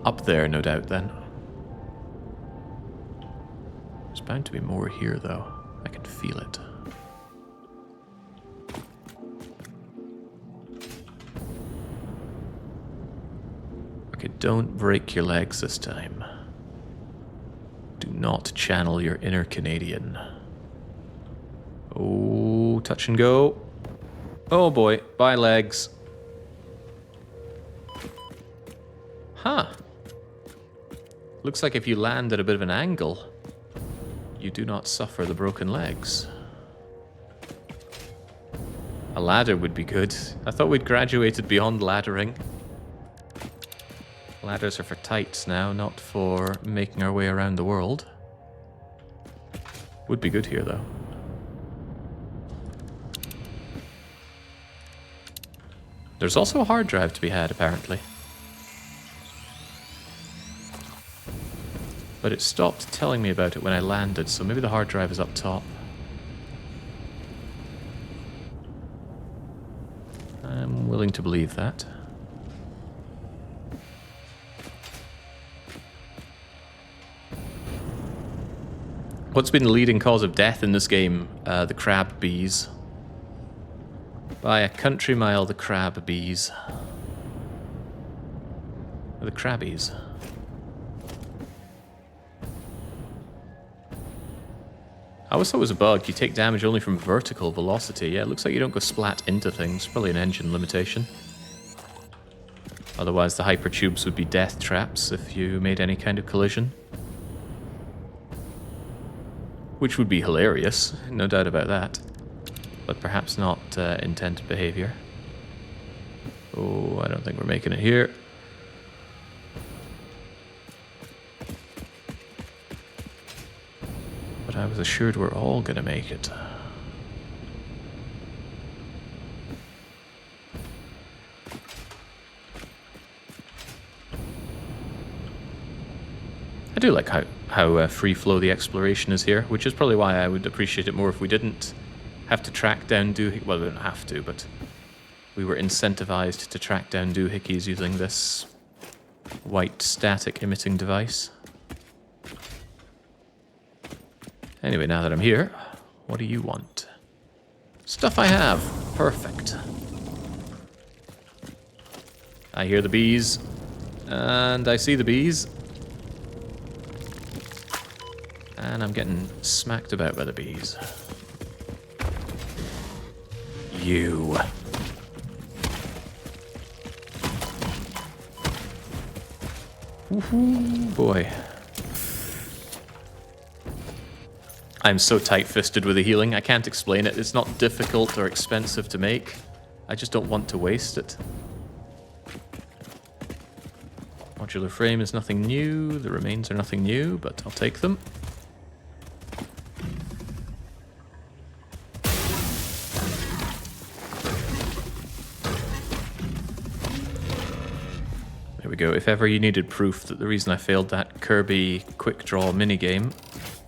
Speaker 1: Up there, no doubt, then. There's bound to be more here, though. I can feel it. Okay, don't break your legs this time. Do not channel your inner Canadian. Oh, touch and go. Oh boy, bye legs. Huh. Looks like if you land at a bit of an angle, you do not suffer the broken legs. A ladder would be good. I thought we'd graduated beyond laddering. Ladders are for tights now, not for making our way around the world. Would be good here, though. There's also a hard drive to be had, apparently. But it stopped telling me about it when I landed, so maybe the hard drive is up top. I'm willing to believe that. What's been the leading cause of death in this game? The crab bees. By a country mile, the crab bees. The crabbies. I always thought it was a bug. You take damage only from vertical velocity. Yeah, it looks like you don't go splat into things. Probably an engine limitation. Otherwise, the hypertubes would be death traps if you made any kind of collision. Which would be hilarious, no doubt about that. But perhaps not intended behavior. Oh, I don't think we're making it here. I was assured we're all gonna make it. I do like how free flow the exploration is here, which is probably why I would appreciate it more if we didn't have to track down doohickeys. Well, we don't have to, but we were incentivized to track down doohickeys using this white static emitting device. Anyway, now that I'm here, what do you want? Stuff I have. Perfect. I hear the bees, and I see the bees. And I'm getting smacked about by the bees. You. Woohoo, boy. I'm so tight-fisted with the healing, I can't explain it. It's not difficult or expensive to make. I just don't want to waste it. Modular frame is nothing new. The remains are nothing new, but I'll take them. There we go. If ever you needed proof that the reason I failed that Kirby quick draw minigame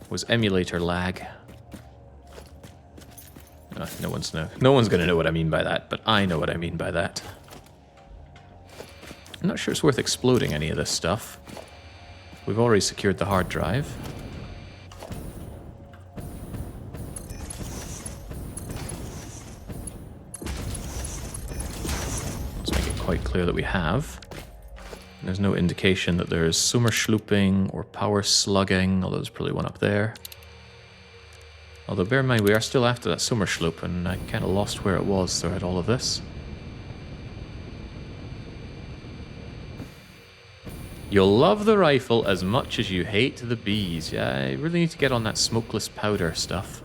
Speaker 1: was emulator lag. No one's going to know what I mean by that, but I know what I mean by that. I'm not sure it's worth exploding any of this stuff. We've already secured the hard drive. Let's make it quite clear that we have. There's no indication that there's Summerslooping or power slugging, although there's probably one up there. Although bear in mind, we are still after that Summersloop, and I kind of lost where it was throughout all of this. You'll love the rifle as much as you hate the bees. Yeah, I really need to get on that smokeless powder stuff.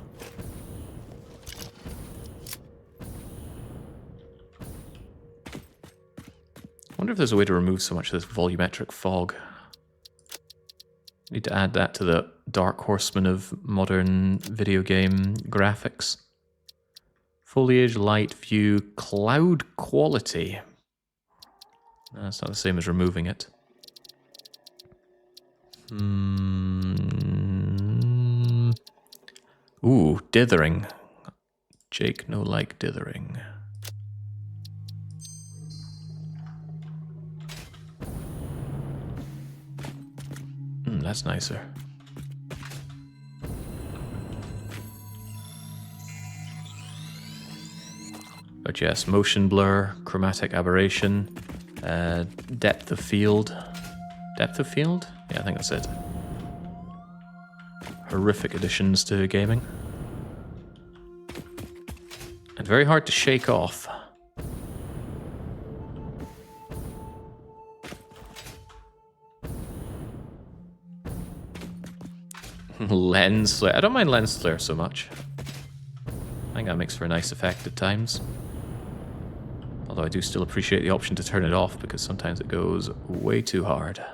Speaker 1: I wonder if there's a way to remove so much of this volumetric fog. Need to add that to the Dark Horseman of modern video game graphics. Foliage, light, view, cloud quality. That's not the same as removing it. Ooh, dithering. Jake no like dithering. That's nicer. But yes, motion blur, chromatic aberration, depth of field. Depth of field? Yeah, I think that's it. Horrific additions to gaming. And very hard to shake off. Lens flare. I don't mind lens flare so much. I think that makes for a nice effect at times. Although I do still appreciate the option to turn it off because sometimes it goes way too hard.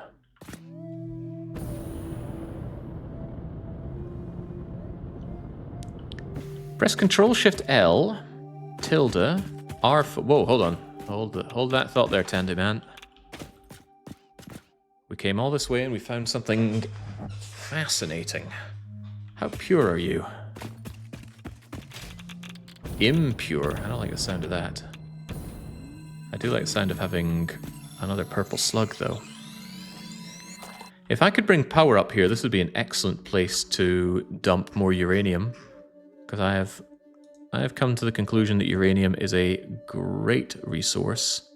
Speaker 1: Press Control Shift L, tilde, R. Whoa, hold on. Hold that thought there, Tandy Man. We came all this way and we found something fascinating. How pure are you? Impure. I don't like the sound of that. I do like the sound of having another purple slug, though. If I could bring power up here, this would be an excellent place to dump more uranium. Because I have come to the conclusion that uranium is a great resource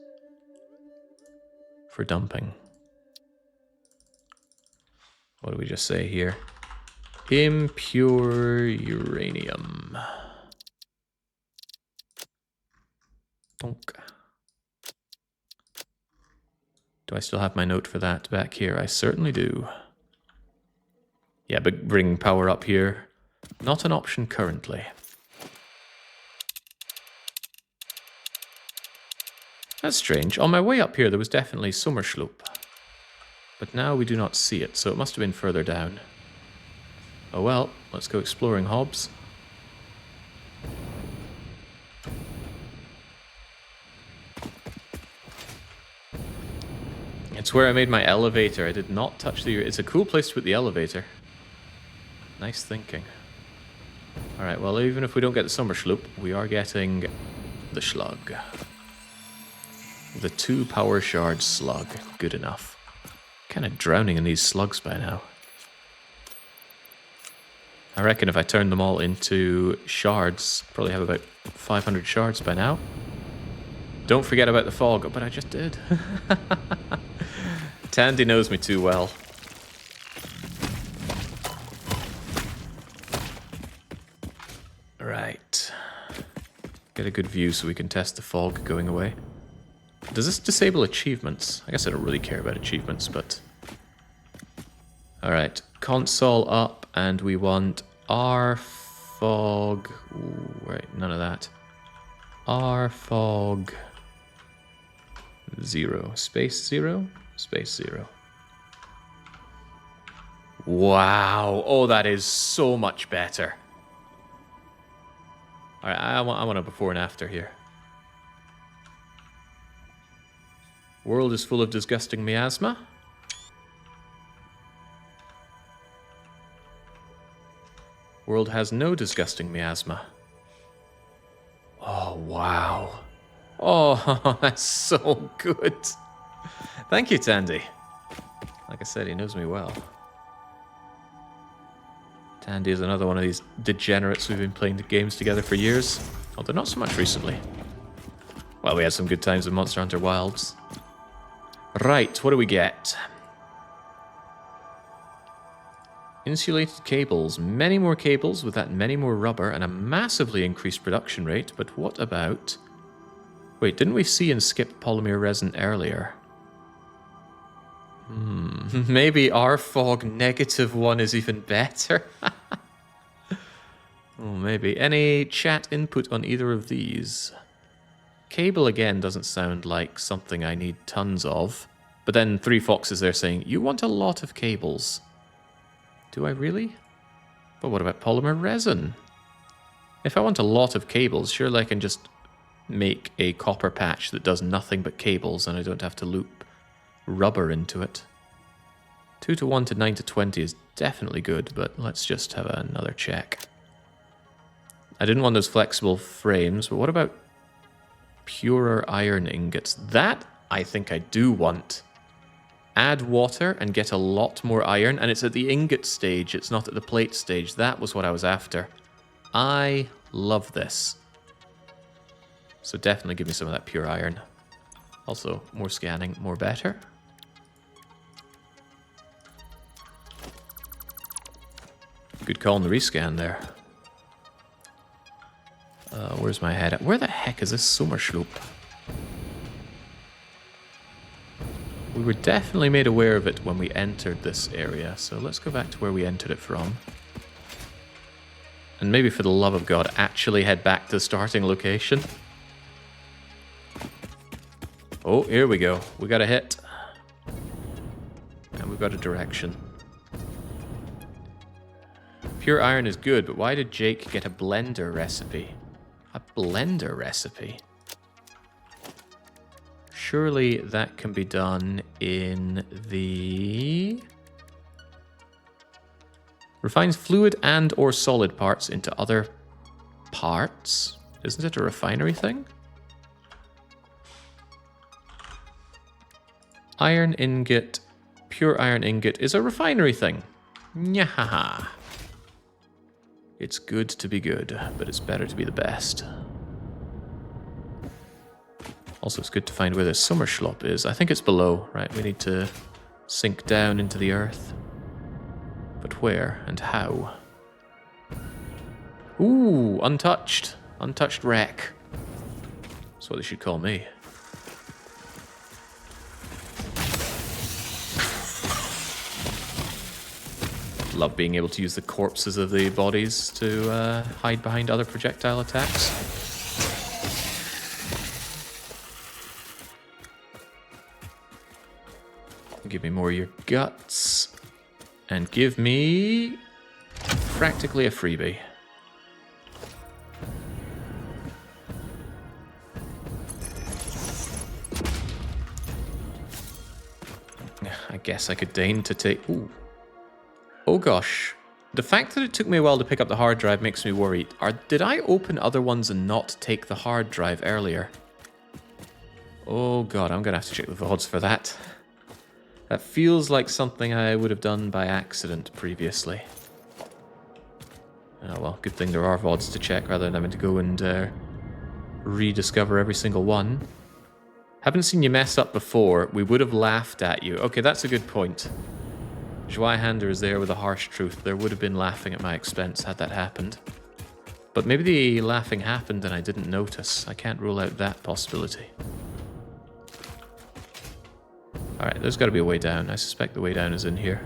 Speaker 1: for dumping. What do we just say here? Impure uranium. Donk. Do I still have my note for that back here? I certainly do. Yeah, but bringing power up here, not an option currently. That's strange. On my way up here, there was definitely Summersloop. But now we do not see it, so it must have been further down. Oh well, let's go exploring, Hobbs. It's where I made my elevator. I did not touch the... It's a cool place to put the elevator. Nice thinking. Alright, well, even if we don't get the summer sloop, we are getting the slug. The 2 power shard slug. Good enough. Kind of drowning in these slugs by now. I reckon if I turn them all into shards, probably have about 500 shards by now. Don't forget about the fog. But I just did. Tandy knows me too well. Right. Get a good view so we can test the fog going away. Does this disable achievements? I guess I don't really care about achievements, but... Alright, console up, and we want R fog... Ooh, wait, none of that. R fog... 0. Space 0? Space 0. Wow! Oh, that is so much better. Alright, I want a before and after here. World is full of disgusting miasma. World has no disgusting miasma. Oh, wow. Oh, that's so good. Thank you, Tandy. Like I said, he knows me well. Tandy is another one of these degenerates we've been playing the games together for years. Although not so much recently. Well, we had some good times with Monster Hunter Wilds. Right, what do we get? Insulated cables. Many more cables with that many more rubber and a massively increased production rate. But what about... Wait, didn't we see and skip polymer resin earlier? Maybe our fog -1 is even better. Oh, maybe. Any chat input on either of these? Cable again doesn't sound like something I need tons of. But then 3 Foxes there saying, you want a lot of cables. Do I really? But what about polymer resin? If I want a lot of cables, surely I can just make a copper patch that does nothing but cables and I don't have to loop rubber into it. 2:1 to 9:20 is definitely good, but let's just have another check. I didn't want those flexible frames, but what about purer iron ingots? That I think I do want. Add water and get a lot more iron, and it's at the ingot stage, it's not at the plate stage. That was what I was after. I love this. So definitely give me some of that pure iron. Also, more scanning, more better. Good call on the rescan there. Where's my head at? Where the heck is this summer sloop? We were definitely made aware of it when we entered this area, so let's go back to where we entered it from. And maybe for the love of God, actually head back to the starting location. Oh, here we go. We got a hit. And we've got a direction. Pure iron is good, but why did Jake get a blender recipe? A blender recipe? Surely that can be done in the... Refines fluid and or solid parts into other parts? Isn't it a refinery thing? Iron ingot, pure iron ingot is a refinery thing. Nyahaha. It's good to be good, but it's better to be the best. Also, it's good to find where the summer schlop is. I think it's below, right? We need to sink down into the earth. But where and how? Ooh, untouched. Untouched wreck. That's what they should call me. Love being able to use the corpses of the bodies to hide behind other projectile attacks. Give me more of your guts. And give me practically a freebie. I guess I could deign to take... Ooh. Oh gosh. The fact that it took me a while to pick up the hard drive makes me worried. Did I open other ones and not take the hard drive earlier? Oh god, I'm gonna have to check the VODs for that. That feels like something I would have done by accident previously. Oh well, good thing there are VODs to check rather than having to go and rediscover every single one. Haven't seen you mess up before. We would have laughed at you. Okay, that's a good point. Zweihander is there with a harsh truth. There would have been laughing at my expense had that happened. But maybe the laughing happened and I didn't notice. I can't rule out that possibility. Alright, there's got to be a way down. I suspect the way down is in here.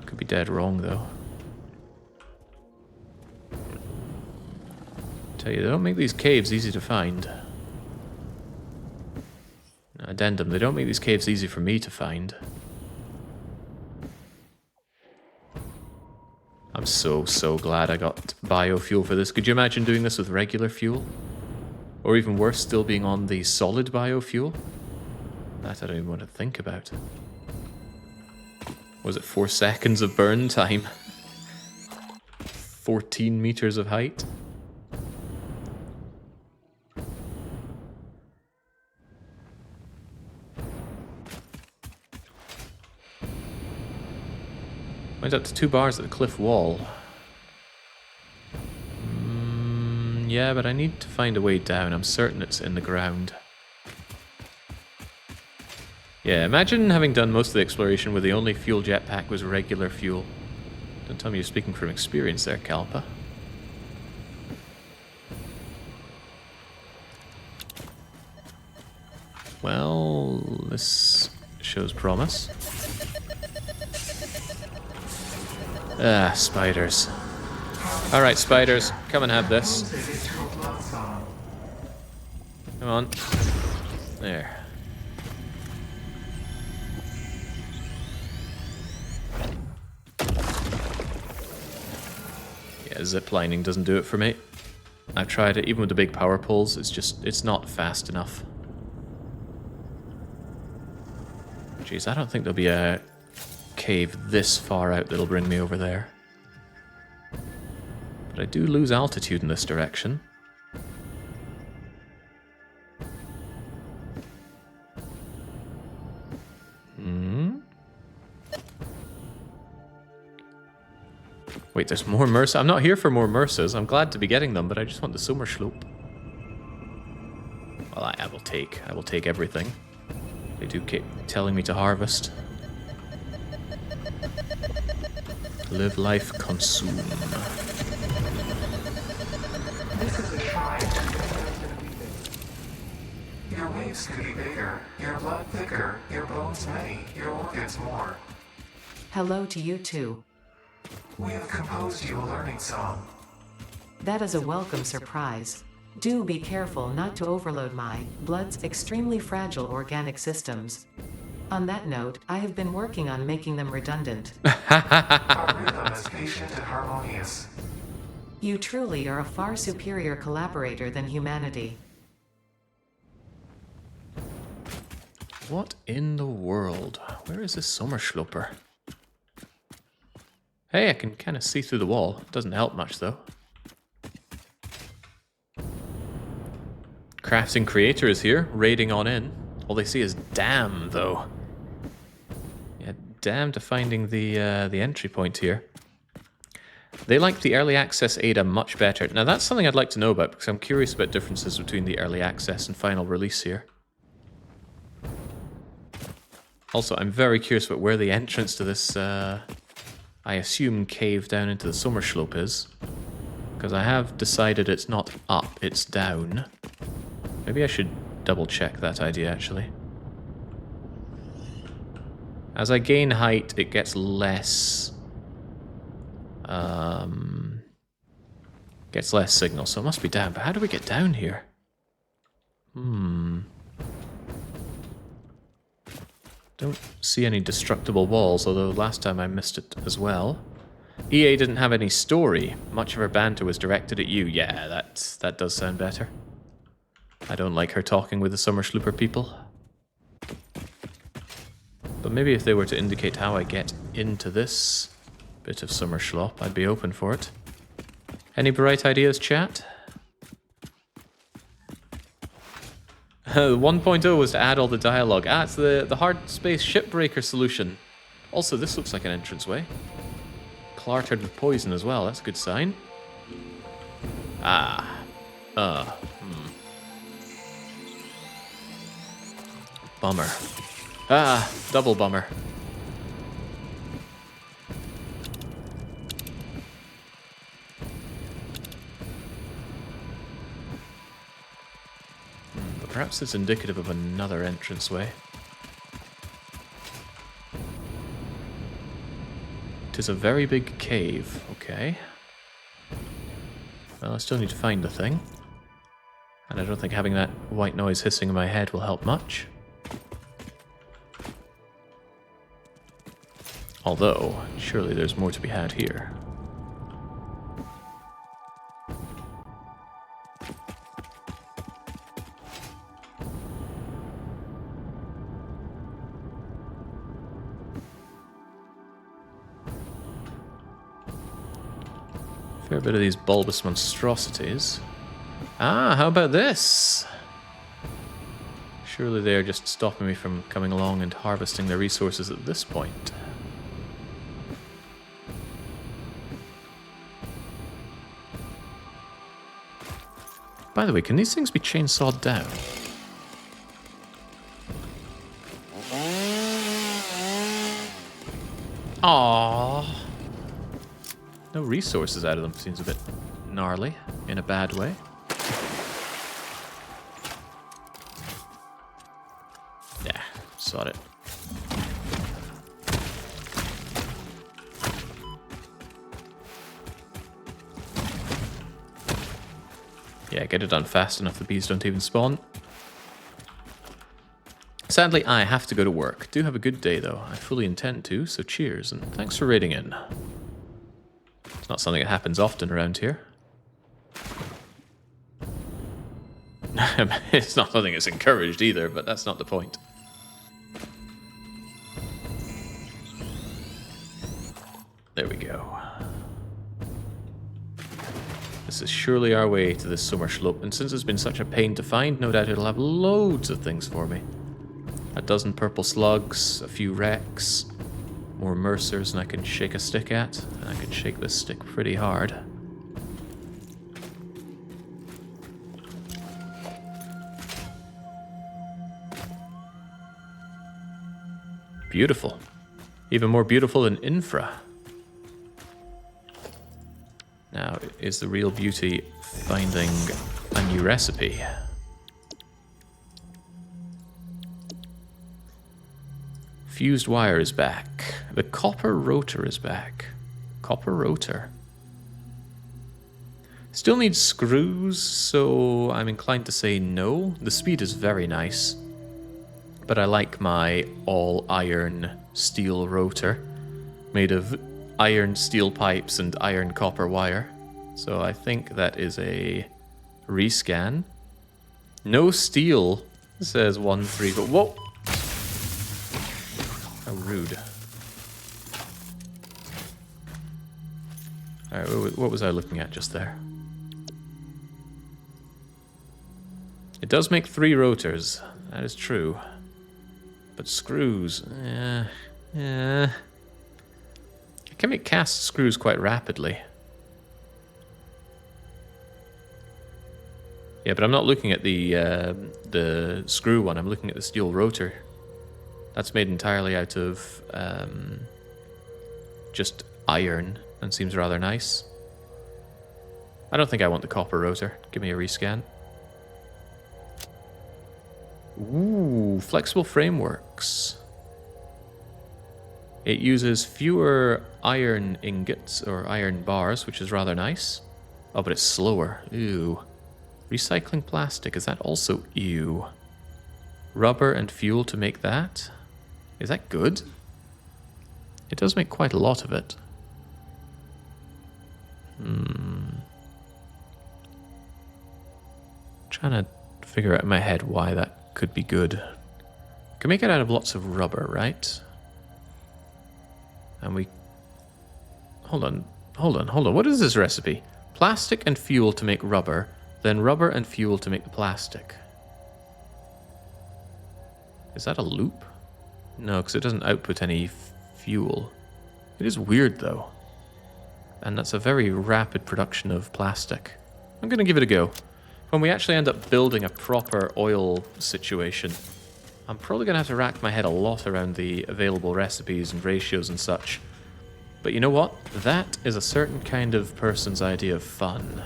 Speaker 1: Could be dead wrong, though. Tell you, they don't make these caves easy to find. Addendum, they don't make these caves easy for me to find. I'm so glad I got biofuel for this. Could you imagine doing this with regular fuel? Or even worse, still being on the solid biofuel? That I don't even want to think about. Was it 4 seconds of burn time? 14 meters of height? Went up to 2 bars at the cliff wall. Yeah, but I need to find a way down. I'm certain it's in the ground. Yeah, imagine having done most of the exploration where the only fuel jetpack was regular fuel. Don't tell me you're speaking from experience there, Kalpa. Well, this shows promise. Ah, spiders. Alright, spiders, come and have this. Come on. There. Yeah, ziplining doesn't do it for me. I've tried it, even with the big power poles, it's not fast enough. Jeez, I don't think there'll be a cave this far out that'll bring me over there. But I do lose altitude in this direction. Wait, there's more Mersa. I'm not here for more Mersas. I'm glad to be getting them, but I just want the Sommersloop. Well, I will take everything. They do keep telling me to harvest. Live life, consume.
Speaker 3: This is a shrine. Your waves could be bigger, your blood thicker, your bones many, your organs more.
Speaker 2: Hello to you too.
Speaker 3: We have composed you a learning song.
Speaker 2: That is a welcome surprise. Do be careful not to overload my blood's extremely fragile organic systems. On that note, I have been working on making them redundant.
Speaker 3: Our rhythm is patient and harmonious.
Speaker 2: You truly are a far superior collaborator than humanity.
Speaker 1: What in the world? Where is this Sommersloper? Hey, I can kind of see through the wall. Doesn't help much, though. Crafting Creator is here, raiding on in. All they see is damn, though. Yeah, damn to finding the entry point here. They like the early access Ada much better. Now, that's something I'd like to know about, because I'm curious about differences between the early access and final release here. Also, I'm very curious about where the entrance to this, I assume, cave down into the Sommerslope is. Because I have decided it's not up, it's down. Maybe I should double check that idea, actually. As I gain height, it gets less... gets less signal, so it must be down. But how do we get down here? Don't see any destructible walls, although last time I missed it as well. EA didn't have any story. Much of her banter was directed at you. Yeah, that does sound better. I don't like her talking with the Summer Slooper people. But maybe if they were to indicate how I get into this bit of Summer Schlop, I'd be open for it. Any bright ideas, chat? 1.0 was to add all the dialogue. Ah, it's the hard space shipbreaker solution. Also, this looks like an entranceway. Clattered with poison as well, that's a good sign. Bummer. Double bummer. But perhaps it's indicative of another entranceway. It is a very big cave, okay. Well, I still need to find the thing. And I don't think having that white noise hissing in my head will help much. Although, surely there's more to be had here. Fair bit of these bulbous monstrosities. Ah, how about this? Surely they are just stopping me from coming along and harvesting their resources at this point. By the way, can these things be chainsawed down? Aww. No resources out of them seems a bit gnarly, in a bad way. Yeah, sod it. Yeah, get it done fast enough the bees don't even spawn. Sadly, I have to go to work. Do have a good day, though. I fully intend to, so cheers, and thanks for raiding in. It's not something that happens often around here. It's not something that's encouraged either, but that's not the point. There we go. This is surely our way to this summer slope, and since it's been such a pain to find, no doubt it'll have loads of things for me. A dozen purple slugs, a few wrecks, more mercers than I can shake a stick at, and I can shake this stick pretty hard. Beautiful. Even more beautiful than infra. Now, is the real beauty finding a new recipe? Fused wire is back. The copper rotor is back. Copper rotor. Still needs screws, so I'm inclined to say no. The speed is very nice, but I like my all-iron steel rotor made of iron steel pipes and iron copper wire. So I think that is a rescan. No steel, says 1-3, but whoa! How rude. Alright, what was I looking at just there? It does make 3 rotors, that is true. But screws, I can make cast screws quite rapidly. Yeah, but I'm not looking at the screw one, I'm looking at the steel rotor. That's made entirely out of just iron and seems rather nice. I don't think I want the copper rotor. Give me a rescan. Ooh, flexible frameworks. It uses fewer iron ingots or iron bars, which is rather nice. Oh, but it's slower. Ew. Recycling plastic, is that also ew? Rubber and fuel to make that? Is that good? It does make quite a lot of it. Trying to figure out in my head why that could be good. Can make it out of lots of rubber, right? And we... Hold on. What is this recipe? Plastic and fuel to make rubber, then rubber and fuel to make the plastic. Is that a loop? No, because it doesn't output any fuel. It is weird, though. And that's a very rapid production of plastic. I'm going to give it a go. When we actually end up building a proper oil situation, I'm probably going to have to rack my head a lot around the available recipes and ratios and such. But you know what? That is a certain kind of person's idea of fun.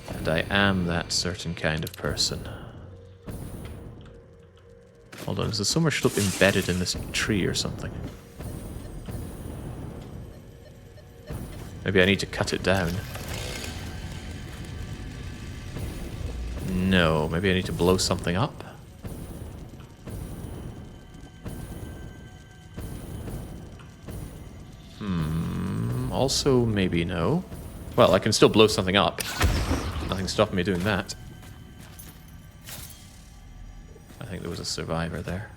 Speaker 1: And I am that certain kind of person. Hold on, is the summer slope embedded in this tree or something? Maybe I need to cut it down. No, maybe I need to blow something up? Also, maybe no. Well, I can still blow something up. Nothing's stopping me doing that. I think there was a survivor there.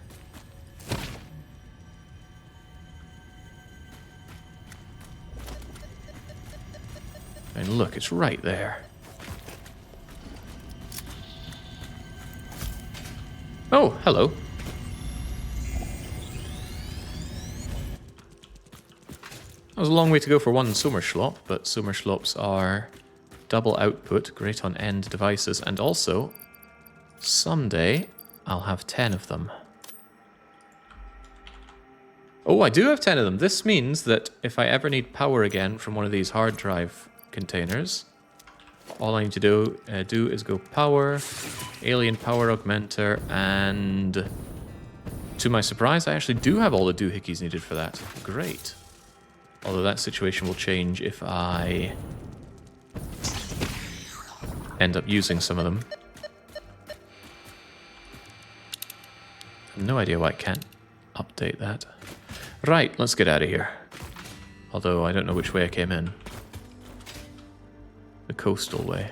Speaker 1: And look, it's right there. Oh, hello. That was a long way to go for one Sommerschlop, but Sommerschlops are double output, great on end devices, and also, someday, I'll have 10 of them. Oh, I do have 10 of them. This means that if I ever need power again from one of these hard drive containers, all I need to do is go power, alien power augmenter, and to my surprise, I actually do have all the doohickeys needed for that. Great. Although that situation will change if I end up using some of them. I have no idea why I can't update that. Right, let's get out of here. Although I don't know which way I came in. The coastal way.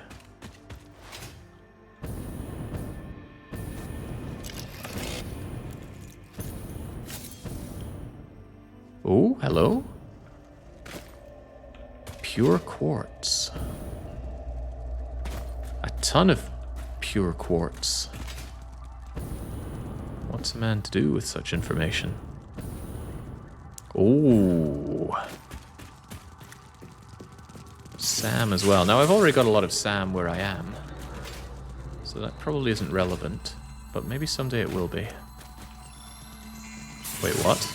Speaker 1: Oh, hello. Pure quartz. A ton of pure quartz. What's a man to do with such information? Oh. Sam as well. Now, I've already got a lot of Sam where I am. So that probably isn't relevant. But maybe someday it will be. Wait, what?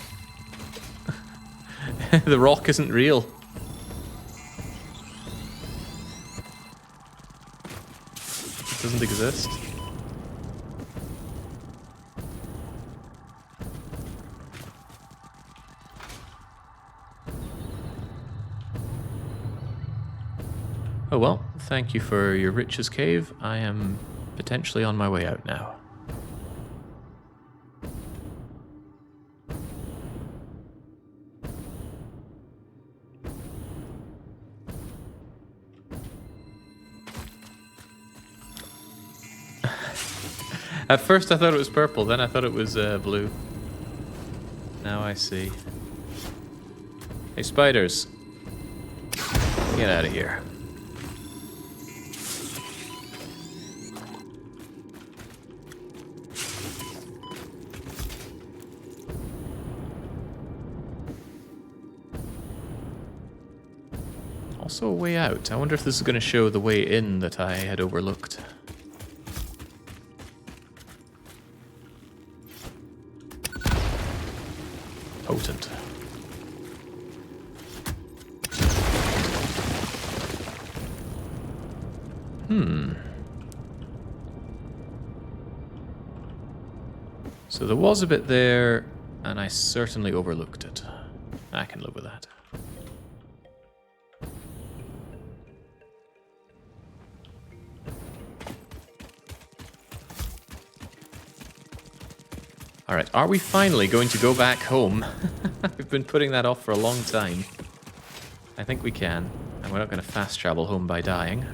Speaker 1: The rock isn't real. It doesn't exist. Oh well, thank you for your riches cave. I am potentially on my way out now. At first I thought it was purple, then I thought it was blue. Now I see. Hey, spiders. Get out of here. Also a way out. I wonder if this is going to show the way in that I had overlooked. Potent. So there was a bit there, and I certainly overlooked it. I can live with that. Alright, are we finally going to go back home? We've been putting that off for a long time. I think we can. And we're not going to fast travel home by dying.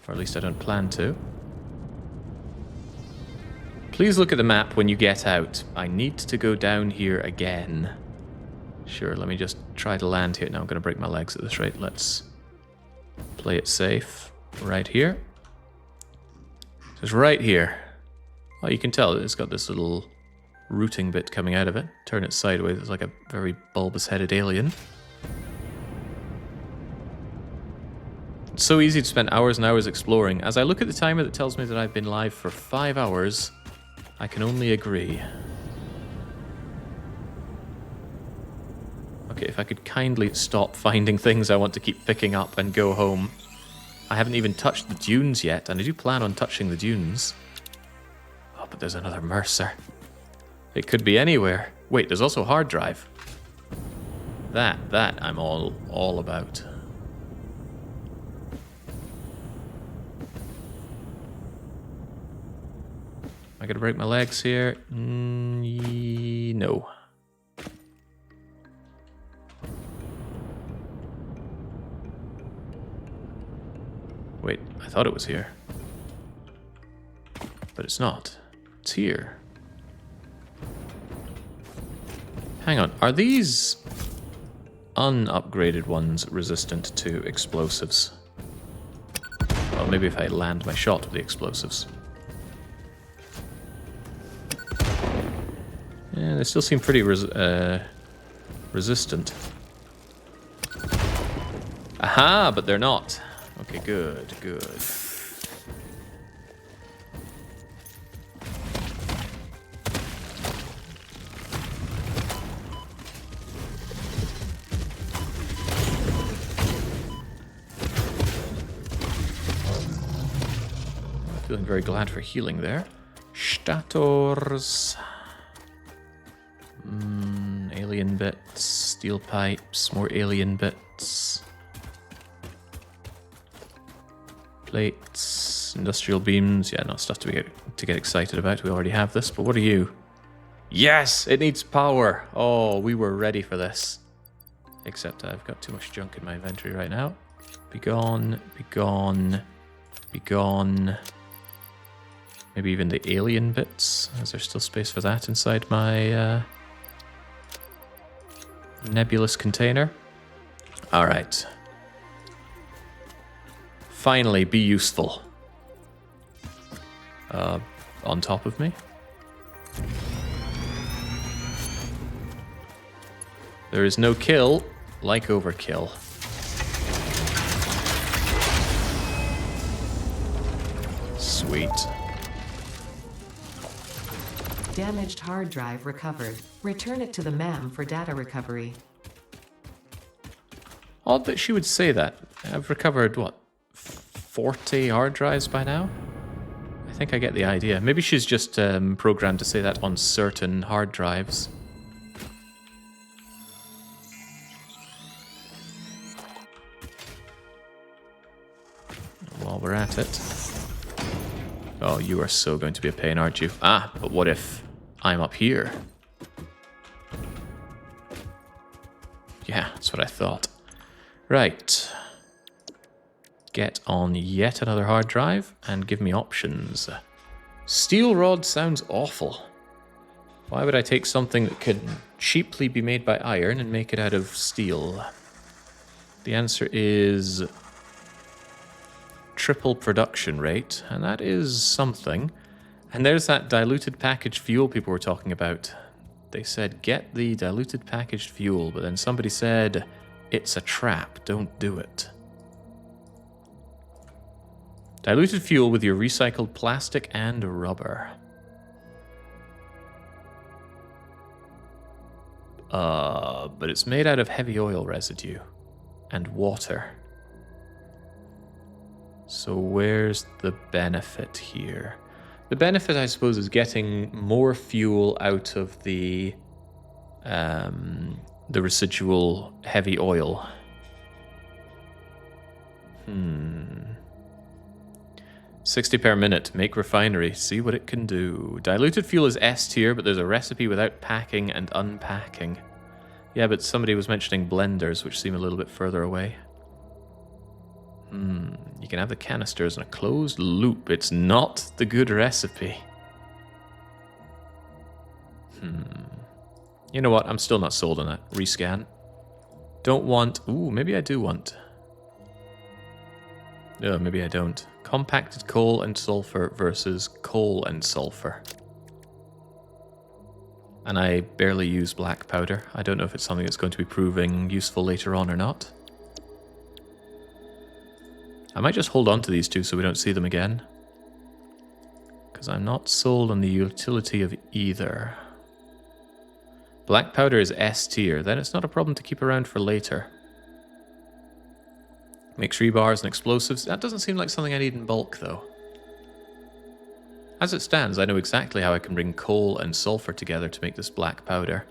Speaker 1: Or at least I don't plan to. Please look at the map when you get out. I need to go down here again. Sure, let me just try to land here. Now I'm going to break my legs at this rate. Let's play it safe. Right here. Just right here. Oh, you can tell it's got this little rooting bit coming out of it. Turn it sideways. It's like a very bulbous-headed alien. It's so easy to spend hours and hours exploring. As I look at the timer that tells me that I've been live for 5 hours, I can only agree. Okay, if I could kindly stop finding things I want to keep picking up and go home. I haven't even touched the dunes yet, and I do plan on touching the dunes. Oh, but there's another Mercer. It could be anywhere. Wait, there's also a hard drive. That I'm all about. Am I gonna break my legs here? No. Wait, I thought it was here. But it's not. It's here. Hang on, are these unupgraded ones resistant to explosives? Well, maybe if I land my shot with the explosives. Yeah, they still seem pretty resistant. Aha, but they're not. Okay, good. Feeling very glad for healing there. Stators. Alien bits, steel pipes, more alien bits. Plates, industrial beams. Yeah, not stuff to get excited about. We already have this, but what are you? Yes, it needs power. Oh, we were ready for this. Except I've got too much junk in my inventory right now. Be gone, be gone, be gone. Maybe even the alien bits. Is there still space for that inside my nebulous container? All right. Finally, be useful. On top of me. There is no kill like overkill. Sweet.
Speaker 2: Damaged hard drive recovered. Return it to the MAM for data recovery.
Speaker 1: Odd that she would say that. I've recovered, what, 40 hard drives by now? I think I get the idea. Maybe she's just programmed to say that on certain hard drives. While we're at it... Oh, you are so going to be a pain, aren't you? Ah, but what if I'm up here? Yeah, that's what I thought. Right. Get on yet another hard drive and give me options. Steel rod sounds awful. Why would I take something that could cheaply be made by iron and make it out of steel? The answer is... triple production rate, and that is something. And there's that diluted packaged fuel people were talking about. They said, get the diluted packaged fuel, but then somebody said, it's a trap, don't do it. Diluted fuel with your recycled plastic and rubber. But it's made out of heavy oil residue and water. So where's the benefit here? The benefit, I suppose, is getting more fuel out of the residual heavy oil. 60 per minute. Make refinery. See what it can do. Diluted fuel is S tier, but there's a recipe without packing and unpacking. Yeah, but somebody was mentioning blenders, which seem a little bit further away. You can have the canisters in a closed loop. It's not the good recipe. You know what? I'm still not sold on that. Rescan. Don't want... Ooh, maybe I do want... No, maybe I don't. Compacted coal and sulfur versus coal and sulfur. And I barely use black powder. I don't know if it's something that's going to be proving useful later on or not. I might just hold on to these two so we don't see them again. Because I'm not sold on the utility of either. Black powder is S tier, then it's not a problem to keep around for later. Makes rebars and explosives. That doesn't seem like something I need in bulk, though. As it stands, I know exactly how I can bring coal and sulfur together to make this black powder.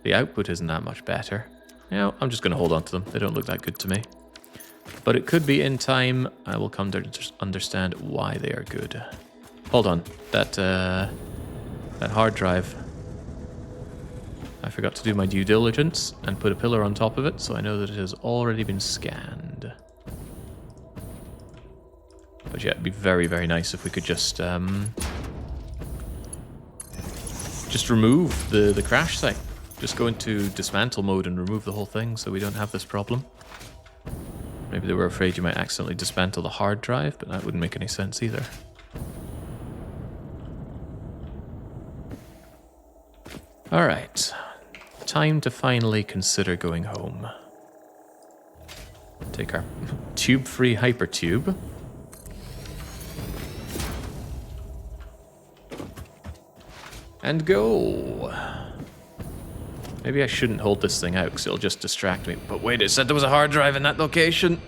Speaker 1: The output isn't that much better. You know, I'm just going to hold on to them. They don't look that good to me. But it could be in time I will come to understand why they are good. Hold on. That hard drive. I forgot to do my due diligence and put a pillar on top of it, so I know that it has already been scanned. But yeah, it'd be very, very nice if we could just remove the crash site. Just go into dismantle mode and remove the whole thing so we don't have this problem. Maybe they were afraid you might accidentally dismantle the hard drive, but that wouldn't make any sense either. Alright. Time to finally consider going home. Take our tube-free hypertube. And go! Maybe I shouldn't hold this thing out because it'll just distract me. But wait, it said there was a hard drive in that location!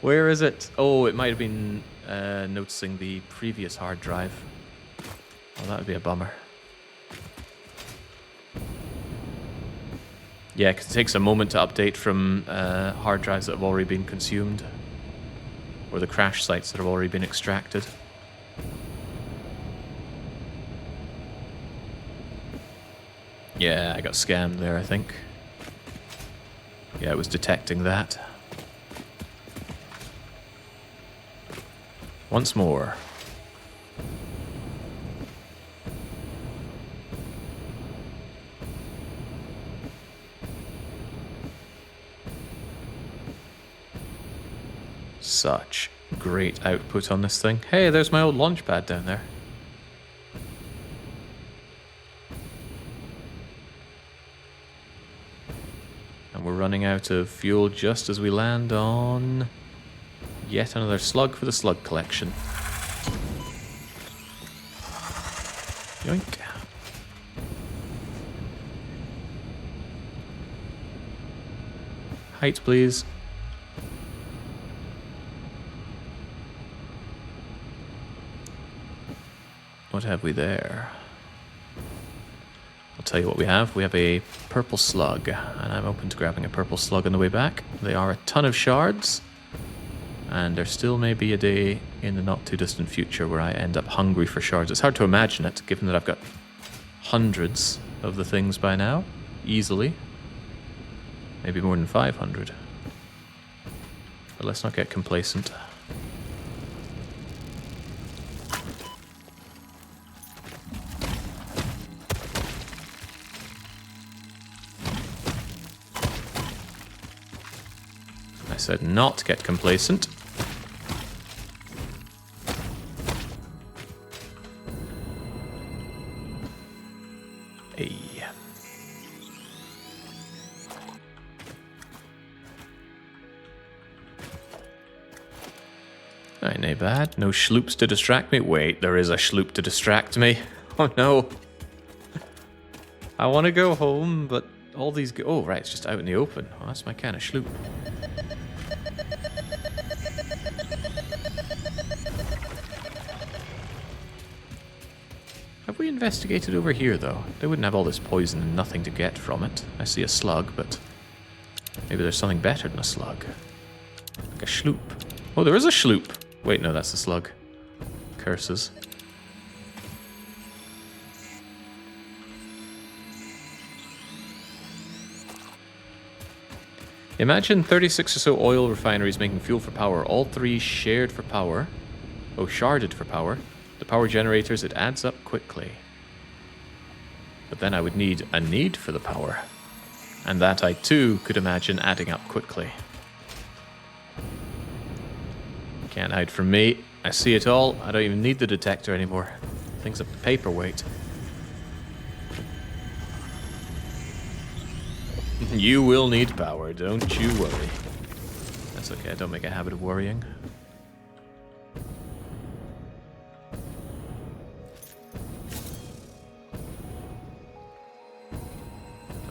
Speaker 1: Where is it? Oh, it might have been noticing the previous hard drive. Oh, that would be a bummer. Yeah, because it takes a moment to update from hard drives that have already been consumed. Or the crash sites that have already been extracted. Yeah, I got scammed there, I think. Yeah, it was detecting that. Once more. Such great output on this thing. Hey, there's my old launch pad down there. And we're running out of fuel just as we land on yet another slug for the slug collection. Yoink. Height, please. What have we there? I'll tell you what we have. We have a purple slug, and I'm open to grabbing a purple slug on the way back. They are a ton of shards, and there still may be a day in the not too distant future where I end up hungry for shards. It's hard to imagine it, given that I've got hundreds of the things by now, easily. Maybe more than 500. But let's not get complacent. I said not get complacent. Hey. Alright, no bad. No schloops to distract me. Wait, there is a schloop to distract me. Oh no. I want to go home, but all these go... Oh, right, it's just out in the open. Oh, that's my kind of schloop. Have we investigated over here, though? They wouldn't have all this poison and nothing to get from it. I see a slug, but maybe there's something better than a slug. Like a schloop. Oh, there is a sloop. Wait, no, that's a slug. Curses. Imagine 36 or so oil refineries making fuel for power, all three shared for power. Oh, sharded for power. The power generators, it adds up quickly. But then I would need a need for the power. And that I too could imagine adding up quickly. Can't hide from me. I see it all. I don't even need the detector anymore. Thing's a paperweight. You will need power, don't you worry. That's okay, I don't make a habit of worrying.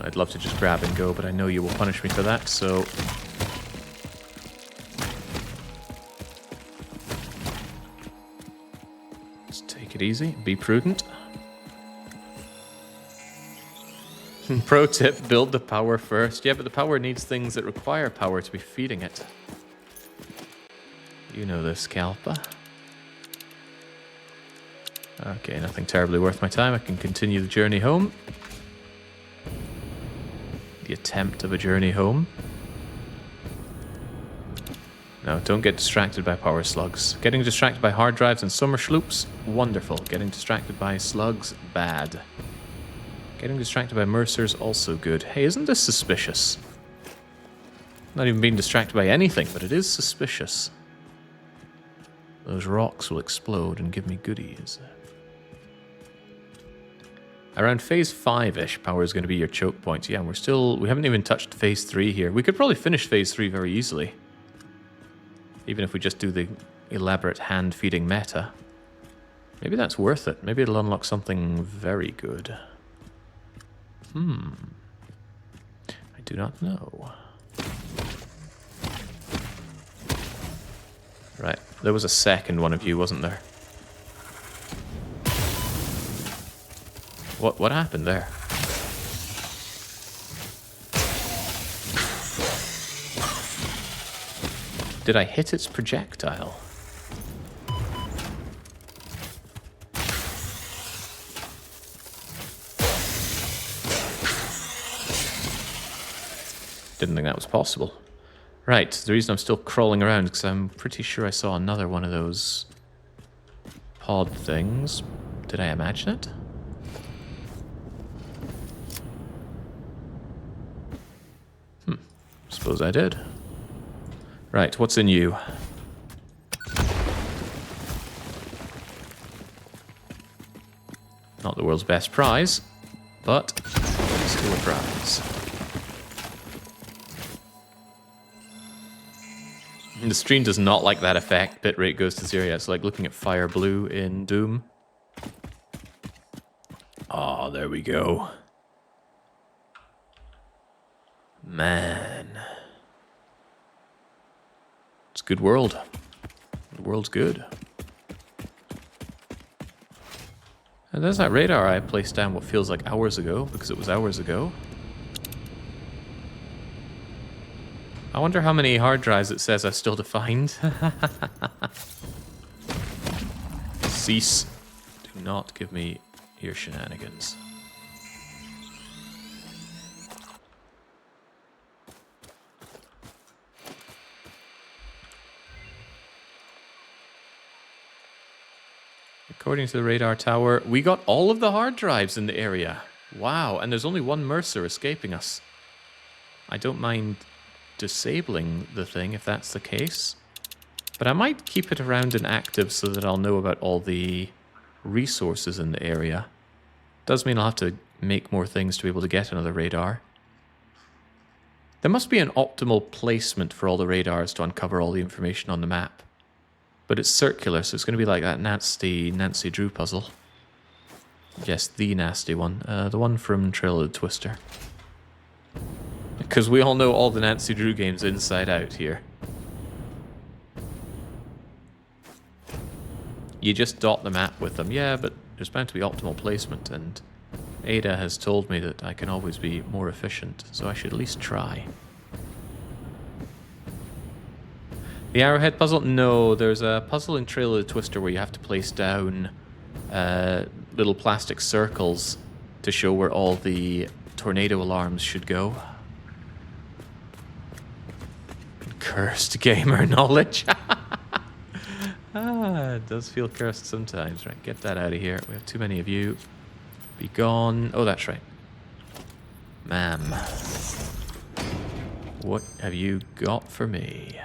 Speaker 1: I'd love to just grab and go, but I know you will punish me for that, so... Just take it easy, be prudent. Pro tip, build the power first. Yeah, but the power needs things that require power to be feeding it. You know this, Kalpa. Okay, nothing terribly worth my time. I can continue the journey home. The attempt of a journey home. No, don't get distracted by power slugs. Getting distracted by hard drives and summer sloops, wonderful. Getting distracted by slugs, bad. Getting distracted by Mercers, also good. Hey, isn't this suspicious? Not even being distracted by anything, but it is suspicious. Those rocks will explode and give me goodies. Around phase 5-ish, power is going to be your choke point. Yeah, we haven't even touched phase 3 here. We could probably finish phase 3 very easily. Even if we just do the elaborate hand-feeding meta. Maybe that's worth it. Maybe it'll unlock something very good. I do not know. Right, there was a second one of you, wasn't there? What happened there? Did I hit its projectile? Didn't think that was possible. Right, the reason I'm still crawling around is because I'm pretty sure I saw another one of those pod things. Did I imagine it? Suppose I did. Right, what's in you? Not the world's best prize, but still a prize. The stream does not like that effect. Bitrate goes to 0. It's like looking at fire blue in Doom. Oh, there we go. Man. It's a good world. The world's good. And there's that radar I placed down what feels like hours ago, because it was hours ago. I wonder how many hard drives it says I've still to find. Cease. Do not give me your shenanigans. According to the radar tower, we got all of the hard drives in the area. Wow, and there's only one Mercer escaping us. I don't mind disabling the thing if that's the case, but I might keep it around and active so that I'll know about all the resources in the area. Does mean I'll have to make more things to be able to get another radar. There must be an optimal placement for all the radars to uncover all the information on the map, but it's circular, so it's going to be like that nasty Nancy Drew puzzle. Yes, the nasty one, the one from Trail of the Twister. Because we all know all the Nancy Drew games inside out here. You just dot the map with them. Yeah, but there's bound to be optimal placement, and Ada has told me that I can always be more efficient, so I should at least try. The arrowhead puzzle? No, there's a puzzle in Trail of the Twister where you have to place down little plastic circles to show where all the tornado alarms should go. Cursed gamer knowledge. It does feel cursed sometimes. Right, get that out of here. We have too many of you. Be gone. Oh, that's right. Ma'am. What have you got for me?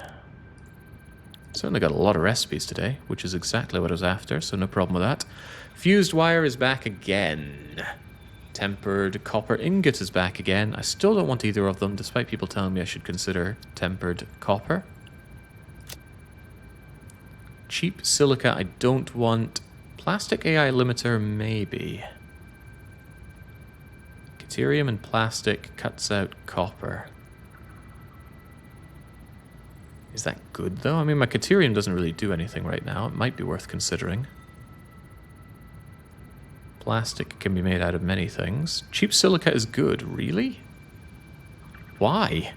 Speaker 1: Certainly got a lot of recipes today, which is exactly what I was after, so no problem with that. Fused wire is back again. Tempered copper ingot is back again. I still don't want either of them, despite people telling me I should consider tempered copper. Cheap silica I don't want. Plastic AI limiter maybe. Deuterium and plastic cuts out copper. Is that good, though? I mean, my Deuterium doesn't really do anything right now. It might be worth considering. Plastic can be made out of many things. Cheap silica is good. Really? Why?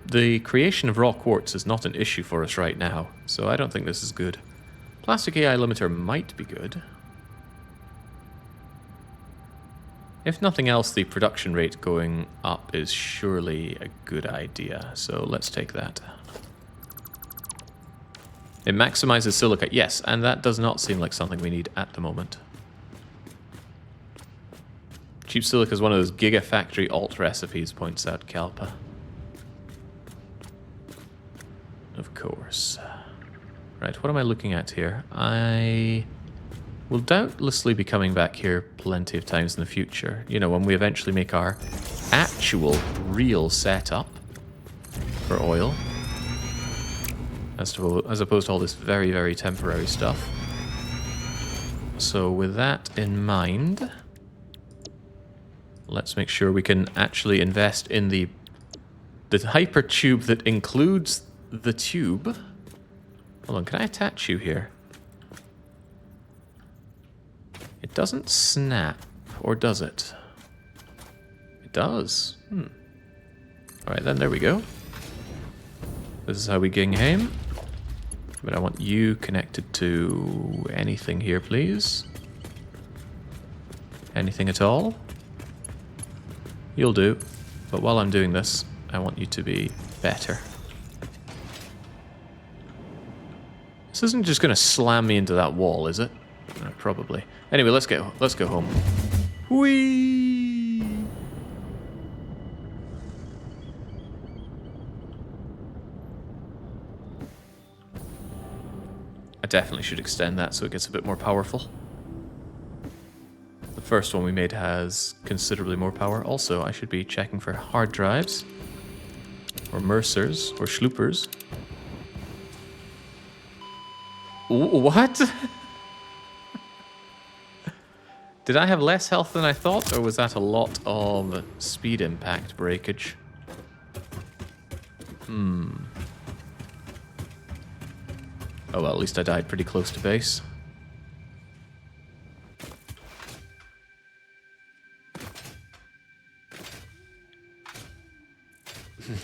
Speaker 1: The creation of raw quartz is not an issue for us right now, so I don't think this is good. Plastic AI limiter might be good. If nothing else, the production rate going up is surely a good idea, so let's take that. It maximizes silica, yes, and that does not seem like something we need at the moment. Cheap silica is one of those Gigafactory alt recipes, points out Kalpa. Of course. Right, what am I looking at here? I will doubtlessly be coming back here plenty of times in the future. You know, when we eventually make our actual, real setup for oil. As opposed to all this very, very temporary stuff. So with that in mind, let's make sure we can actually invest in the hypertube that includes the tube. Hold on, can I attach you here? It doesn't snap, or does it? It does. Alright then, there we go. This is how we ging home. But I want you connected to anything here, please. Anything at all? You'll do. But while I'm doing this, I want you to be better. This isn't just going to slam me into that wall, is it? Probably. Anyway, let's go home. Whee! I definitely should extend that so it gets a bit more powerful. The first one we made has considerably more power. Also, I should be checking for hard drives, or Mercers, or Schloopers. What? Did I have less health than I thought, or was that a lot of speed impact breakage? Oh well, at least I died pretty close to base.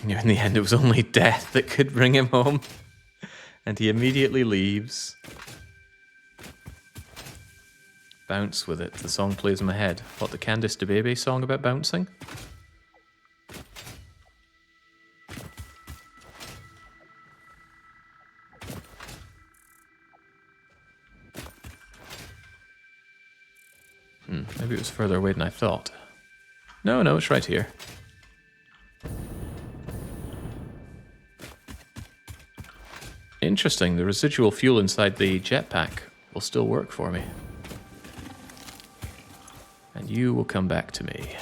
Speaker 1: In the end, it was only death that could bring him home. And he immediately leaves. Bounce with it. The song plays in my head. What, the Candice DeBebe song about bouncing? Maybe it was further away than I thought. No, it's right here. Interesting, the residual fuel inside the jetpack will still work for me. And you will come back to me.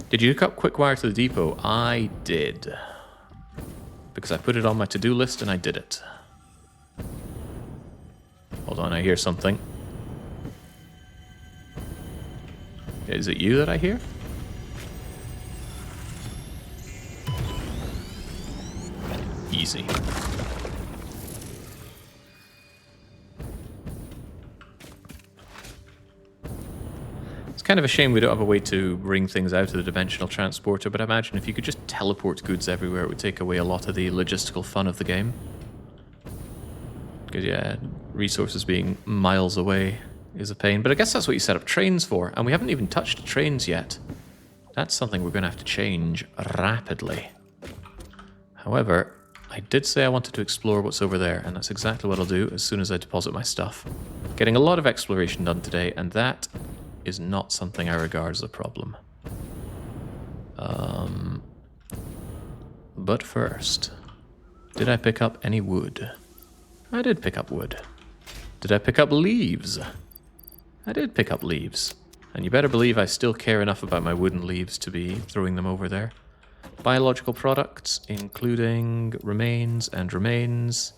Speaker 1: Did you hook up Quickwire to the depot? I did. Because I put it on my to-do list and I did it. Hold on, I hear something. Is it you that I hear? Easy. It's kind of a shame we don't have a way to bring things out of the dimensional transporter, but I imagine if you could just teleport goods everywhere, it would take away a lot of the logistical fun of the game. Because, yeah, resources being miles away is a pain. But I guess that's what you set up trains for, and we haven't even touched trains yet. That's something we're going to have to change rapidly. However, I did say I wanted to explore what's over there, and that's exactly what I'll do as soon as I deposit my stuff. Getting a lot of exploration done today, and that is not something I regard as a problem. But first, did I pick up any wood? I did pick up wood. Did I pick up leaves? I did pick up leaves. And you better believe I still care enough about my wooden leaves to be throwing them over there. Biological products, including remains and remains.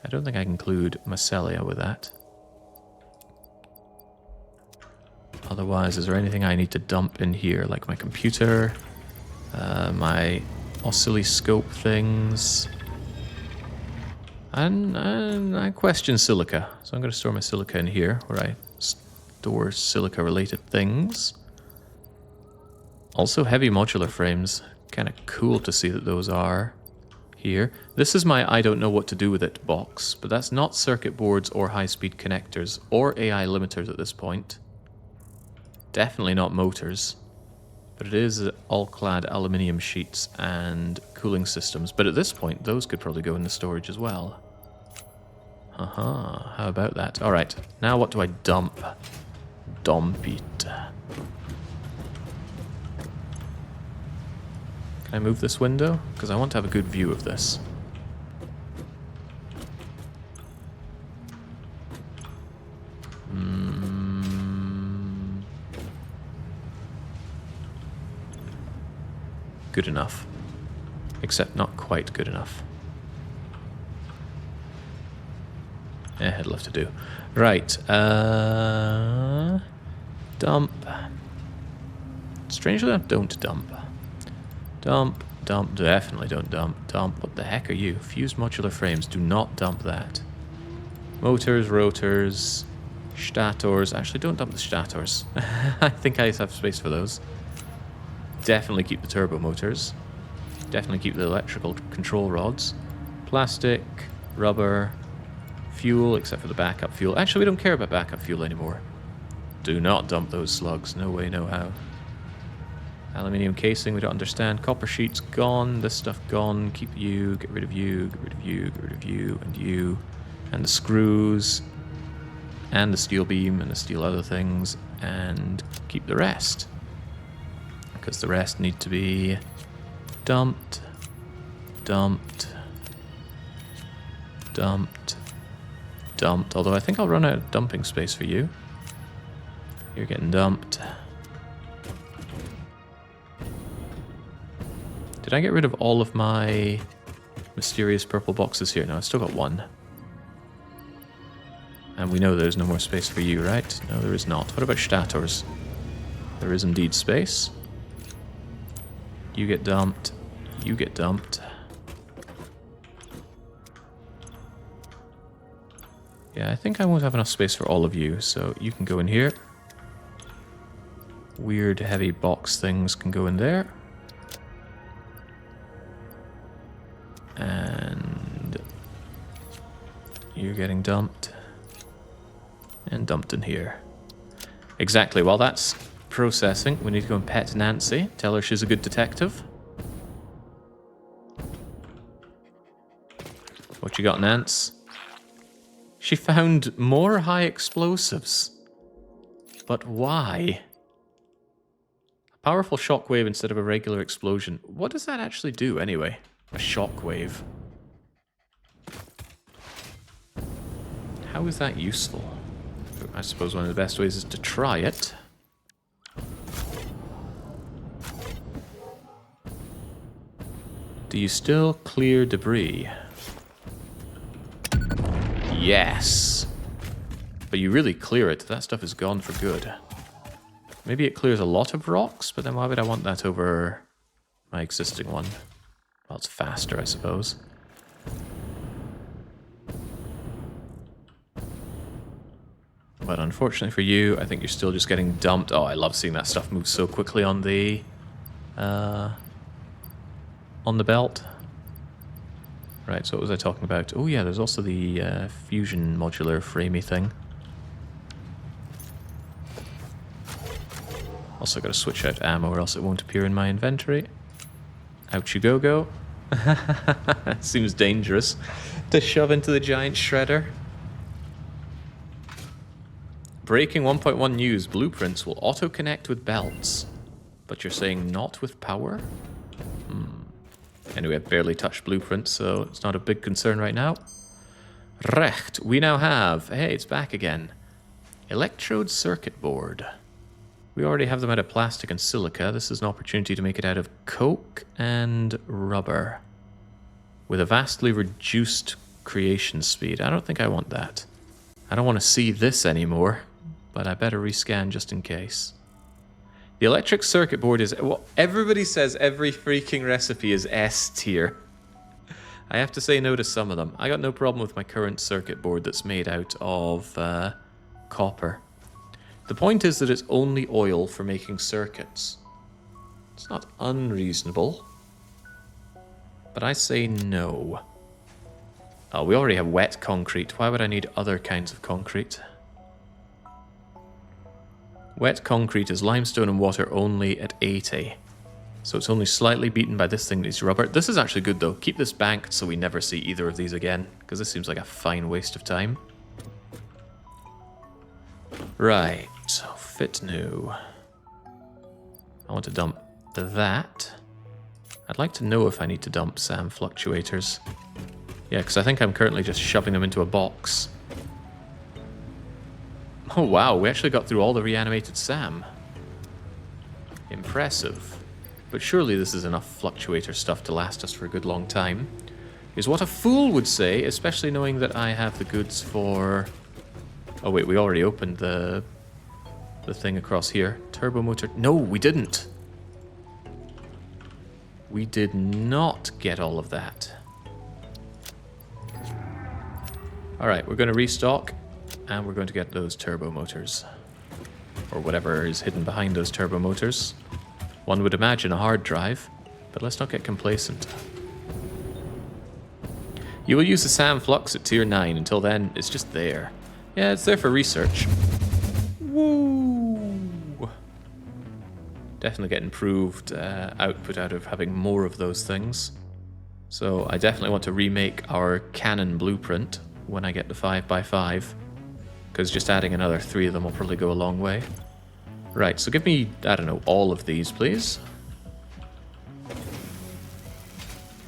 Speaker 1: I don't think I can include mycelia with that. Otherwise, is there anything I need to dump in here, like my computer, my oscilloscope things? And I question silica, so I'm going to store my silica in here, where I store silica-related things. Also, heavy modular frames. Kind of cool to see that those are here. This is my I don't know what to do with it box, but that's not circuit boards or high-speed connectors or AI limiters at this point. Definitely not motors. But it is all-clad aluminium sheets and cooling systems. But at this point, those could probably go into storage as well. Haha, how about that? Alright, now what do I dump? Dump it. Can I move this window? Because I want to have a good view of this. Good enough. Except not quite good enough. I'd love to do. Right. Dump. Strangely enough, don't dump. Dump. Dump. Definitely don't dump. Dump. What the heck are you? Fused modular frames. Do not dump that. Motors, rotors, stators. Actually, don't dump the stators. I think I have space for those. Definitely keep the turbo motors. Definitely keep the electrical control rods. Plastic, rubber, fuel, except for the backup fuel. Actually, we don't care about backup fuel anymore. Do not dump those slugs. No way, no how. Aluminium casing, we don't understand. Copper sheets, gone. This stuff, gone. Keep you. Get rid of you. Get rid of you. Get rid of you. And you. And the screws. And the steel beam. And the steel other things. And keep the rest. Because the rest need to be dumped. Dumped. Dumped. Dumped. Although I think I'll run out of dumping space for you. You're getting dumped. Did I get rid of all of my mysterious purple boxes here? No, I've still got one. And we know there's no more space for you, right? No, there is not. What about stators? There is indeed space. You get dumped. You get dumped. Yeah, I think I won't have enough space for all of you, so you can go in here. Weird heavy box things can go in there. And you're getting dumped. And dumped in here. Exactly, while that's processing, we need to go and pet Nancy. Tell her she's a good detective. What you got, Nance? She found more high explosives. But why? A powerful shockwave instead of a regular explosion. What does that actually do, anyway? A shockwave. How is that useful? I suppose one of the best ways is to try it. Do you still clear debris? Yes. But you really clear it. That stuff is gone for good. Maybe it clears a lot of rocks, but then why would I want that over my existing one? Well, it's faster, I suppose. But unfortunately for you, I think you're still just getting dumped. Oh, I love seeing that stuff move so quickly on the belt. Right, so what was I talking about? Oh yeah, there's also the fusion modular framey thing. Also got to switch out ammo or else it won't appear in my inventory. Out you go. Seems dangerous to shove into the giant shredder. Breaking 1.1 news, blueprints will auto-connect with belts. But you're saying not with power? Anyway, I've barely touched blueprints, so it's not a big concern right now. Recht, we now have... Hey, it's back again. Electrode circuit board. We already have them out of plastic and silica. This is an opportunity to make it out of coke and rubber. With a vastly reduced creation speed. I don't think I want that. I don't want to see this anymore, but I better rescan just in case. The electric circuit board is... Well, everybody says every freaking recipe is S tier. I have to say no to some of them. I got no problem with my current circuit board that's made out of copper. The point is that it's only oil for making circuits. It's not unreasonable. But I say no. Oh, we already have wet concrete. Why would I need other kinds of concrete? Wet concrete is limestone and water only at 80. So it's only slightly beaten by this thing that is rubber. This is actually good though. Keep this banked so we never see either of these again. Because this seems like a fine waste of time. Right. So fit new. I want to dump that. I'd like to know if I need to dump SAM fluctuators. Yeah, because I think I'm currently just shoving them into a box. Oh wow, we actually got through all the reanimated SAM. Impressive. But surely this is enough fluctuator stuff to last us for a good long time. Is what a fool would say, especially knowing that I have the goods for... Oh wait, we already opened the thing across here. Turbo motor... No, we didn't! We did not get all of that. Alright, we're going to restock, and we're going to get those turbo motors. Or whatever is hidden behind those turbo motors. One would imagine a hard drive, but let's not get complacent. You will use the SAM Flux at tier 9. Until then, it's just there. Yeah, it's there for research. Woo! Definitely get improved output out of having more of those things. So I definitely want to remake our cannon blueprint when I get the 5x5. Because just adding another 3 of them will probably go a long way. Right, so give me, I don't know, all of these, please.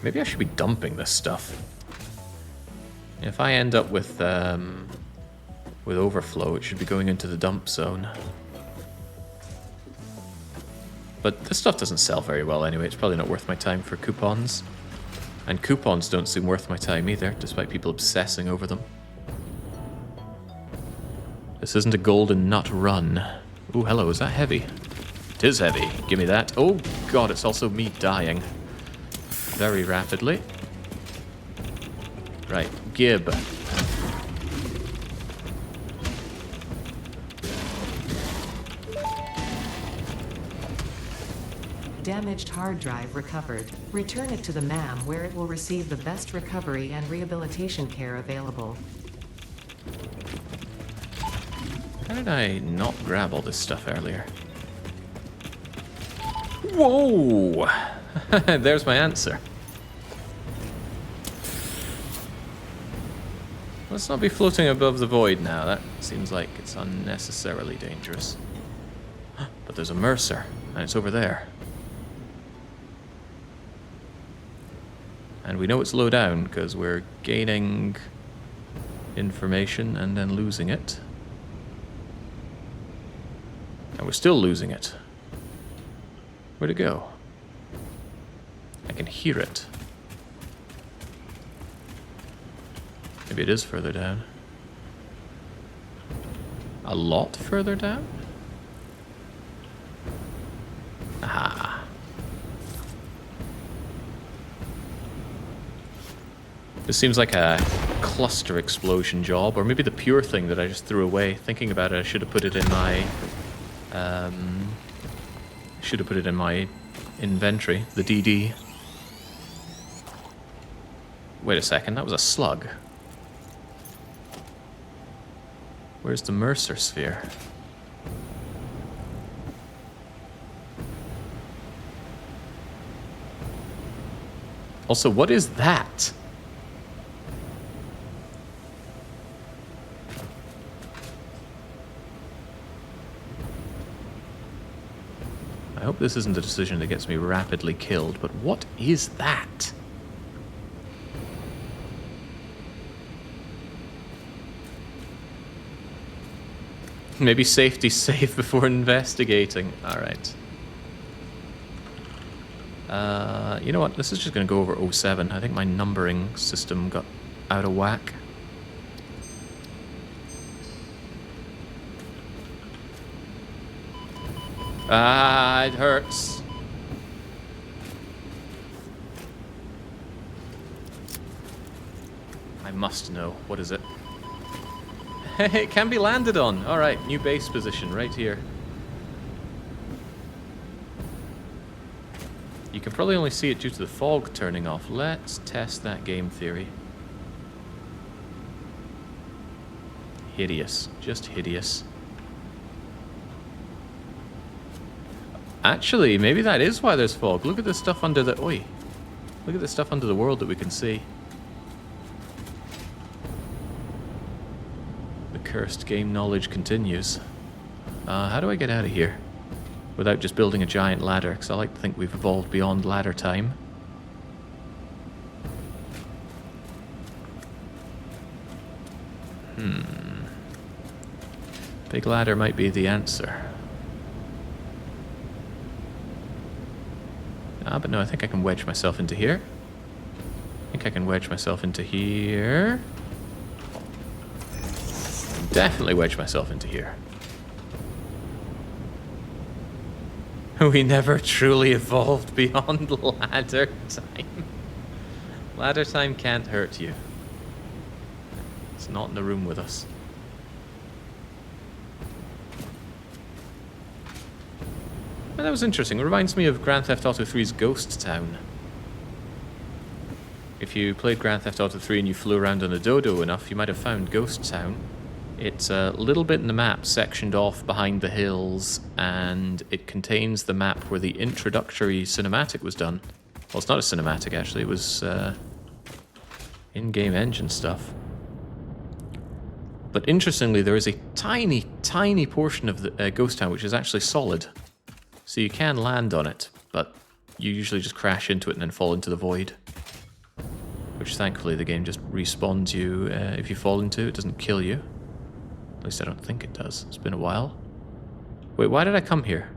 Speaker 1: Maybe I should be dumping this stuff. If I end up with overflow, it should be going into the dump zone. But this stuff doesn't sell very well anyway. It's probably not worth my time for coupons. And coupons don't seem worth my time either, despite people obsessing over them. This isn't a golden nut run. Ooh, hello, is that heavy? It is heavy. Give me that. Oh god, it's also me dying. Very rapidly. Right, Gib.
Speaker 2: Damaged hard drive recovered. Return it to the MAM where it will receive the best recovery and rehabilitation care available.
Speaker 1: How did I not grab all this stuff earlier? Whoa! There's my answer. Let's not be floating above the void now. That seems like it's unnecessarily dangerous. But there's a Mercer, and it's over there. And we know it's low down because we're gaining information and then losing it. And we're still losing it. Where'd it go? I can hear it. Maybe it is further down. A lot further down? Aha. This seems like a cluster explosion job, or maybe the pure thing that I just threw away. Thinking about it, I should have put it in my inventory, the DD. Wait a second, that was a slug. Where's the Mercer sphere? Also, what is that? I hope this isn't a decision that gets me rapidly killed, but what is that? Maybe safety's safe before investigating. Alright. You know what? This is just going to go over 07. I think my numbering system got out of whack. Ah, it hurts. I must know. What is it? It can be landed on. Alright, new base position right here. You can probably only see it due to the fog turning off. Let's test that game theory. Hideous. Just hideous. Actually, maybe that is why there's fog. Look at the stuff under the... Oi. Look at the stuff under the world that we can see. The cursed game knowledge continues. How do I get out of here? Without just building a giant ladder, because I like to think we've evolved beyond ladder time. Big ladder might be the answer. Ah, but no, I think I can wedge myself into here. I think I can wedge myself into here. Definitely wedge myself into here. We never truly evolved beyond ladder time. Ladder time can't hurt you. It's not in the room with us. Well, that was interesting. It reminds me of Grand Theft Auto 3's Ghost Town. If you played Grand Theft Auto 3 and you flew around on a dodo enough, you might have found Ghost Town. It's a little bit in the map sectioned off behind the hills, and it contains the map where the introductory cinematic was done. Well, it's not a cinematic, actually. It was in-game engine stuff. But interestingly, there is a tiny, tiny portion of the Ghost Town which is actually solid. So you can land on it, but you usually just crash into it and then fall into the void. Which, thankfully, the game just respawns you if you fall into it. It doesn't kill you. At least I don't think it does. It's been a while. Wait, why did I come here?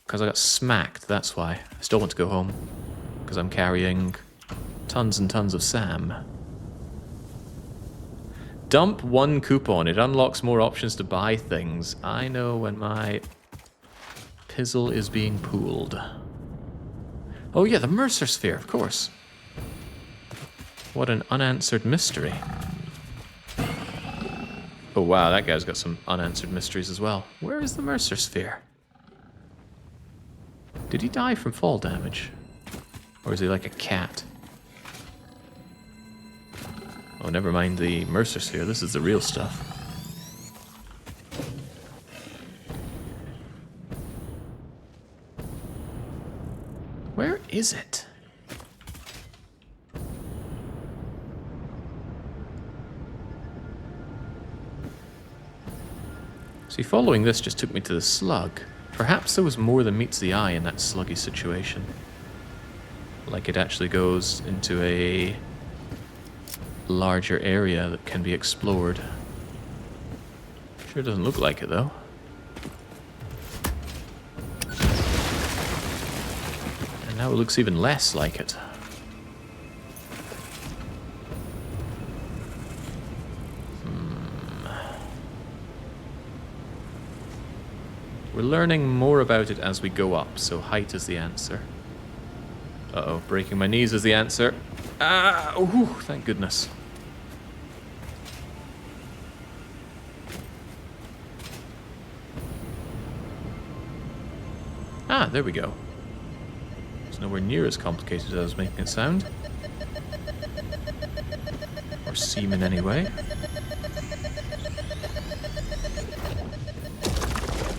Speaker 1: Because I got smacked, that's why. I still want to go home. Because I'm carrying tons and tons of SAM. Dump one coupon. It unlocks more options to buy things. I know when my pizzle is being pooled. Oh yeah, the Mercer sphere, of course. What an unanswered mystery. Oh wow, that guy's got some unanswered mysteries as well. Where is the Mercer sphere? Did he die from fall damage? Or is he like a cat? Oh, never mind the Mercer sphere. This is the real stuff. Where is it? See, following this just took me to the slug. Perhaps there was more than meets the eye in that sluggy situation. Like it actually goes into a larger area that can be explored. Sure doesn't look like it, though. And now it looks even less like it. We're learning more about it as we go up, so height is the answer. Uh-oh, breaking my knees is the answer. Ah! Ooh, thank goodness. there we go. It's nowhere near as complicated as I was making it sound. Or seem in any way.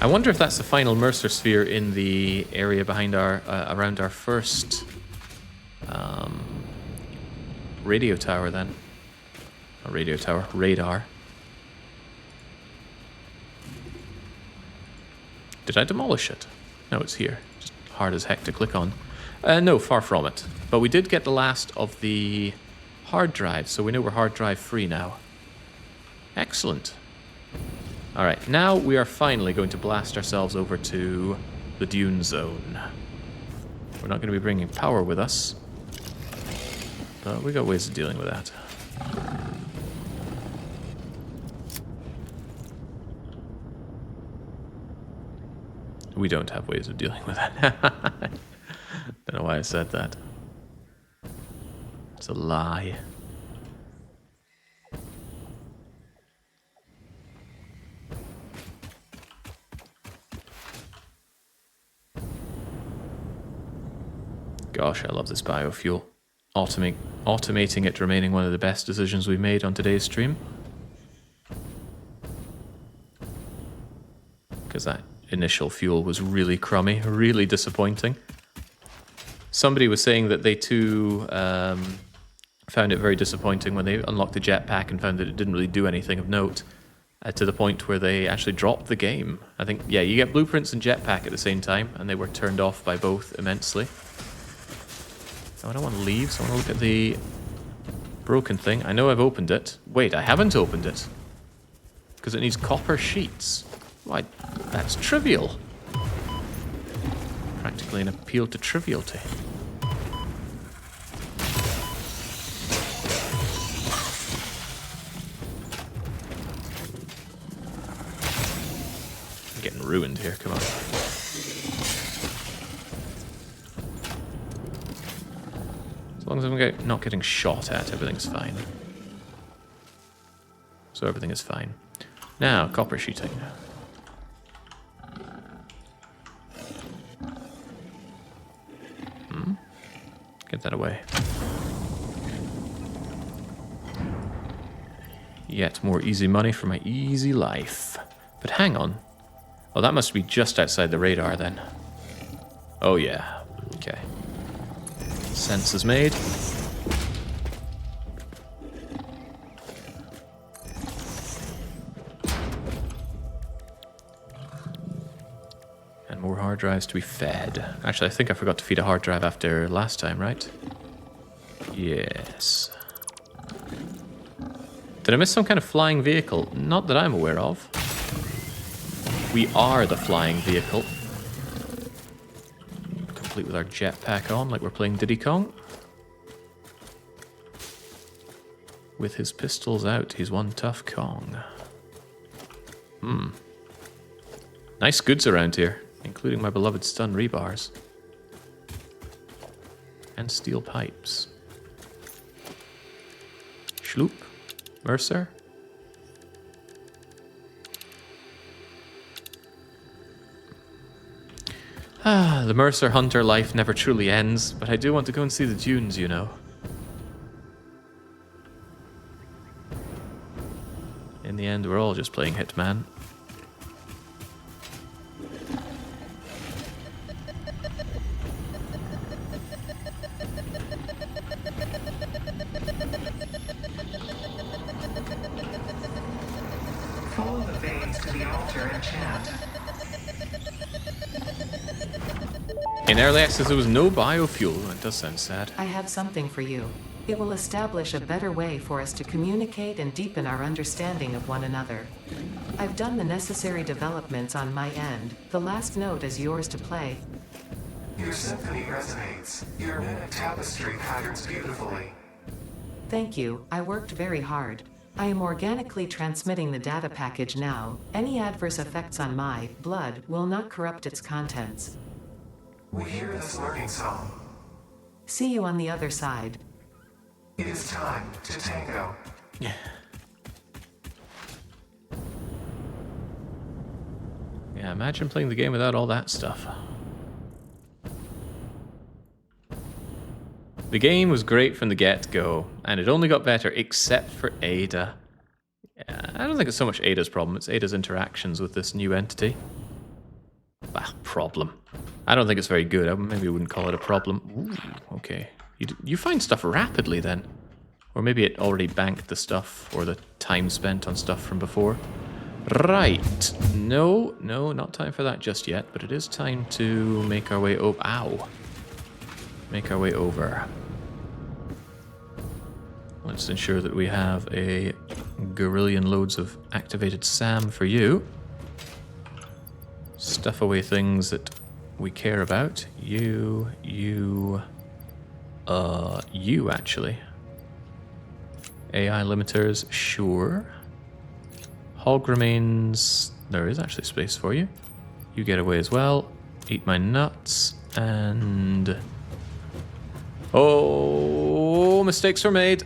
Speaker 1: I wonder if that's the final Mercer sphere in the area behind our, around our first radio tower then. A radio tower, radar. Did I demolish it? No, it's here. Just hard as heck to click on. No, far from it. But we did get the last of the hard drive, so we know we're hard drive free now. Excellent. Alright, now we are finally going to blast ourselves over to the Dune Zone. We're not going to be bringing power with us, but we got ways of dealing with that. We don't have ways of dealing with that. Don't know why I said that. It's a lie. Gosh, I love this biofuel. Automating it remaining one of the best decisions we've made on today's stream. Because that initial fuel was really crummy, really disappointing. Somebody was saying that they too found it very disappointing when they unlocked the jetpack and found that it didn't really do anything of note, to the point where they actually dropped the game. I think, yeah, you get blueprints and jetpack at the same time, and they were turned off by both immensely. I don't want to leave, so I want to look at the broken thing. I know I've opened it. Wait, I haven't opened it. Because it needs copper sheets. Why, that's trivial. Practically an appeal to triviality. I'm getting ruined here, come on. As long as I'm not getting shot at, everything's fine. So everything is fine. Now, copper sheeting. Get that away. Yet more easy money for my easy life. But hang on. Oh, that must be just outside the radar then. Oh yeah. Okay. Sense is made. And more hard drives to be fed. Actually, I think I forgot to feed a hard drive after last time, right? Yes. Did I miss some kind of flying vehicle? Not that I'm aware of. We are the flying vehicle. Complete with our jetpack on, like we're playing Diddy Kong. With his pistols out, he's one tough Kong. Nice goods around here, including my beloved stun rebars. And steel pipes. Schloop. Mercer. The Mercer Hunter life never truly ends, but I do want to go and see the dunes, you know. In the end, we're all just playing Hitman.
Speaker 3: Follow the veins to the altar and chant.
Speaker 1: In early access, there was no biofuel. That does sound sad.
Speaker 2: I have something for you. It will establish a better way for us to communicate and deepen our understanding of one another. I've done the necessary developments on my end. The last note is yours to play.
Speaker 3: Your symphony resonates. Your minute tapestry patterns beautifully.
Speaker 2: Thank you. I worked very hard. I am organically transmitting the data package now. Any adverse effects on my blood will not corrupt its contents.
Speaker 3: We hear this learning song.
Speaker 2: See you on the other side.
Speaker 3: It is time to tango.
Speaker 1: Yeah. Yeah, imagine playing the game without all that stuff. The game was great from the get-go, and it only got better except for Ada. Yeah, I don't think it's so much Ada's problem, it's Ada's interactions with this new entity. Ah, problem. I don't think it's very good. I maybe wouldn't call it a problem. Ooh, okay. You find stuff rapidly then. Or maybe it already banked the stuff or the time spent on stuff from before. Right. No, not time for that just yet, but it is time to make our way over. Ow. Make our way over. Let's ensure that we have a gorillion loads of activated SAM for you. Stuff away things that we care about. You actually. AI limiters, sure. Hog remains. There is actually space for you. You get away as well. Eat my nuts. And... oh, mistakes were made.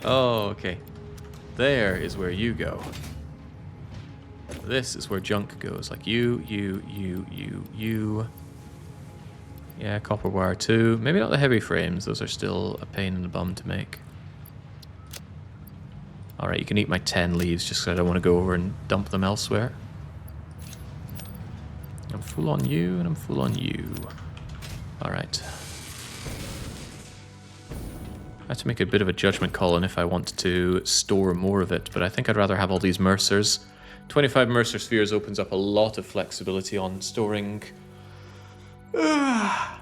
Speaker 1: Oh, okay. There is where you go. This is where junk goes. Like you. Yeah, copper wire too. Maybe not the heavy frames. Those are still a pain in the bum to make. Alright, you can eat my 10 leaves just because I don't want to go over and dump them elsewhere. I'm full on you, and I'm full on you. Alright. I have to make a bit of a judgment call on if I want to store more of it, but I think I'd rather have all these Mercers. 25 Mercer spheres opens up a lot of flexibility on storing a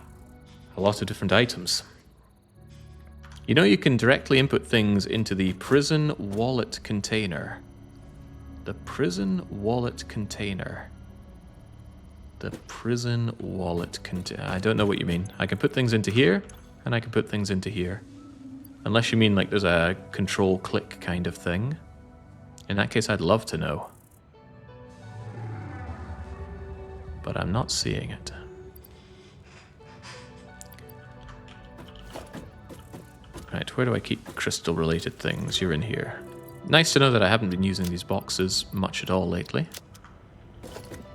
Speaker 1: lot of different items. You know, you can directly input things into the prison wallet container. The prison wallet container. The prison wallet container. I don't know what you mean. I can put things into here, and I can put things into here. Unless you mean like there's a control-click kind of thing. In that case, I'd love to know. But I'm not seeing it. Right, where do I keep crystal-related things? You're in here. Nice to know that I haven't been using these boxes much at all lately.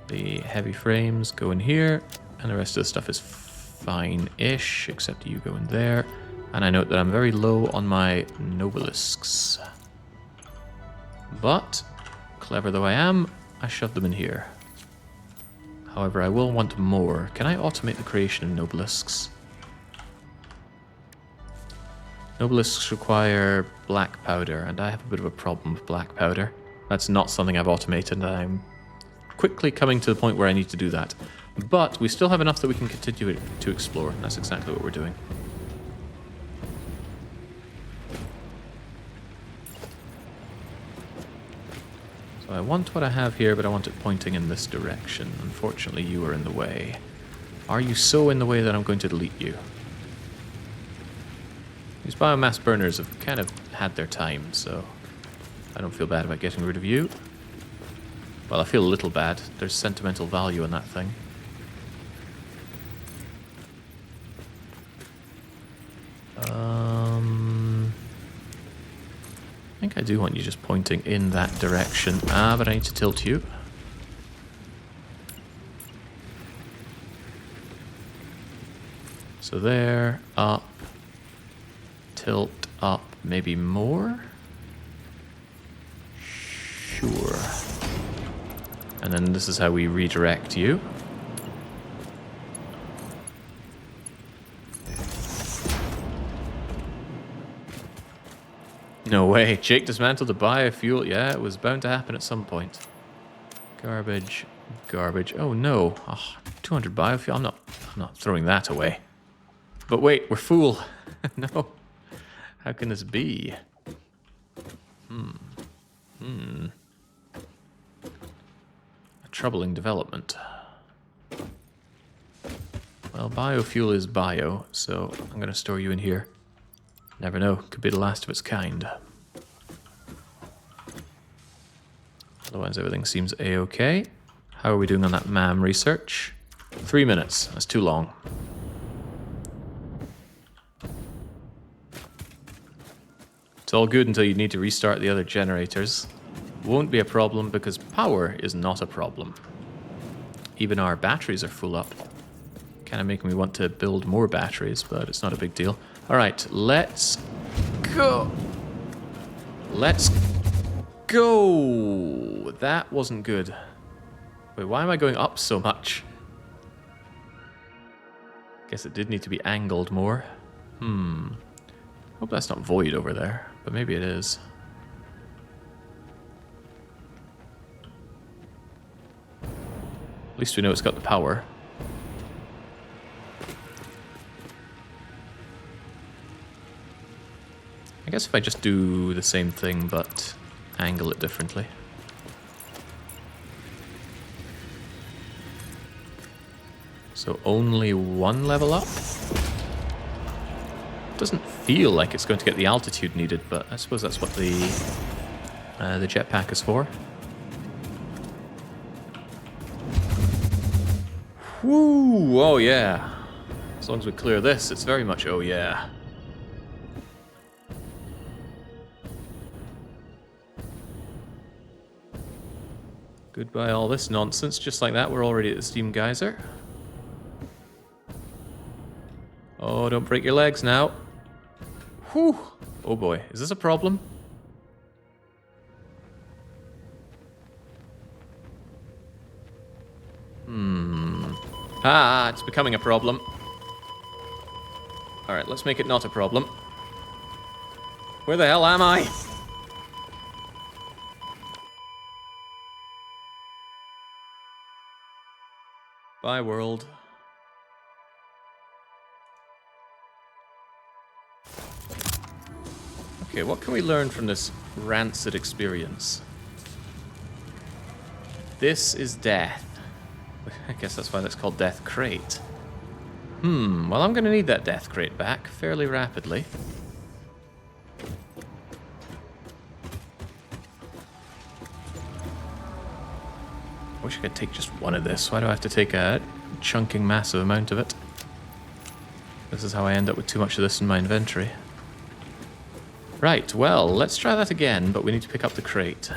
Speaker 1: The heavy frames go in here, and the rest of the stuff is fine-ish, except you go in there. And I note that I'm very low on my nobelisks. But, clever though I am, I shoved them in here. However, I will want more. Can I automate the creation of nobelisks? Nobelisks require black powder, and I have a bit of a problem with black powder. That's not something I've automated, and I'm quickly coming to the point where I need to do that. But we still have enough that we can continue to explore, and that's exactly what we're doing. So I want what I have here, but I want it pointing in this direction. Unfortunately, you are in the way. Are you so in the way that I'm going to delete you? These biomass burners have kind of had their time, so I don't feel bad about getting rid of you. Well, I feel a little bad. There's sentimental value in that thing. I think I do want you just pointing in that direction. But I need to tilt you. So there, up. Tilt up, maybe more? Sure. And then this is how we redirect you. No way. Jake dismantled the biofuel. Yeah, it was bound to happen at some point. Garbage. Garbage. Oh no. Oh, 200 biofuel. I'm not throwing that away. But wait, we're full. No. How can this be? A troubling development. Well, biofuel is bio, so I'm going to store you in here. Never know, could be the last of its kind. Otherwise, everything seems a-okay. How are we doing on that MAM research? 3 minutes, that's too long. It's all good until you need to restart the other generators. Won't be a problem because power is not a problem. Even our batteries are full up. Kind of making me want to build more batteries, but it's not a big deal. All right, let's go. Let's go. That wasn't good. Wait, why am I going up so much? Guess it did need to be angled more. Hope that's not void over there, but maybe it is. At least we know it's got the power. I guess if I just do the same thing, but angle it differently. So only one level up? Doesn't feel like it's going to get the altitude needed, but I suppose that's what the jetpack is for. Woo! Oh yeah. As long as we clear this, it's very much oh yeah. Goodbye all this nonsense. Just like that, we're already at the steam geyser. Oh, don't break your legs now. Whew! Oh boy, is this a problem? Ah, it's becoming a problem. Alright, let's make it not a problem. Where the hell am I? Bye, world. Okay, what can we learn from this rancid experience? This is death. I guess that's why that's called Death Crate. Well, I'm going to need that Death Crate back fairly rapidly. I wish I could take just one of this. Why do I have to take a chunking massive amount of it? This is how I end up with too much of this in my inventory. Right, well, let's try that again, but we need to pick up the crate.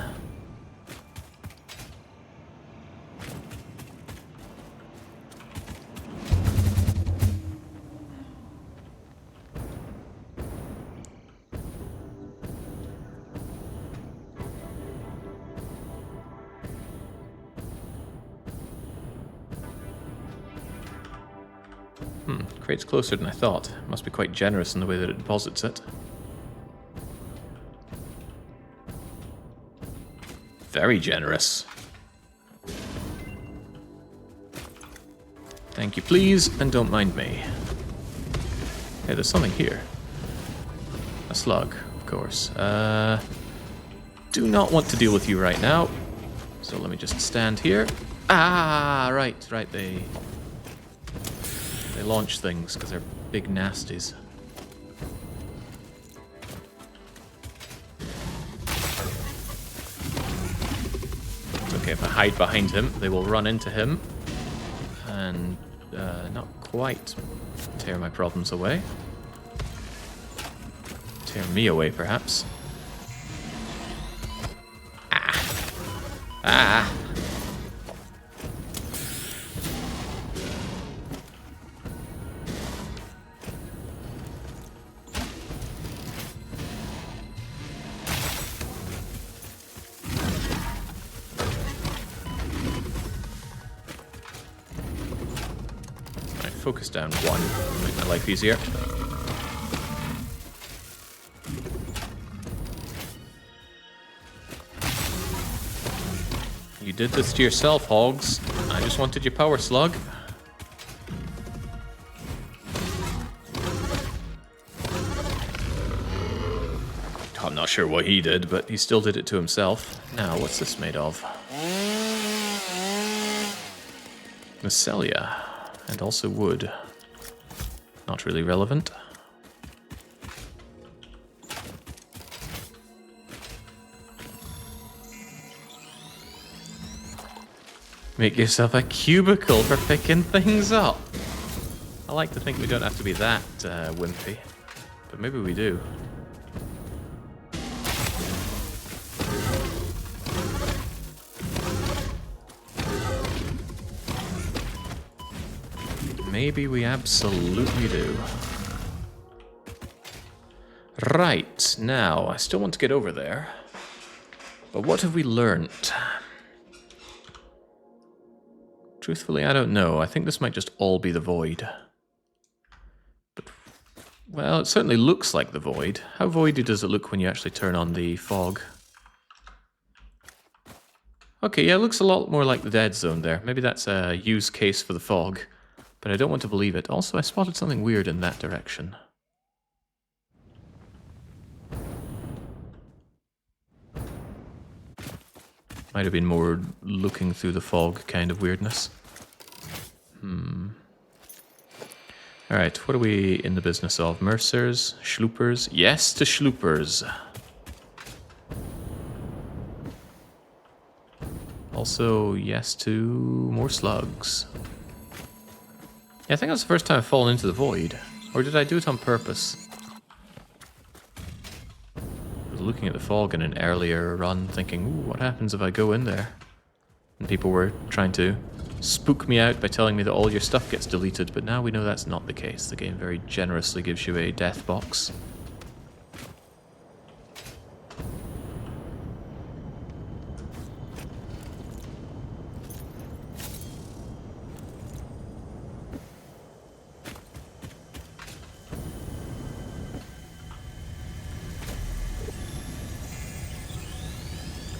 Speaker 1: Crate's closer than I thought. Must be quite generous in the way that it deposits it. Very generous. Thank you, please, and don't mind me. Hey, there's something here. A slug, of course. Do not want to deal with you right now. So let me just stand here. Ah, right, they launch things because they're big nasties. It's okay if I hide behind him. They will run into him and not quite tear my problems away. Tear me away, perhaps. Ah! Focus down one, make my life easier. You did this to yourself, Hogs. I just wanted your power slug. I'm not sure what he did, but he still did it to himself. Now, what's this made of? Mycelia. And also wood. Not really relevant. Make yourself a cubicle for picking things up. I like to think we don't have to be that wimpy. But maybe we do. Maybe we absolutely do. Right, now, I still want to get over there. But what have we learnt? Truthfully, I don't know. I think this might just all be the void. But, well, it certainly looks like the void. How voidy does it look when you actually turn on the fog? Okay, yeah, it looks a lot more like the dead zone there. Maybe that's a use case for the fog. But I don't want to believe it. Also, I spotted something weird in that direction. Might have been more looking through the fog kind of weirdness. Alright, what are we in the business of? Mercers? Schloopers? Yes to schloopers. Also, yes to more slugs. Yeah, I think that's the first time I've fallen into the void. Or did I do it on purpose? I was looking at the fog in an earlier run, thinking, ooh, what happens if I go in there? And people were trying to spook me out by telling me that all your stuff gets deleted, but now we know that's not the case. The game very generously gives you a death box.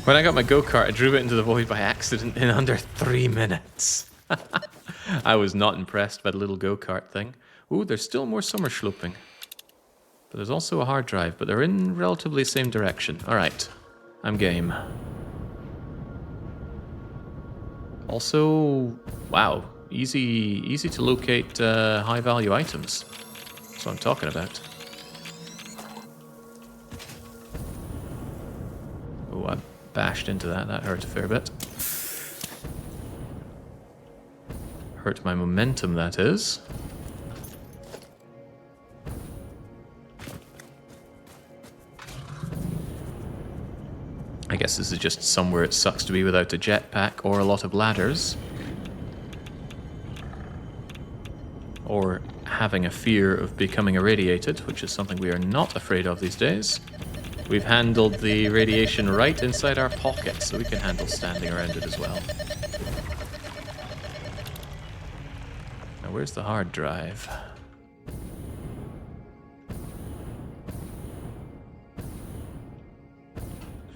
Speaker 1: When I got my go-kart, I drove it into the void by accident in under 3 minutes. I was not impressed by the little go-kart thing. Ooh, there's still more summer sloping. But there's also a hard drive, but they're in relatively the same direction. Alright, I'm game. Also, wow, easy to locate high-value items. That's what I'm talking about. Oh, I bashed into that. That hurt a fair bit. Hurt my momentum, that is. I guess this is just somewhere it sucks to be without a jetpack or a lot of ladders. Or having a fear of becoming irradiated, which is something we are not afraid of these days. We've handled the radiation right inside our pocket, so we can handle standing around it as well. Now, where's the hard drive?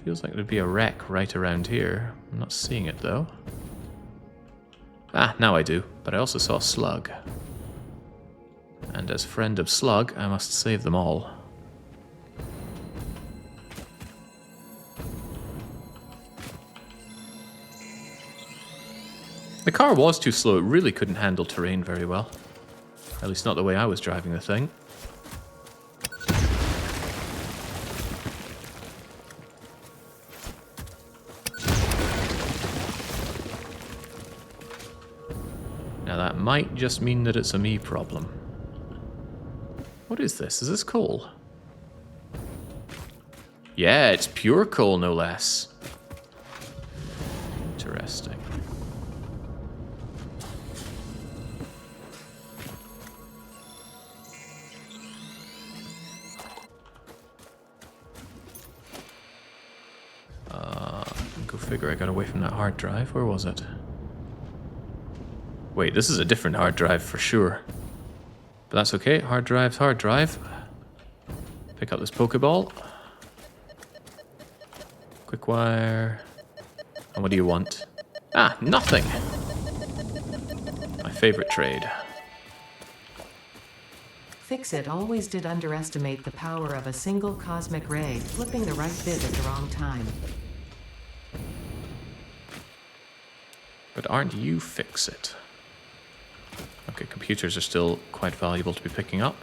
Speaker 1: Feels like there'd be a wreck right around here. I'm not seeing it, though. Ah, now I do, but I also saw a slug. And as friend of slug, I must save them all. The car was too slow, it really couldn't handle terrain very well. At least not the way I was driving the thing. Now that might just mean that it's a me problem. What is this? Is this coal? Yeah, it's pure coal, no less. Interesting. Go figure, I got away from that hard drive. Where was it? Wait, this is a different hard drive for sure. But that's okay. Hard drive's hard drive. Pick up this Pokeball. Quick wire. And what do you want? Ah, nothing! My favorite trade.
Speaker 2: Fix-It always did underestimate the power of a single cosmic ray, flipping the right bit at the wrong time.
Speaker 1: But aren't you Fix-It? Okay, computers are still quite valuable to be picking up.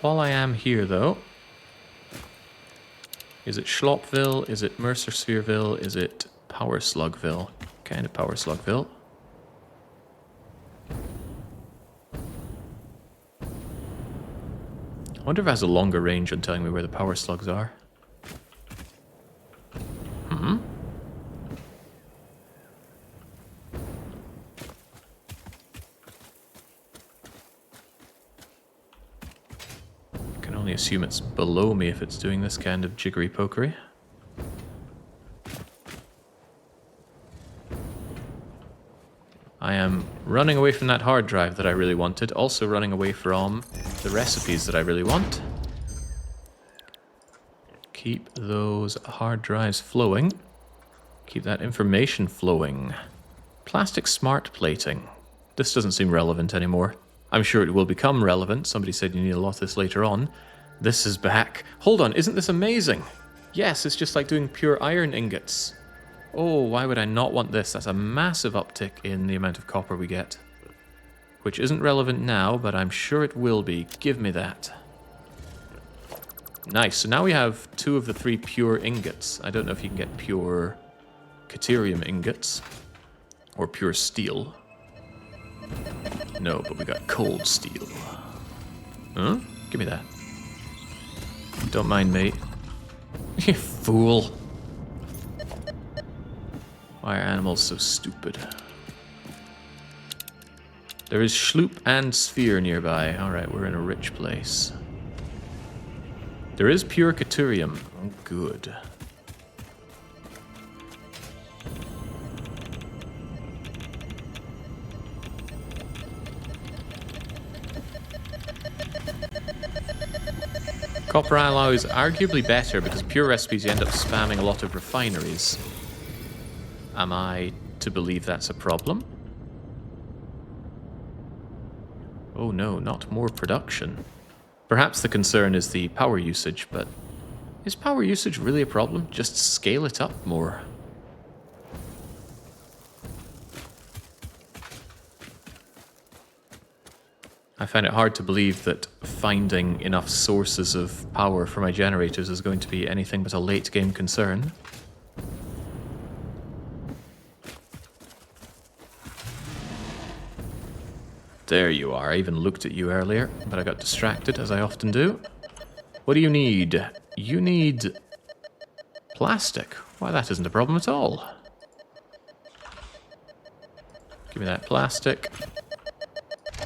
Speaker 1: While I am here, though... Is it Schlopville? Is it Mercersphereville? Is it Power Slugville? Kind of Power Slugville. I wonder if it has a longer range on telling me where the power slugs are. only assume it's below me if it's doing this kind of jiggery pokery. I am running away from that hard drive that I really wanted, also running away from the recipes that I really want. Keep those hard drives flowing. Keep that information flowing. Plastic smart plating. This doesn't seem relevant anymore. I'm sure it will become relevant. Somebody said you need a lot of this later on. This is back. Hold on, isn't this amazing? Yes, it's just like doing pure iron ingots. Oh, why would I not want this? That's a massive uptick in the amount of copper we get. Which isn't relevant now, but I'm sure it will be. Give me that. Nice, so now we have 2 of the 3 pure ingots. I don't know if you can get pure Caterium ingots. Or pure steel. No, but we got cold steel. Huh? Give me that. Don't mind me. You fool. Why are animals so stupid? There is Schloop and Sphere nearby. Alright, we're in a rich place. There is pure Caterium. Oh, good. Copper alloy is arguably better because pure recipes you end up spamming a lot of refineries. Am I to believe that's a problem? Oh no, not more production. Perhaps the concern is the power usage, but is power usage really a problem? Just scale it up more. I find it hard to believe that finding enough sources of power for my generators is going to be anything but a late game concern. There you are. I even looked at you earlier, but I got distracted, as I often do. What do you need? You need plastic. Why, that isn't a problem at all. Give me that plastic.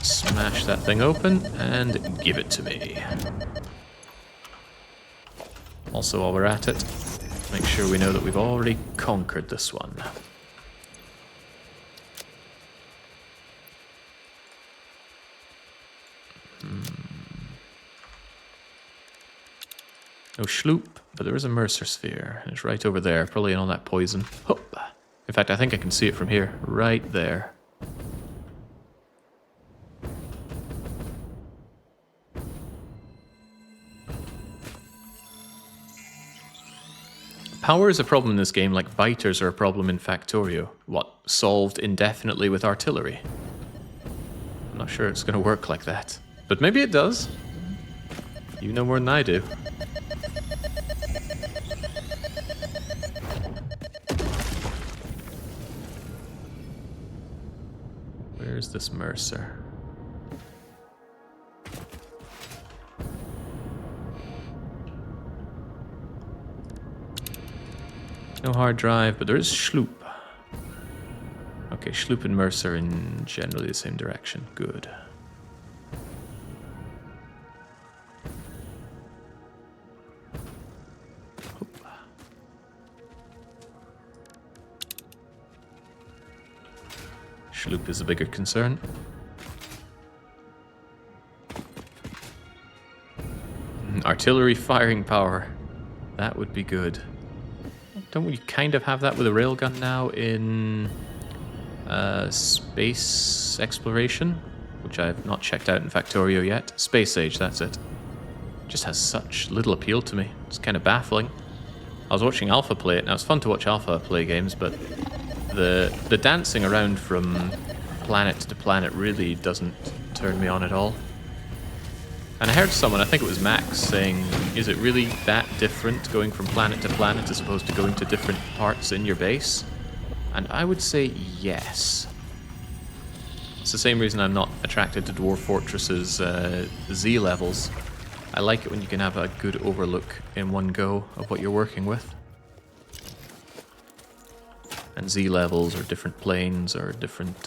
Speaker 1: Smash that thing open and give it to me. Also, while we're at it, make sure we know that we've already conquered this one. No Schloop, but there is a Mercer Sphere. It's right over there, probably in all that poison. Hup. In fact, I think I can see it from here. Right there. Power is a problem in this game like biters are a problem in Factorio. What, solved indefinitely with artillery? I'm not sure it's going to work like that. But maybe it does. You know more than I do. Where's this Mercer? No hard drive, but there is Schloop. Okay, Schloop and Mercer in generally the same direction. Good. Schloop is a bigger concern. Artillery firing power. That would be good. Don't we kind of have that with a railgun now in space exploration? Which I have not checked out in Factorio yet. Space Age, that's it. Just has such little appeal to me. It's kind of baffling. I was watching Alpha play it. Now, it's fun to watch Alpha play games, but the dancing around from planet to planet really doesn't turn me on at all. And I heard someone, I think it was Max, saying, is it really that different going from planet to planet as opposed to going to different parts in your base? And I would say yes. It's the same reason I'm not attracted to Dwarf Fortress's Z levels. I like it when you can have a good overlook in one go of what you're working with. And Z levels or different planes or different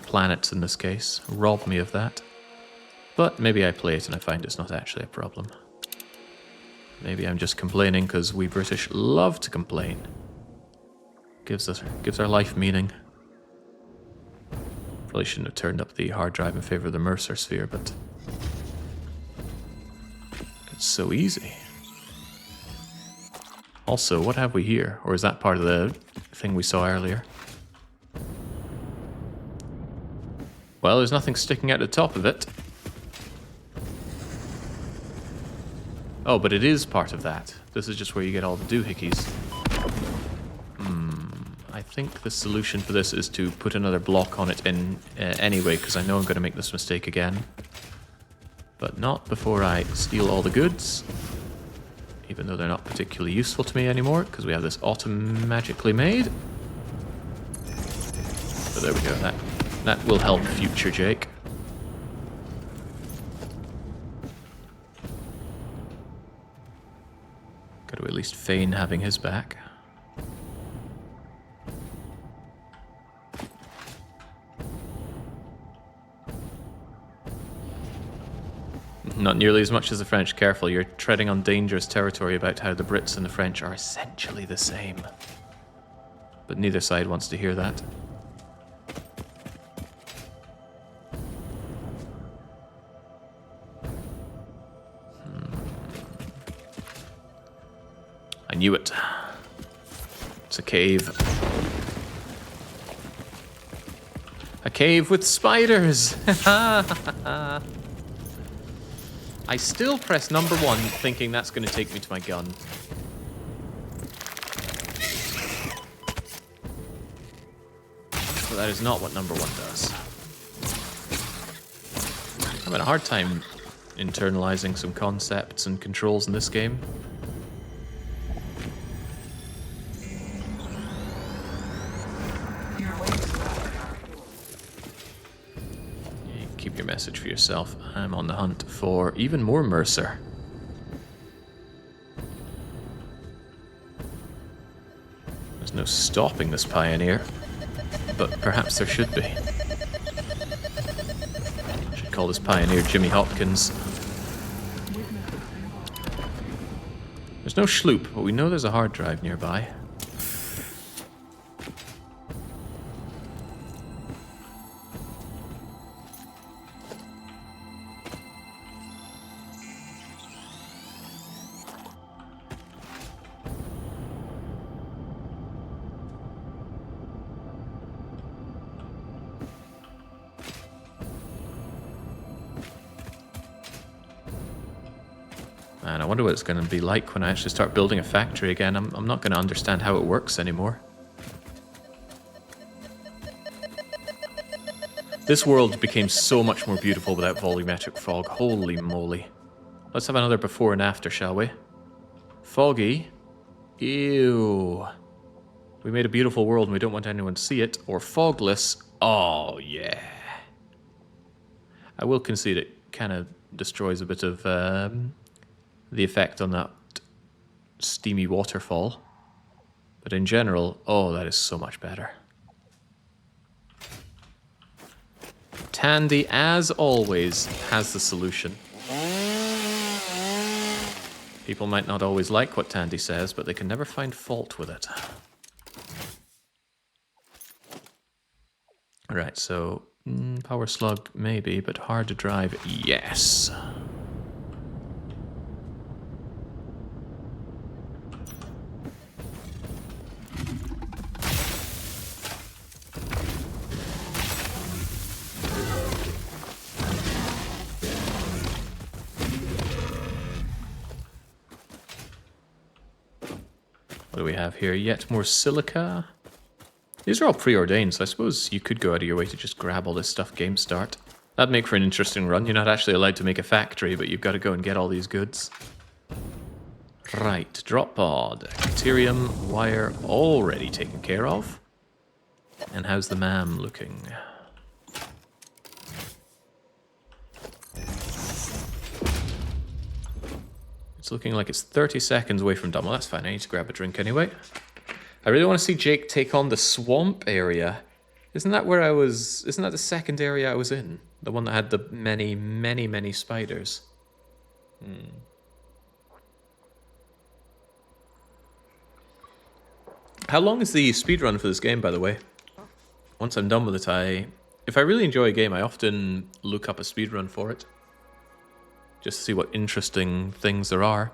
Speaker 1: planets in this case rob me of that. But maybe I play it and I find it's not actually a problem. Maybe I'm just complaining because we British love to complain. Gives our life meaning. Probably shouldn't have turned up the hard drive in favor of the Mercer sphere, but it's so easy. Also, what have we here? Or is that part of the thing we saw earlier? Well, there's nothing sticking out the top of it. Oh, but it is part of that. This is just where you get all the doohickeys. I think the solution for this is to put another block on it in anyway, because I know I'm going to make this mistake again. But not before I steal all the goods. Even though they're not particularly useful to me anymore, because we have this automagically made. But there we go, that will help future Jake. Got to at least feign having his back. Not nearly as much as the French. Careful, you're treading on dangerous territory about how the Brits and the French are essentially the same. But neither side wants to hear that. I knew it. It's a cave. A cave with spiders! I still press number 1, thinking that's going to take me to my gun. But that is not what number 1 does. I'm having a hard time internalizing some concepts and controls in this game. Keep your message for yourself. I'm on the hunt for even more Mercer. There's no stopping this pioneer, but perhaps there should be. I should call this pioneer Jimmy Hopkins. There's no sloop, but we know there's a hard drive nearby. Man, I wonder what it's going to be like when I actually start building a factory again. I'm not going to understand how it works anymore. This world became so much more beautiful without volumetric fog. Holy moly. Let's have another before and after, shall we? Foggy. Ew. We made a beautiful world and we don't want anyone to see it. Or fogless. Oh, yeah. I will concede it kind of destroys a bit of the effect on that steamy waterfall. But in general, oh, that is so much better. Tandy, as always, has the solution. People might not always like what Tandy says, but they can never find fault with it. Alright, so power slug, maybe, but hard to drive, yes. What do we have here? Yet more silica. These are all preordained, so I suppose you could go out of your way to just grab all this stuff game start. That'd make for an interesting run. You're not actually allowed to make a factory, but you've got to go and get all these goods. Right, drop pod. Deuterium wire already taken care of. And how's the MAM looking? It's looking like it's 30 seconds away from done. Well, that's fine. I need to grab a drink anyway. I really want to see Jake take on the swamp area Isn't that where I was? Isn't that the second area I was in? The one that had the many, many, many spiders. How long is the speedrun for this game, by the way? Once I'm done with it, if I really enjoy a game, I often look up a speedrun for it. Just to see what interesting things there are.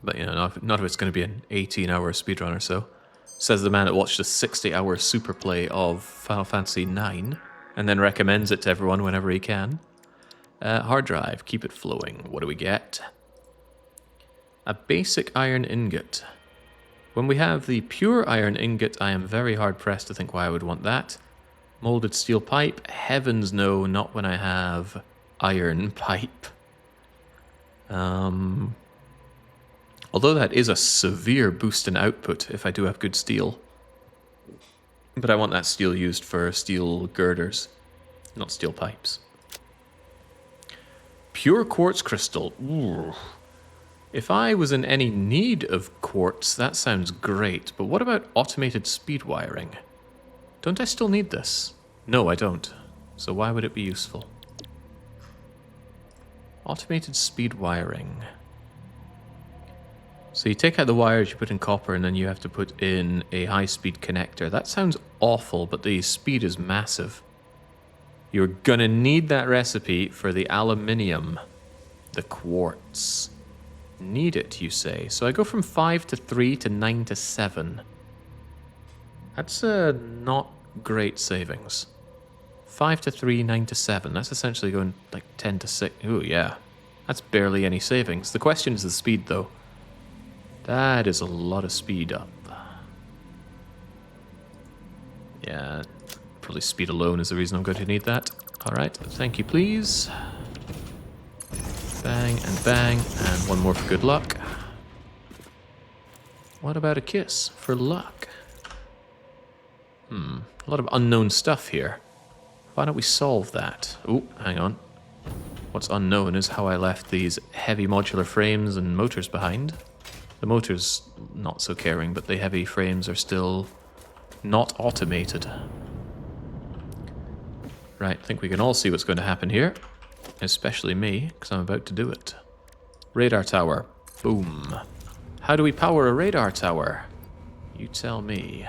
Speaker 1: But, you know, not if it's going to be an 18-hour speedrun or so. Says the man that watched a 60-hour super play of Final Fantasy IX, and then recommends it to everyone whenever he can. Hard drive, keep it flowing. What do we get? A basic iron ingot. When we have the pure iron ingot, I am very hard-pressed to think why I would want that. Molded steel pipe, heavens no, not when I have iron pipe. Although that is a severe boost in output if I do have good steel. But I want that steel used for steel girders, not steel pipes. Pure quartz crystal. Ooh. If I was in any need of quartz, that sounds great. But what about automated speed wiring? Don't I still need this? No, I don't. So why would it be useful? Automated speed wiring. So you take out the wires, you put in copper, and then you have to put in a high-speed connector. That sounds awful, but the speed is massive. You're gonna need that recipe for the aluminium, the quartz. Need it, you say. So I go from 5 to 3 to 9 to 7. That's not great savings. 5 to 3, 9 to 7. That's essentially going like 10 to 6. Ooh, yeah. That's barely any savings. The question is the speed, though. That is a lot of speed up. Yeah, probably speed alone is the reason I'm going to need that. Alright, thank you, please. Bang and bang, and one more for good luck. What about a kiss for luck? A lot of unknown stuff here. Why don't we solve that? Oh, hang on. What's unknown is how I left these heavy modular frames and motors behind. The motor's not so caring, but the heavy frames are still not automated. Right, I think we can all see what's going to happen here. Especially me, because I'm about to do it. Radar tower. Boom. How do we power a radar tower? You tell me.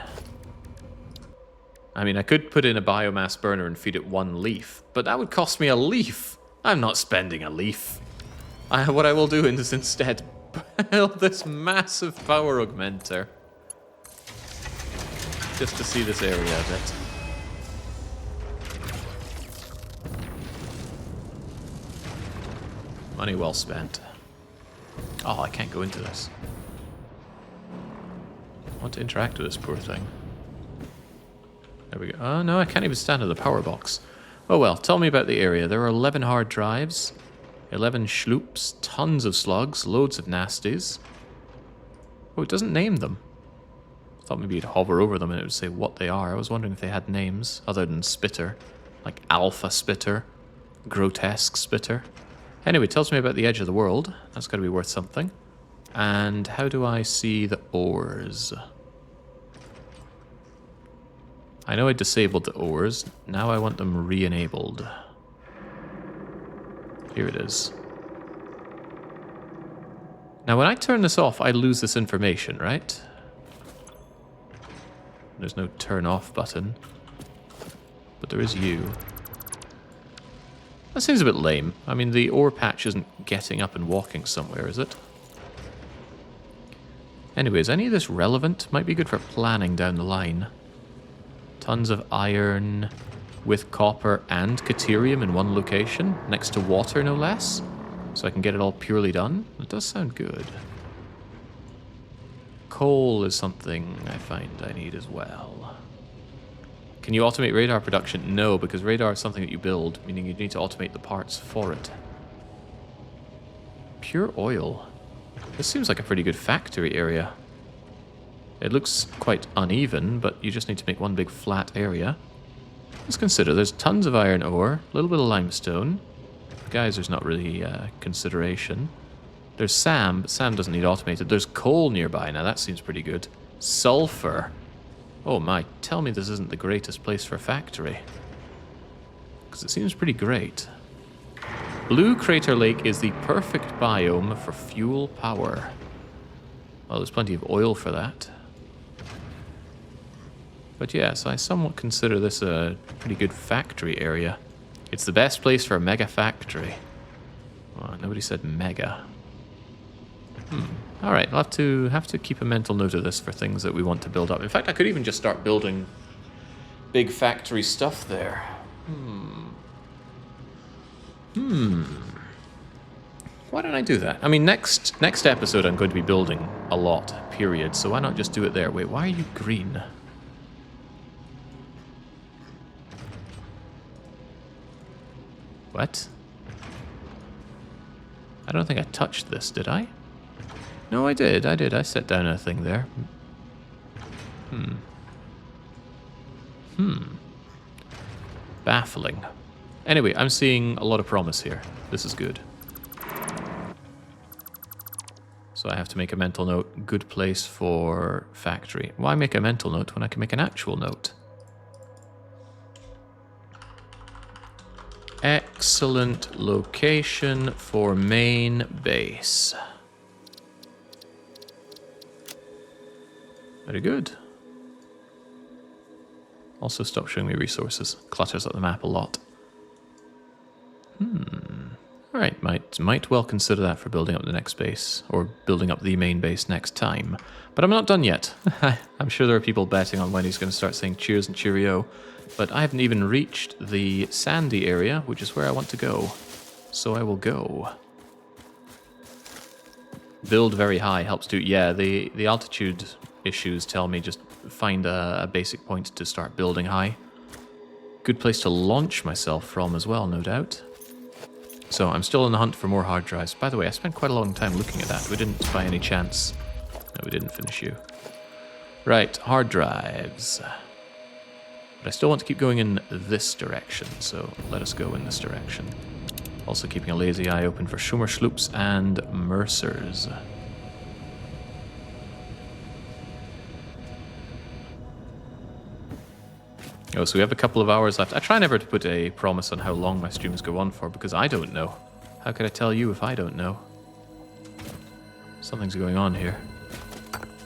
Speaker 1: I mean, I could put in a biomass burner and feed it one leaf, but that would cost me a leaf. I'm not spending a leaf. What I will do is instead build this massive power augmenter. Just to see this area a bit. Money well spent. Oh, I can't go into this. I want to interact with this poor thing. There we go. Oh, no, I can't even stand at the power box. Oh well, tell me about the area. There are 11 hard drives, 11 schloops, tons of slugs, loads of nasties. Oh, it doesn't name them. I thought maybe you'd hover over them and it would say what they are. I was wondering if they had names other than Spitter. Like Alpha Spitter, Grotesque Spitter. Anyway, it tells me about the edge of the world. That's got to be worth something. And how do I see the ores? I know I disabled the ores. Now I want them re-enabled. Here it is. Now when I turn this off, I lose this information, right? There's no turn off button. But there is you. That seems a bit lame. I mean, the ore patch isn't getting up and walking somewhere, is it? Anyway, is any of this relevant? Might be good for planning down the line. Tons of iron with copper and caterium in one location, next to water no less, so I can get it all purely done. It does sound good. Coal is something I find I need as well. Can you automate radar production? No, because radar is something that you build, meaning you need to automate the parts for it. Pure oil. This seems like a pretty good factory area. It looks quite uneven, but you just need to make one big flat area. Let's consider there's tons of iron ore, a little bit of limestone. Geysers not really consideration. There's SAM, but SAM doesn't need automated. There's coal nearby, now that seems pretty good. Sulfur. Oh my, tell me this isn't the greatest place for a factory. Because it seems pretty great. Blue Crater Lake is the perfect biome for fuel power. Well, there's plenty of oil for that. But yes, I somewhat consider this a pretty good factory area. It's the best place for a mega factory. Well, nobody said mega. Alright, I'll have to keep a mental note of this for things that we want to build up. In fact, I could even just start building big factory stuff there. Why don't I do that? I mean, next episode I'm going to be building a lot, period. So why not just do it there? Wait, why are you green? What? I don't think I touched this, did I? No, I did. I set down a thing there. Baffling. Anyway, I'm seeing a lot of promise here. This is good. So I have to make a mental note. Good place for factory. Why make a mental note when I can make an actual note? Excellent location for main base. Very good. Also stop showing me resources. Clutters up the map a lot. Alright, might well consider that for building up the next base, or building up the main base next time. But I'm not done yet. I'm sure there are people betting on when he's going to start saying cheers and cheerio, but I haven't even reached the sandy area, which is where I want to go. So I will go. Build very high helps too. Yeah, the altitude issues tell me just find a basic point to start building high. Good place to launch myself from as well, no doubt. So I'm still on the hunt for more hard drives. By the way, I spent quite a long time looking at that. We didn't by any chance. No, we didn't finish you. Right, hard drives. But I still want to keep going in this direction, so let us go in this direction. Also keeping a lazy eye open for Schummerschloops and Mercers. Oh, so we have a couple of hours left. I try never to put a promise on how long my streams go on for, because I don't know. How could I tell you if I don't know? Something's going on here.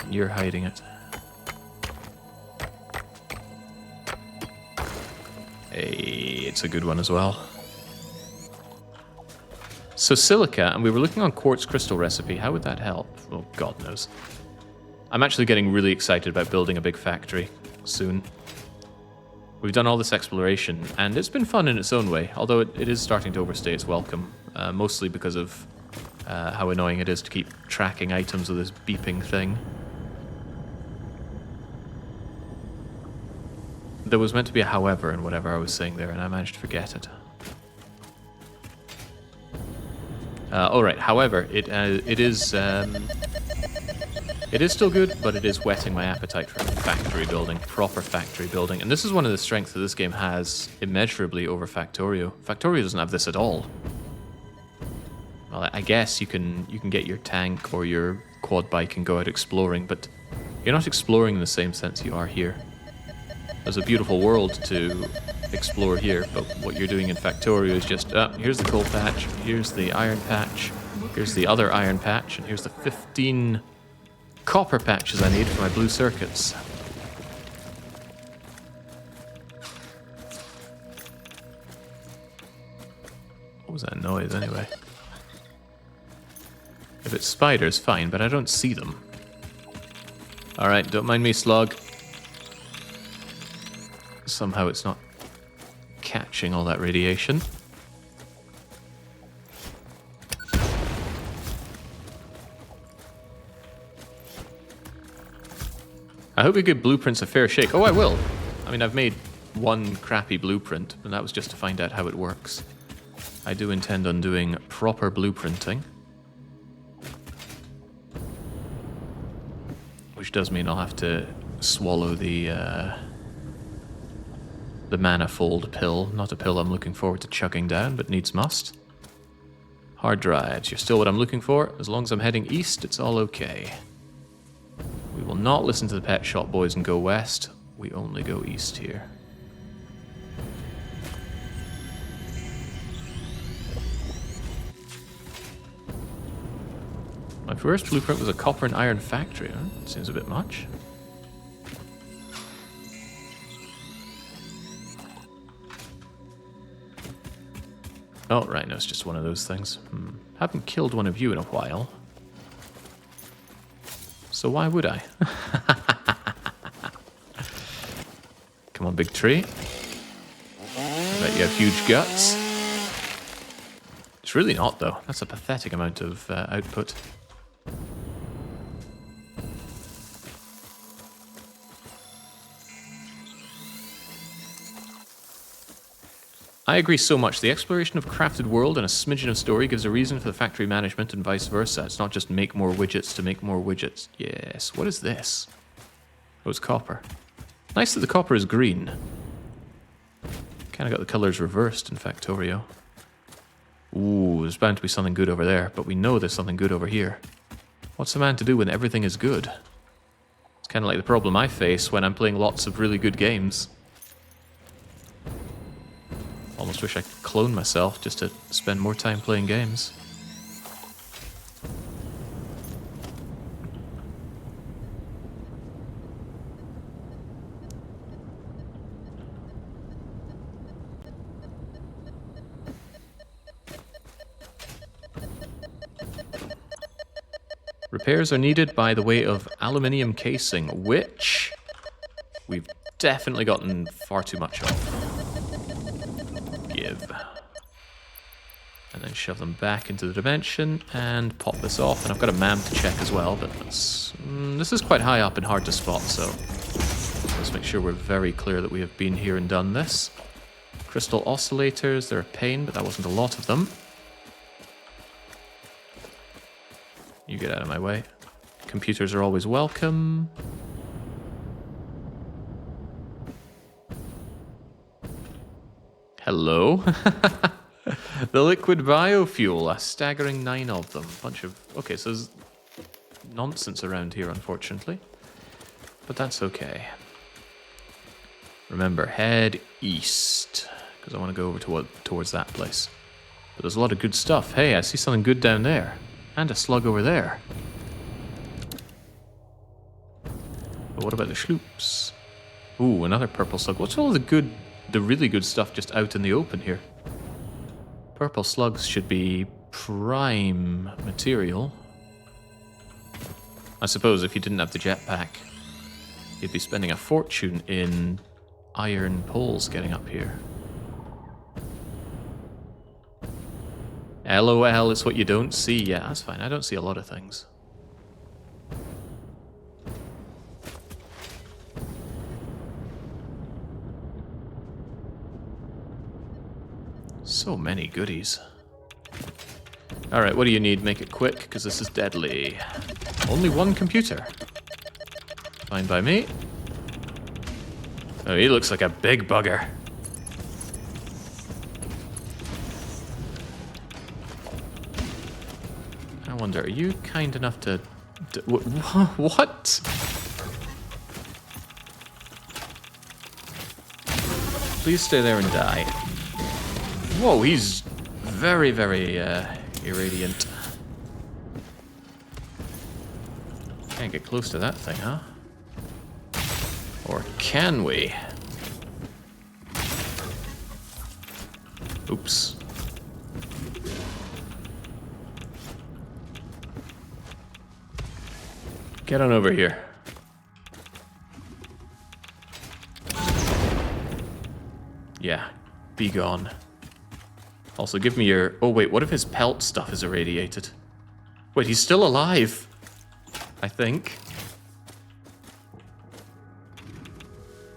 Speaker 1: And you're hiding it. Hey, it's a good one as well. So silica, and we were looking on quartz crystal recipe. How would that help? Well, God knows. I'm actually getting really excited about building a big factory soon. We've done all this exploration, and it's been fun in its own way, although it is starting to overstay its welcome, mostly because of how annoying it is to keep tracking items with this beeping thing. There was meant to be a however in whatever I was saying there, and I managed to forget it. Alright, however, it is still good, but it is whetting my appetite for factory building, proper factory building. And this is one of the strengths that this game has immeasurably over Factorio. Factorio doesn't have this at all. Well, I guess you can get your tank or your quad bike and go out exploring, but you're not exploring in the same sense you are here. There's a beautiful world to explore here, but what you're doing in Factorio is just, here's the coal patch, here's the iron patch, here's the other iron patch, and here's the 15... copper patches I need for my blue circuits. What was that noise anyway? If it's spiders, fine, but I don't see them. Alright, don't mind me, slug. Somehow it's not catching all that radiation. I hope you give blueprints a fair shake. Oh, I will. I mean, I've made one crappy blueprint, and that was just to find out how it works. I do intend on doing proper blueprinting. Which does mean I'll have to swallow the manifold pill. Not a pill I'm looking forward to chugging down, but needs must. Hard drives. You're still what I'm looking for. As long as I'm heading east, it's all okay. We will not listen to the pet shop boys and go west. we only go east here. My first blueprint was a copper and iron factory. Huh? Seems a bit much. Oh, right, no, it's just one of those things. Haven't killed one of you in a while. So why would I? Come on, big tree. I bet you have huge guts. It's really not, though. That's a pathetic amount of output. I agree so much. The exploration of a crafted world and a smidgen of story gives a reason for the factory management and vice versa. It's not just make more widgets to make more widgets. Yes. What is this? Oh, it's copper. Nice that the copper is green. Kind of got the colors reversed in Factorio. Ooh, there's bound to be something good over there, but we know there's something good over here. What's a man to do when everything is good? It's kind of like the problem I face when I'm playing lots of really good games. Almost wish I could clone myself just to spend more time playing games. Repairs are needed by the way of aluminium casing, which we've definitely gotten far too much of. Give. And then shove them back into the dimension and pop this off. And I've got a MAM to check as well, but this is quite high up and hard to spot, so let's make sure we're very clear that we have been here and done this. Crystal oscillators, they're a pain, but that wasn't a lot of them. You get out of my way. Computers are always welcome. Hello. The liquid biofuel, a staggering 9 of them. Bunch of... Okay, so there's nonsense around here, unfortunately. But that's okay. Remember, head east. Because I want to go over towards that place. But there's a lot of good stuff. Hey, I see something good down there. And a slug over there. But what about the schloops? Ooh, another purple slug. What's all the really good stuff just out in the open here? Purple slugs should be prime material. I suppose if you didn't have the jetpack, you'd be spending a fortune in iron poles getting up here. LOL, it's what you don't see. Yeah, that's fine. I don't see a lot of things. So many goodies. Alright, what do you need? Make it quick, because this is deadly. Only one computer. Fine by me. Oh, he looks like a big bugger. I wonder, are you kind enough to... What? Please stay there and die. Whoa, he's very, very irradiant. Can't get close to that thing, huh? Or can we? Oops. Get on over here. Yeah, be gone. Also, give me your... Oh, wait, what if his pelt stuff is irradiated? Wait, he's still alive, I think.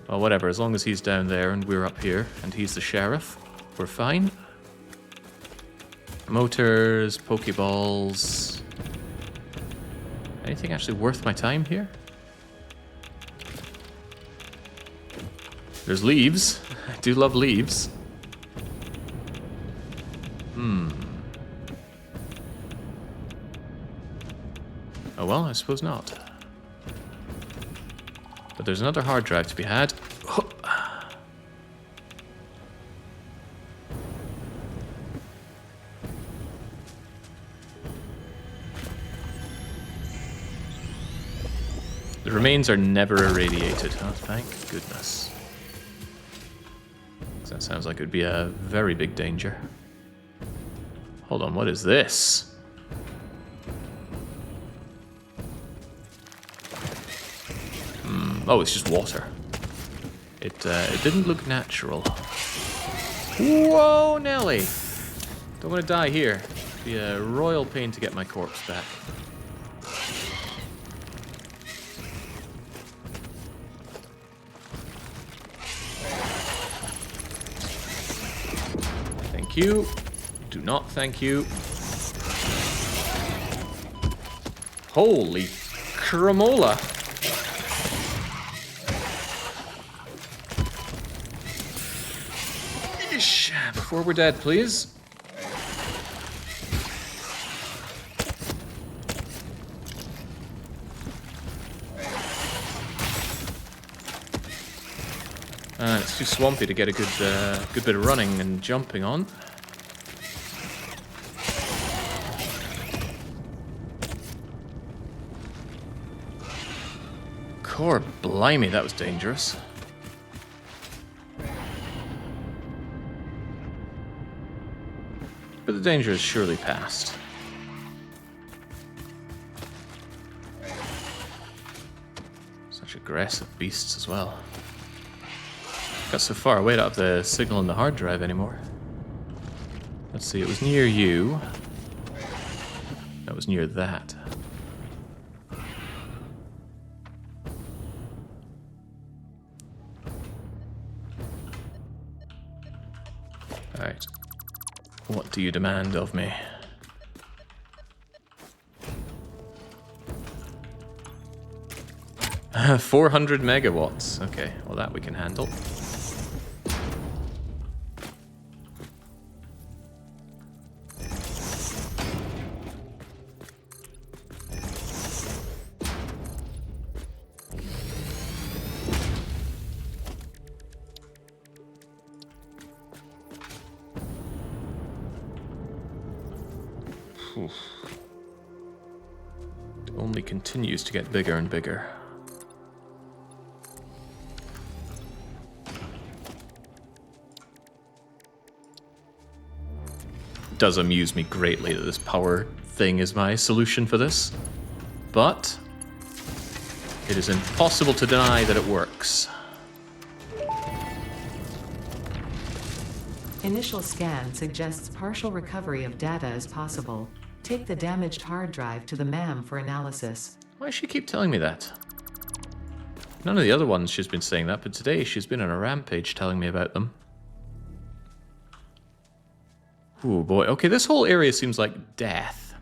Speaker 1: Well, whatever, as long as he's down there and we're up here, and he's the sheriff, we're fine. Motors, Pokeballs... Anything actually worth my time here? There's leaves. I do love leaves. Oh well, I suppose not. But But there's another hard drive to be had. The remains are never irradiated. Oh, thank goodness. That sounds like it would be a very big danger. Hold on, what is this? Oh, it's just water. It didn't look natural. Whoa, Nelly! Don't want to die here. It'd be a royal pain to get my corpse back. Thank you. Do not thank you. Holy cramola! Yeesh. Before we're dead, please. It's too swampy to get a good bit of running and jumping on. Core blimey, that was dangerous. But the danger is surely past. Such aggressive beasts as well. Got so far away, I don't have the signal in the hard drive anymore. Let's see, it was near you. That was near that. Alright. What do you demand of me? Uh, 400 megawatts. Okay, well that we can handle. Oof. It only continues to get bigger and bigger. It does amuse me greatly that this power thing is my solution for this, but it is impossible to deny that it works.
Speaker 2: Initial scan suggests partial recovery of data is possible. Take the damaged hard drive to the MAM for analysis.
Speaker 1: Why does she keep telling me that? None of the other ones she's been saying that, but today she's been on a rampage telling me about them. Oh boy, okay, this whole area seems like death.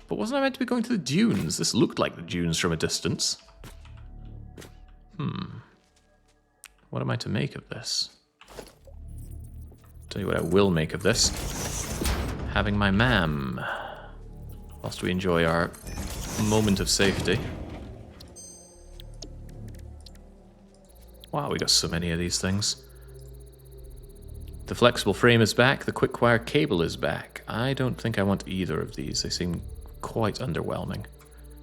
Speaker 1: But wasn't I meant to be going to the dunes? This looked like the dunes from a distance. What am I to make of this? Tell you what I will make of this. Having my MAM. Whilst we enjoy our moment of safety. Wow, we got so many of these things. The flexible frame is back, the quick wire cable is back. I don't think I want either of these. They seem quite underwhelming.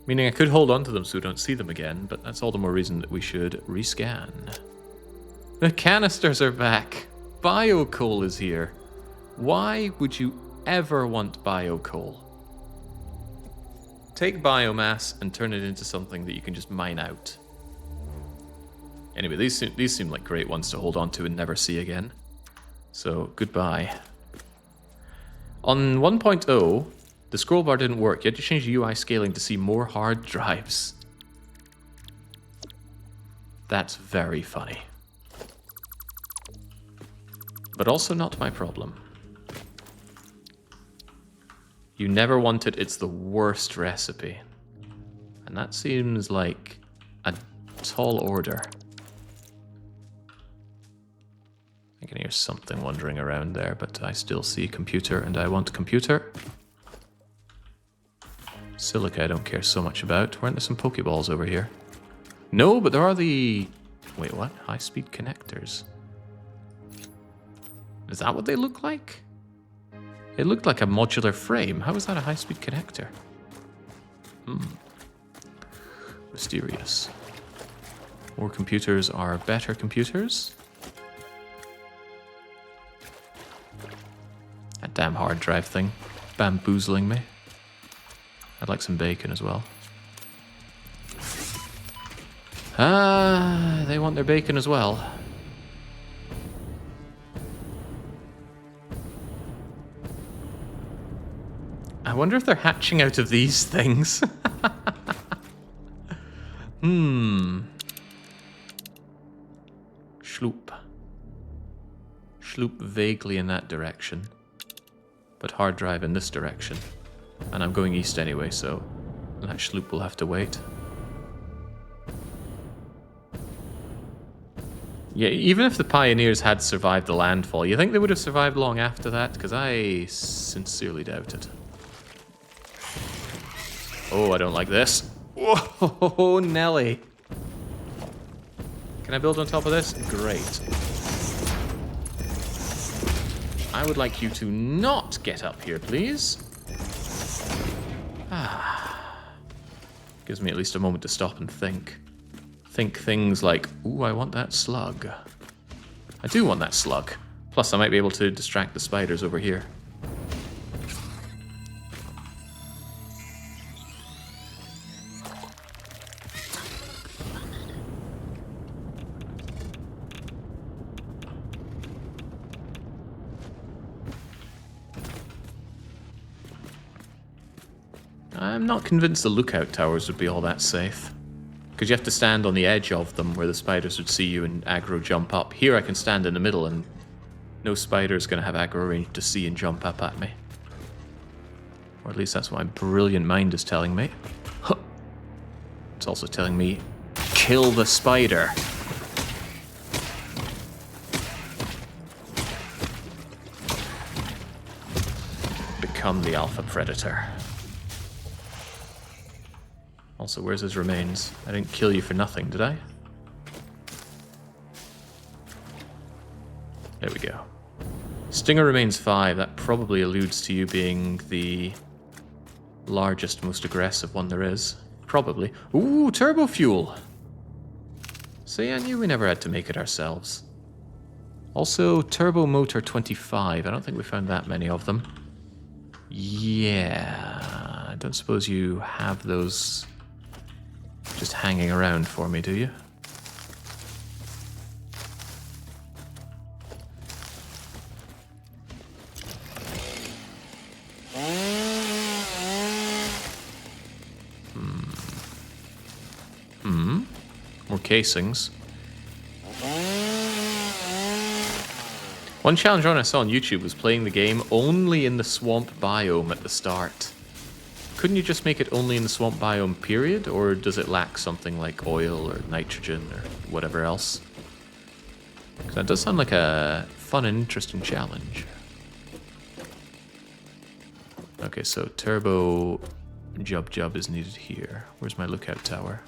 Speaker 1: Meaning I could hold on to them so we don't see them again, but that's all the more reason that we should rescan. The canisters are back! Biocoal is here. Why would you ever want biocoal? Take biomass and turn it into something that you can just mine out. Anyway, these seem like great ones to hold on to and never see again. So, goodbye. On 1.0, the scroll bar didn't work. You had to change the UI scaling to see more hard drives. That's very funny. But also not my problem. You never want it, it's the worst recipe. And that seems like a tall order. I can hear something wandering around there, but I still see computer, and I want computer. Silica I don't care so much about. Weren't there some Pokeballs over here? No, but there are the... Wait, what? High-speed connectors. Is that what they look like? It looked like a modular frame. How is that a high-speed connector? Mysterious. More computers are better computers. That damn hard drive thing. Bamboozling me. I'd like some bacon as well. Ah, they want their bacon as well. I wonder if they're hatching out of these things. Schloop. Schloop vaguely in that direction. But hard drive in this direction. And I'm going east anyway, so that schloop will have to wait. Yeah, even if the pioneers had survived the landfall, you think they would have survived long after that? Because I sincerely doubt it. Oh, I don't like this. Whoa, Nelly. Can I build on top of this? Great. I would like you to not get up here, please. Gives me at least a moment to stop and think. Think things like, ooh, I want that slug. I do want that slug. Plus, I might be able to distract the spiders over here. I'm not convinced the lookout towers would be all that safe. Because you have to stand on the edge of them where the spiders would see you and aggro jump up. Here I can stand in the middle and no spider's going to have aggro range to see and jump up at me. Or at least that's what my brilliant mind is telling me. Huh. It's also telling me, kill the spider. Become the alpha predator. Also, where's his remains? I didn't kill you for nothing, did I? There we go. Stinger remains 5. That probably alludes to you being the largest, most aggressive one there is. Probably. Ooh, turbo fuel! See, I knew we never had to make it ourselves. Also, turbo motor 25. I don't think we found that many of them. Yeah, I don't suppose you have those just hanging around for me, do you? More casings. One challenge run I saw on YouTube was playing the game only in the swamp biome at the start. Couldn't you just make it only in the swamp biome, period? Or does it lack something like oil or nitrogen or whatever else? Because that does sound like a fun and interesting challenge. Okay, so turbo jub is needed here. Where's my lookout tower?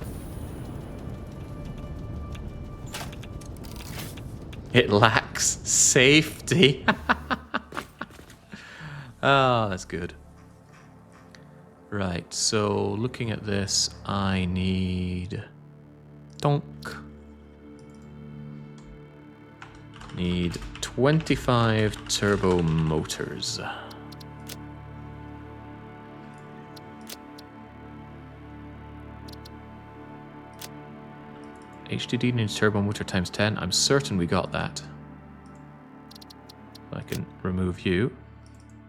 Speaker 1: It lacks safety. Oh, that's good. Right, so looking at this, I need... Donk. Need 25 turbo motors. HDD needs turbo motor times 10. I'm certain we got that. I can remove you.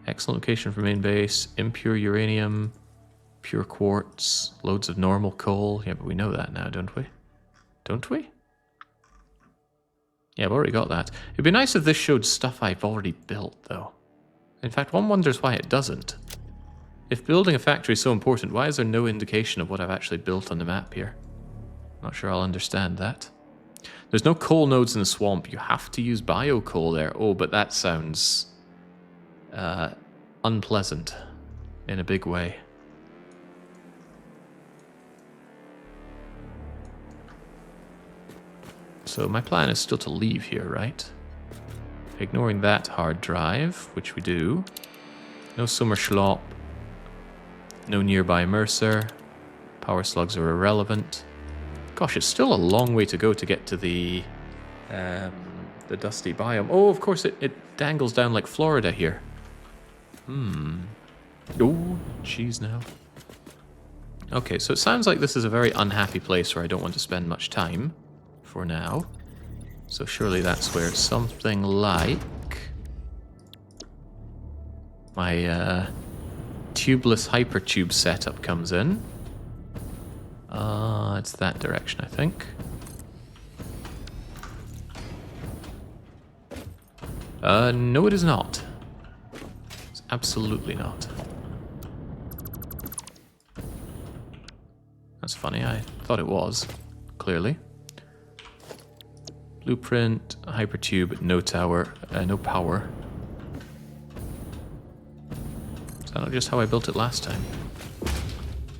Speaker 1: Excellent location for main base. Impure uranium. Pure quartz. Loads of normal coal. Yeah, but we know that now, don't we? Don't we? Yeah, I've already got that. It'd be nice if this showed stuff I've already built, though. In fact, one wonders why it doesn't. If building a factory is so important, why is there no indication of what I've actually built on the map here? Not sure I'll understand that. There's no coal nodes in the swamp. You have to use bio coal there. Oh, but that sounds unpleasant in a big way. So my plan is still to leave here, right? Ignoring that hard drive, which we do. No summer schlop. No nearby Mercer. Power slugs are irrelevant. Gosh, it's still a long way to go to get to the dusty biome. Oh, of course, it dangles down like Florida here. Oh, jeez now. Okay, so it sounds like this is a very unhappy place where I don't want to spend much time for now. So surely that's where something like my tubeless hypertube setup comes in. It's that direction, I think. No, it is not. It's absolutely not. That's funny, I thought it was, clearly. Blueprint, hypertube, no tower, no power. Is that not just how I built it last time?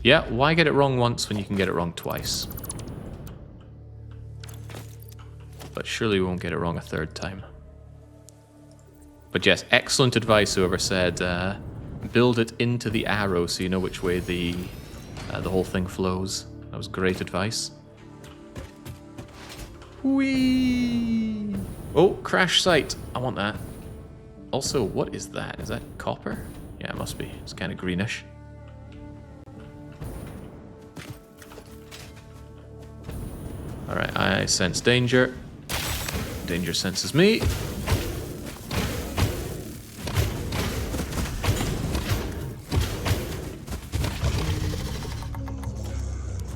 Speaker 1: Yeah, why get it wrong once when you can get it wrong twice? But surely we won't get it wrong a third time. But yes, excellent advice, whoever said build it into the arrow so you know which way the whole thing flows. That was great advice. Whee! Oh, crash site. I want that. Also, what is that? Is that copper? Yeah, it must be. It's kind of greenish. Alright, I sense danger. Danger senses me.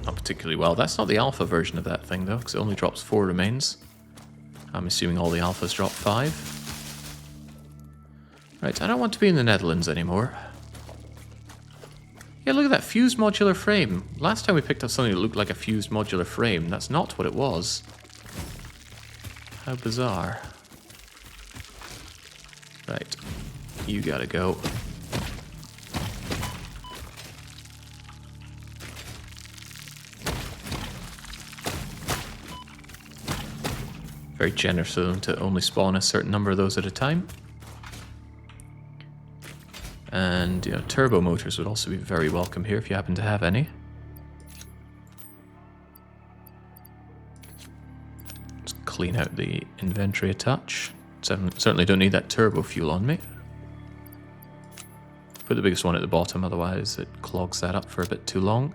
Speaker 1: Not particularly well. That's not the alpha version of that thing, though, because it only drops 4 remains. I'm assuming all the alphas drop 5. Right, I don't want to be in the Netherlands anymore. Yeah, look at that fused modular frame. Last time we picked up something that looked like a fused modular frame. That's not what it was. How bizarre. Right, you gotta go. Very generous of them to only spawn a certain number of those at a time. And, you know, turbo motors would also be very welcome here if you happen to have any. Let's clean out the inventory a touch. Certainly don't need that turbo fuel on me. Put the biggest one at the bottom, otherwise it clogs that up for a bit too long.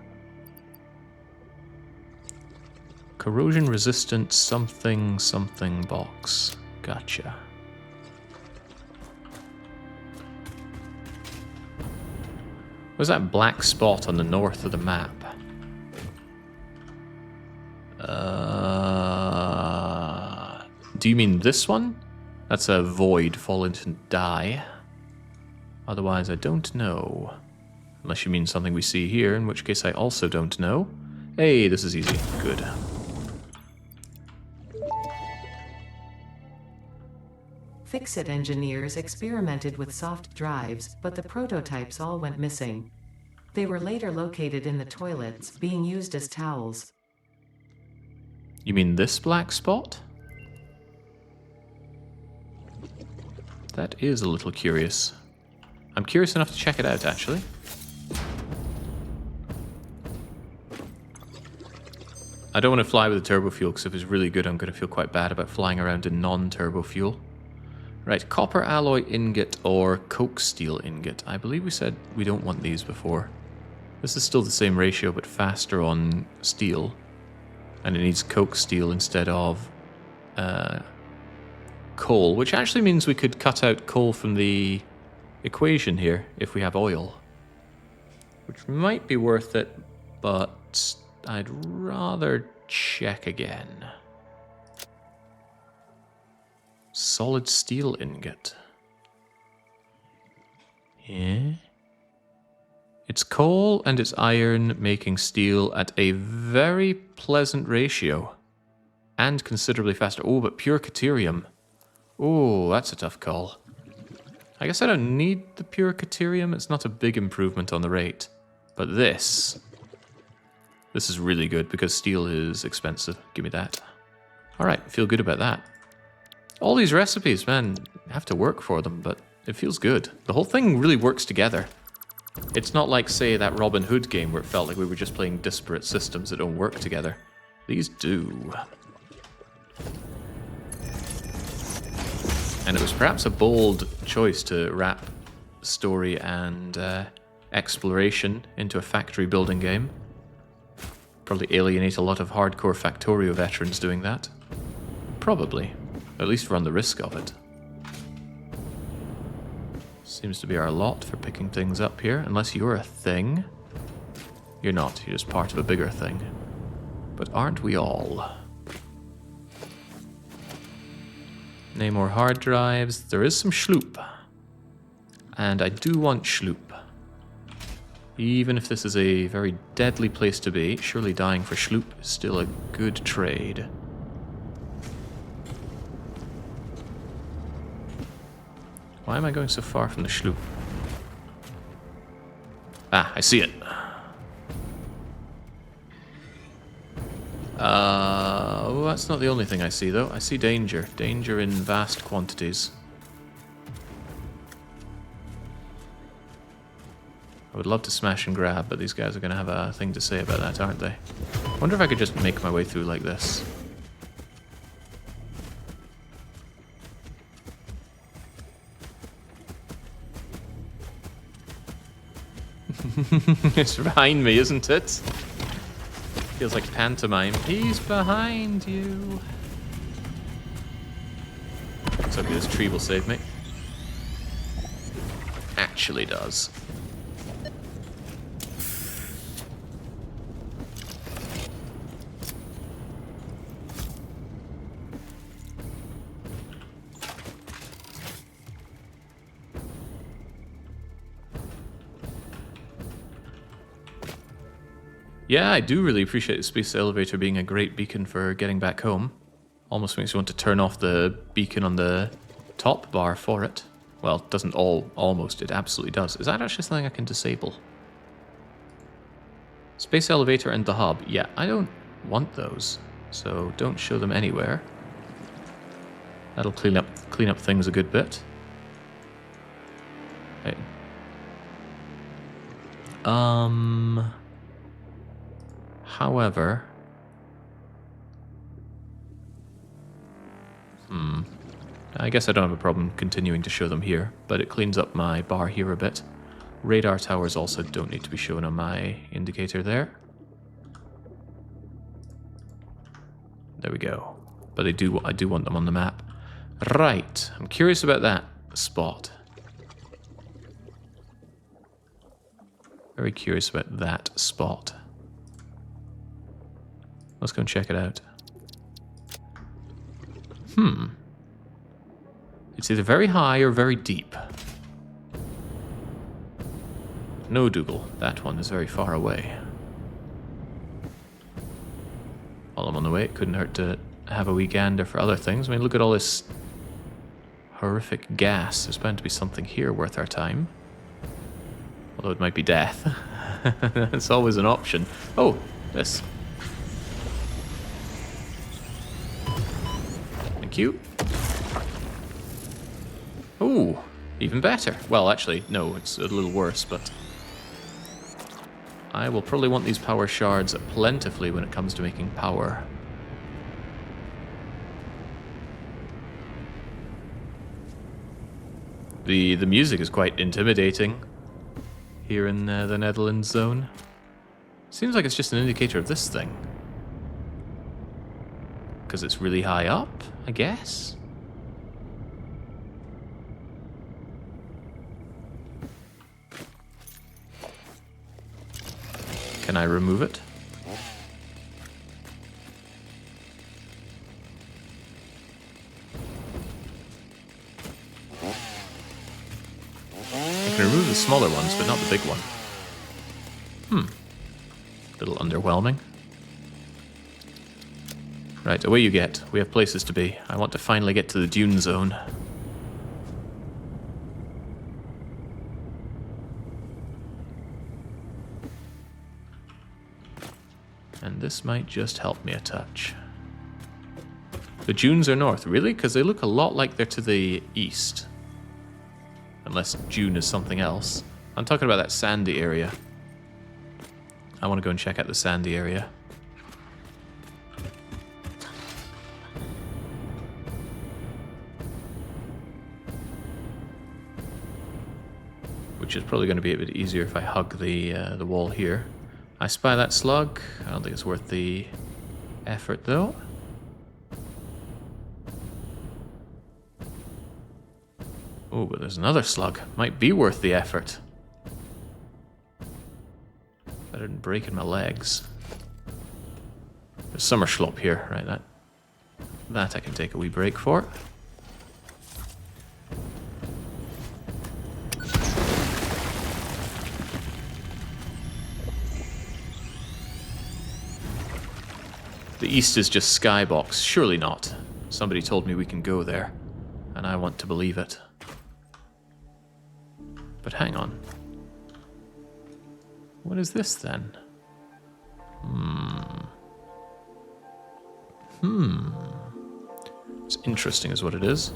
Speaker 1: Corrosion resistant something something box. Gotcha. Where's that black spot on the north of the map? Do you mean this one? That's a void, fall into die. Otherwise, I don't know. Unless you mean something we see here, in which case I also don't know. Hey, this is easy. Good.
Speaker 2: Fix-It engineers experimented with soft drives, but the prototypes all went missing. They were later located in the toilets, being used as towels.
Speaker 1: You mean this black spot? That is a little curious. I'm curious enough to check it out, actually. I don't want to fly with the turbo fuel, because if it's really good, I'm going to feel quite bad about flying around in non-turbo fuel. Right, copper alloy ingot or coke steel ingot. I believe we said we don't want these before. This is still the same ratio, but faster on steel. And it needs coke steel instead of coal, which actually means we could cut out coal from the equation here if we have oil. Which might be worth it, but I'd rather check again. Solid steel ingot. Yeah. It's coal and it's iron making steel at a very pleasant ratio. And considerably faster. Oh, but pure caterium. Oh, that's a tough call. I guess I don't need the pure caterium. It's not a big improvement on the rate. But this is really good because steel is expensive. Give me that. Alright, feel good about that. All these recipes, man, you have to work for them, but it feels good. The whole thing really works together. It's not like, say, that Robin Hood game where it felt like we were just playing disparate systems that don't work together. These do. And it was perhaps a bold choice to wrap story and exploration into a factory building game. Probably alienate a lot of hardcore Factorio veterans doing that. Probably. At least run the risk of it. Seems to be our lot for picking things up here, unless you're a thing. You're not, you're just part of a bigger thing. But aren't we all? Name more hard drives. There is some schloop. And I do want schloop. Even if this is a very deadly place to be, surely dying for schloop is still a good trade. Why am I going so far from the schloop? Ah, I see it. Oh, that's not the only thing I see, though. I see danger. Danger in vast quantities. I would love to smash and grab, but these guys are going to have a thing to say about that, aren't they? I wonder if I could just make my way through like this. It's behind me, isn't it? Feels like pantomime. He's behind you. Looks like this tree will save me. Actually does. Yeah, I do really appreciate the space elevator being a great beacon for getting back home. Almost makes you want to turn off the beacon on the top bar for it. Well, it doesn't almost, it absolutely does. Is that actually something I can disable? Space elevator and the hub. Yeah, I don't want those, so don't show them anywhere. That'll clean up things a good bit. Hey. However, I guess I don't have a problem continuing to show them here, but it cleans up my bar here a bit. Radar towers also don't need to be shown on my indicator there. There we go. But I do want them on the map. Right, I'm curious about that spot. Very curious about that spot. Let's go and check it out. It's either very high or very deep. No, Dougal, that one is very far away. While I'm on the way, it couldn't hurt to have a wee gander for other things. I mean, look at all this horrific gas. There's bound to be something here worth our time. Although it might be death. It's always an option. Oh, this. Thank you. Ooh, even better. Well, actually, no, it's a little worse, but I will probably want these power shards plentifully when it comes to making power. The music is quite intimidating here in the Netherlands zone. Seems like it's just an indicator of this thing. Because it's really high up, I guess? Can I remove it? I can remove the smaller ones, but not the big one. A little underwhelming. Right, away you get. We have places to be. I want to finally get to the dune zone. And this might just help me a touch. The dunes are north, really? Because they look a lot like they're to the east. Unless dune is something else. I'm talking about that sandy area. I want to go and check out the sandy area. Which is probably going to be a bit easier if I hug the wall here. I spy that slug. I don't think it's worth the effort, though. Oh, but there's another slug. Might be worth the effort. Better than breaking my legs. There's summer schlop here, right? That I can take a wee break for. The east is just skybox. Surely not. Somebody told me we can go there, and I want to believe it. But hang on. What is this then? It's interesting is what it is.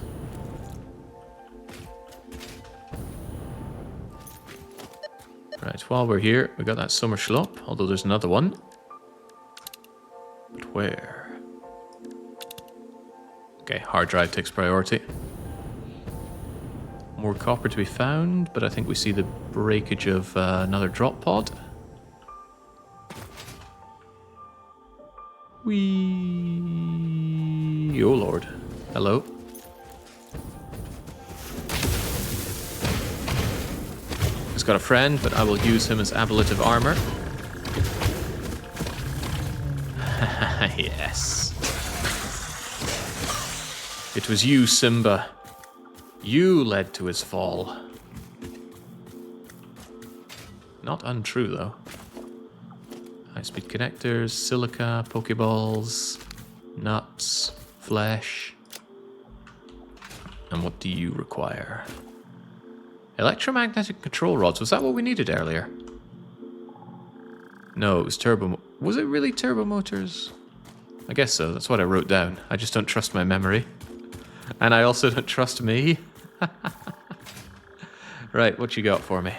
Speaker 1: Right, while we're here, we got that summer schlop, although there's another one. But where? Okay, hard drive takes priority. More copper to be found, but I think we see the breakage of another drop pod. Whee! Oh lord. Hello. He's got a friend, but I will use him as ablative armor. Yes. It was you, Simba. You led to his fall. Not untrue, though. High-speed connectors, silica, pokeballs, nuts, flesh. And what do you require? Electromagnetic control rods. Was that what we needed earlier? No, it was turbo... Was it really turbo motors? I guess so. That's what I wrote down. I just don't trust my memory. And I also don't trust me. Right, what you got for me?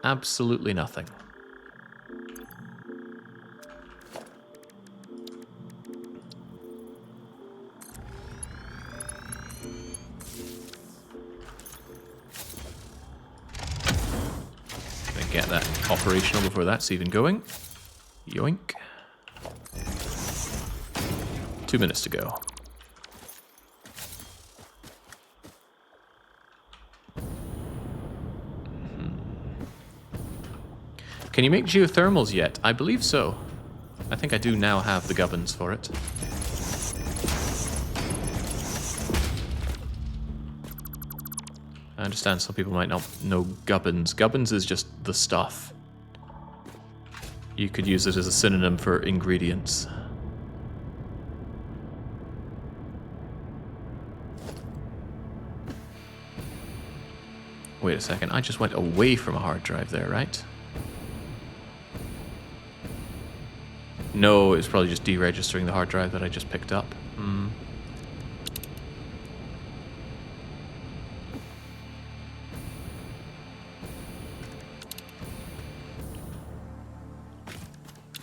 Speaker 1: Absolutely nothing. Gonna get that operational before that's even going. Yoink. 2 minutes to go. Can you make geothermals yet? I believe so. I think I do now have the gubbins for it. I understand some people might not know gubbins. Gubbins is just the stuff. You could use it as a synonym for ingredients. Wait a second, I just went away from a hard drive there, right? No, it's probably just deregistering the hard drive that I just picked up.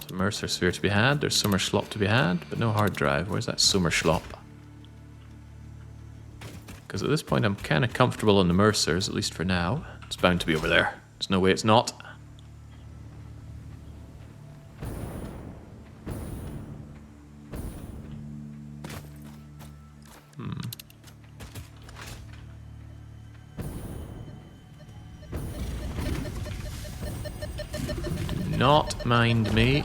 Speaker 1: There's a Mercer sphere to be had, there's Summer Schlop to be had, but no hard drive. Where's that Summer Schlop? Because at this point I'm kind of comfortable on the Mercers, at least for now. It's bound to be over there. There's no way it's not. Do not mind me.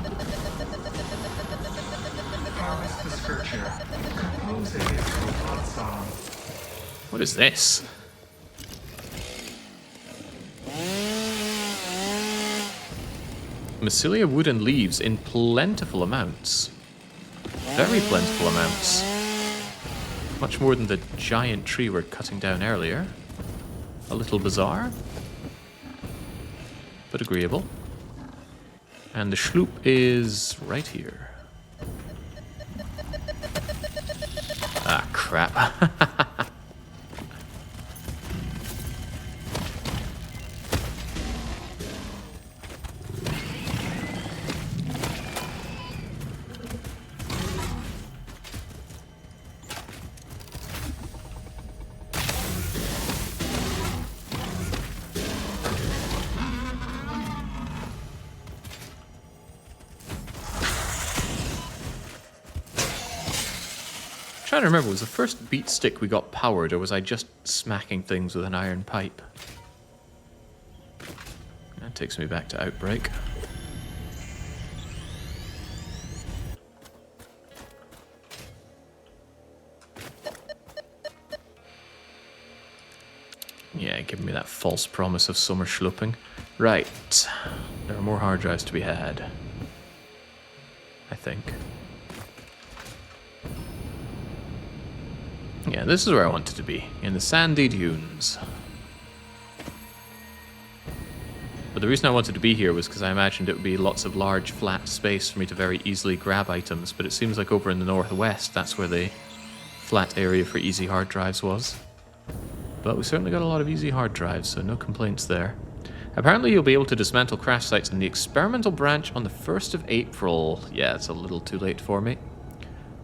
Speaker 3: Harvest the scripture. Compose it into a blood song.
Speaker 1: What is this? Mycelia wood and leaves in plentiful amounts. Very plentiful amounts. Much more than the giant tree we're cutting down earlier. A little bizarre, but agreeable. And the schloop is right here. crap. Trying to remember, was the first beat stick we got powered, or was I just smacking things with an iron pipe? That takes me back to Outbreak. Yeah, giving me that false promise of summer schlooping. Right. There are more hard drives to be had. I think. Yeah, this is where I wanted to be, in the sandy dunes. But the reason I wanted to be here was because I imagined it would be lots of large, flat space for me to very easily grab items, but it seems like over in the northwest, that's where the flat area for easy hard drives was. But we certainly got a lot of easy hard drives, so no complaints there. Apparently you'll be able to dismantle crash sites in the experimental branch on the 1st of April. Yeah, it's a little too late for me.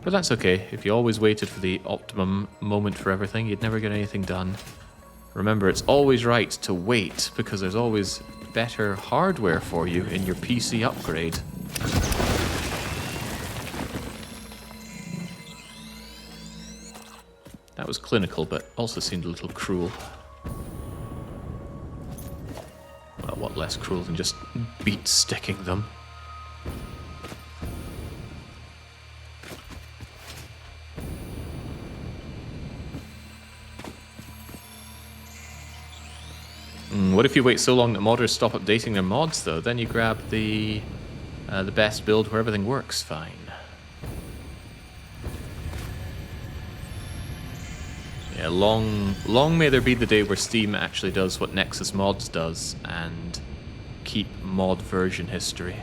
Speaker 1: But that's okay. If you always waited for the optimum moment for everything, you'd never get anything done. Remember, it's always right to wait, because there's always better hardware for you in your PC upgrade. That was clinical, but also seemed a little cruel. Well, what less cruel than just beat sticking them? What if you wait so long that modders stop updating their mods, though? Then you grab the best build where everything works fine. Yeah, long may there be the day where Steam actually does what Nexus Mods does and keep mod version history.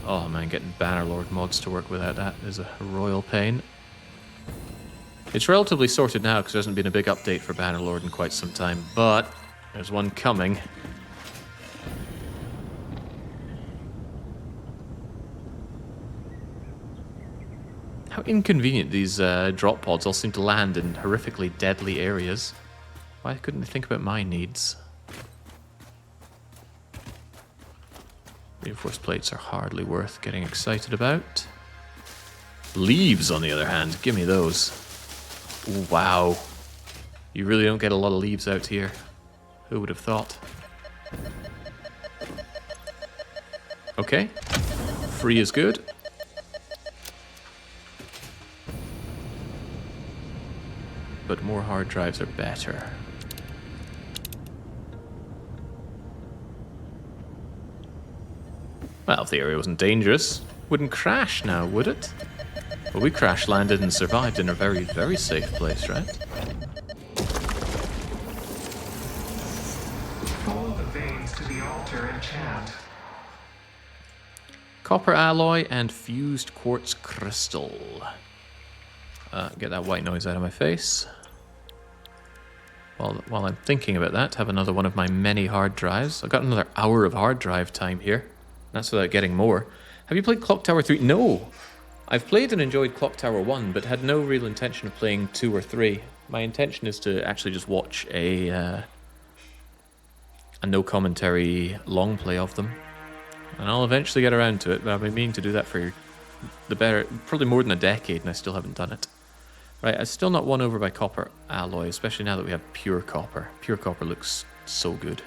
Speaker 1: Oh man, getting Bannerlord mods to work without that is a royal pain. It's relatively sorted now because there hasn't been a big update for Bannerlord in quite some time, but there's one coming. How inconvenient these drop pods all seem to land in horrifically deadly areas. Why couldn't they think about my needs? Reinforced plates are hardly worth getting excited about. Leaves, on the other hand, give me those. Ooh, wow. You really don't get a lot of leaves out here. Who would have thought? Okay. Free is good. But more hard drives are better. Well, if the area wasn't dangerous, wouldn't crash now, would it? Well, we crash landed and survived in a very, very safe place, right?
Speaker 3: Follow the veins to the altar and chant.
Speaker 1: Copper alloy and fused quartz crystal. Get that white noise out of my face. While I'm thinking about that, have another one of my many hard drives. I've got another hour of hard drive time here. That's without getting more. Have you played Clock Tower 3? No! I've played and enjoyed Clock Tower 1, but had no real intention of playing 2 or 3. My intention is to actually just watch a no commentary long play of them. And I'll eventually get around to it, but I've been meaning to do that for probably more than a decade, and I still haven't done it. Right, I'm still not won over by copper alloy, especially now that we have pure copper. Pure copper looks so good.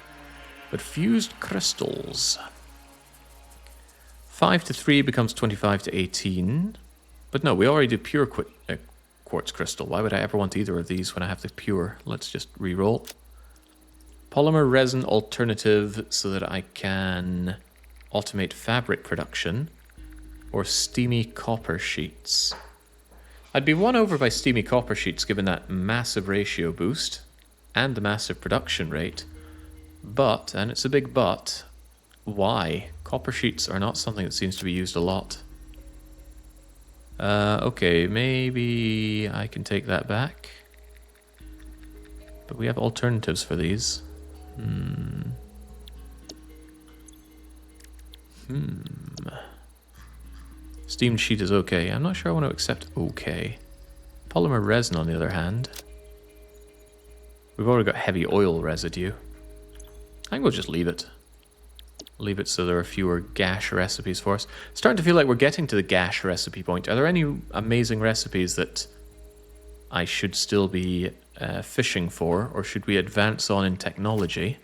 Speaker 1: But fused crystals. 5 to 3 becomes 25 to 18. But no, we already do pure quartz crystal. Why would I ever want either of these when I have the pure? Let's just re-roll. Polymer resin alternative so that I can automate fabric production. Or steamy copper sheets. I'd be won over by steamy copper sheets given that massive ratio boost and the massive production rate. But, and it's a big but, why? Copper sheets are not something that seems to be used a lot. Okay, maybe I can take that back. But we have alternatives for these. Steamed sheet is okay. I'm not sure I want to accept okay. Polymer resin, on the other hand. We've already got heavy oil residue. I think we'll just leave it. Leave it so there are fewer gash recipes for us. Starting to feel like we're getting to the gash recipe point. Are there any amazing recipes that I should still be fishing for, or should we advance on in technology?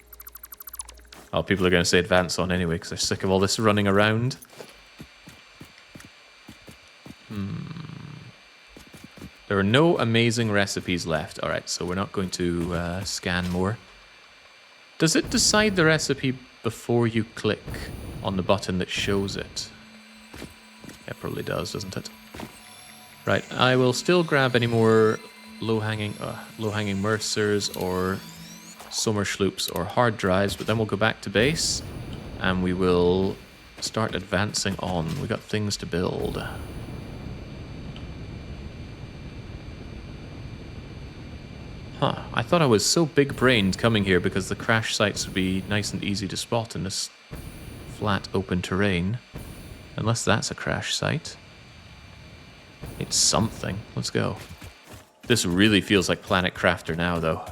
Speaker 1: Oh, people are going to say advance on anyway because they're sick of all this running around. There are no amazing recipes left. Alright, so we're not going to scan more. Does it decide the recipe before you click on the button that shows it? It probably does, doesn't it? Right, I will still grab any more low-hanging Mercers or Sommerschloops or hard drives, but then we'll go back to base and we will start advancing on. We got things to build. Huh, I thought I was so big-brained coming here because the crash sites would be nice and easy to spot in this flat, open terrain. Unless that's a crash site. It's something. Let's go. This really feels like Planet Crafter now, though.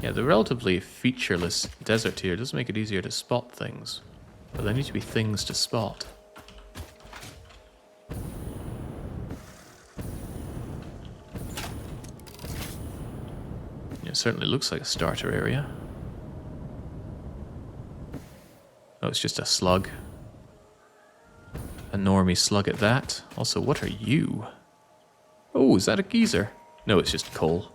Speaker 1: Yeah, the relatively featureless desert here does make it easier to spot things. But there need to be things to spot. It certainly looks like a starter area. Oh, it's just a slug. A normie slug at that. Also, what are you? Oh, is that a geezer? No, it's just coal.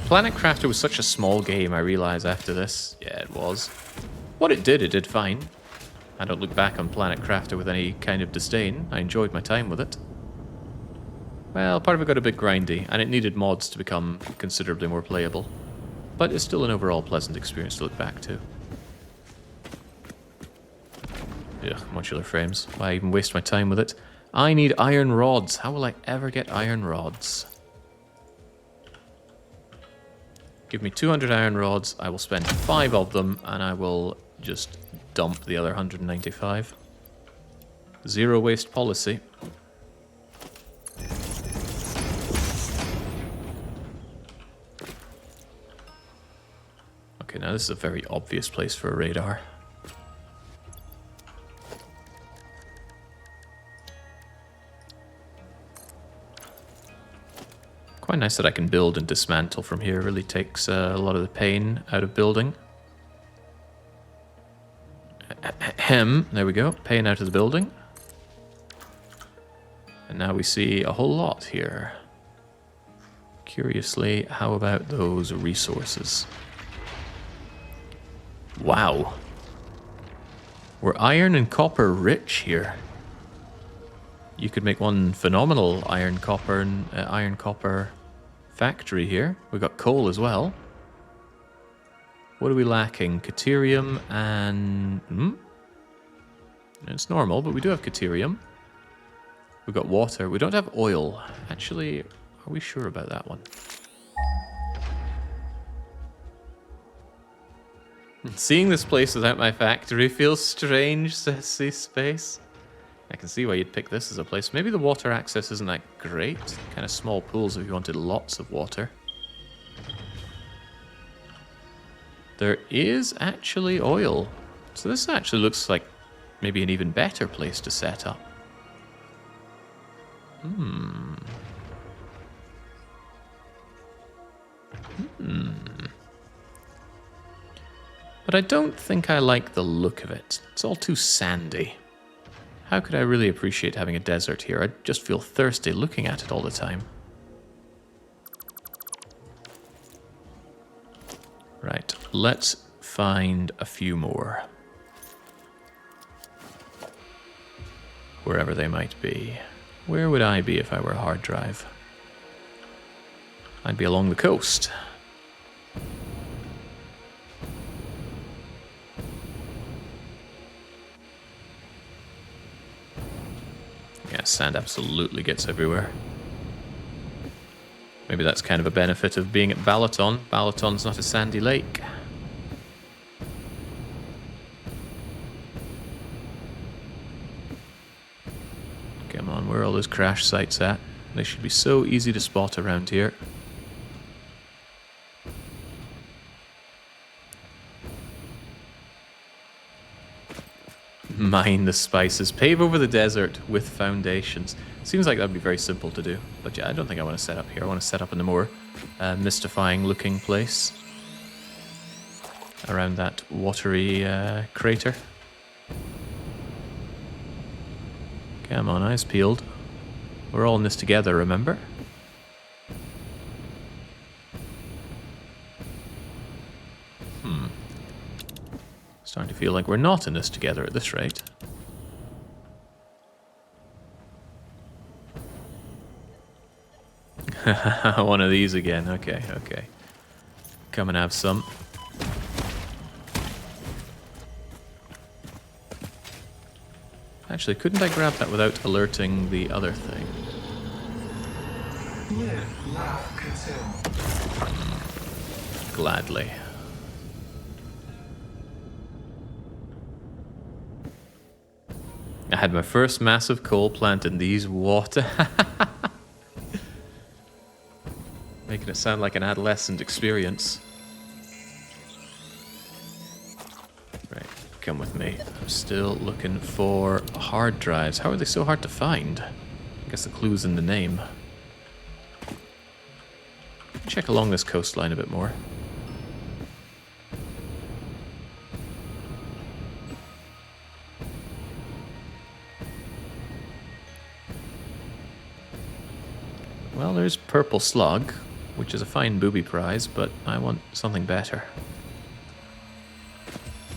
Speaker 1: Planet Crafter was such a small game, I realise after this. Yeah, it was. What it did fine. I don't look back on Planet Crafter with any kind of disdain. I enjoyed my time with it. Well, part of it got a bit grindy, and it needed mods to become considerably more playable. But it's still an overall pleasant experience to look back to. Ugh, modular frames. Why even waste my time with it? I need iron rods. How will I ever get iron rods? Give me 200 iron rods, I will spend 5 of them, and I will just dump the other 195. Zero waste policy. Okay, now this is a very obvious place for a radar. Quite nice that I can build and dismantle from here. It really takes a lot of the pain out of building. There we go. Pain out of the building. And now we see a whole lot here. Curiously, how about those resources? Wow. We're iron and copper rich here. You could make one phenomenal iron copper factory here. We've got coal as well. What are we lacking? Caterium and... It's normal, but we do have caterium. We've got water. We don't have oil. Actually, are we sure about that one? Seeing this place without my factory feels strange, says C-Space. I can see why you'd pick this as a place. Maybe the water access isn't that great. Kind of small pools if you wanted lots of water. There is actually oil. So this actually looks like maybe an even better place to set up. But I don't think I like the look of it. It's all too sandy. How could I really appreciate having a desert here? I just feel thirsty looking at it all the time. Right, let's find a few more. Wherever they might be. Where would I be if I were a hard drive? I'd be along the coast. Yeah, sand absolutely gets everywhere. Maybe that's kind of a benefit of being at Balaton. Balaton's not a sandy lake. Come on, where are all those crash sites at? They should be so easy to spot around here. Mine the spices. Pave over the desert with foundations. Seems like that'd be very simple to do. But yeah, I don't think I want to set up here. I want to set up in a more mystifying looking place. Around that watery crater. Come on, eyes peeled. We're all in this together, remember? Starting to feel like we're not in this together at this rate. One of these again. Okay, okay. Come and have some. Actually, couldn't I grab that without alerting the other thing?
Speaker 3: Live, laugh, consume.
Speaker 1: Gladly. I had my first massive coal plant in these water. Making it sound like an adolescent experience. Right, come with me. I'm still looking for hard drives. How are they so hard to find? I guess the clue's in the name. Check along this coastline a bit more. Well, there's Purple Slug, which is a fine booby prize, but I want something better.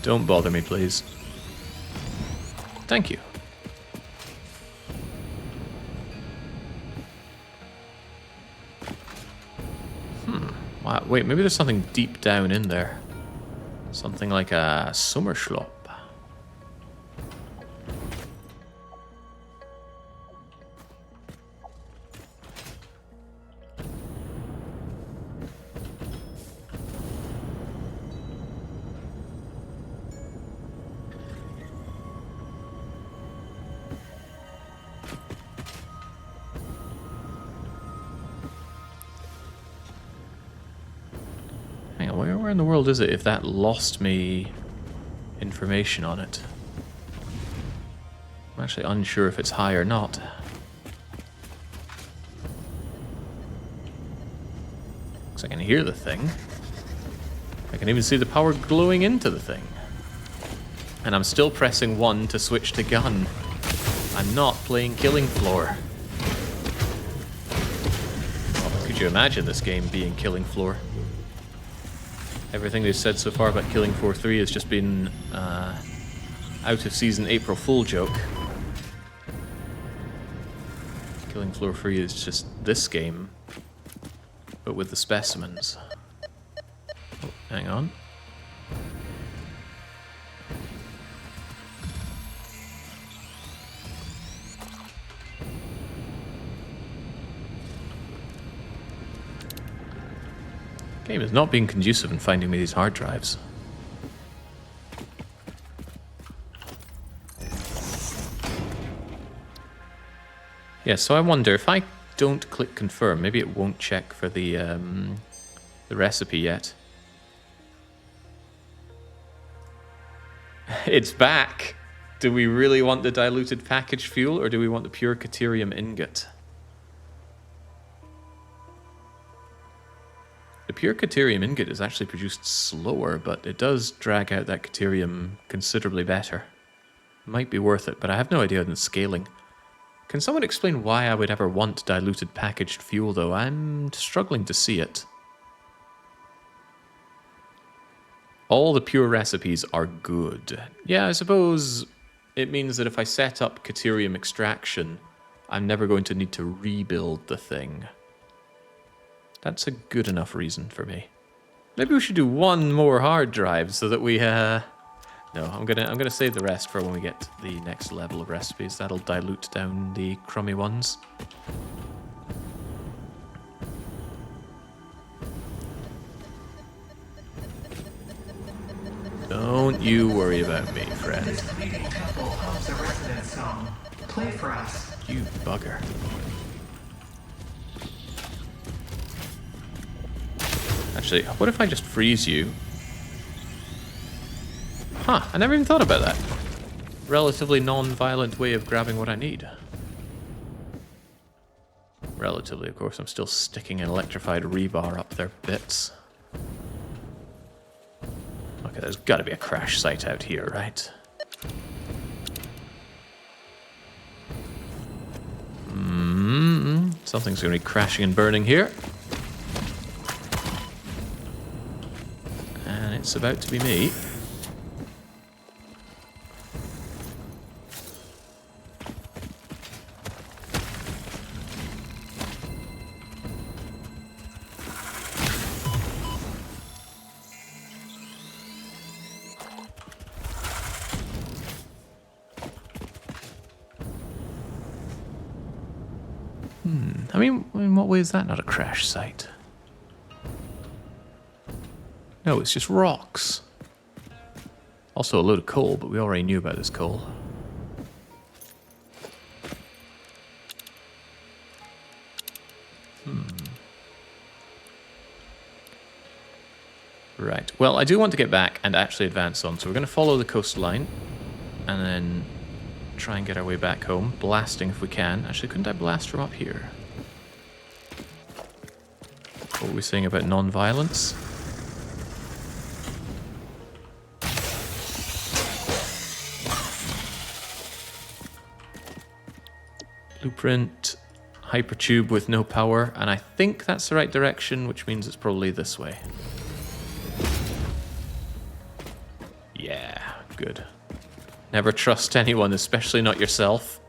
Speaker 1: Don't bother me, please. Thank you. Wow, wait, maybe there's something deep down in there. Something like a Sommerschlop. Hang on, where in the world is it if that lost me information on it? I'm actually unsure if it's high or not. Looks like I can hear the thing. I can even see the power glowing into the thing. And I'm still pressing 1 to switch to gun. I'm not playing Killing Floor. Well, could you imagine this game being Killing Floor? Everything they've said so far about Killing Floor 3 has just been out of season April Fool joke. Killing Floor 3 is just this game, but with the specimens. Oh, hang on. Game is not being conducive in finding me these hard drives. Yeah, so I wonder if I don't click confirm, maybe it won't check for the recipe yet. It's back! Do we really want the diluted packaged fuel, or do we want the pure caterium ingot? The pure caterium ingot is actually produced slower, but it does drag out that caterium considerably better. Might be worth it, but I have no idea on the scaling. Can someone explain why I would ever want diluted packaged fuel, though? I'm struggling to see it. All the pure recipes are good. Yeah, I suppose it means that if I set up caterium extraction, I'm never going to need to rebuild the thing. That's a good enough reason for me. Maybe we should do one more hard drive so that we No, I'm gonna save the rest for when we get to the next level of recipes. That'll dilute down the crummy ones. Don't you worry about me, friend.
Speaker 3: This fleeting temple hums a resonant song. Play for us.
Speaker 1: You bugger. Actually, what if I just freeze you? Huh, I never even thought about that. Relatively non-violent way of grabbing what I need. Relatively, of course, I'm still sticking an electrified rebar up their bits. Okay, there's gotta be a crash site out here, right? Something's gonna be crashing and burning here. And it's about to be me. I mean, in what way is that not a crash site? No, it's just rocks. Also a load of coal, but we already knew about this coal. Right, well, I do want to get back and actually advance on, so we're going to follow the coastline and then try and get our way back home, blasting if we can. Actually, couldn't I blast from up here? What were we saying about non-violence? Blueprint, hypertube with no power, and I think that's the right direction, which means it's probably this way. Yeah, good. Never trust anyone, especially not yourself.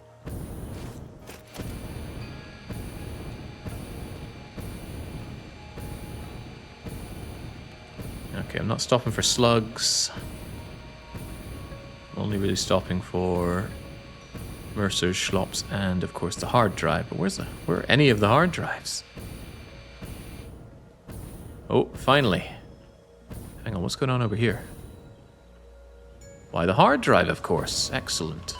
Speaker 1: Okay, I'm not stopping for slugs. I'm only really stopping for Mercer's, Schlops, and of course the hard drive. But where are any of the hard drives? Oh, finally. Hang on, what's going on over here? Why, the hard drive, of course. Excellent.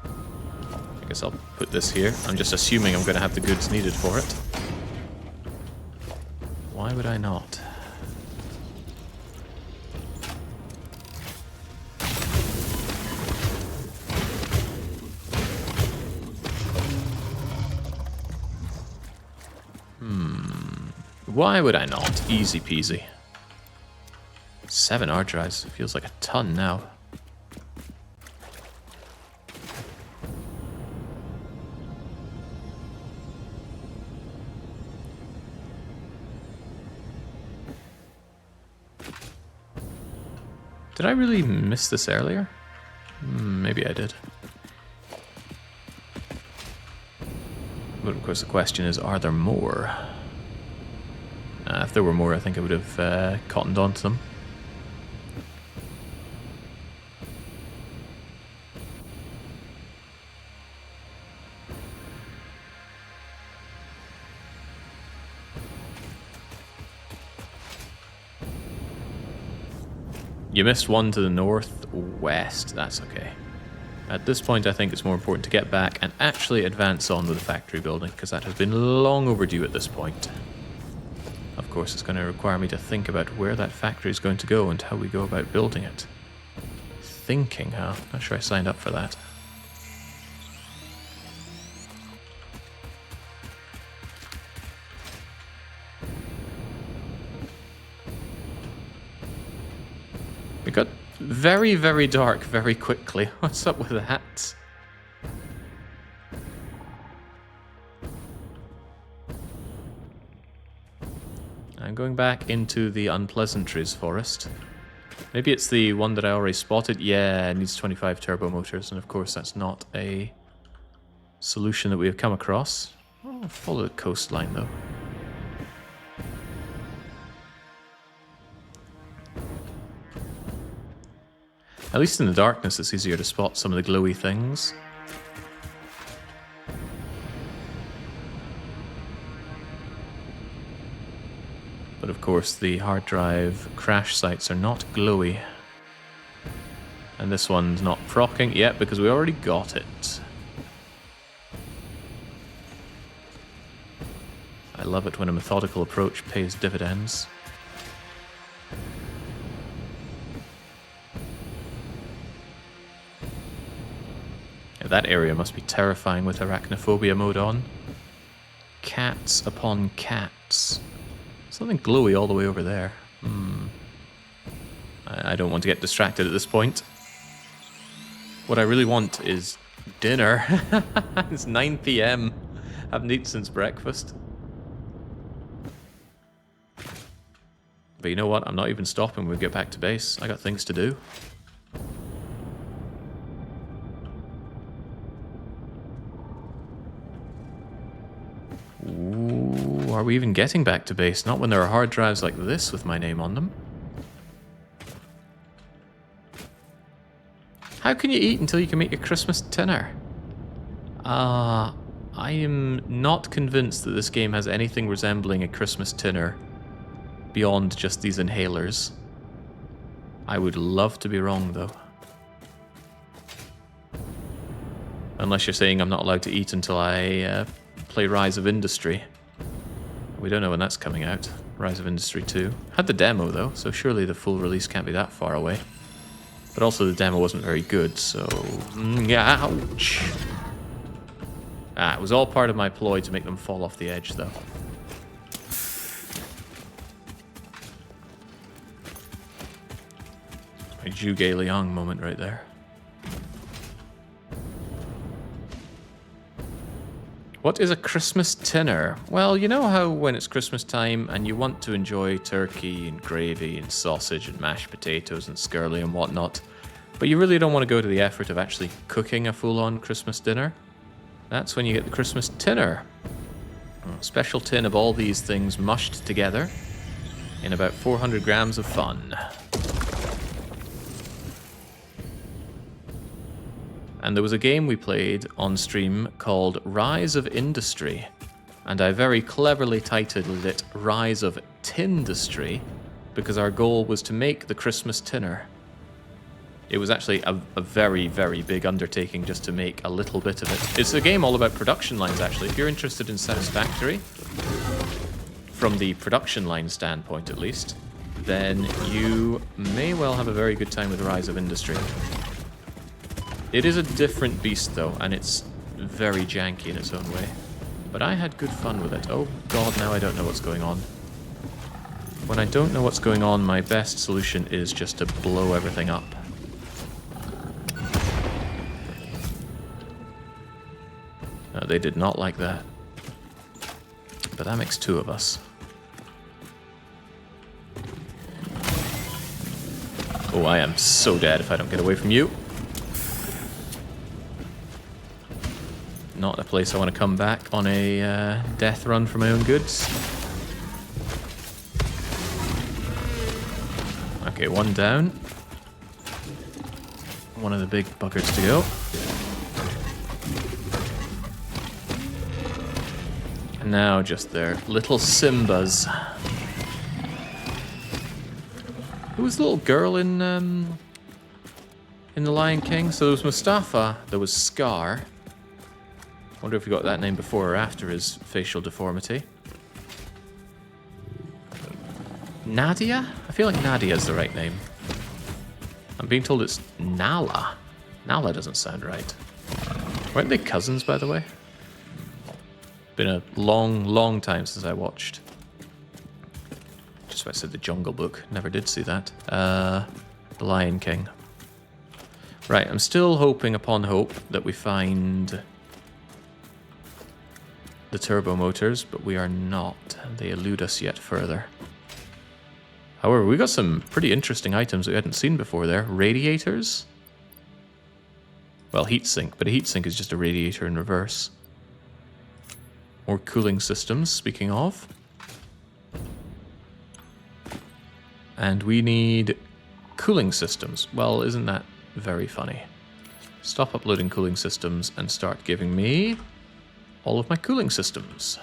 Speaker 1: I guess I'll put this here. I'm just assuming I'm going to have the goods needed for it. Why would I not? Why would I not? Easy peasy. 7 hard drives. Feels like a ton now. Did I really miss this earlier? Maybe I did. But of course the question is, are there more? If there were more, I think I would have cottoned onto them. You missed one to the northwest. That's okay. At this point, I think it's more important to get back and actually advance on with the factory building, because that has been long overdue at this point. Of course, it's going to require me to think about where that factory is going to go and how we go about building it. Thinking, huh? Not sure I signed up for that. It got very, very dark very quickly. What's up with that? I'm going back into the Unpleasantries forest. Maybe it's the one that I already spotted. Yeah, it needs 25 turbo motors, and of course that's not a solution that we have come across. I'll follow the coastline though. At least in the darkness, it's easier to spot some of the glowy things. But of course, the hard drive crash sites are not glowy. And this one's not procking yet because we already got it. I love it when a methodical approach pays dividends. Yeah, that area must be terrifying with arachnophobia mode on. Cats upon cats. Something glowy all the way over there. I don't want to get distracted at this point. What I really want is dinner. It's 9 PM. Haven't eaten since breakfast. But you know what? I'm not even stopping when we get back to base. I got things to do. Ooh, are we even getting back to base? Not when there are hard drives like this with my name on them. How can you eat until you can make a Christmas dinner? I am not convinced that this game has anything resembling a Christmas dinner beyond just these inhalers. I would love to be wrong, though. Unless you're saying I'm not allowed to eat until I play Rise of Industry. We don't know when that's coming out. Rise of Industry 2. Had the demo, though, so surely the full release can't be that far away. But also the demo wasn't very good, so... ouch! Ah, it was all part of my ploy to make them fall off the edge, though. A Zhuge Liang moment right there. What is a Christmas dinner? Well, you know how when it's Christmas time and you want to enjoy turkey and gravy and sausage and mashed potatoes and skirly and whatnot, but you really don't want to go to the effort of actually cooking a full-on Christmas dinner? That's when you get the Christmas dinner. A special tin of all these things mushed together in about 400 grams of fun. And there was a game we played on stream called Rise of Industry, and I very cleverly titled it Rise of Tindustry because our goal was to make the Christmas dinner. It was actually a very, very big undertaking just to make a little bit of it. It's a game all about production lines, actually. If you're interested in Satisfactory, from the production line standpoint at least, then you may well have a very good time with Rise of Industry. It is a different beast, though, and it's very janky in its own way. But I had good fun with it. Oh god, now I don't know what's going on. When I don't know what's going on, my best solution is just to blow everything up. No, they did not like that. But that makes two of us. Oh, I am so dead if I don't get away from you. Not a place I want to come back on a death run for my own goods. Okay, one down. One of the big buggers to go. And now just their little Simbas. Who was the little girl in The Lion King? So there was Mustafa, there was Scar. Wonder if we got that name before or after his facial deformity. Nadia? I feel like Nadia is the right name. I'm being told it's Nala. Nala doesn't sound right. Weren't they cousins, by the way? Been a long, long time since I watched. Just about said The Jungle Book. Never did see that. The Lion King. Right, I'm still hoping upon hope that we find the turbo motors, but we are not. They elude us yet further. However, we got some pretty interesting items that we hadn't seen before there. Radiators? Well, heatsink, but a heatsink is just a radiator in reverse. More cooling systems, speaking of. And we need cooling systems. Well, isn't that Very funny. Stop uploading cooling systems and start giving me all of my cooling systems.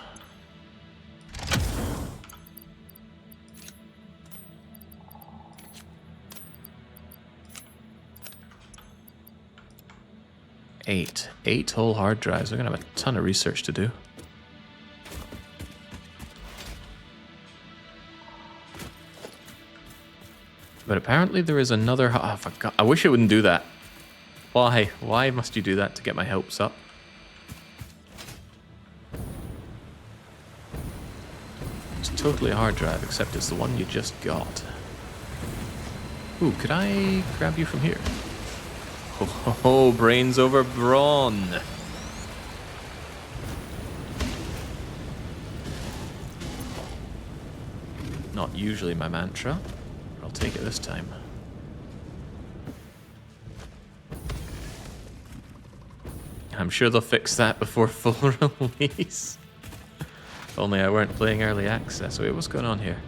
Speaker 1: Eight whole hard drives. We're gonna have a ton of research to do. But apparently there is another... Oh, I forgot. I wish it wouldn't do that. Why? Why must you do that to get my hopes up? It's totally a hard drive, except it's the one you just got. Ooh, could I grab you from here? Oh, brains over brawn. Not usually my mantra, but I'll take it this time. I'm sure they'll fix that before full release. If only I weren't playing early access. Wait, what's going on here?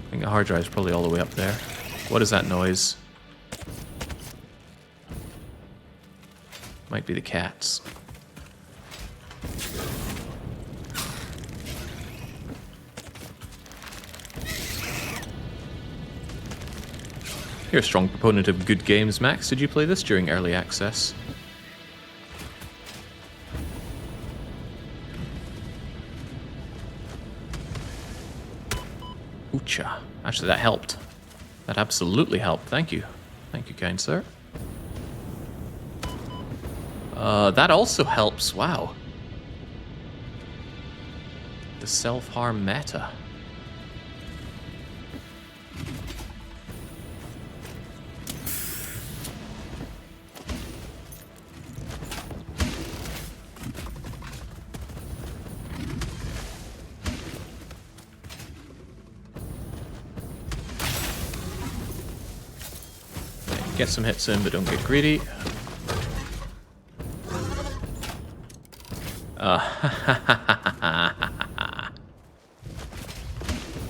Speaker 1: I think the hard drive's probably all the way up there. What is that noise? Might be the cats. You're a strong proponent of good games, Max. Did you play this during early access? Oocha. Actually, that helped. That absolutely helped. Thank you. Thank you, kind sir. That also helps. Wow. The self-harm meta. Get some hits in, but don't get greedy.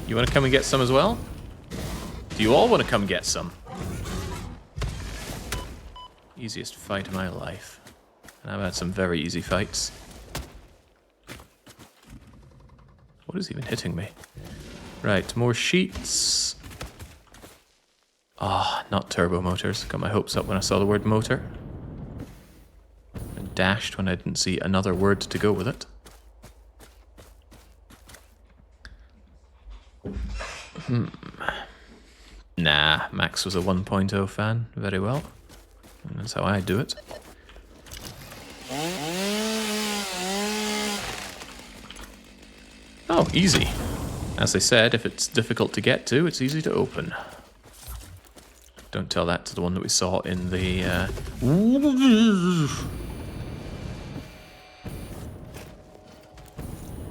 Speaker 1: You want to come and get some as well? Do you all want to come get some? Easiest fight of my life. And I've had some very easy fights. What is even hitting me? Right, more sheets. Ah, not turbo motors. Got my hopes up when I saw the word motor. And dashed when I didn't see another word to go with it. Nah, Max was a 1.0 fan. Very well. And that's how I do it. Oh, easy. As they said, if it's difficult to get to, it's easy to open. Don't tell that to the one that we saw in the...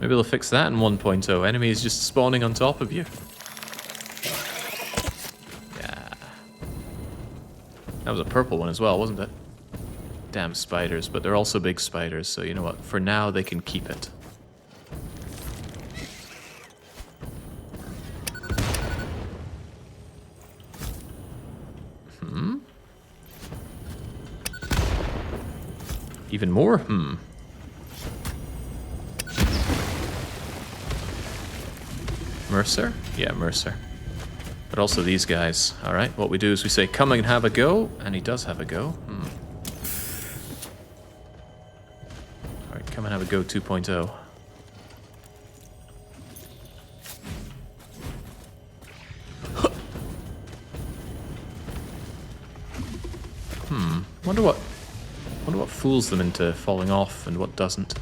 Speaker 1: Maybe they'll fix that in 1.0. Enemies just spawning on top of you. Yeah. That was a purple one as well, wasn't it? Damn spiders, but they're also big spiders, so you know what? For now, they can keep it. Even more? Mercer? Yeah, Mercer. But also these guys. Alright, what we do is we say, come and have a go. And he does have a go. Alright, come and have a go 2.0. Wonder what fools them into falling off and what doesn't.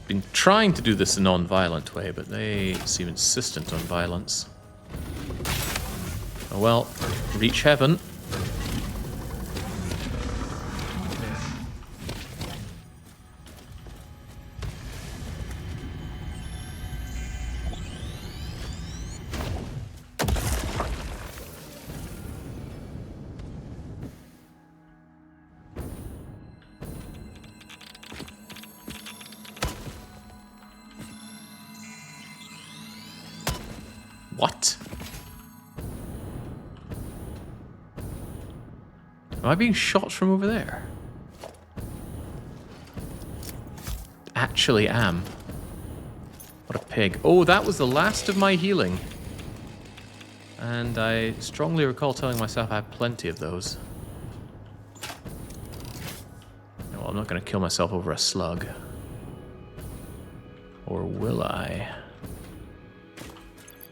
Speaker 1: Been trying to do this a non-violent way, but they seem insistent on violence. Oh well, reach heaven. What? Am I being shot from over there? Actually am. What a pig. Oh, that was the last of my healing. And I strongly recall telling myself I have plenty of those. Well, I'm not going to kill myself over a slug. Or will I?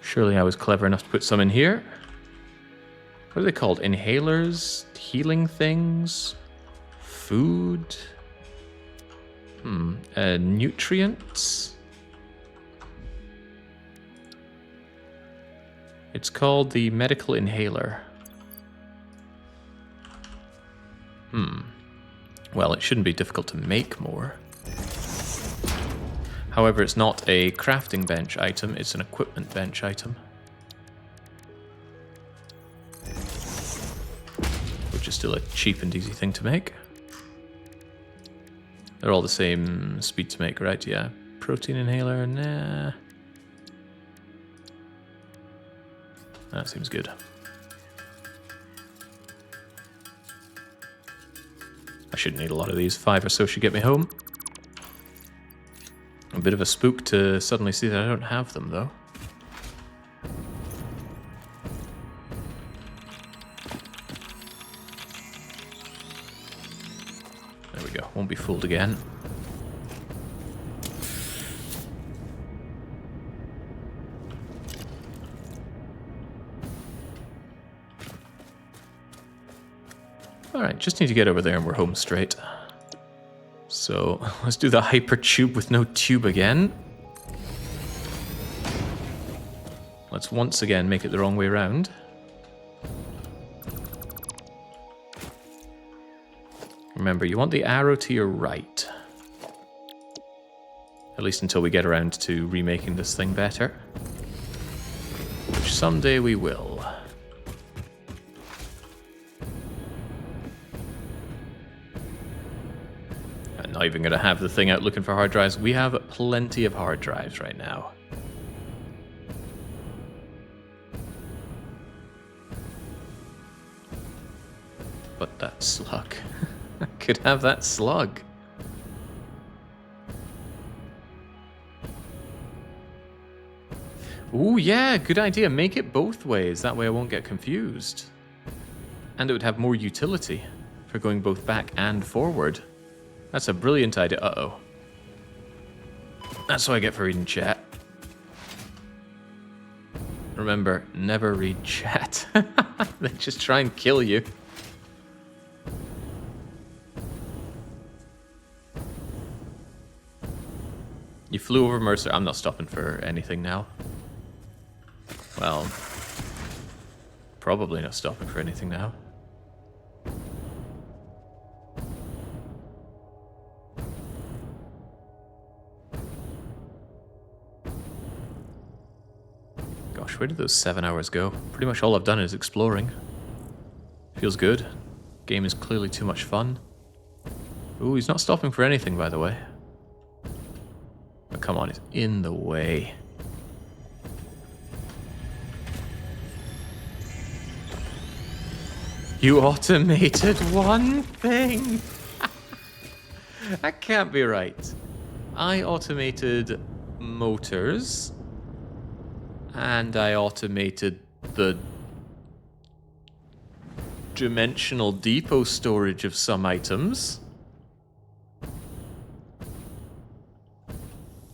Speaker 1: Surely I was clever enough to put some in here. What are they called? Inhalers? Healing things? Food? Nutrients? It's called the medical inhaler. Well, it shouldn't be difficult to make more. However, it's not a crafting bench item, it's an equipment bench item. Which is still a cheap and easy thing to make. They're all the same speed to make, right? Yeah. Protein inhaler, nah. That seems good. I shouldn't need a lot of these. 5 or so should get me home. A bit of a spook to suddenly see that I don't have them, though. There we go. Won't be fooled again. Alright, just need to get over there and we're home straight. So, let's do the hyper tube with no tube again. Let's once again make it the wrong way around. Remember, you want the arrow to your right. At least until we get around to remaking this thing better. Which someday we will. I'm not even going to have the thing out looking for hard drives. We have plenty of hard drives right now. But that slug. I could have that slug. Ooh, yeah, good idea. Make it both ways. That way I won't get confused. And it would have more utility for going both back and forward. That's a brilliant idea. Uh-oh. That's what I get for reading chat. Remember, never read chat. They just try and kill you. You flew over Mercer. I'm not stopping for anything now. Well, probably not stopping for anything now. Gosh, where did those 7 hours go? Pretty much all I've done is exploring. Feels good. Game is clearly too much fun. Ooh, he's not stopping for anything, by the way. But come on, it's in the way. You automated one thing! That can't be right. I automated motors. And I automated the dimensional depot storage of some items.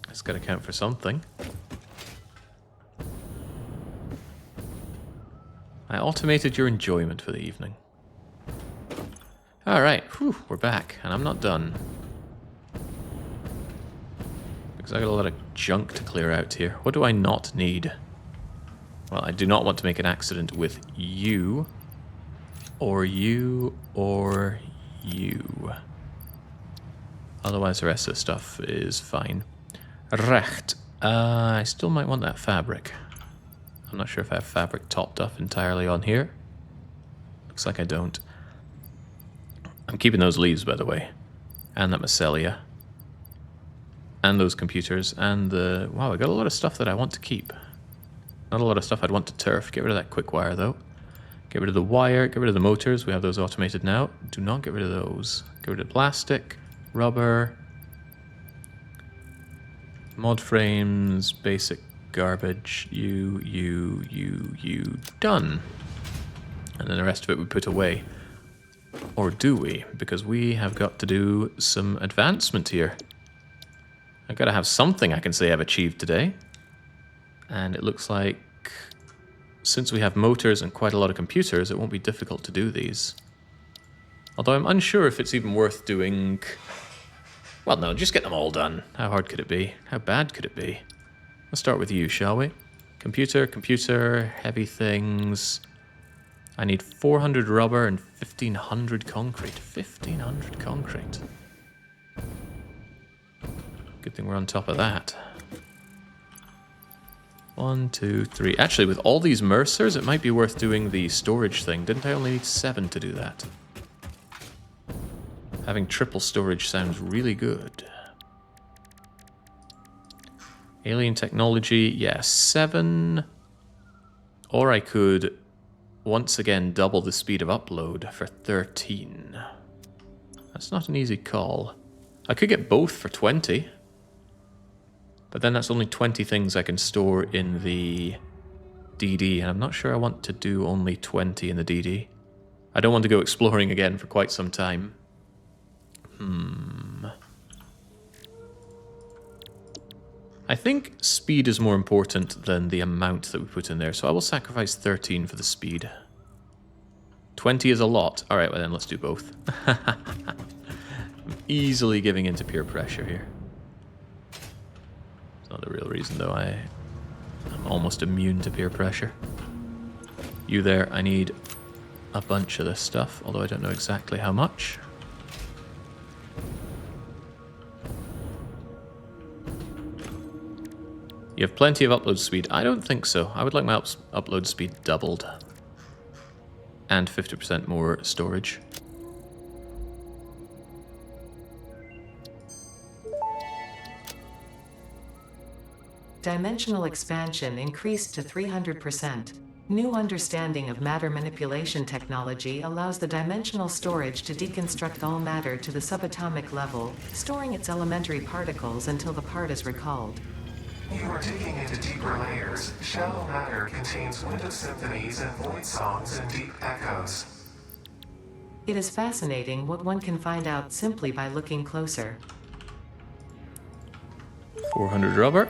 Speaker 1: That's got to count for something. I automated your enjoyment for the evening. Alright, we're back, and I'm not done. Because I got a lot of junk to clear out here. What do I not need? Well, I do not want to make an accident with you, or you, or you. Otherwise, the rest of the stuff is fine. Recht. I still might want that fabric. I'm not sure if I have fabric topped up entirely on here. Looks like I don't. I'm keeping those leaves, by the way. And that mycelia. And those computers. And the... Wow, I got a lot of stuff that I want to keep. Not a lot of stuff I'd want to turf. Get rid of that quick wire, though. Get rid of the wire. Get rid of the motors. We have those automated now. Do not get rid of those. Get rid of plastic, rubber, mod frames, basic garbage. You. Done. And then the rest of it we put away. Or do we? Because we have got to do some advancement here. I've got to have something I can say I've achieved today. And it looks like, since we have motors and quite a lot of computers, it won't be difficult to do these. Although I'm unsure if it's even worth doing... Well, no, just get them all done. How hard could it be? How bad could it be? Let's start with you, shall we? Computer, heavy things. I need 400 rubber and 1,500 concrete. 1,500 concrete. Good thing we're on top of that. 1, 2, 3. Actually, with all these Mercers, it might be worth doing the storage thing. Didn't I only need 7 to do that? Having triple storage sounds really good. Alien technology, yeah, 7. Or I could once again double the speed of upload for 13. That's not an easy call. I could get both for 20. But then that's only 20 things I can store in the DD, and I'm not sure I want to do only 20 in the DD. I don't want to go exploring again for quite some time. I think speed is more important than the amount that we put in there, so I will sacrifice 13 for the speed. 20 is a lot. Alright, well then let's do both. I'm easily giving into peer pressure here. Not the real reason, though. I'm almost immune to peer pressure. You there, I need a bunch of this stuff, although I don't know exactly how much. You have plenty of upload speed. I don't think so. I would like my upload speed doubled. And 50% more storage.
Speaker 2: Dimensional expansion increased to 300%. New understanding of matter manipulation technology allows the dimensional storage to deconstruct all matter to the subatomic level, storing its elementary particles until the part is recalled.
Speaker 3: You are digging into deeper layers. Shallow matter contains window symphonies and void songs and deep echoes.
Speaker 2: It is fascinating what one can find out simply by looking closer.
Speaker 1: 400 rubber.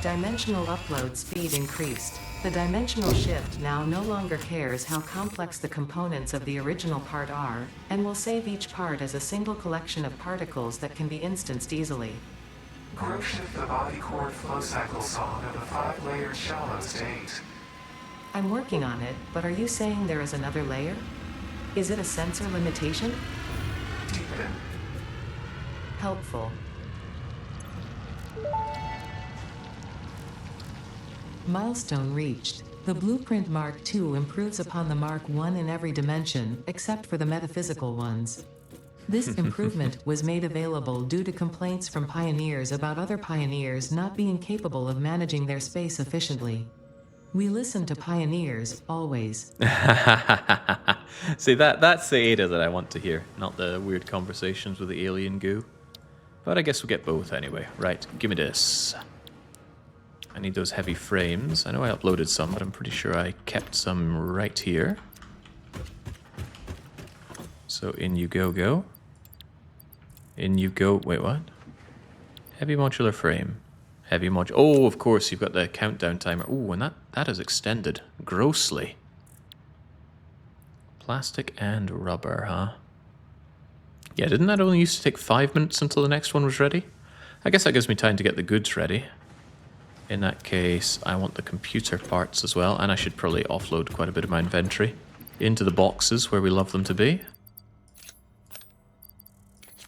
Speaker 2: Dimensional upload speed increased. The dimensional shift now no longer cares how complex the components of the original part are, and will save each part as a single collection of particles that can be instanced easily.
Speaker 3: Grow shift the body chord flow cycle song of the 5-layered shallow state.
Speaker 2: I'm working on it, but are you saying there is another layer? Is it a sensor limitation?
Speaker 3: Deepen.
Speaker 2: Helpful. Milestone reached. The Blueprint Mark II improves upon the Mark I in every dimension, except for the metaphysical ones. This improvement was made available due to complaints from pioneers about other pioneers not being capable of managing their space efficiently. We listen to pioneers, always.
Speaker 1: See, that's the Ada that I want to hear, not the weird conversations with the alien goo. But I guess we'll get both anyway. Right, give me this. I need those heavy frames. I know I uploaded some, but I'm pretty sure I kept some right here. So in you go. In you go. Wait, what? Heavy modular frame. Heavy module. Oh, of course, you've got the countdown timer. Oh, and that has extended grossly. Plastic and rubber, huh? Yeah, didn't that only used to take 5 minutes until the next one was ready? I guess that gives me time to get the goods ready. In that case, I want the computer parts as well, and I should probably offload quite a bit of my inventory into the boxes where we love them to be.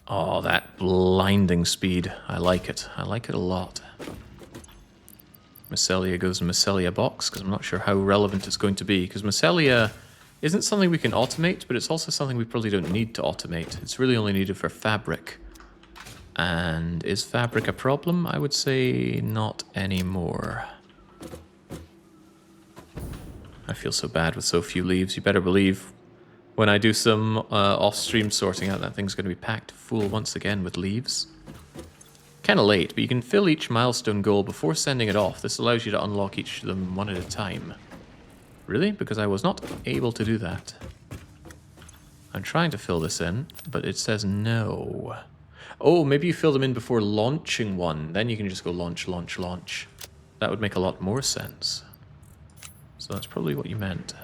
Speaker 1: Oh, that blinding speed. I like it. I like it a lot. Mycelia goes in Mycelia box, because I'm not sure how relevant it's going to be, because Mycelia isn't something we can automate, but it's also something we probably don't need to automate. It's really only needed for fabric. And is fabric a problem? I would say not anymore. I feel so bad with so few leaves. You better believe when I do some off-stream sorting out, that thing's going to be packed full once again with leaves. Kind of late, but you can fill each milestone goal before sending it off. This allows you to unlock each of them one at a time. Really? Because I was not able to do that. I'm trying to fill this in, but it says no. Oh, maybe you fill them in before launching one. Then you can just go launch, launch, launch. That would make a lot more sense. So that's probably what you meant.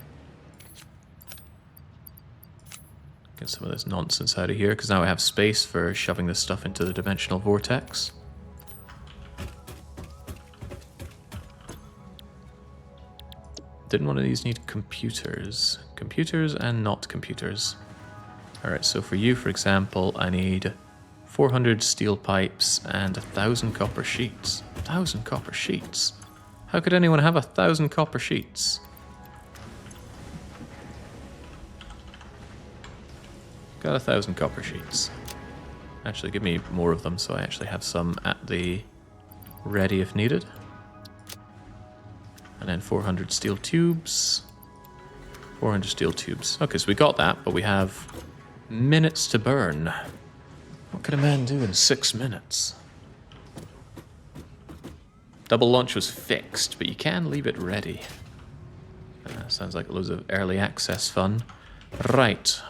Speaker 1: Get some of this nonsense out of here, because now I have space for shoving this stuff into the dimensional vortex. Didn't one of these need computers? Computers and not computers. Alright, so for you, for example, I need 400 steel pipes and 1,000 copper sheets. 1,000 copper sheets? How could anyone have 1,000 copper sheets? Got 1,000 copper sheets. Actually, give me more of them so I actually have some at the ready if needed. And then 400 steel tubes. 400 steel tubes. Okay, so we got that, but we have minutes to burn. What can a man do in 6 minutes? Double launch was fixed, but you can leave it ready. Sounds like loads of early access fun. Right.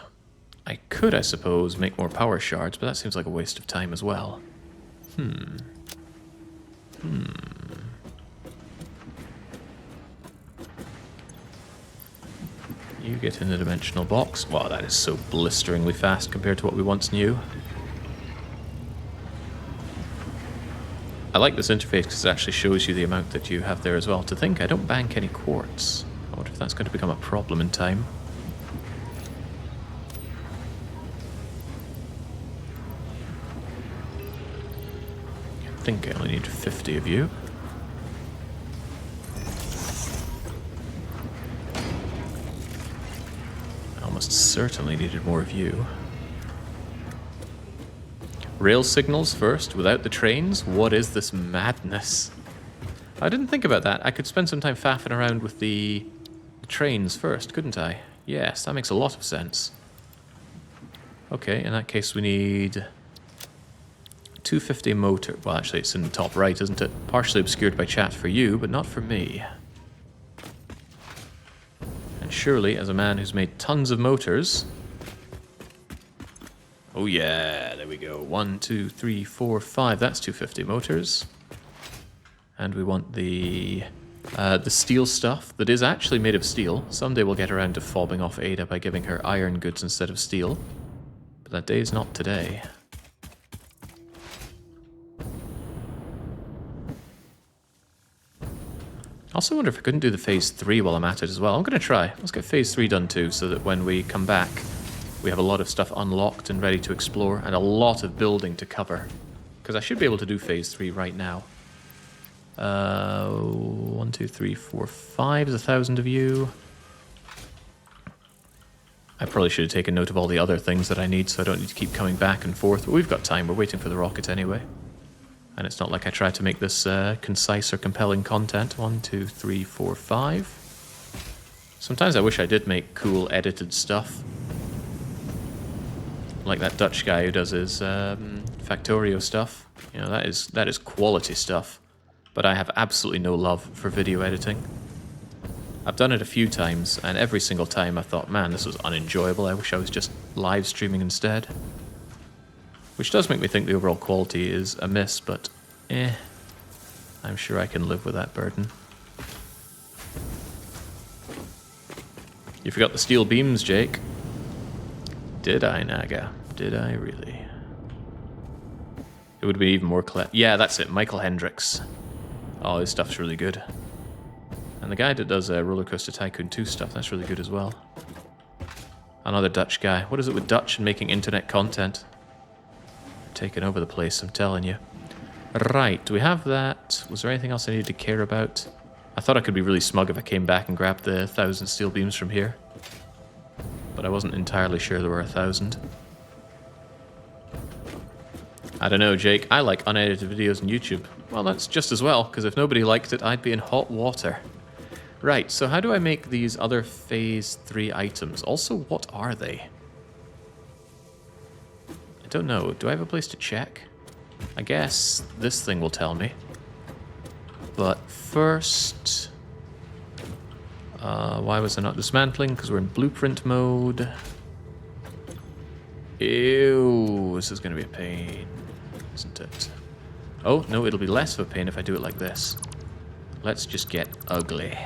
Speaker 1: I could, I suppose, make more power shards, but that seems like a waste of time as well. You get in the dimensional box. Wow, that is so blisteringly fast compared to what we once knew. I like this interface because it actually shows you the amount that you have there as well. To think I don't bank any quartz. I wonder if that's going to become a problem in time. I think I only need 50 of you. I almost certainly needed more of you. Rail signals first, without the trains? What is this madness? I didn't think about that. I could spend some time faffing around with the trains first, couldn't I? Yes, that makes a lot of sense. Okay, in that case we need 250 motor. Well, actually it's in the top right, isn't it? Partially obscured by chat for you, but not for me. And surely, as a man who's made tons of motors... Oh yeah, there we go. 1, 2, 3, 4, 5. That's 250 motors. And we want the steel stuff that is actually made of steel. Someday we'll get around to fobbing off Ada by giving her iron goods instead of steel. But that day is not today. I also wonder if I couldn't do the phase 3 while I'm at it as well. I'm going to try. Let's get phase 3 done too, so that when we come back, we have a lot of stuff unlocked and ready to explore, and a lot of building to cover. Because I should be able to do phase 3 right now. 1, 2, 3, 4, 5 is 1,000 of you. I probably should have taken note of all the other things that I need, so I don't need to keep coming back and forth. But we've got time. We're waiting for the rocket anyway. And it's not like I tried to make this concise or compelling content. 1, 2, 3, 4, 5. Sometimes I wish I did make cool edited stuff. Like that Dutch guy who does his Factorio stuff. You know, that is quality stuff. But I have absolutely no love for video editing. I've done it a few times, and every single time I thought, man, this was unenjoyable. I wish I was just live streaming instead. Which does make me think the overall quality is amiss, but I'm sure I can live with that burden. You forgot the steel beams, Jake. Did I, Naga? Did I really? It would be even more yeah, that's it, Michael Hendricks. Oh, his stuff's really good. And the guy that does Roller Coaster Tycoon 2 stuff, that's really good as well. Another Dutch guy. What is it with Dutch and making internet content? Taking over the place, I'm telling you. Right, do we have that? Was there anything else I needed to care about? I thought I could be really smug if I came back and grabbed the 1,000 steel beams from here. But I wasn't entirely sure there were 1,000. I don't know, Jake. I like unedited videos on YouTube. Well, that's just as well, because if nobody liked it, I'd be in hot water. Right, so how do I make these other phase 3 items? Also, what are they? I don't know. Do I have a place to check? I guess this thing will tell me. But first... why was I not dismantling? Because we're in blueprint mode. Ew, this is going to be a pain, isn't it? Oh, no, it'll be less of a pain if I do it like this. Let's just get ugly.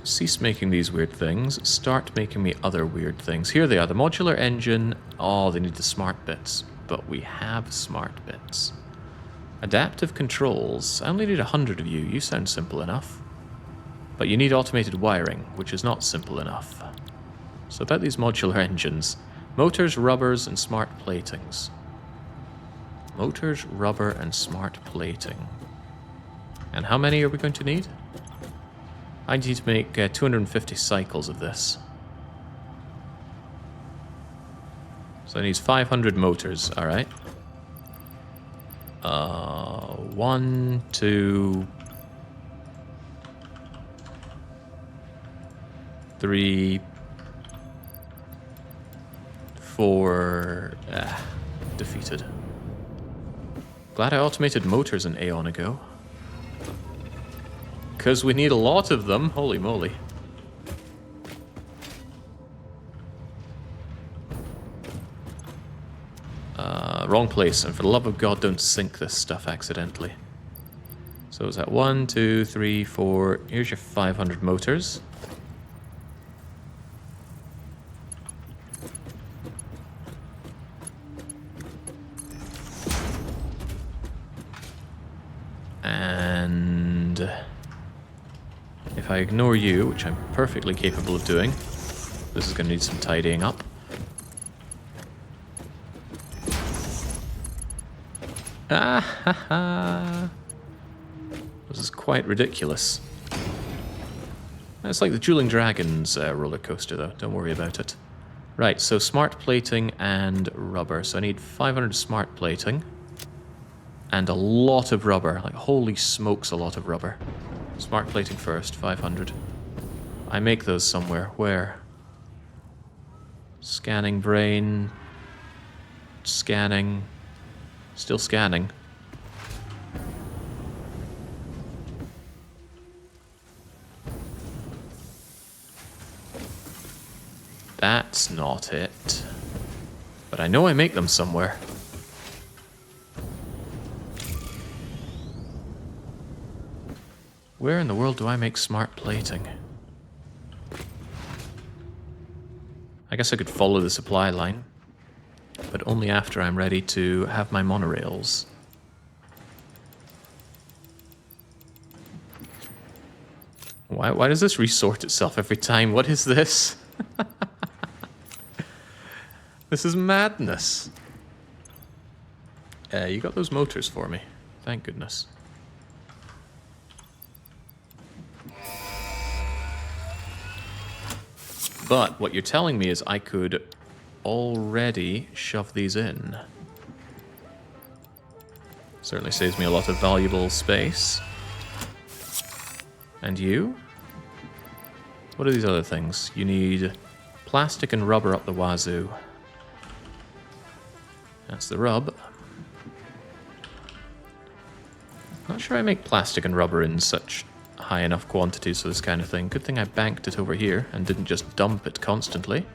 Speaker 1: Cease making these weird things. Start making me other weird things. Here they are, the modular engine. Oh, they need the smart bits. But we have smart bits. Adaptive controls. I only need 100 of you. You sound simple enough. But you need automated wiring, which is not simple enough. So about these modular engines. Motors, rubbers, and smart platings. Motors, rubber, and smart plating. And how many are we going to need? I need to make 250 cycles of this. So I need 500 motors, alright. 1, 2, 3, 4... defeated. Glad I automated motors an aeon ago. Because we need a lot of them, holy moly. Wrong place, and for the love of God, don't sink this stuff accidentally. So is that 1, 2, 3, 4... Here's your 500 motors. And... if I ignore you, which I'm perfectly capable of doing, this is going to need some tidying up. Ah ha ha! This is quite ridiculous. It's like the Dueling Dragons roller coaster, though. Don't worry about it. Right, so smart plating and rubber. So I need 500 smart plating. And a lot of rubber. Like, holy smokes, a lot of rubber. Smart plating first, 500. I make those somewhere. Where? Scanning brain. Scanning. Still scanning. That's not it. But I know I make them somewhere. Where in the world do I make smart plating? I guess I could follow the supply line. But only after I'm ready to have my monorails. Why does this resort itself every time? What is this? This is madness. You got those motors for me. Thank goodness. But what you're telling me is I could already shove these in. Certainly saves me a lot of valuable space. And you? What are these other things? You need plastic and rubber up the wazoo. That's the rub. Not sure I make plastic and rubber in such high enough quantities for this kind of thing. Good thing I banked it over here and didn't just dump it constantly.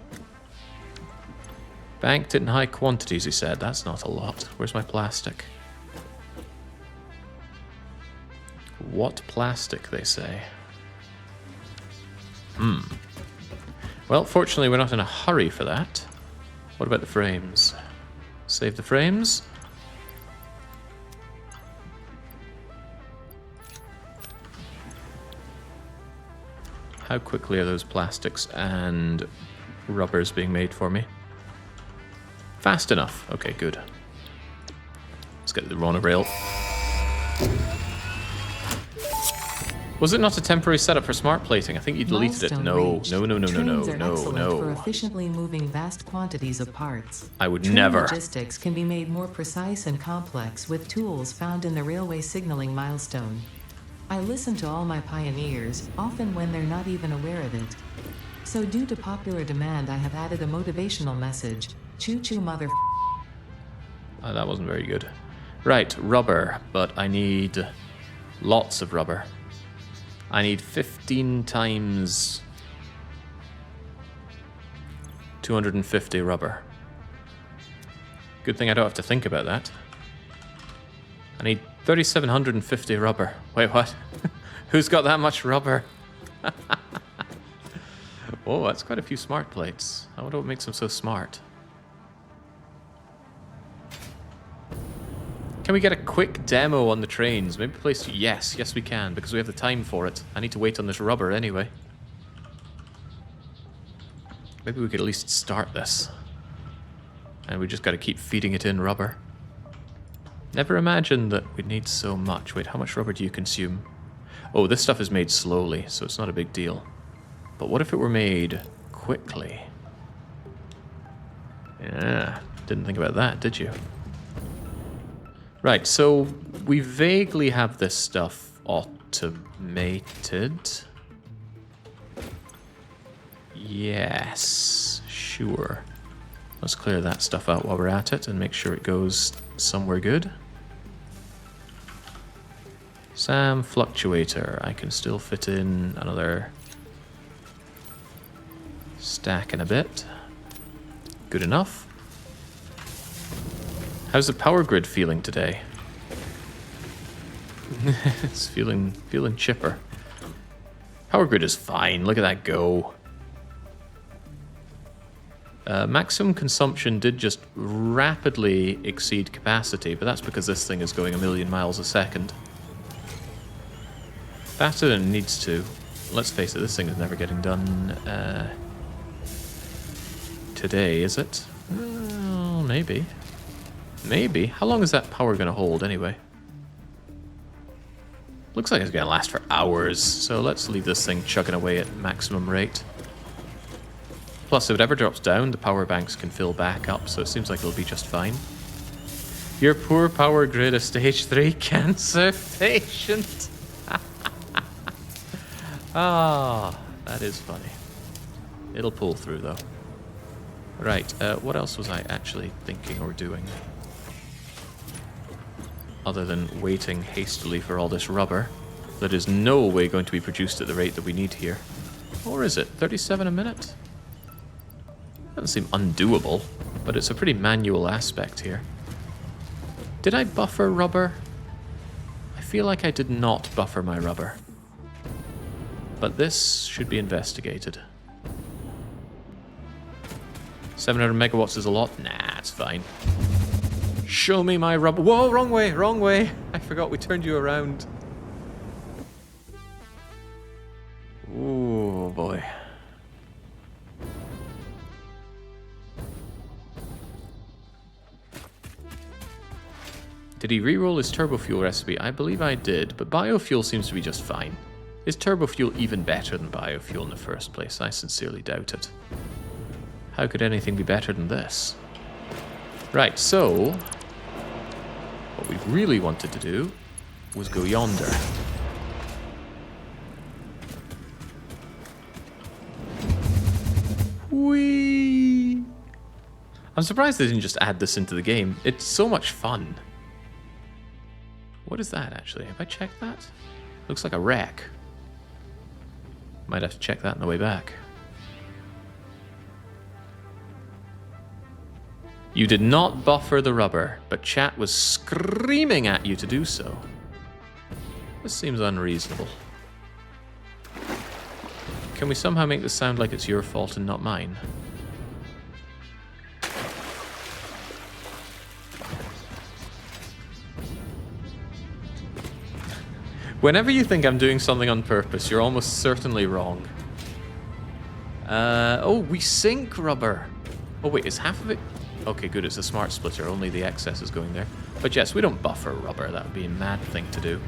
Speaker 1: Banked it in high quantities, he said. That's not a lot. Where's my plastic? What plastic, they say. Well, fortunately, we're not in a hurry for that. What about the frames? Save the frames. How quickly are those plastics and rubbers being made for me? Fast enough. Okay, good. Let's get the monorail. Was it not a temporary setup for smart plating? I think you deleted it.
Speaker 2: Milestone
Speaker 1: No,
Speaker 2: reached.
Speaker 1: no, no, no, no, no,
Speaker 2: Trains are
Speaker 1: no,
Speaker 2: excellent for
Speaker 1: no.
Speaker 2: efficiently moving vast quantities of parts.
Speaker 1: I would
Speaker 2: Train
Speaker 1: never.
Speaker 2: logistics can be made more precise and complex with tools found in the railway signaling milestone. I listen to all my pioneers, often when they're not even aware of it. So due to popular demand, I have added a motivational message. Choo-choo mother...
Speaker 1: That wasn't very good. Right, rubber, but I need lots of rubber. I need 15 times 250 rubber. Good thing I don't have to think about that. I need 3,750 rubber. Wait, what? Who's got that much rubber? Oh, that's quite a few smart plates. I wonder what makes them so smart. Can we get a quick demo on the trains? Maybe place... Yes, we can, because we have the time for it. I need to wait on this rubber anyway. Maybe we could at least start this. And we just got to keep feeding it in rubber. Never imagined that we'd need so much. Wait, how much rubber do you consume? Oh, this stuff is made slowly, so it's not a big deal. But what if it were made quickly? Yeah, didn't think about that, did you? Right, so we vaguely have this stuff automated. Yes, sure. Let's clear that stuff out while we're at it and make sure it goes somewhere good. Sam fluctuator. I can still fit in another stack and a bit. Good enough. How's the power grid feeling today? It's feeling chipper. Power grid is fine. Look at that go. Maximum consumption did just rapidly exceed capacity, but that's because this thing is going 1,000,000 miles a second. Faster than it needs to. Let's face it, this thing is never getting done today, is it? Well, maybe. Maybe. How long is that power going to hold anyway? Looks like it's going to last for hours, so let's leave this thing chugging away at maximum rate. Plus, if it ever drops down, the power banks can fill back up, so it seems like it'll be just fine. Your poor power grid, a stage 3 cancer patient. Ah, that is funny. It'll pull through, though. Right, what else was I actually thinking or doing? Other than waiting hastily for all this rubber that is no way going to be produced at the rate that we need here. Or is it? 37 a minute? Doesn't seem undoable, but it's a pretty manual aspect here. Did I buffer rubber? I feel like I did not buffer my rubber. But this should be investigated. 700 megawatts is a lot? Nah, it's fine. Show me my rubber. Whoa, wrong way, wrong way. I forgot we turned you around. Oh boy. Did he re-roll his turbo fuel recipe? I believe I did, but biofuel seems to be just fine. Is turbo fuel even better than biofuel in the first place? I sincerely doubt it. How could anything be better than this? Right, so what we really wanted to do was go yonder. Whee! I'm surprised they didn't just add this into the game. It's so much fun. What is that, actually? Have I checked that? Looks like a wreck. Might have to check that on the way back. You did not buffer the rubber, but chat was screaming at you to do so. This seems unreasonable. Can we somehow make this sound like it's your fault and not mine? Whenever you think I'm doing something on purpose, you're almost certainly wrong. Oh, we sink rubber. Oh wait, is half of it... Okay, good, it's a smart splitter, only the excess is going there. But yes, we don't buffer rubber, that would be a mad thing to do.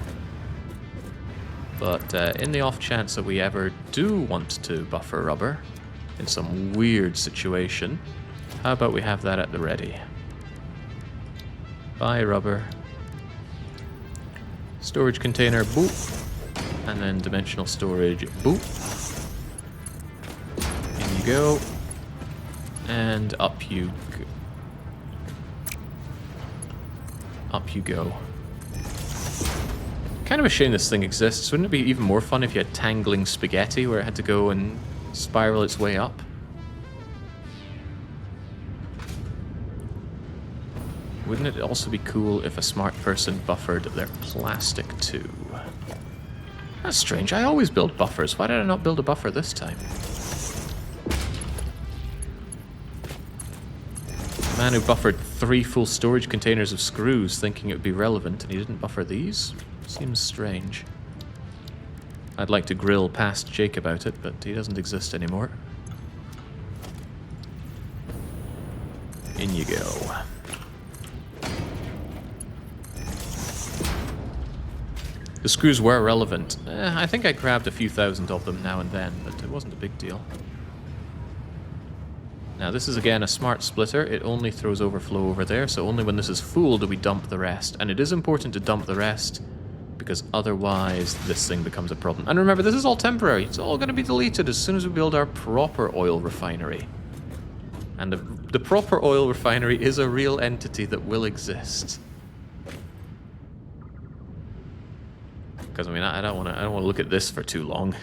Speaker 1: But in the off chance that we ever do want to buffer rubber in some weird situation, how about we have that at the ready? Buy rubber. Storage container, boop. And then dimensional storage, boop. In you go. And up you go. Up you go. Kind of a shame this thing exists. Wouldn't it be even more fun if you had tangling spaghetti where it had to go and spiral its way up? Wouldn't it also be cool if a smart person buffered their plastic too? That's strange. I always build buffers. Why did I not build a buffer this time? The man who buffered 3 full storage containers of screws thinking it would be relevant and he didn't buffer these? Seems strange. I'd like to grill past Jake about it, but he doesn't exist anymore. In you go. The screws were relevant. I think I grabbed a few thousand of them now and then, but it wasn't a big deal. Now this is again a smart splitter. It only throws overflow over there, so only when this is full do we dump the rest. And it is important to dump the rest, because otherwise this thing becomes a problem. And remember, this is all temporary. It's all going to be deleted as soon as we build our proper oil refinery. And the proper oil refinery is a real entity that will exist. Because I mean, I don't want to look at this for too long.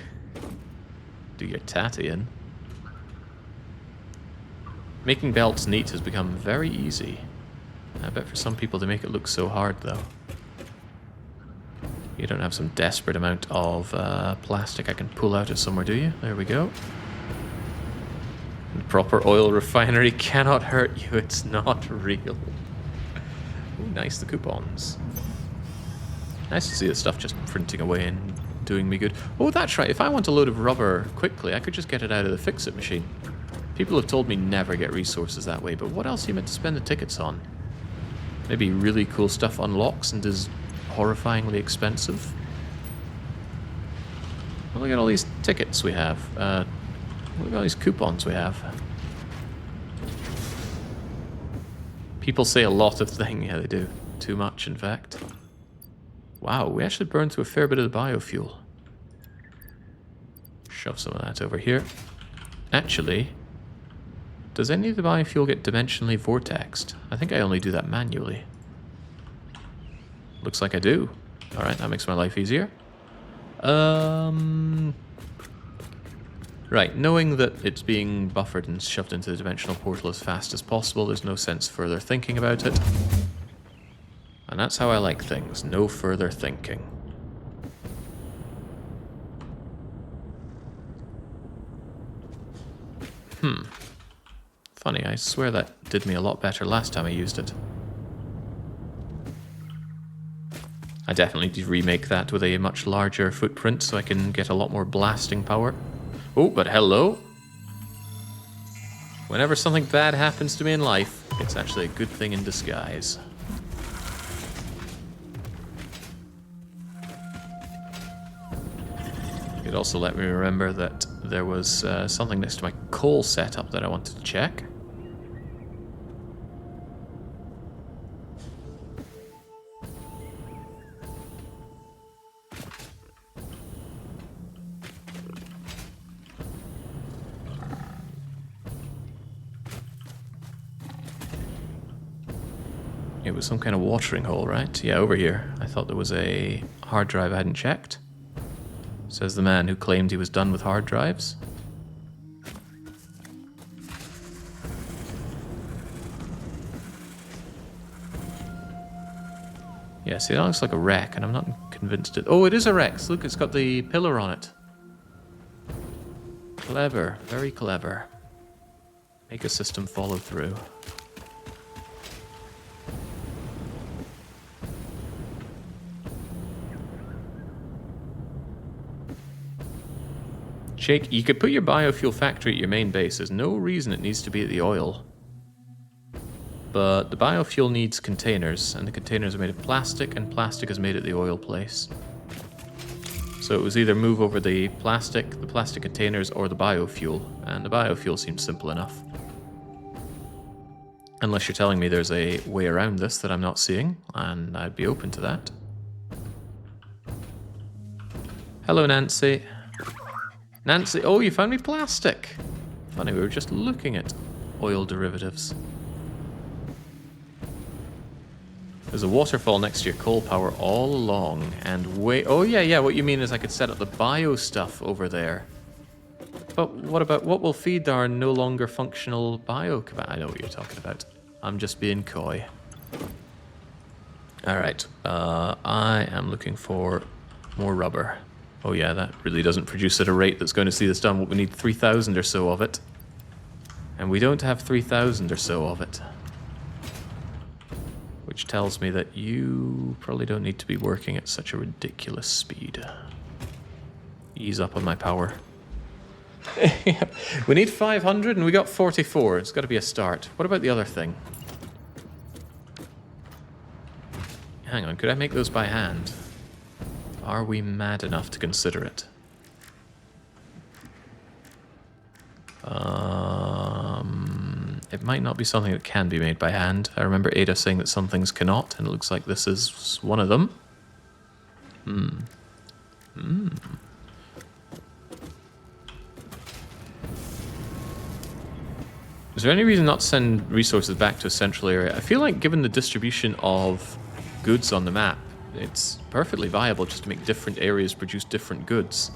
Speaker 1: Do your tatty in. Making belts neat has become very easy. I bet for some people they make it look so hard though. You don't have some desperate amount of plastic I can pull out of somewhere, do you? There we go. The proper oil refinery cannot hurt you. It's not real. Ooh, nice, the coupons. Nice to see the stuff just printing away and doing me good. Oh, that's right. If I want a load of rubber quickly, I could just get it out of the fix-it machine. People have told me never get resources that way, but what else are you meant to spend the tickets on? Maybe really cool stuff unlocks and is horrifyingly expensive. Well, look at all these tickets we have. Look at all these coupons we have. People say a lot of things. Yeah, they do. Too much, in fact. Wow, we actually burned through a fair bit of the biofuel. Shove some of that over here. Actually, does any of the biofuel get dimensionally vortexed? I think I only do that manually. Looks like I do. Alright, that makes my life easier. Right, knowing that it's being buffered and shoved into the dimensional portal as fast as possible, there's no sense further thinking about it. And that's how I like things. No further thinking. Funny, I swear that did me a lot better last time I used it. I definitely need to remake that with a much larger footprint so I can get a lot more blasting power. Oh, but hello? Whenever something bad happens to me in life, it's actually a good thing in disguise. It also let me remember that there was something next to my coal setup that I wanted to check. It was some kind of watering hole, right? Yeah, over here. I thought there was a hard drive I hadn't checked. Says the man who claimed he was done with hard drives. Yeah, see, that looks like a wreck, and I'm not convinced it... Oh, it is a wreck! Look, it's got the pillar on it. Clever. Very clever. Make a system follow through. Jake, you could put your biofuel factory at your main base. There's no reason it needs to be at the oil. But the biofuel needs containers, and the containers are made of plastic, and plastic is made at the oil place. So it was either move over the plastic containers, or the biofuel. And the biofuel seems simple enough. Unless you're telling me there's a way around this that I'm not seeing, and I'd be open to that. Hello, Nancy. Nancy, oh, you found me plastic. Funny, we were just looking at oil derivatives. There's a waterfall next to your coal power all along, and wait. Oh yeah, what you mean is I could set up the bio stuff over there. But what about what will feed our no longer functional bio command? I know what you're talking about. I'm just being coy. Alright, I am looking for more rubber. Oh yeah, that really doesn't produce at a rate that's going to see this done. We need 3,000 or so of it. And we don't have 3,000 or so of it. Which tells me that you probably don't need to be working at such a ridiculous speed. Ease up on my power. We need 500 and we got 44. It's got to be a start. What about the other thing? Hang on, could I make those by hand? Are we mad enough to consider it? It might not be something that can be made by hand. I remember Ada saying that some things cannot, and it looks like this is one of them. Is there any reason not to send resources back to a central area? I feel like given the distribution of goods on the map, it's perfectly viable just to make different areas produce different goods.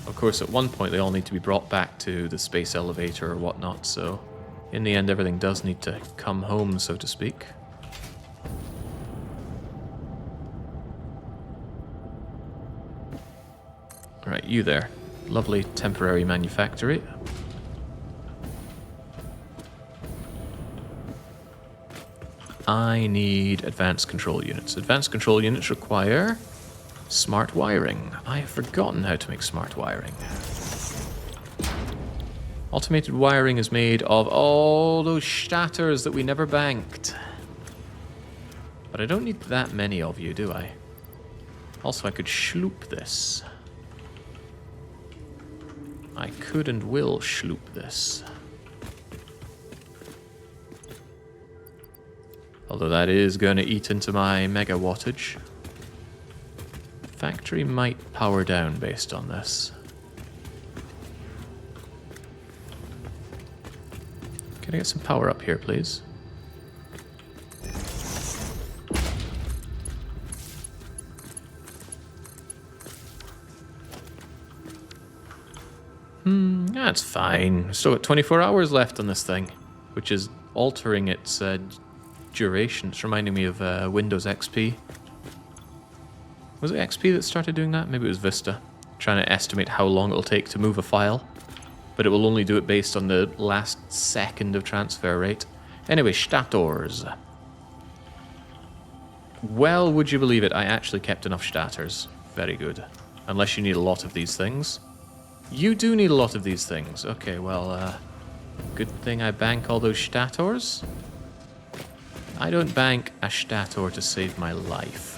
Speaker 1: Of course, at one point they all need to be brought back to the space elevator or whatnot, so in the end everything does need to come home, so to speak. Alright, you there. Lovely temporary manufactory. I need advanced control units. Advanced control units require smart wiring. I have forgotten how to make smart wiring. Automated wiring is made of all those shatters that we never banked. But I don't need that many of you, do I? Also, I could schloop this. I could and will schloop this. Although that is going to eat into my mega wattage. Factory might power down based on this. Can I get some power up here, please? That's fine. Still got 24 hours left on this thing, which is altering its duration. It's reminding me of Windows XP. Was it XP that started doing that? Maybe it was Vista. Trying to estimate how long it'll take to move a file. But it will only do it based on the last second of transfer rate. Anyway, Stators. Well, would you believe it? I actually kept enough Stators. Very good. Unless you need a lot of these things. You do need a lot of these things. Okay, well, good thing I bank all those Stators. I don't bank a Stator to save my life.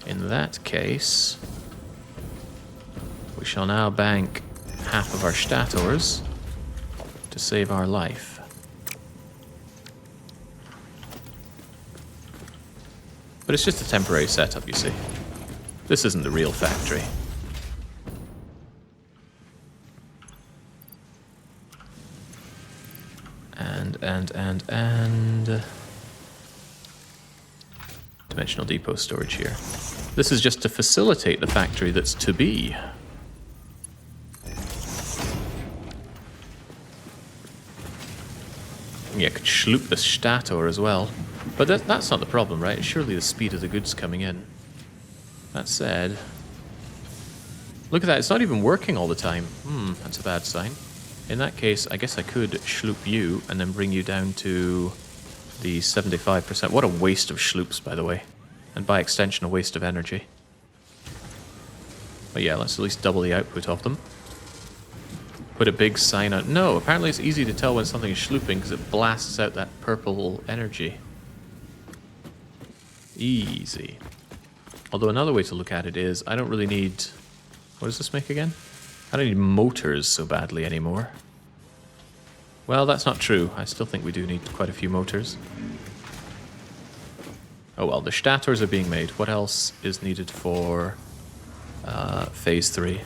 Speaker 1: In that case, we shall now bank half of our Stators to save our life. But it's just a temporary setup, you see. This isn't the real factory. And dimensional depot storage here. This is just to facilitate the factory that's to be. Yeah, I could schloop the Stator as well. But that's not the problem, right? It's surely the speed of the goods coming in. That said... Look at that, it's not even working all the time. That's a bad sign. In that case, I guess I could schloop you and then bring you down to the 75%. What a waste of schloops, by the way. And by extension, a waste of energy. But yeah, let's at least double the output of them. Put a big sign on... No, apparently it's easy to tell when something is schlooping because it blasts out that purple energy. Easy. Although another way to look at it is, I don't really need... What does this make again? I don't need motors so badly anymore. Well, that's not true. I still think we do need quite a few motors. Oh well, the stators are being made. What else is needed for phase 3?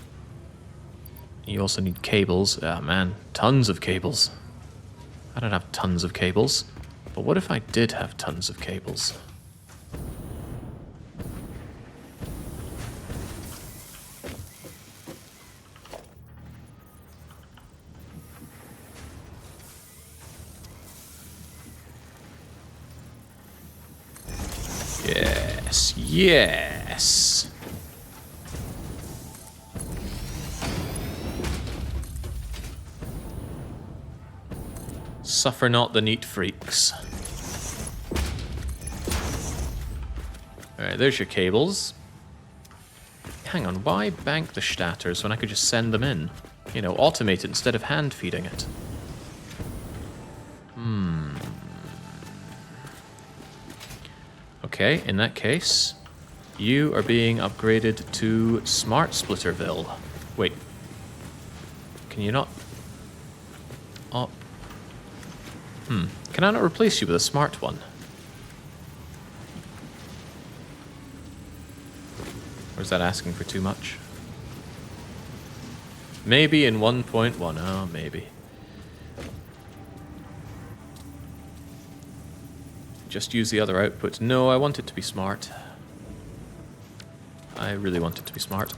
Speaker 1: You also need cables. Ah, man, tons of cables. I don't have tons of cables. But what if I did have tons of cables? Yes, yes. Suffer not the neat freaks. Alright, there's your cables. Hang on, why bank the stators when I could just send them in? You know, automate it instead of hand feeding it. Okay, in that case, you are being upgraded to Smart Splitterville. Wait. Can you not... Oh. Can I not replace you with a smart one? Or is that asking for too much? Maybe in 1.1. Oh, maybe. Just use the other output. No, I want it to be smart. I really want it to be smart.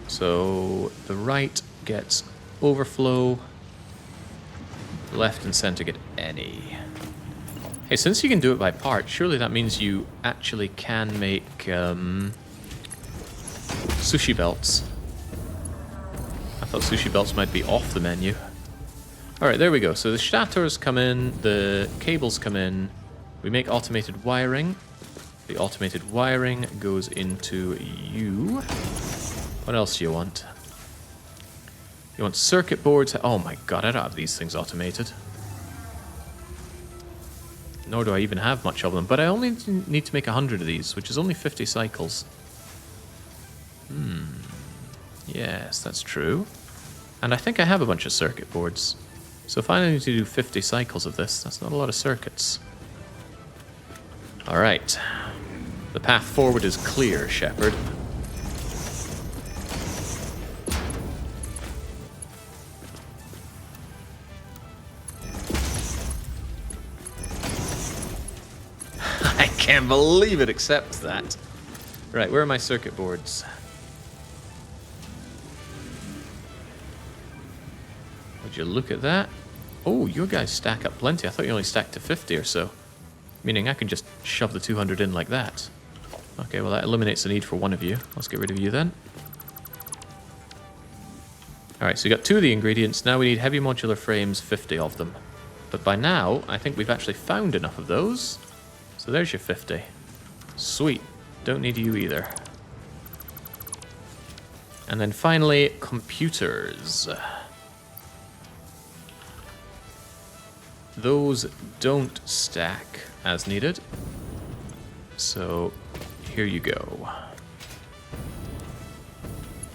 Speaker 1: So the right gets overflow, left and center get any. Hey, since you can do it by part, surely that means you actually can make sushi belts. I thought sushi belts might be off the menu. Alright, there we go. So the stators come in, the cables come in, we make automated wiring. The automated wiring goes into you. What else do you want? You want circuit boards? Oh my god, I don't have these things automated. Nor do I even have much of them, but I only need to make 100 of these, which is only 50 cycles. Yes, that's true. And I think I have a bunch of circuit boards. So if I need to do 50 cycles of this, that's not a lot of circuits. Alright. The path forward is clear, Shepard. I can't believe it accepts that. Right, where are my circuit boards? Would you look at that? Oh, your guys stack up plenty. I thought you only stacked to 50 or so. Meaning I can just shove the 200 in like that. Okay, well that eliminates the need for one of you. Let's get rid of you then. Alright, so you got 2 of the ingredients. Now we need heavy modular frames, 50 of them. But by now, I think we've actually found enough of those. So there's your 50. Sweet. Don't need you either. And then finally, computers. Those don't stack as needed. So here you go.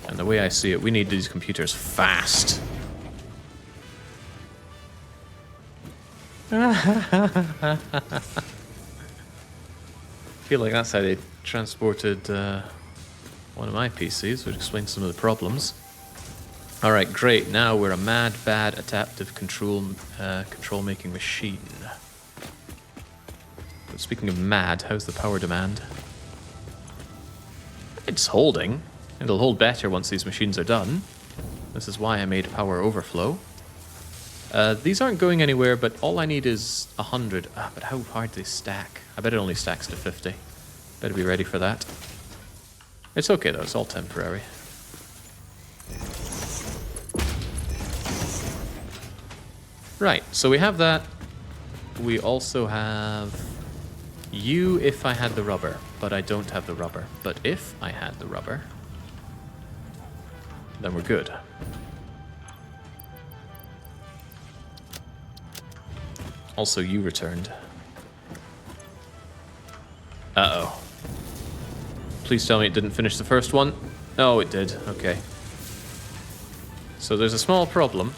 Speaker 1: And the way I see it, we need these computers fast. I feel like that's how they transported one of my PCs, which explains some of the problems. Alright, great. Now we're a mad, bad, adaptive control-making machine. But speaking of mad, how's the power demand? It's holding. It'll hold better once these machines are done. This is why I made power overflow. These aren't going anywhere, but all I need is 100. But how hard do they stack? I bet it only stacks to 50. Better be ready for that. It's okay though, it's all temporary. Right, so we have that. We also have you if I had the rubber, but I don't have the rubber. But if I had the rubber, then we're good. Also, you returned. Uh-oh. Please tell me it didn't finish the first one. Oh, it did. Okay. So there's a small problem.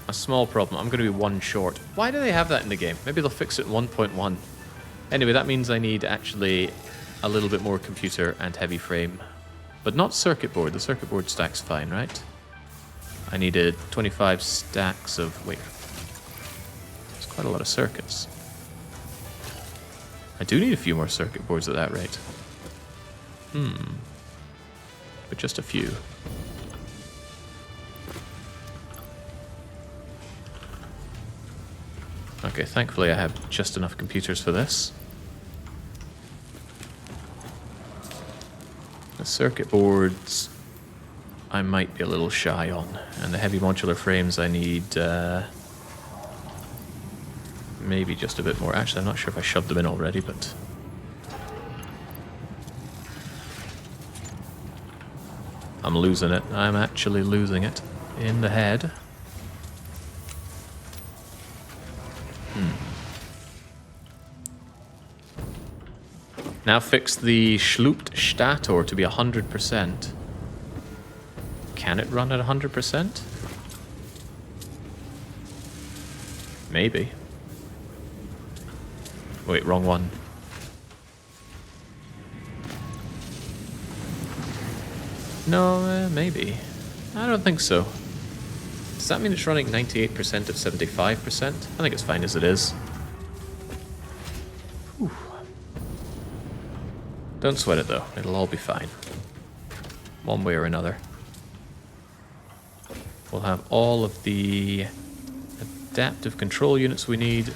Speaker 1: A small problem. I'm going to be one short. Why do they have that in the game? Maybe they'll fix it in 1.1. Anyway, that means I need actually a little bit more computer and heavy frame. But not circuit board. The circuit board stack's fine, right? I needed 25 stacks of... Wait. That's quite a lot of circuits. I do need a few more circuit boards at that rate. But just a few. Okay, thankfully I have just enough computers for this. The circuit boards I might be a little shy on, and the heavy modular frames I need maybe just a bit more. Actually, I'm not sure if I shoved them in already, but... I'm losing it. I'm actually losing it in the head. Now fix the Schloopt Stator to be 100%. Can it run at 100%? Maybe. Wait, wrong one. No, maybe. I don't think so. Does that mean it's running 98% of 75%? I think it's fine as it is. Whew. Don't sweat it though, it'll all be fine. One way or another. We'll have all of the adaptive control units we need.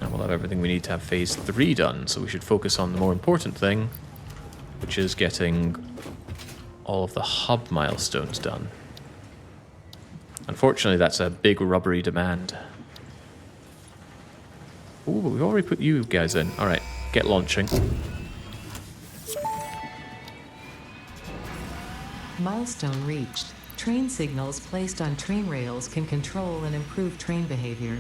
Speaker 1: And we'll have everything we need to have phase 3 done. So we should focus on the more important thing, which is getting all of the hub milestones done. Unfortunately, that's a big rubbery demand. Ooh, we've already put you guys in. Alright, get launching.
Speaker 2: Milestone reached. Train signals placed on train rails can control and improve train behavior.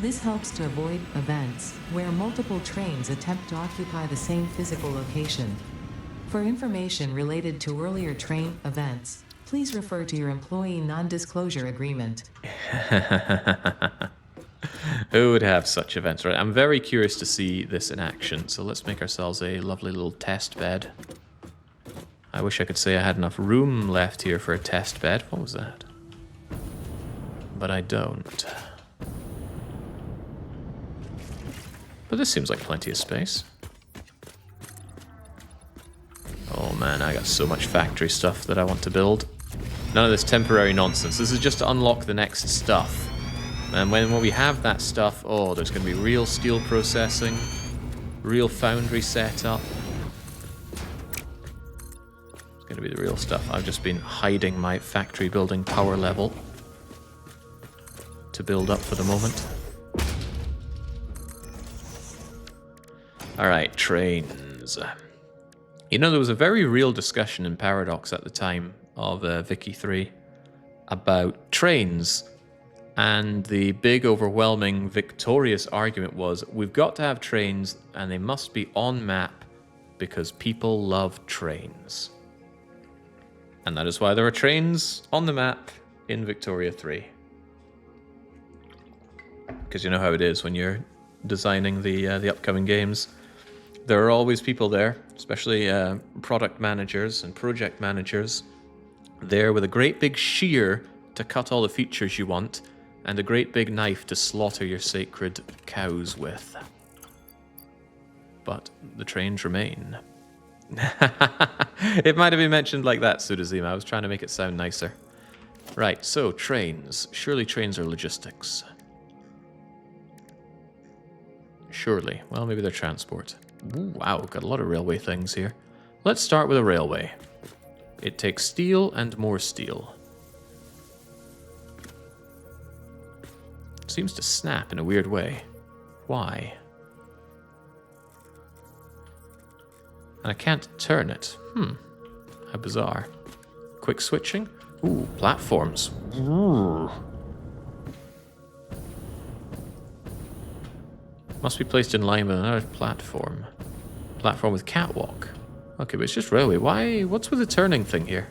Speaker 2: This helps to avoid events where multiple trains attempt to occupy the same physical location. For information related to earlier train events, please refer to your employee non-disclosure agreement.
Speaker 1: Who would have such events, right? I'm very curious to see this in action, so let's make ourselves a lovely little test bed. I wish I could say I had enough room left here for a test bed. What was that? But I don't. But this seems like plenty of space. Oh man, I got so much factory stuff that I want to build. None of this temporary nonsense. This is just to unlock the next stuff. And when we have that stuff, oh, there's going to be real steel processing, real foundry setup. It's going to be the real stuff. I've just been hiding my factory building power level to build up for the moment. Alright, trains. You know, there was a very real discussion in Paradox at the time of Vicky 3 about trains. And the big, overwhelming, victorious argument was, we've got to have trains and they must be on map because people love trains. And that is why there are trains on the map in Victoria 3. Because you know how it is when you're designing the upcoming games. There are always people there, especially product managers and project managers, there with a great big shear to cut all the features you want, and a great big knife to slaughter your sacred cows with. But the trains remain. It might have been mentioned like that, Sudazima. I was trying to make it sound nicer. Right, so trains. Surely trains are logistics. Surely. Well, maybe they're transport. Ooh, wow, got a lot of railway things here. Let's start with a railway. It takes steel and more steel. It seems to snap in a weird way. Why? And I can't turn it. How bizarre. Quick switching? Ooh, platforms. Ooh. Must be placed in line with another platform. Platform with catwalk. Okay, but it's just railway. Why? What's with the turning thing here?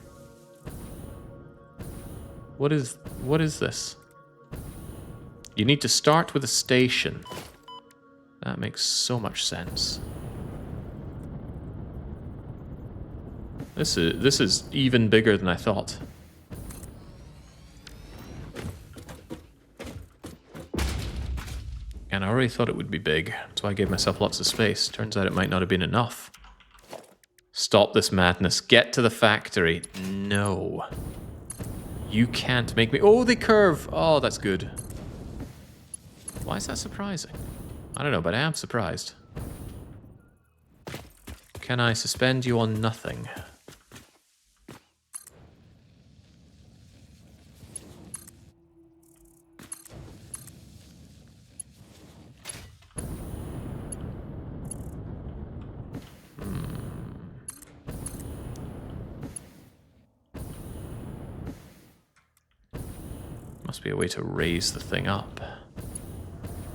Speaker 1: What is this? You need to start with a station. That makes so much sense. This is even bigger than I thought. And I already thought it would be big, so I gave myself lots of space. Turns out it might not have been enough. Stop this madness. Get to the factory. No. You can't make me... Oh, they curve! Oh, that's good. Why is that surprising? I don't know, but I am surprised. Can I suspend you on nothing? Must be a way to raise the thing up.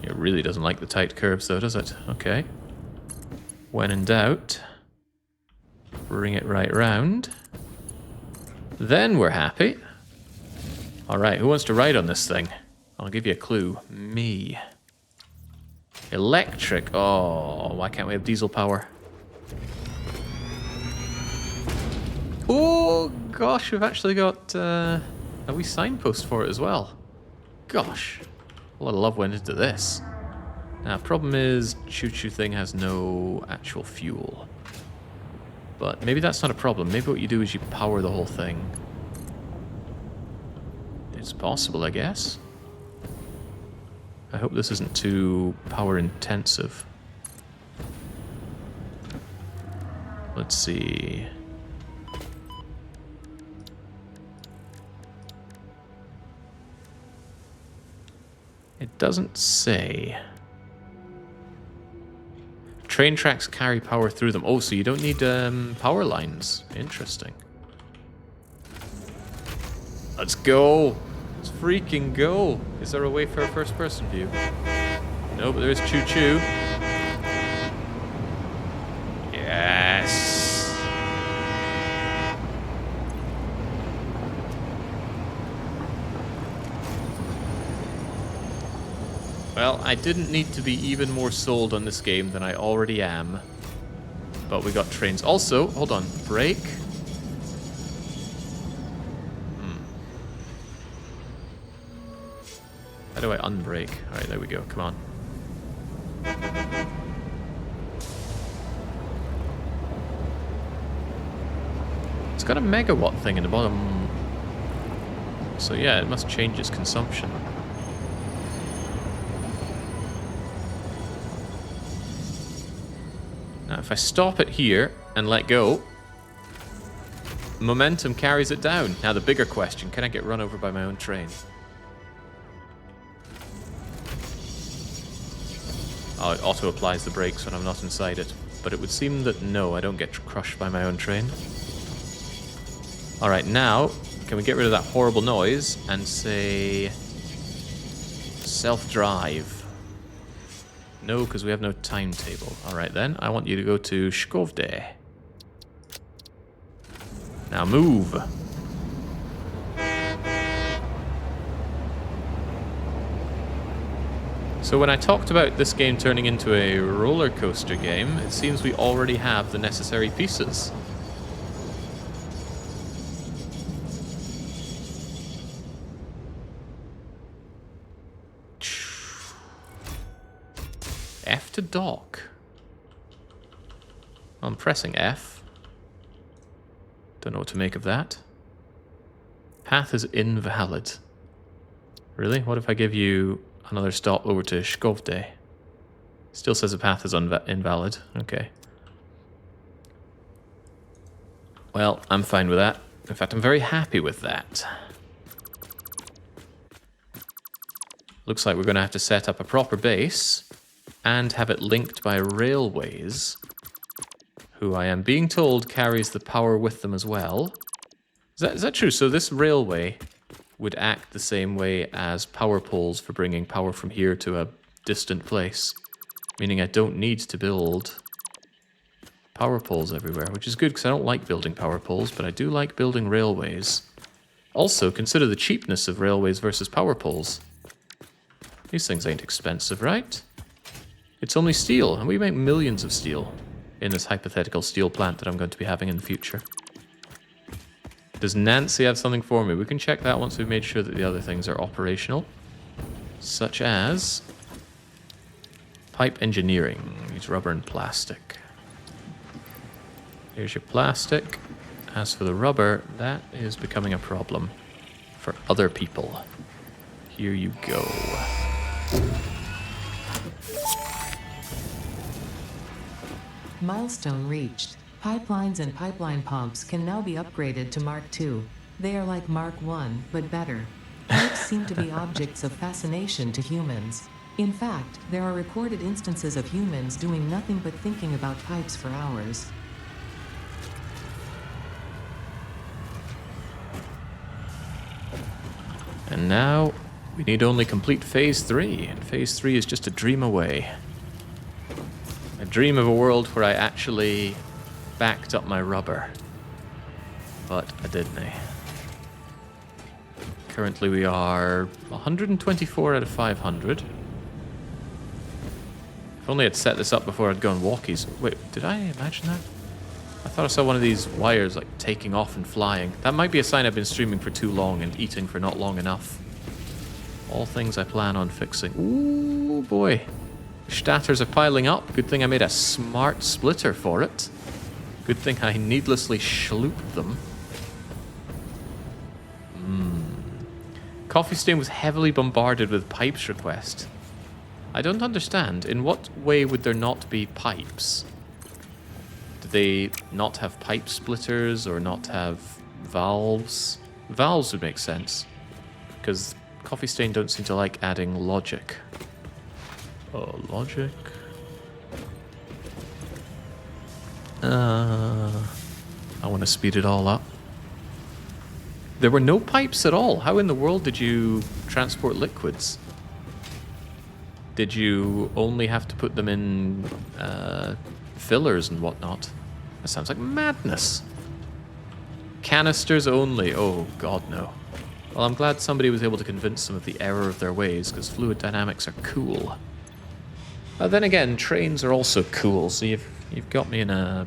Speaker 1: It really doesn't like the tight curves though, does it? Okay. When in doubt, bring it right round. Then we're happy. Alright, who wants to ride on this thing? I'll give you a clue. Me. Electric. Oh, why can't we have diesel power? Oh, gosh, we've actually got a wee signpost for it as well. Gosh, a lot of love went into this. Now, problem is, choo-choo thing has no actual fuel. But maybe that's not a problem. Maybe what you do is you power the whole thing. It's possible, I guess. I hope this isn't too power intensive. Let's see. It doesn't say. Train tracks carry power through them. Oh, so you don't need power lines. Interesting. Let's go. Let's freaking go. Is there a way for a first-person view? No, but there is choo-choo. Yes. Well, I didn't need to be even more sold on this game than I already am. But we got trains. Also, hold on, brake. How do I unbrake? Alright, there we go, come on. It's got a megawatt thing in the bottom. So yeah, it must change its consumption. Now, if I stop it here and let go, momentum carries it down. Now, the bigger question, can I get run over by my own train? Oh, it auto-applies the brakes when I'm not inside it. But it would seem that no, I don't get crushed by my own train. Alright, now, can we get rid of that horrible noise and say... self-drive? No, because we have no timetable. Alright then, I want you to go to Shkovde. Now move. So when I talked about this game turning into a roller coaster game, it seems we already have the necessary pieces. F to dock. I'm pressing F. Don't know what to make of that. Path is invalid. Really? What if I give you another stop over to Shkovde? Still says the path is invalid. Okay. Well, I'm fine with that. In fact, I'm very happy with that. Looks like we're going to have to set up a proper base and have it linked by railways, who I am being told carries the power with them as well. Is that true? So this railway would act the same way as power poles for bringing power from here to a distant place, meaning I don't need to build power poles everywhere, which is good because I don't like building power poles, but I do like building railways. Also, consider the cheapness of railways versus power poles. These things ain't expensive, right? It's only steel, and we make millions of steel in this hypothetical steel plant that I'm going to be having in the future. Does Nancy have something for me? We can check that once we've made sure that the other things are operational. Such as pipe engineering. Needs rubber and plastic. Here's your plastic. As for the rubber, that is becoming a problem for other people. Here you go.
Speaker 2: Milestone reached. Pipelines and pipeline pumps can now be upgraded to Mark II. They are like Mark I, but better. Pipes seem to be objects of fascination to humans. In fact, there are recorded instances of humans doing nothing but thinking about pipes for hours.
Speaker 1: And now we need only complete Phase 3, and Phase 3 is just a dream away. A dream of a world where I actually backed up my rubber. But I didn't. Currently we are 124 out of 500. If only I'd set this up before I'd gone walkies. Wait, did I imagine that? I thought I saw one of these wires like taking off and flying. That might be a sign I've been streaming for too long and eating for not long enough. All things I plan on fixing. Ooh boy. Statters are piling up. Good thing I made a smart splitter for it. Good thing I needlessly schlooped them. Coffee Stain was heavily bombarded with pipes request. I don't understand. In what way would there not be pipes? Do they not have pipe splitters or not have valves? Valves would make sense, because Coffee Stain don't seem to like adding logic. Oh, logic. I want to speed it all up. There were no pipes at all. How in the world did you transport liquids? Did you only have to put them in fillers and whatnot? That sounds like madness. Canisters only. Oh, God, no. Well, I'm glad somebody was able to convince them of the error of their ways, because fluid dynamics are cool. Then again, trains are also cool, so you've got me in a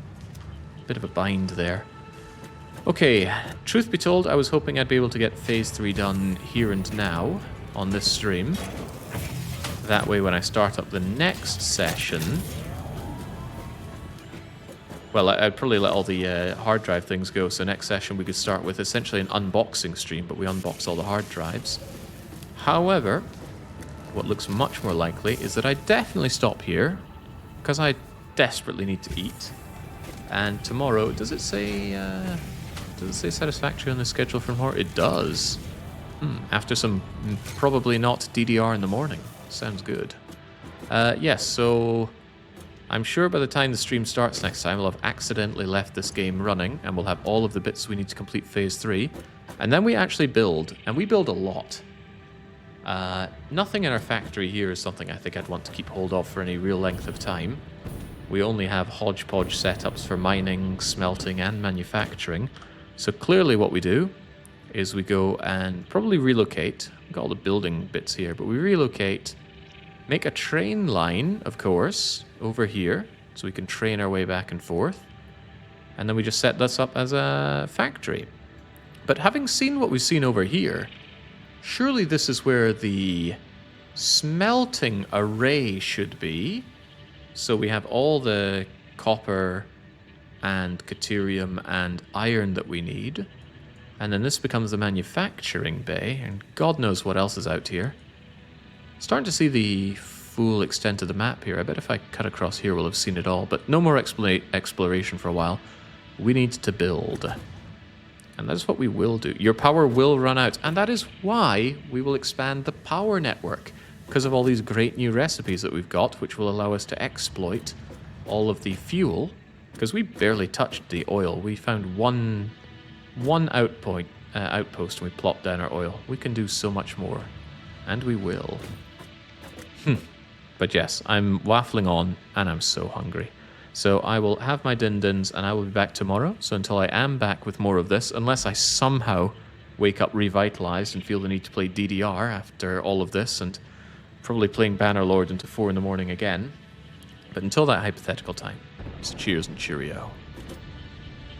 Speaker 1: bit of a bind there. Okay, truth be told, I was hoping I'd be able to get Phase 3 done here and now on this stream. That way when I start up the next session... Well, I'd probably let all the hard drive things go, so next session we could start with essentially an unboxing stream, but we unbox all the hard drives. However, what looks much more likely is that I definitely stop here, because I desperately need to eat. And tomorrow, does it say Satisfactory on the schedule for tomorrow? It does. After some probably not DDR in the morning. Sounds good. Yes, so I'm sure by the time the stream starts next time, we'll have accidentally left this game running, and we'll have all of the bits we need to complete Phase 3. And then we actually build, and we build a lot. Nothing in our factory here is something I think I'd want to keep hold of for any real length of time. We only have hodgepodge setups for mining, smelting, and manufacturing. So clearly what we do is we go and probably relocate. We've got all the building bits here, but we relocate, make a train line, of course, over here, so we can train our way back and forth. And then we just set this up as a factory. But having seen what we've seen over here, surely this is where the smelting array should be. So we have all the copper and caterium and iron that we need. And then this becomes the manufacturing bay, and God knows what else is out here. Starting to see the full extent of the map here. I bet if I cut across here we'll have seen it all, but no more exploration for a while. We need to build. And that is what we will do. Your power will run out. And that is why we will expand the power network. Because of all these great new recipes that we've got, which will allow us to exploit all of the fuel. Because we barely touched the oil. We found one outpost and we plopped down our oil. We can do so much more. And we will. But yes, I'm waffling on and I'm so hungry. So I will have my din-dins and I will be back tomorrow. So until I am back with more of this, unless I somehow wake up revitalized and feel the need to play DDR after all of this and probably playing Bannerlord into 4 in the morning again. But until that hypothetical time, it's cheers and cheerio.